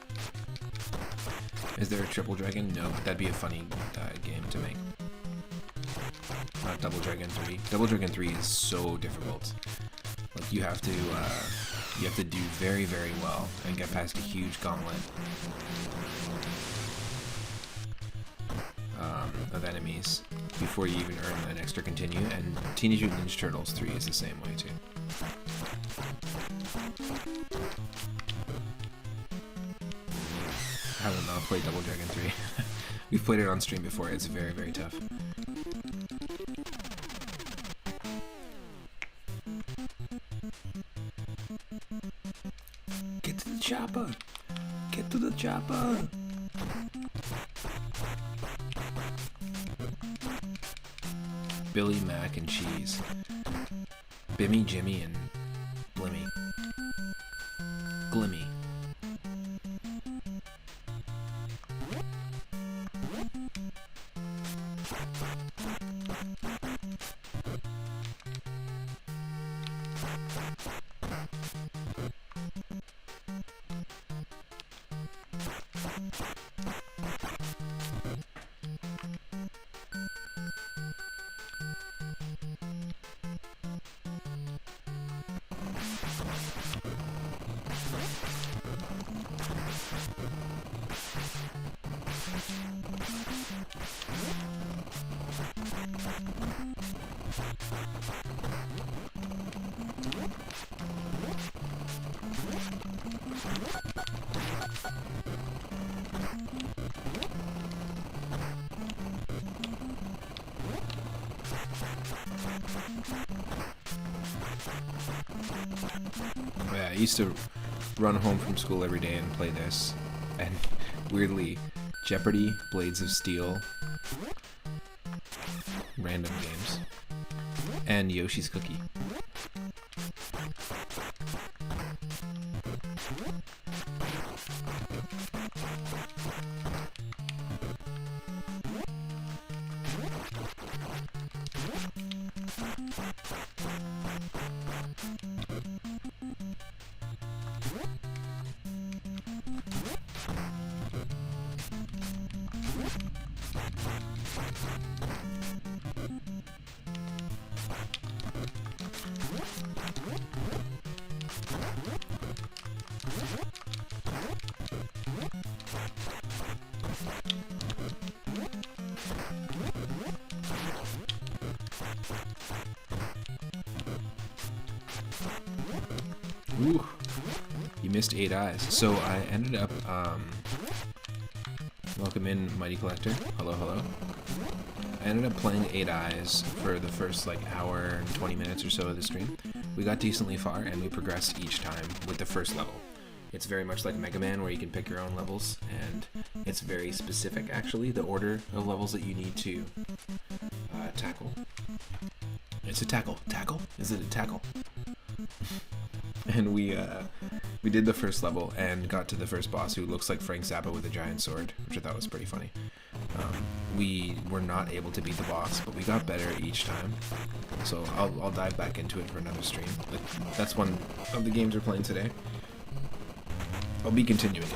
Is there a Triple Dragon? No, but that'd be a funny game to make. Not Double Dragon 3. Double Dragon 3 is so difficult. Like, you have to do very, very well and get past a huge gauntlet of enemies before you even earn that extra continue, and Teenage Mutant Ninja Turtles 3 is the same way too. I will not play Double Dragon 3. We've played it on stream before, it's very, very tough. Get to the chopper! Get to the chopper! Billy, Mac, and Cheese. Bimmy, Jimmy, and Blimmy. Glimmy. Yeah, I used to run home from school every day and play this, and weirdly, Jeopardy, Blades of Steel, random games. And Yoshi's Cookie. Ooh, you missed 8 eyes. So I ended up, welcome in, Mighty Collector. Hello, hello. I ended up playing 8 eyes for the first like hour and 20 minutes or so of the stream. We got decently far and we progressed each time with the first level. It's very much like Mega Man where you can pick your own levels, and it's very specific actually, the order of levels that you need to tackle. It's a tackle. Tackle? Is it a tackle? And we did the first level and got to the first boss, who looks like Frank Zappa with a giant sword, which I thought was pretty funny. We were not able to beat the boss, but we got better each time. So I'll dive back into it for another stream. Like, that's one of the games we're playing today. I'll be continuing it.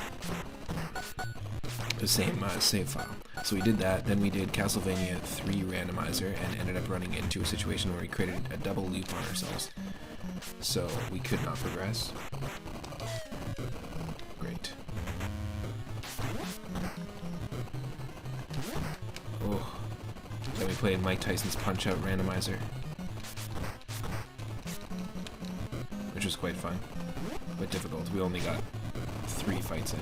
The same save file. So we did that, then we did Castlevania 3 Randomizer and ended up running into a situation where we created a double loop on ourselves. So we could not progress. Great. Oh. Then we played Mike Tyson's Punch-Out Randomizer, which was quite fun, but difficult. We only got 3 fights in.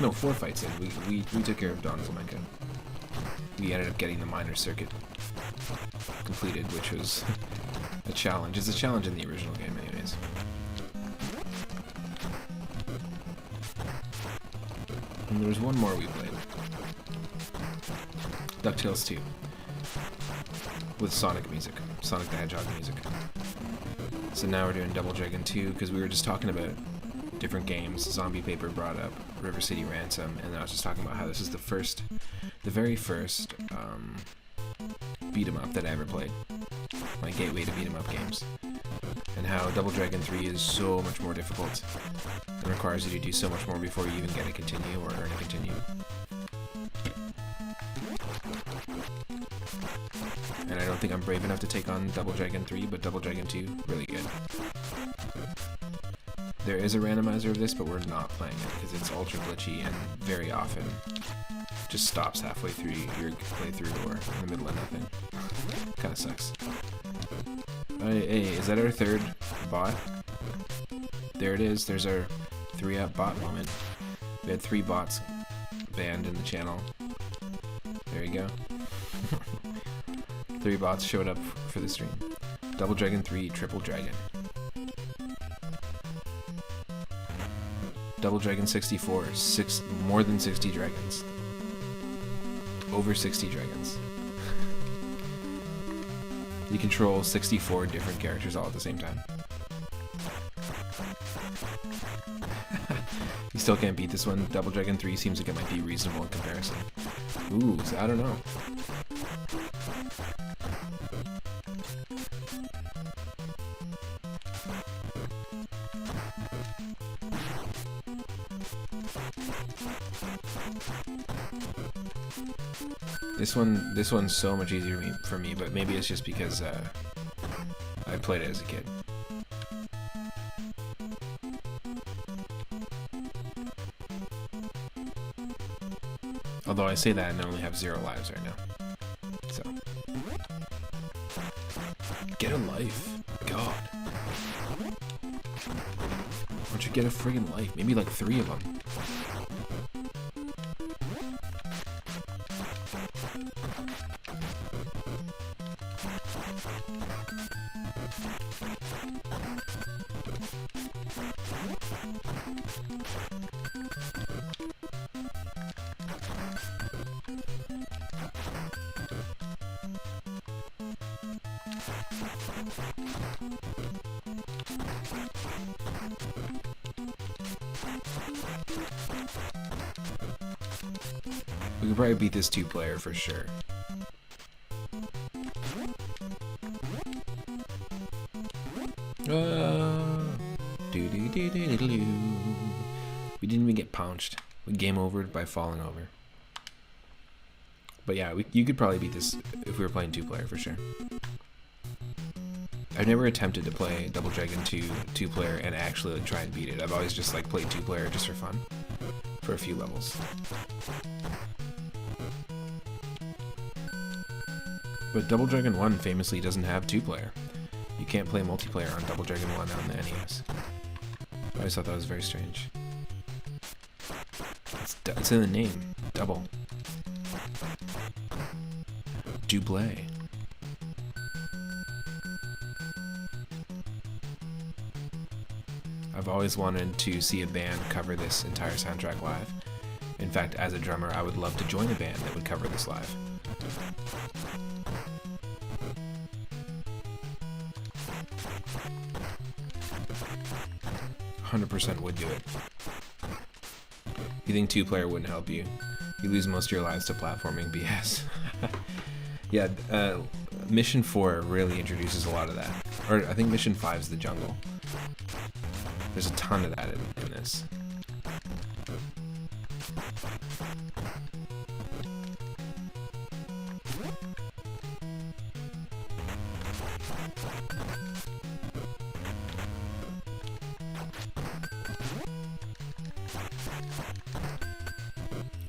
No, 4 fights in. We took care of Don Flamenco. We ended up getting the minor circuit completed, which was a challenge. It's a challenge in the original game anyways. And there was one more we played. DuckTales 2. With Sonic music. Sonic the Hedgehog music. So now we're doing Double Dragon 2, because we were just talking about different games. Zombie Paper brought up River City Ransom, and I was just talking about how this is the very first beat 'em up that I ever played. My gateway to beat 'em up games. And how Double Dragon 3 is so much more difficult and requires you to do so much more before you even get a continue or earn a continue. And I don't think I'm brave enough to take on Double Dragon 3, but Double Dragon 2, really good. There is a randomizer of this, but we're not playing it because it's ultra glitchy and very often just stops halfway through your playthrough or in the middle of nothing. Kinda sucks. Hey, is that our 3rd bot? There it is, there's our 3-up bot moment. We had 3 bots banned in the channel. There you go. 3 bots showed up for the stream. Double Dragon 3, Triple Dragon. Double Dragon 64, more than 60 dragons. Over 60 dragons. You control 64 different characters all at the same time. You still can't beat this one. Double Dragon 3 seems like it might be reasonable in comparison. Ooh, so I don't know. This one's so much easier for me, but maybe it's just because I played it as a kid. Although I say that and I only have 0 lives right now. So. Get a life. God. Why don't you get a friggin' life? Maybe like 3 of them. We could probably beat this 2-player for sure. We didn't even get pounched. We game overed by falling over. But yeah, you could probably beat this if we were playing 2-player for sure. I've never attempted to play Double Dragon 2 2-player and actually like, try and beat it. I've always just like played 2-player just for fun, for a few levels. But Double Dragon 1 famously doesn't have 2-player. You can't play multiplayer on Double Dragon 1 on the NES. I always thought that was very strange. It's in the name. Double. Double. I've always wanted to see a band cover this entire soundtrack live. In fact, as a drummer, I would love to join a band that would cover this live. 100% would do it. You think 2-player wouldn't help you? You lose most of your lives to platforming BS. Yeah, Mission 4 really introduces a lot of that. Or I think Mission 5 is the jungle. There's a ton of that in this.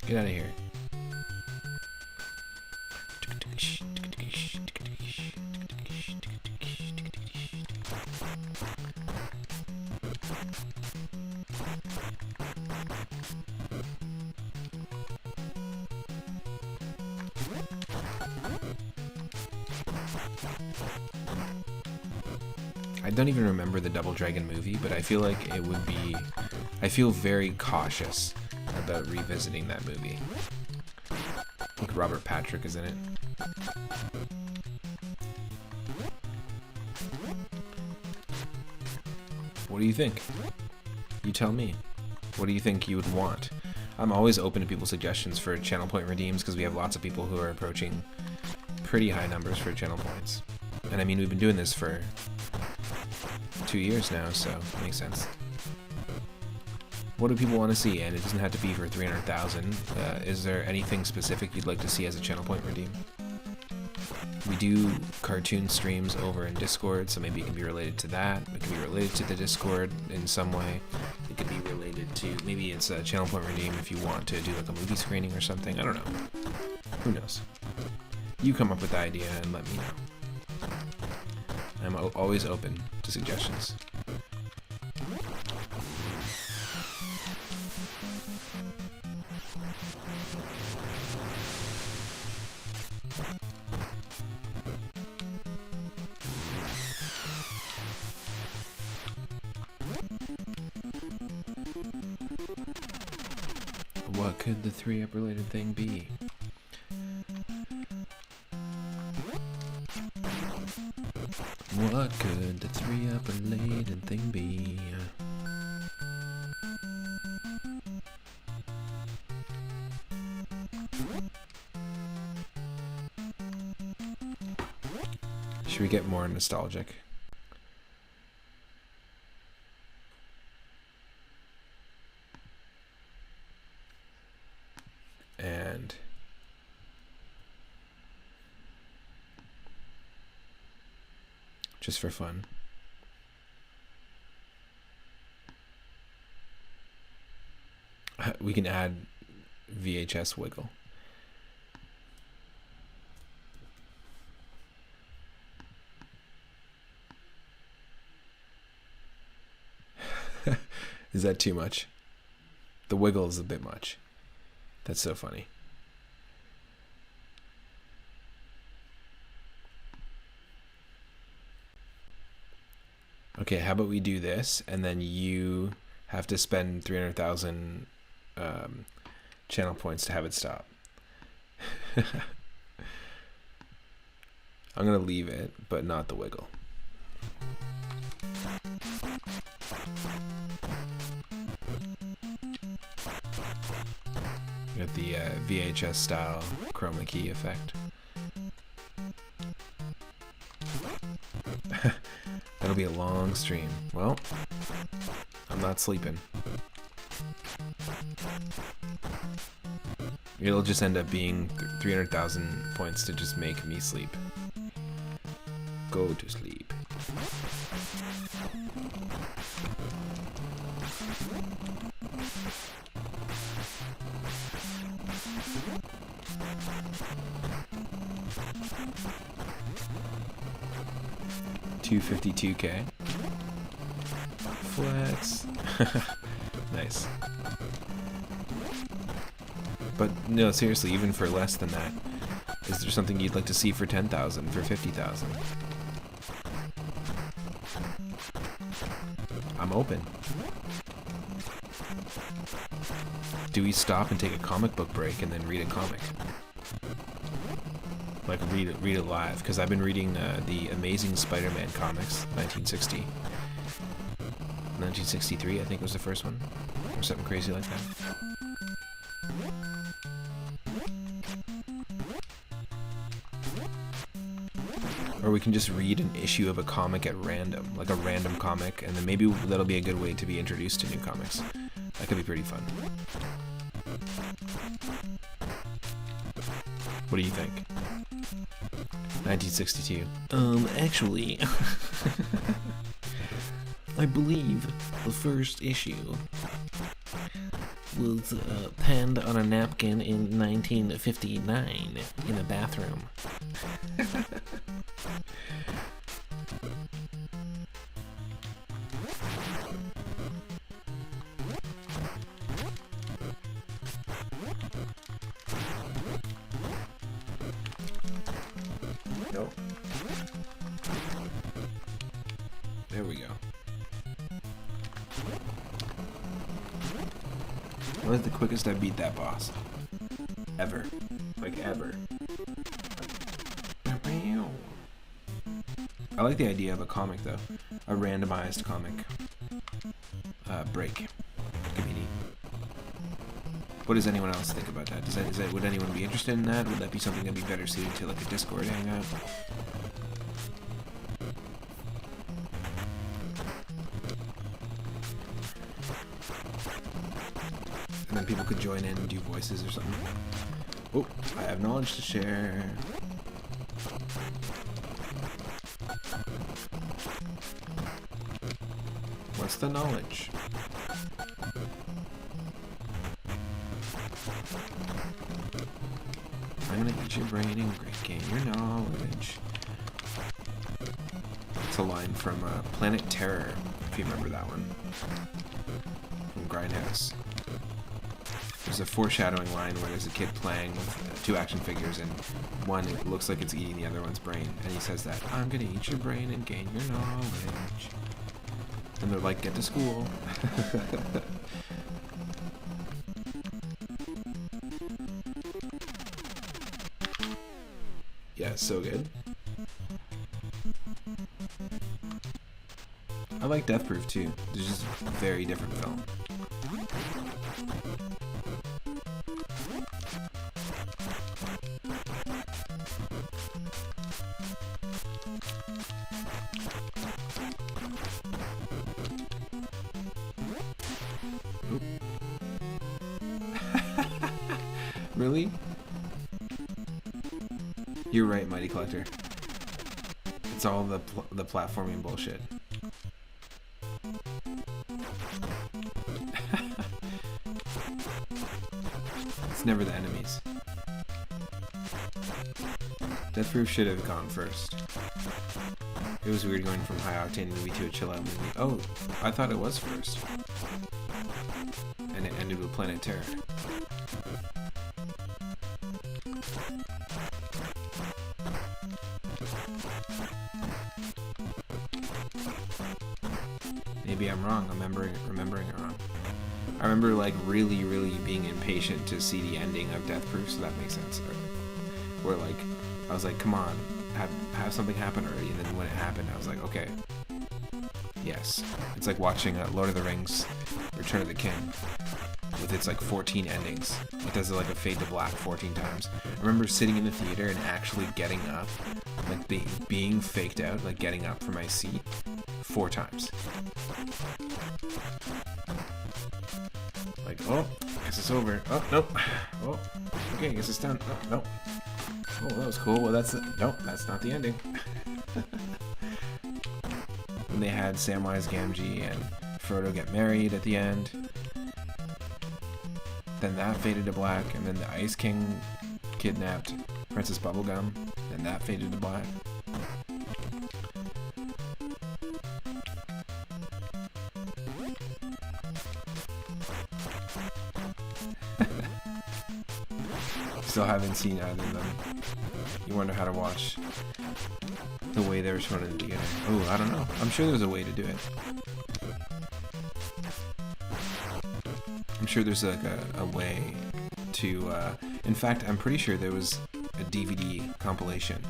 Get out of here. I don't even remember the Double Dragon movie, but I feel like it would be... I feel very cautious about revisiting that movie. I think Robert Patrick is in it. What do you think? You tell me. What do you think you would want? I'm always open to people's suggestions for channel point redeems because we have lots of people who are approaching pretty high numbers for channel points. And I mean, we've been doing this for 2 years now, so it makes sense. What do people want to see? And it doesn't have to be for 300,000. Is there anything specific you'd like to see as a channel point redeem? We do cartoon streams over in Discord, so maybe it can be related to that. It can be related to the Discord in some way. It could be related to, maybe it's a channel point redeem if you want to do like a movie screening or something. I don't know. Who knows? You come up with the idea and let me know. I'm always open to suggestions. What could the 3-up related thing be? What could the 3-up related thing be? Should we get more nostalgic? And just for fun. We can add VHS wiggle. Is that too much? The wiggle is a bit much. That's so funny. Okay, how about we do this, and then you have to spend 300,000 channel points to have it stop. I'm gonna leave it, but not the wiggle. Got the VHS style chroma key effect. That'll be a long stream. Well, I'm not sleeping. It'll just end up being 300,000 points to just make me sleep. Go to sleep. $252K. Flex. Nice. But no, seriously, even for less than that, is there something you'd like to see for 10,000, for 50,000? I'm open. Do we stop and take a comic book break and then read a comic? Like read it live, because I've been reading the Amazing Spider-Man comics, 1963, I think was the first one, or something crazy like that. Or we can just read an issue of a comic at random, like a random comic, and then maybe that'll be a good way to be introduced to new comics. That could be pretty fun. What do you think? 1962. Actually, I believe the first issue was penned on a napkin in 1959 in a bathroom. Nope. There we go. What was the quickest I beat that boss? Ever. Like, ever. I like the idea of a comic, though. A randomized comic. Break. Could be neat. What does anyone else think about that? Would anyone be interested in that? Would that be something that'd be better suited to, like, a Discord hangout? And then people could join in and do voices or something. Oh, I have knowledge to share. What's the knowledge? I'm gonna eat your brain and gain your knowledge. It's a line from Planet Terror, if you remember that one. From Grindhouse. There's a foreshadowing line where there's a kid playing with two action figures, and one, it looks like it's eating the other one's brain, and he says that, I'm gonna eat your brain and gain your knowledge. And they're like, get to school. Yeah, it's so good. I like Death Proof too. It's just a very different film. Oop. Really? You're right, Mighty Collector. It's all the platforming bullshit. It's never the enemies. Death Proof should have gone first. It was weird going from high octane movie to a chill out movie. Oh, I thought it was first. And it ended with Planet Terror. Maybe I'm wrong. I'm remembering it wrong. I remember like really being impatient to see the ending of Death Proof, so that makes sense. Where like I was like, come on, have something happen already, and then when it happened, I was like, okay, yes. It's like watching Lord of the Rings: Return of the King with its like 14 endings. It does like a fade to black 14 times. I remember sitting in the theater and actually getting up, like being faked out, like getting up from my seat 4 times. Like, oh, guess it's over. Oh, nope. Oh, okay, guess it's done. Oh, nope. Oh, that was cool. Well, nope, that's not the ending. And they had Samwise Gamgee and Frodo get married at the end. Then that faded to black, and then the Ice King kidnapped Princess Bubblegum, and that faded to black. Still haven't seen either of them. You wonder how to watch the way they were shown in the theater. Oh, I don't know. I'm sure there's a way to do it. I'm sure there's like a way to, in fact, I'm pretty sure there was a DVD compilation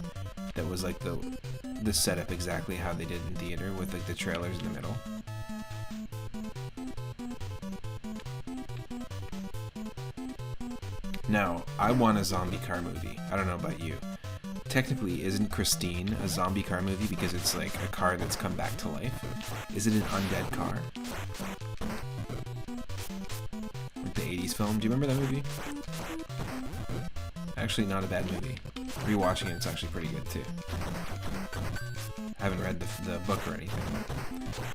that was like the setup exactly how they did in theater with like the trailers in the middle. Now, I want a zombie car movie. I don't know about you. Technically, isn't Christine a zombie car movie because it's like a car that's come back to life? Is it an undead car? Like the 80s film. Do you remember that movie? Actually, not a bad movie. Rewatching it, it's actually pretty good too. I haven't read the book or anything.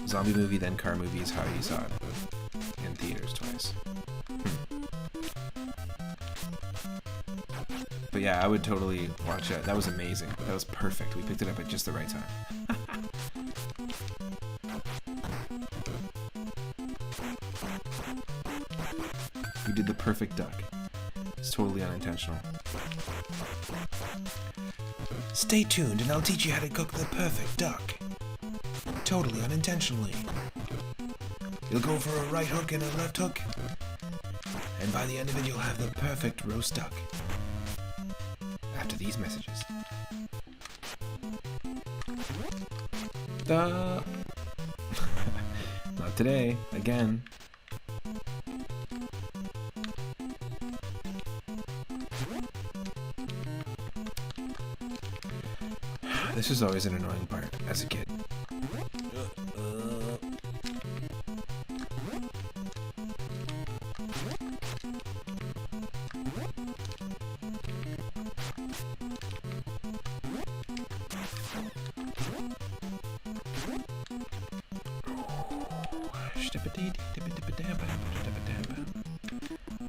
Zombie movie, then car movie is how you saw it. In theaters twice. But yeah, I would totally watch it. That was amazing. That was perfect. We picked it up at just the right time. We did the perfect duck. It's totally unintentional. Stay tuned and I'll teach you how to cook the perfect duck. Totally unintentionally. You'll go for a right hook and a left hook. And by the end of it, you'll have the perfect roast duck. After these messages. Not today. Again. This was always an annoying part as a kid.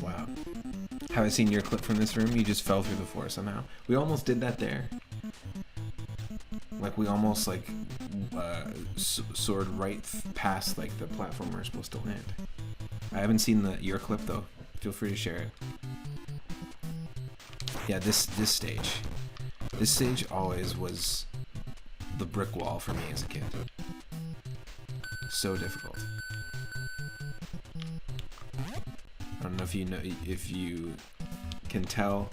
Wow. Haven't seen your clip from this room? You just fell through the floor somehow. We almost did that there. Like we almost like soared right past like the platform we're supposed to land. I haven't seen your clip though. Feel free to share it. Yeah, this stage. This stage always was the brick wall for me as a kid. So difficult. I don't know if you can tell,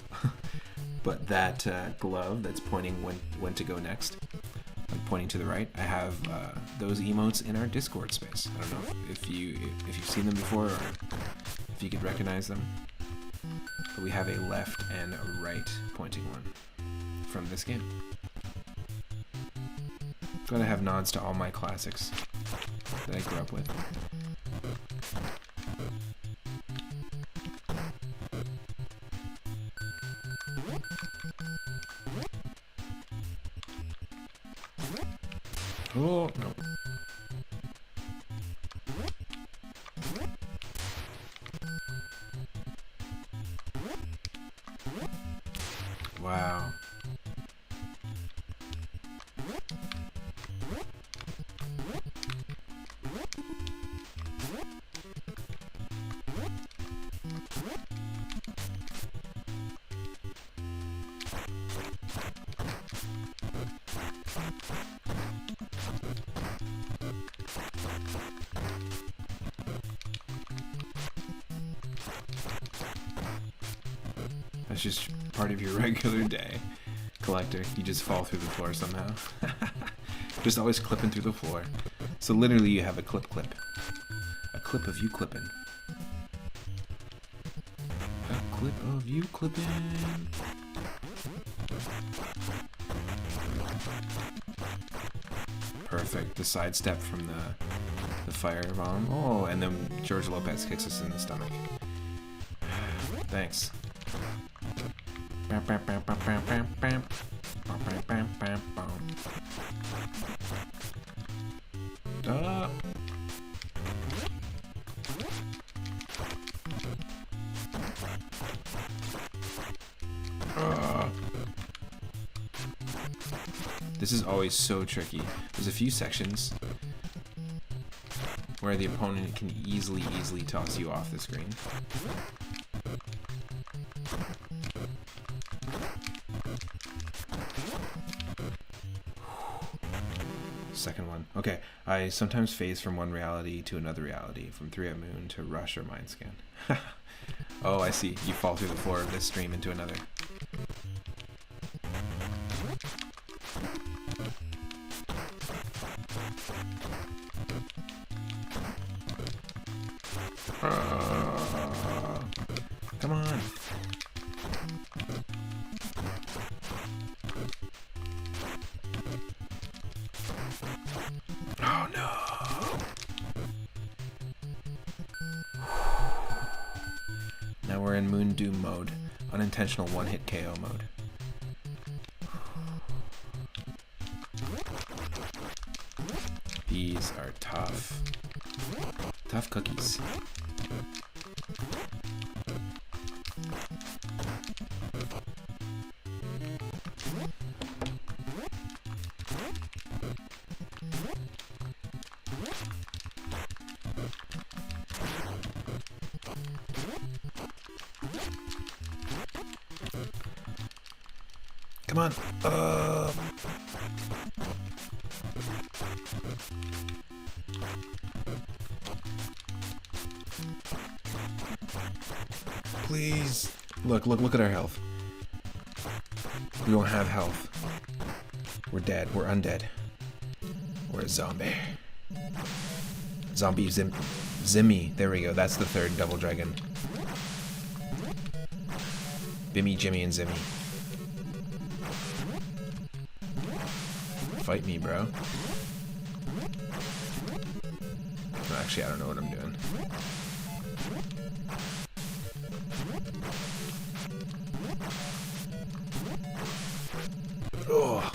but that glove that's pointing when to go next, like pointing to the right, I have those emotes in our Discord space. I don't know if you've seen them before or if you could recognize them. But we have a left and a right pointing one from this game. Gotta have nods to all my classics that I grew up with. Oh, no. Wow. That's just part of your regular day, collector. You just fall through the floor somehow. Just always clipping through the floor. So literally you have a clip. A clip of you clipping. clip of you clipping. Perfect. The sidestep from the fire bomb. Oh, and then George Lopez kicks us in the stomach. Thanks. This is always so tricky. There's a few sections where the opponent can easily toss you off the screen. Second one. Okay, I sometimes phase from one reality to another reality, from 3 Up Moon to Rush or Mind Scan. Oh, I see. You fall through the floor of this stream into another. Come on. Oh no. Now we're in Moon Doom mode. Unintentional one-hit KO mode. These are tough. Tough cookies. Come on. Please. Look at our health. We don't have health. We're dead. We're undead. We're a zombie. Zombie Zimmy. There we go. That's the third double dragon. Bimmy, Jimmy, and Zimmy. Fight me, bro. Actually, I don't know what I'm doing. Oh.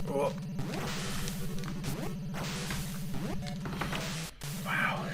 Oh. Wow.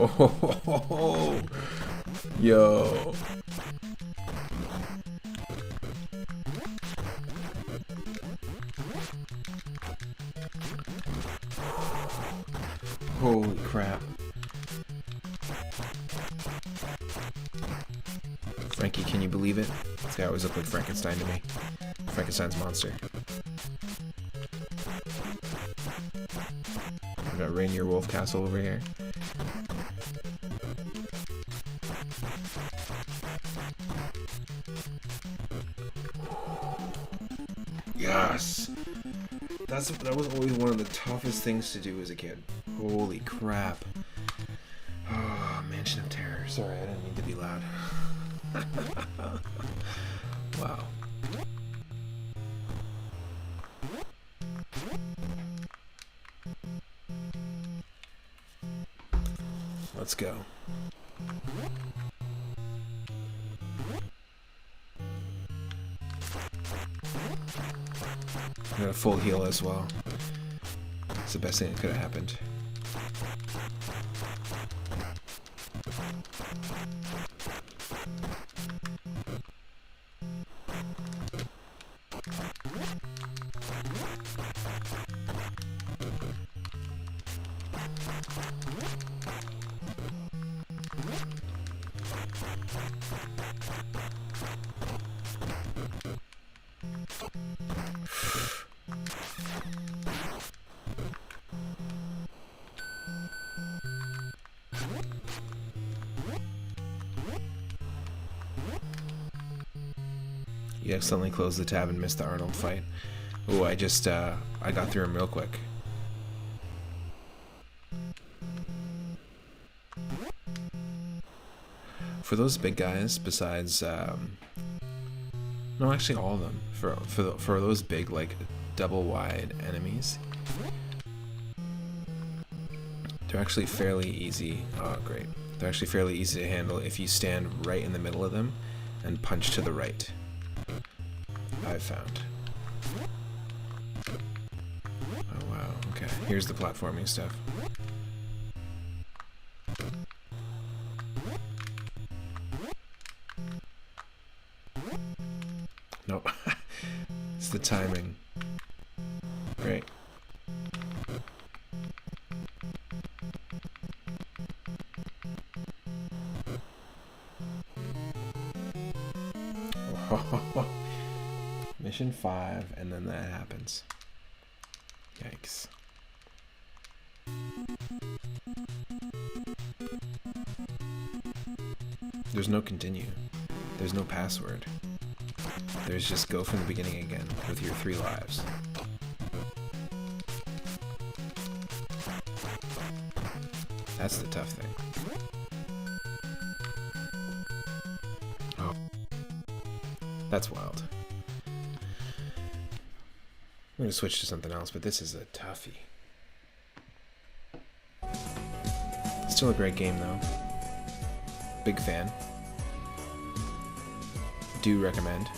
Oh, yo. Holy crap. Frankie, can you believe it? This guy always looked like Frankenstein to me. Frankenstein's monster. We got Rainier Wolf Castle over here. Yes! That was always one of the toughest things to do as a kid. Holy crap. Oh, Mansion of Terror. Sorry, I didn't mean to be loud. Wow. Let's go. I got a full heal as well. It's the best thing that could have happened. You accidentally closed the tab and missed the Arnold fight. Oh, I got through him real quick. For those big guys, besides, no, actually all of them. For those big, like, double wide enemies, they're actually fairly easy. Oh, great. They're actually fairly easy to handle if you stand right in the middle of them and punch to the right. I've found. Oh wow, okay. Here's the platforming stuff. Nope. It's the timing. Great. Mission 5, and then that happens. Yikes. There's no continue. There's no password. There's just go from the beginning again with your 3 lives. That's the tough thing. Oh. That's wild. I'm going to switch to something else, but this is a toughie. Still a great game, though. Big fan. Do recommend.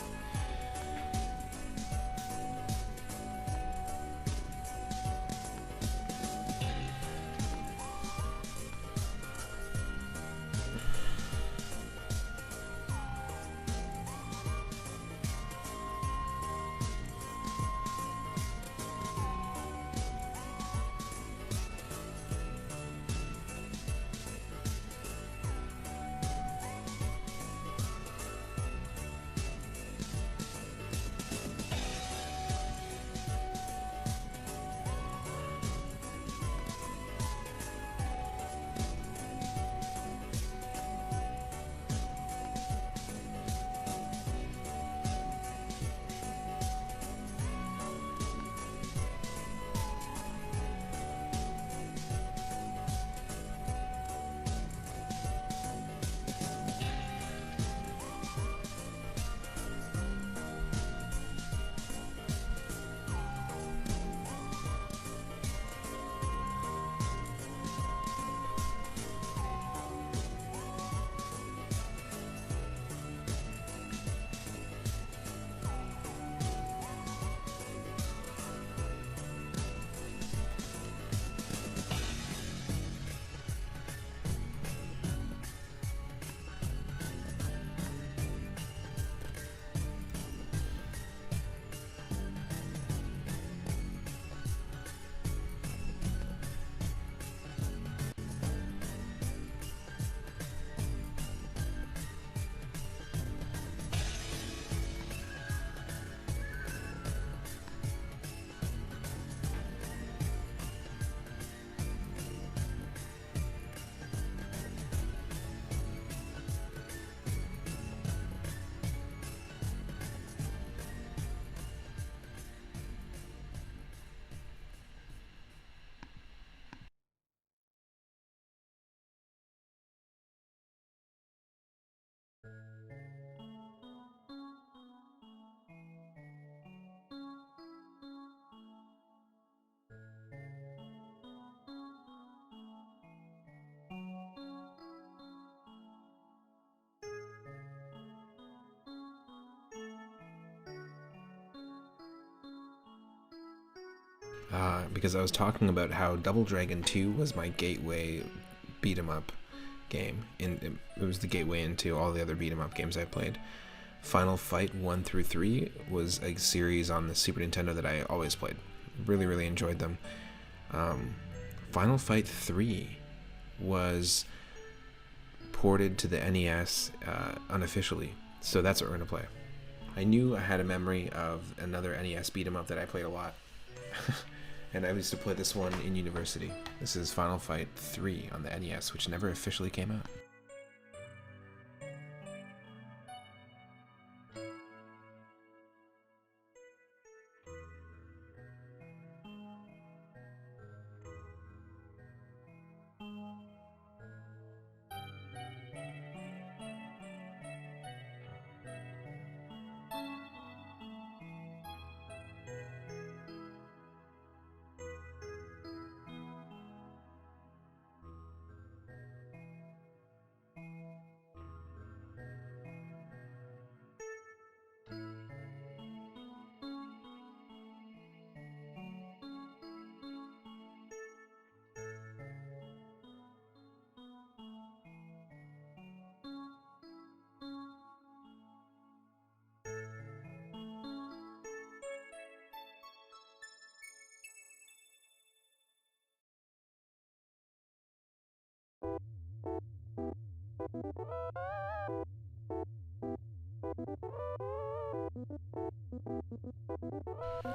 because I was talking about how Double Dragon 2 was my gateway beat 'em up game. It was the gateway into all the other beat 'em up games I played. Final Fight 1 through 3 was a series on the Super Nintendo that I always played. Really, really enjoyed them. Final Fight 3 was ported to the NES unofficially, so that's what we're going to play. I knew I had a memory of another NES beat 'em up that I played a lot. And I used to play this one in university. This is Final Fight 3 on the NES, which never officially came out.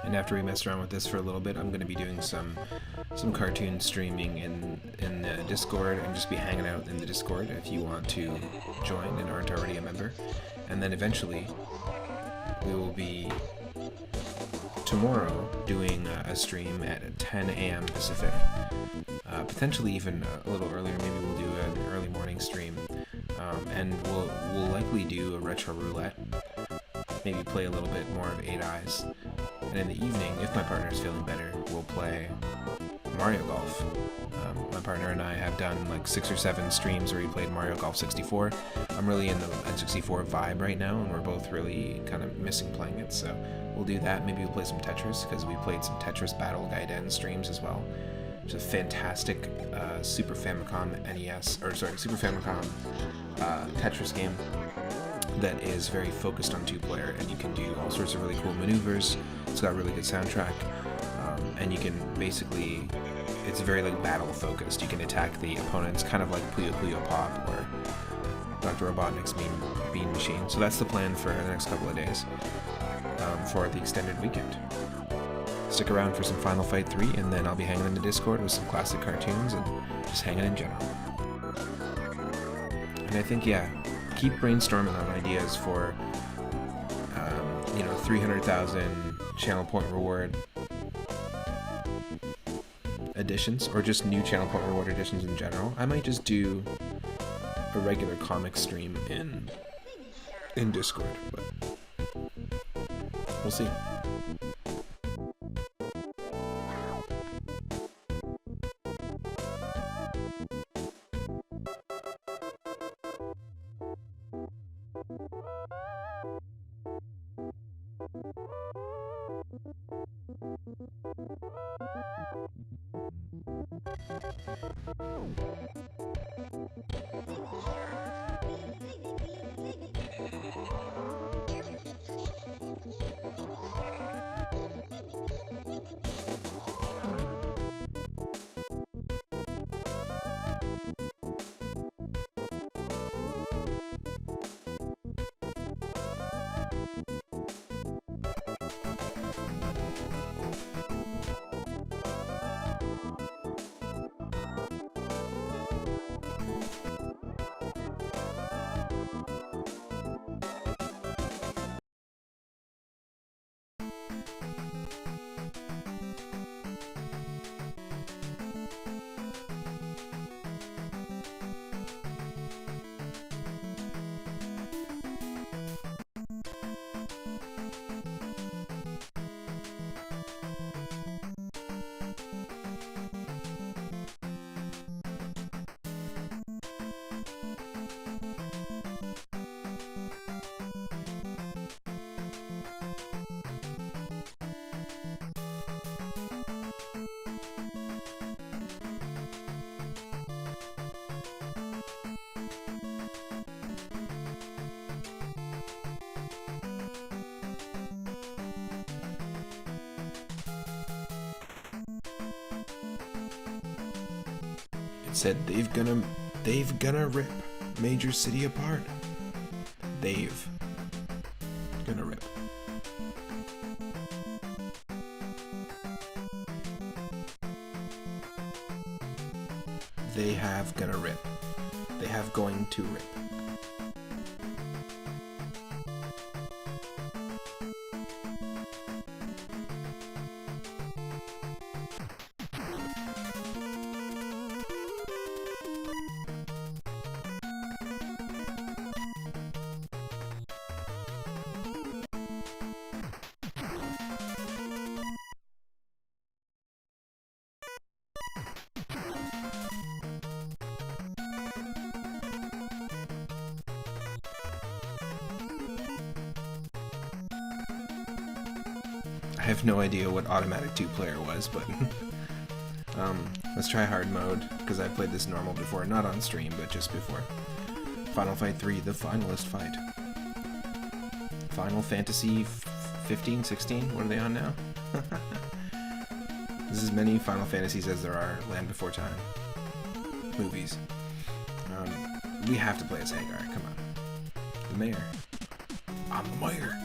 And after we mess around with this for a little bit, I'm going to be doing some cartoon streaming in the Discord, and just be hanging out in the Discord if you want to join and aren't already a member. And then eventually we will be tomorrow doing a stream at 10 a.m. Pacific. Potentially even a little earlier. Maybe we'll do an early morning stream, and we'll likely do a retro roulette. Maybe play a little bit more of 8 Eyes. And in the evening, if my partner's feeling better, we'll play Mario Golf. My partner and I have done like 6 or 7 streams where we played Mario Golf 64. I'm really in the N64 vibe right now, and we're both really kind of missing playing it, so we'll do that. Maybe we'll play some Tetris, because we played some Tetris Battle Gaiden streams as well. It's a fantastic Super Famicom Tetris game that is very focused on 2-player, and you can do all sorts of really cool maneuvers. It's got a really good soundtrack, and you can basically, it's very like battle focused. You can attack the opponents kind of like Puyo Puyo Pop or Dr. Robotnik's Bean Machine. So that's the plan for the next couple of days for the extended weekend. Stick around for some Final Fight 3, and then I'll be hanging in the Discord with some classic cartoons and just hanging in general. And I think, yeah, keep brainstorming on ideas for, 300,000 channel point reward additions, or just new channel point reward additions in general. I might just do a regular comic stream in Discord, but we'll see. said they've gonna rip Major City apart. They've gonna rip. They have gonna rip. They have going to rip. I have no idea what automatic 2-player was, but let's try hard mode, because I've played this normal before, not on stream, but just before. Final Fight 3, the finalist fight. Final Fantasy 15, 16, what are they on now? There's as many Final Fantasies as there are Land Before Time movies. We have to play as Hagar, come on. The mayor. I'm the mayor.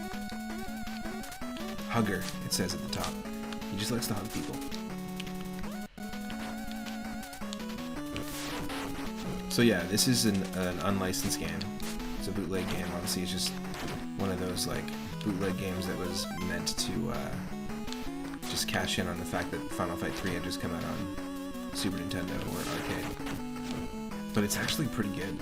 Hugger, it says at the top. He just likes to hug people. So yeah, this is an unlicensed game. It's a bootleg game. Obviously, it's just one of those like bootleg games that was meant to just cash in on the fact that Final Fight 3 had just come out on Super Nintendo or arcade. But it's actually pretty good.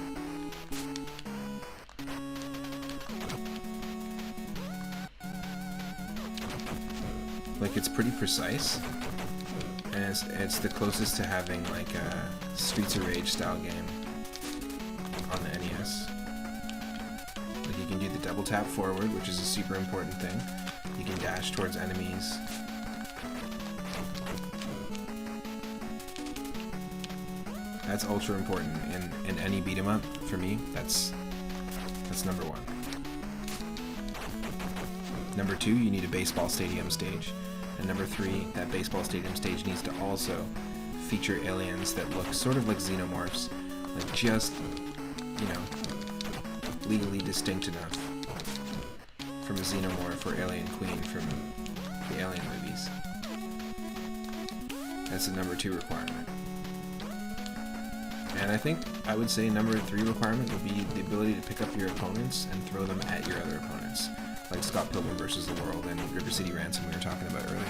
Like, it's pretty precise, and it's the closest to having like a Streets of Rage style game on the NES. Like, you can do the double tap forward, which is a super important thing. You can dash towards enemies. That's ultra important in any beat 'em up for me. That's number one. Number two, you need a baseball stadium stage. And number three, that baseball stadium stage needs to also feature aliens that look sort of like xenomorphs, like just, you know, legally distinct enough from a xenomorph or alien queen from the Alien movies. That's the number two requirement. And I would say number three requirement would be the ability to pick up your opponents and throw them at your other opponents. Like Scott Pilgrim vs. the World and River City Ransom we were talking about earlier.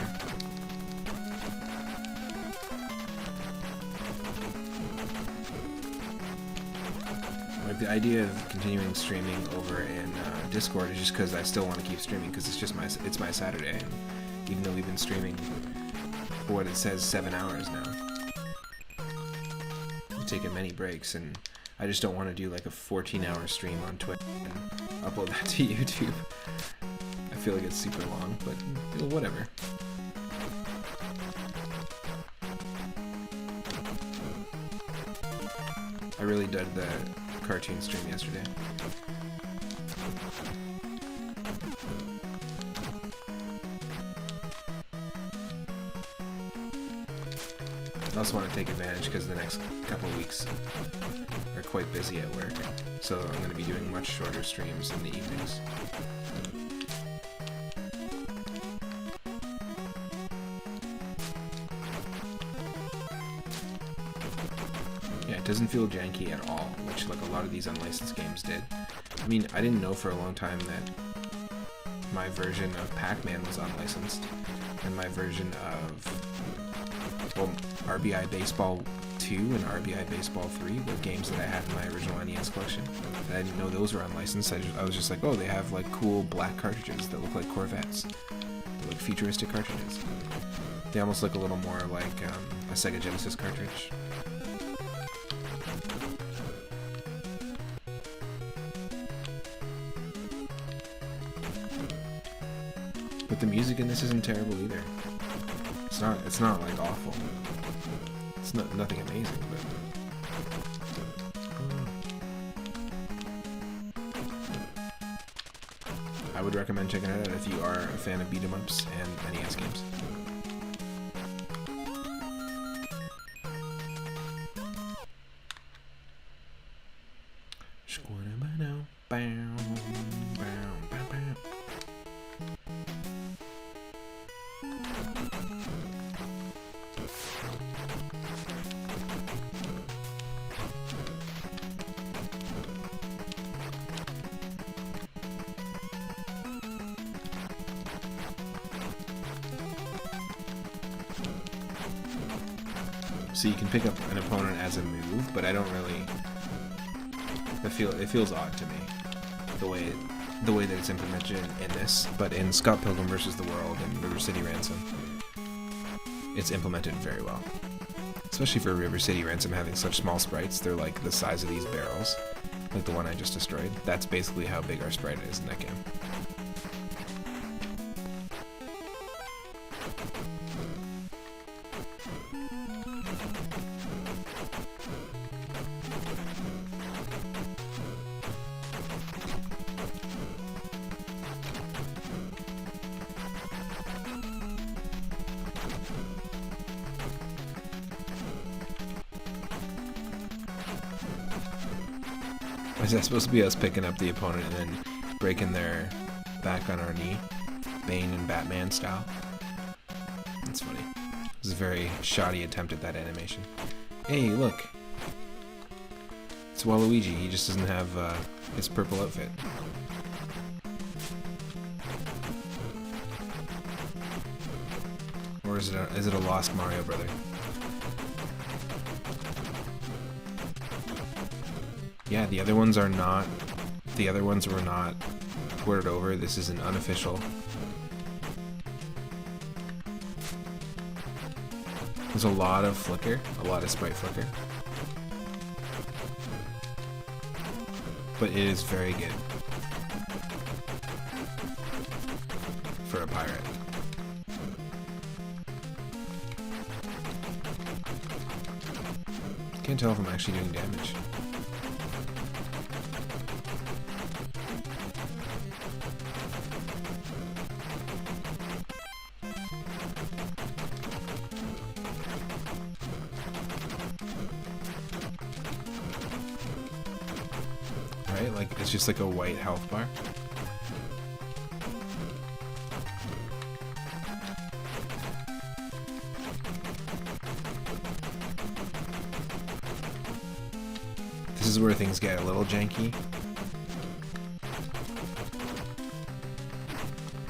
Like, the idea of continuing streaming over in Discord is just because I still want to keep streaming, because it's my Saturday, and even though we've been streaming for what it says 7 hours now, we've taken many breaks, and I just don't want to do like a 14-hour stream on Twitch and upload that to YouTube. I feel like it's super long, but whatever. I really dug the cartoon stream yesterday. I also want to take advantage because the next couple of weeks are quite busy at work, so I'm going to be doing much shorter streams in the evenings. Yeah, it doesn't feel janky at all, which like a lot of these unlicensed games did. I mean, I didn't know for a long time that my version of Pac-Man was unlicensed, and my version of, well, RBI Baseball 2 and RBI Baseball 3 were games that I had in my original NES collection. And I didn't know those were unlicensed. I was just like, oh, they have like cool black cartridges that look like Corvettes. They're like futuristic cartridges. They almost look a little more like a Sega Genesis cartridge. But the music in this isn't terrible either. It's not like awful. It's nothing amazing, but I would recommend checking it out if you are a fan of beat 'em ups and NES games. So you can pick up an opponent as a move, but I don't really. It feels odd to me, the way that it's implemented in this. But in Scott Pilgrim vs. the World and River City Ransom, it's implemented very well. Especially for River City Ransom having such small sprites, they're like the size of these barrels, like the one I just destroyed. That's basically how big our sprite is in that game. Is that supposed to be us picking up the opponent and then breaking their back on our knee? Bane and Batman style? That's funny. It was a very shoddy attempt at that animation. Hey, look! It's Waluigi, he just doesn't have his purple outfit. Or is it a lost Mario brother? Yeah, the other ones are not. The other ones were not ported over. This is an unofficial. There's a lot of flicker, a lot of sprite flicker. But it is very good for a pirate. Can't tell if I'm actually doing damage. Right? Like, it's just like a white health bar. This is where things get a little janky.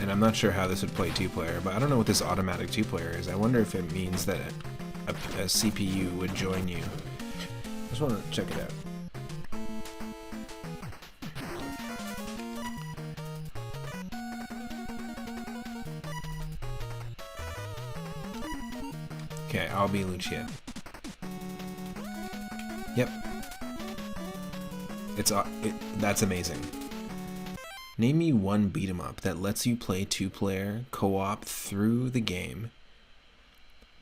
And I'm not sure how this would play two-player, but I don't know what this automatic two-player is. I wonder if it means that a CPU would join you. I just want to check it out. Okay, I'll be Lucia. Yep. That's amazing. Name me one beat 'em up that lets you play two-player co-op through the game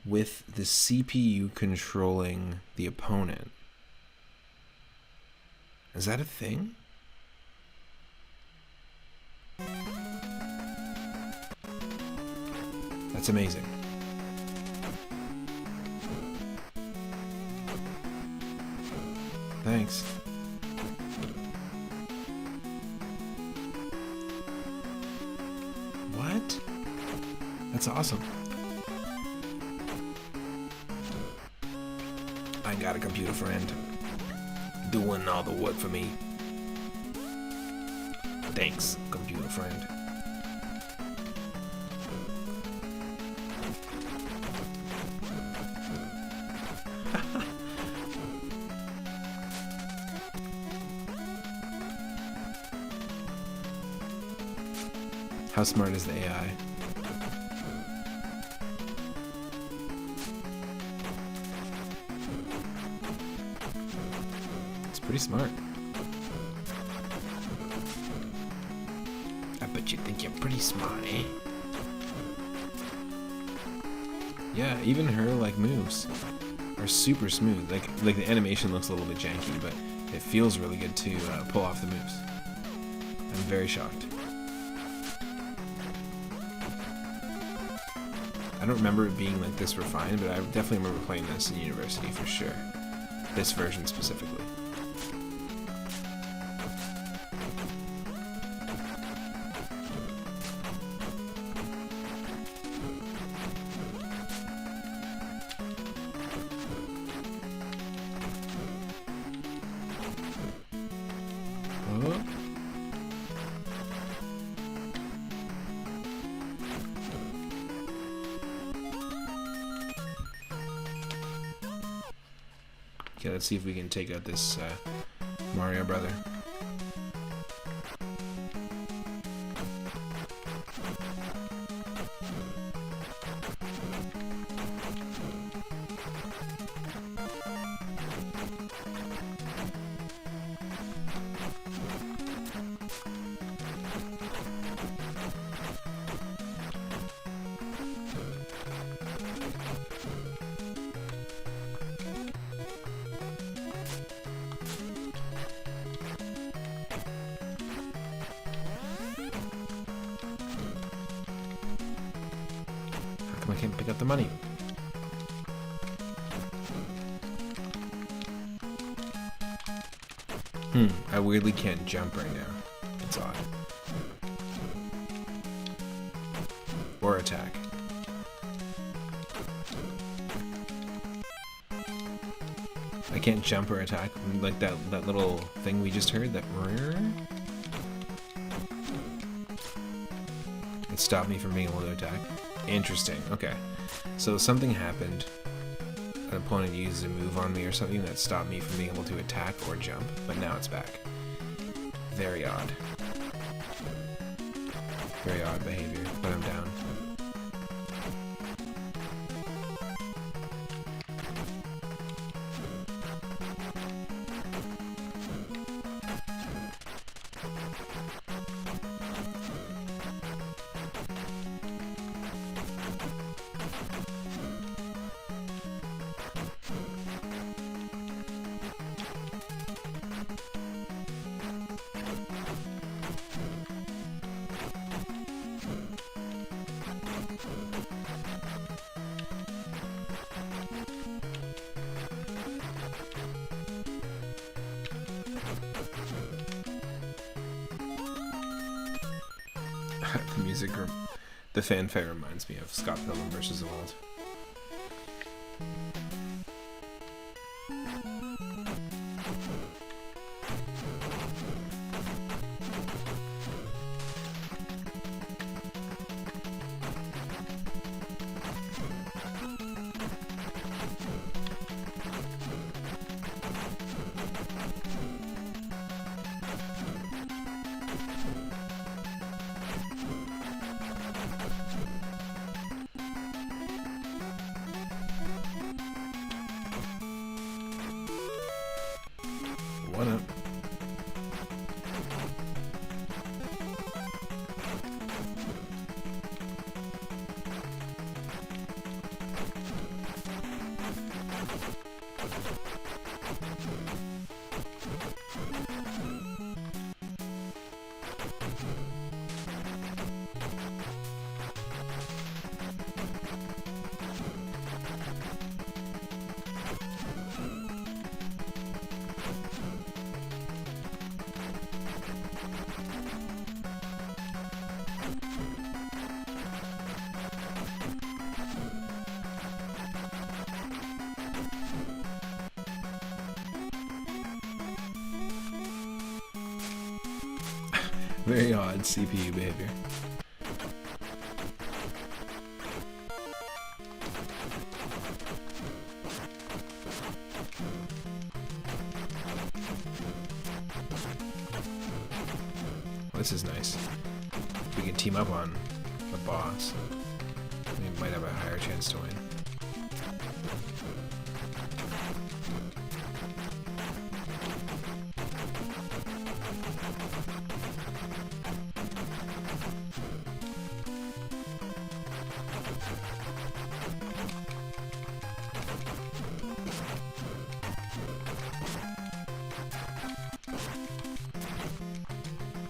with the CPU controlling the opponent. Is that a thing? That's amazing. Thanks. What? That's awesome. I got a computer friend doing all the work for me. Thanks, computer friend. How smart is the AI? It's pretty smart. I bet you think you're pretty smart, eh? Yeah, even her like moves are super smooth. Like the animation looks a little bit janky, but it feels really good to pull off the moves. I'm very shocked. I don't remember it being like this refined, but I definitely remember playing this in university for sure. This version specifically. Okay, let's see if we can take out this Mario brother. I can't pick up the money. I weirdly can't jump right now. It's odd. Or attack. I can't jump or attack. Like that little thing we just heard, that it stopped me from being able to attack. Interesting. Okay. So something happened. An opponent used a move on me or something that stopped me from being able to attack or jump, but now it's back. Very odd. Very odd behavior, but I'm down. The music, the fanfare reminds me of Scott Pilgrim vs. the World. One up. Very odd CPU behavior. Well, this is nice. We can team up on a boss. We might have a higher chance to win.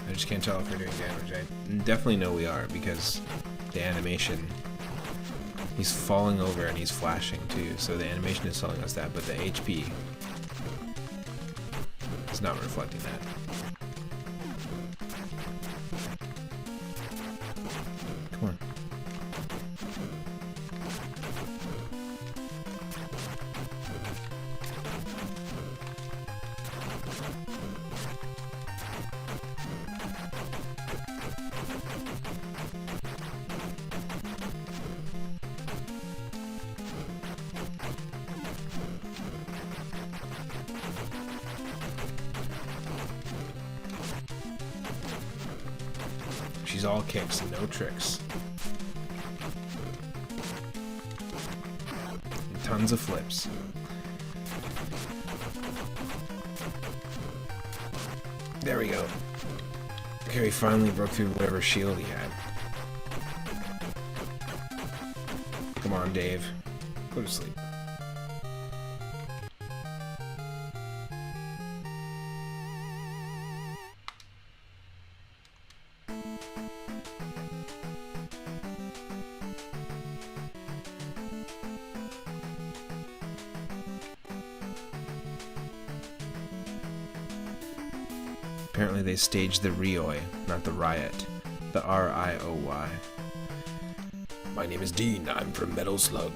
I just can't tell if we're doing damage. I definitely know we are because the animation, he's falling over and he's flashing too, so the animation is telling us that, but the HP is not reflecting that. Come on. She's all kicks and no tricks. And tons of flips. There we go. Okay, we finally broke through whatever shield he had. Come on, Dave. Go to sleep. Apparently they staged the Rioi, not the Riot. The R-I-O-Y. My name is Dean. I'm from Metal Slug.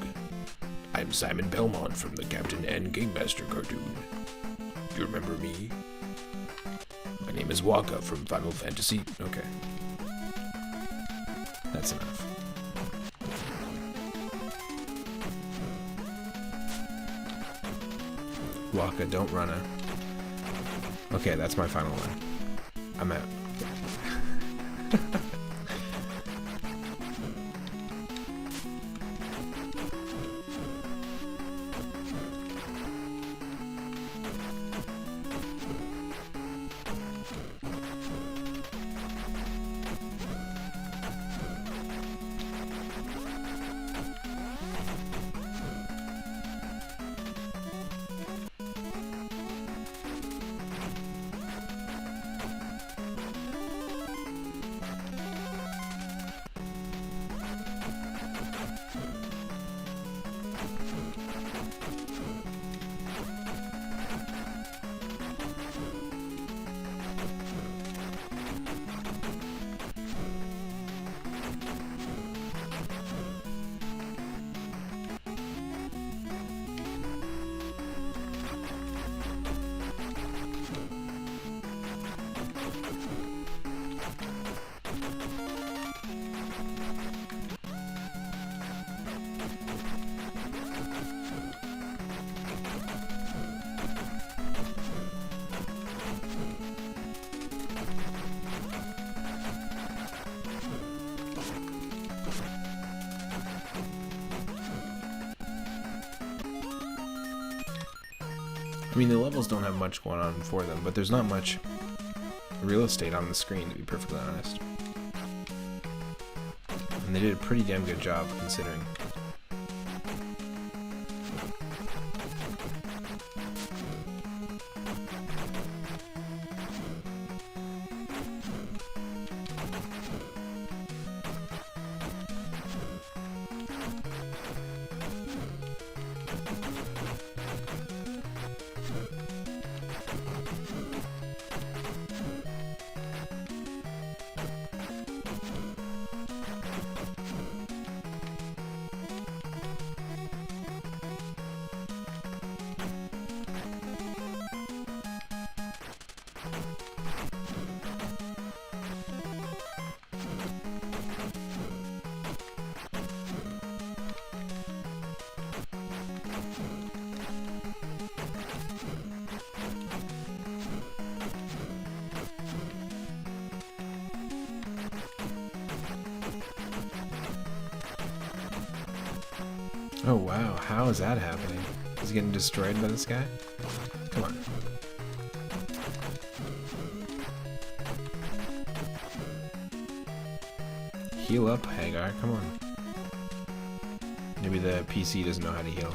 I'm Simon Belmont from the Captain N Game Master cartoon. Do you remember me? My name is Waka from Final Fantasy. Okay. That's enough. Waka, don't run her. Okay, that's my final one. I'm out. I mean, the levels don't have much going on for them, but there's not much real estate on the screen, to be perfectly honest. And they did a pretty damn good job, considering. Oh wow, how is that happening? Is he getting destroyed by this guy? Come on. Heal up, Hagar, come on. Maybe the PC doesn't know how to heal.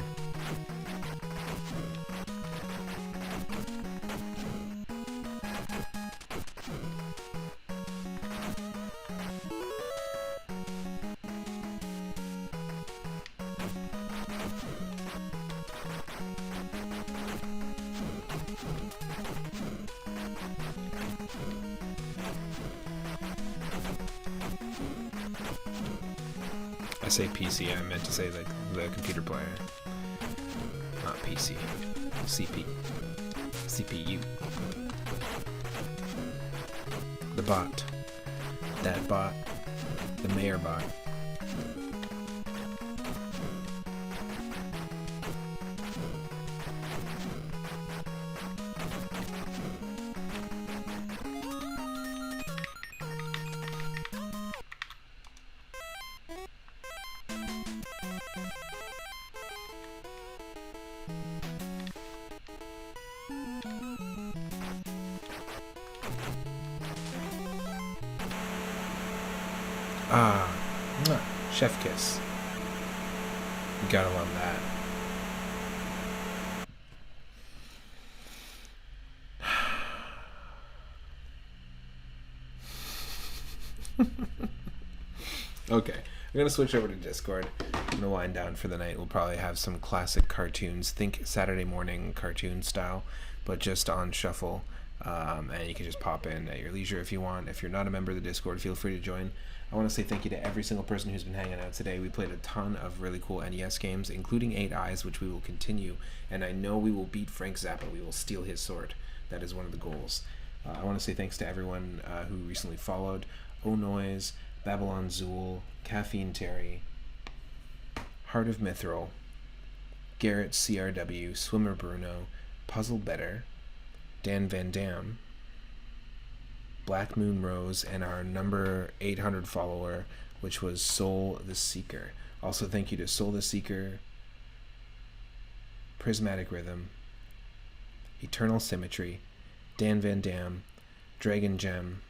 I say PC, I meant to say like the computer player. Not PC. CPU. The bot. That bot. The mayor bot. Ah, mwah, chef kiss. You gotta love that. Okay, I'm gonna switch over to Discord. I'm gonna wind down for the night. We'll probably have some classic cartoons. Think Saturday morning cartoon style, but just on shuffle. And you can just pop in at your leisure if you want. If you're not a member of the Discord, feel free to join. I want to say thank you to every single person who's been hanging out today. We played a ton of really cool NES games, including 8 Eyes, which we will continue. And I know we will beat Frank Zappa. We will steal his sword. That is one of the goals. I want to say thanks to everyone who recently followed. Oh Noise, Babylon Zool, Caffeine Terry, Heart of Mithril, Garrett CRW, Swimmer Bruno, Puzzle Better, Dan Van Dam, Black Moon Rose, and our number 800 follower, which was Soul the Seeker. Also, thank you to Soul the Seeker, Prismatic Rhythm, Eternal Symmetry, Dan Van Dam, Dragon Gem,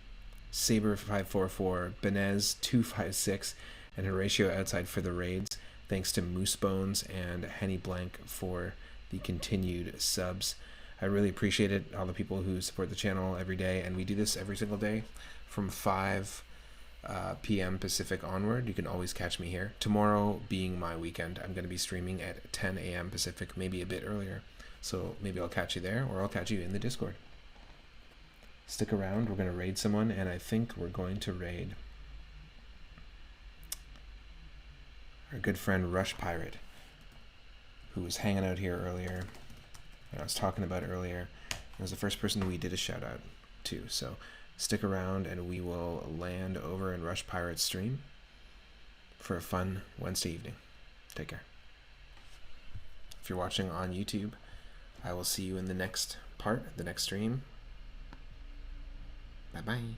Saber544, Benez256, and Horatio Outside for the raids. Thanks to Moose Bones and Henny Blank for the continued subs. I really appreciate it, all the people who support the channel every day, and we do this every single day from 5 p.m. Pacific onward. You can always catch me here. Tomorrow being my weekend, I'm going to be streaming at 10 a.m. Pacific, maybe a bit earlier. So maybe I'll catch you there, or I'll catch you in the Discord. Stick around, we're going to raid someone, and I think we're going to raid our good friend Rush Pirate, who was hanging out here earlier, and I was talking about earlier. It was the first person we did a shout out to, so stick around and we will land over in Rush Pirate's stream for a fun Wednesday evening. Take care. If you're watching on YouTube, I will see you in the next part, the next stream. Bye-bye.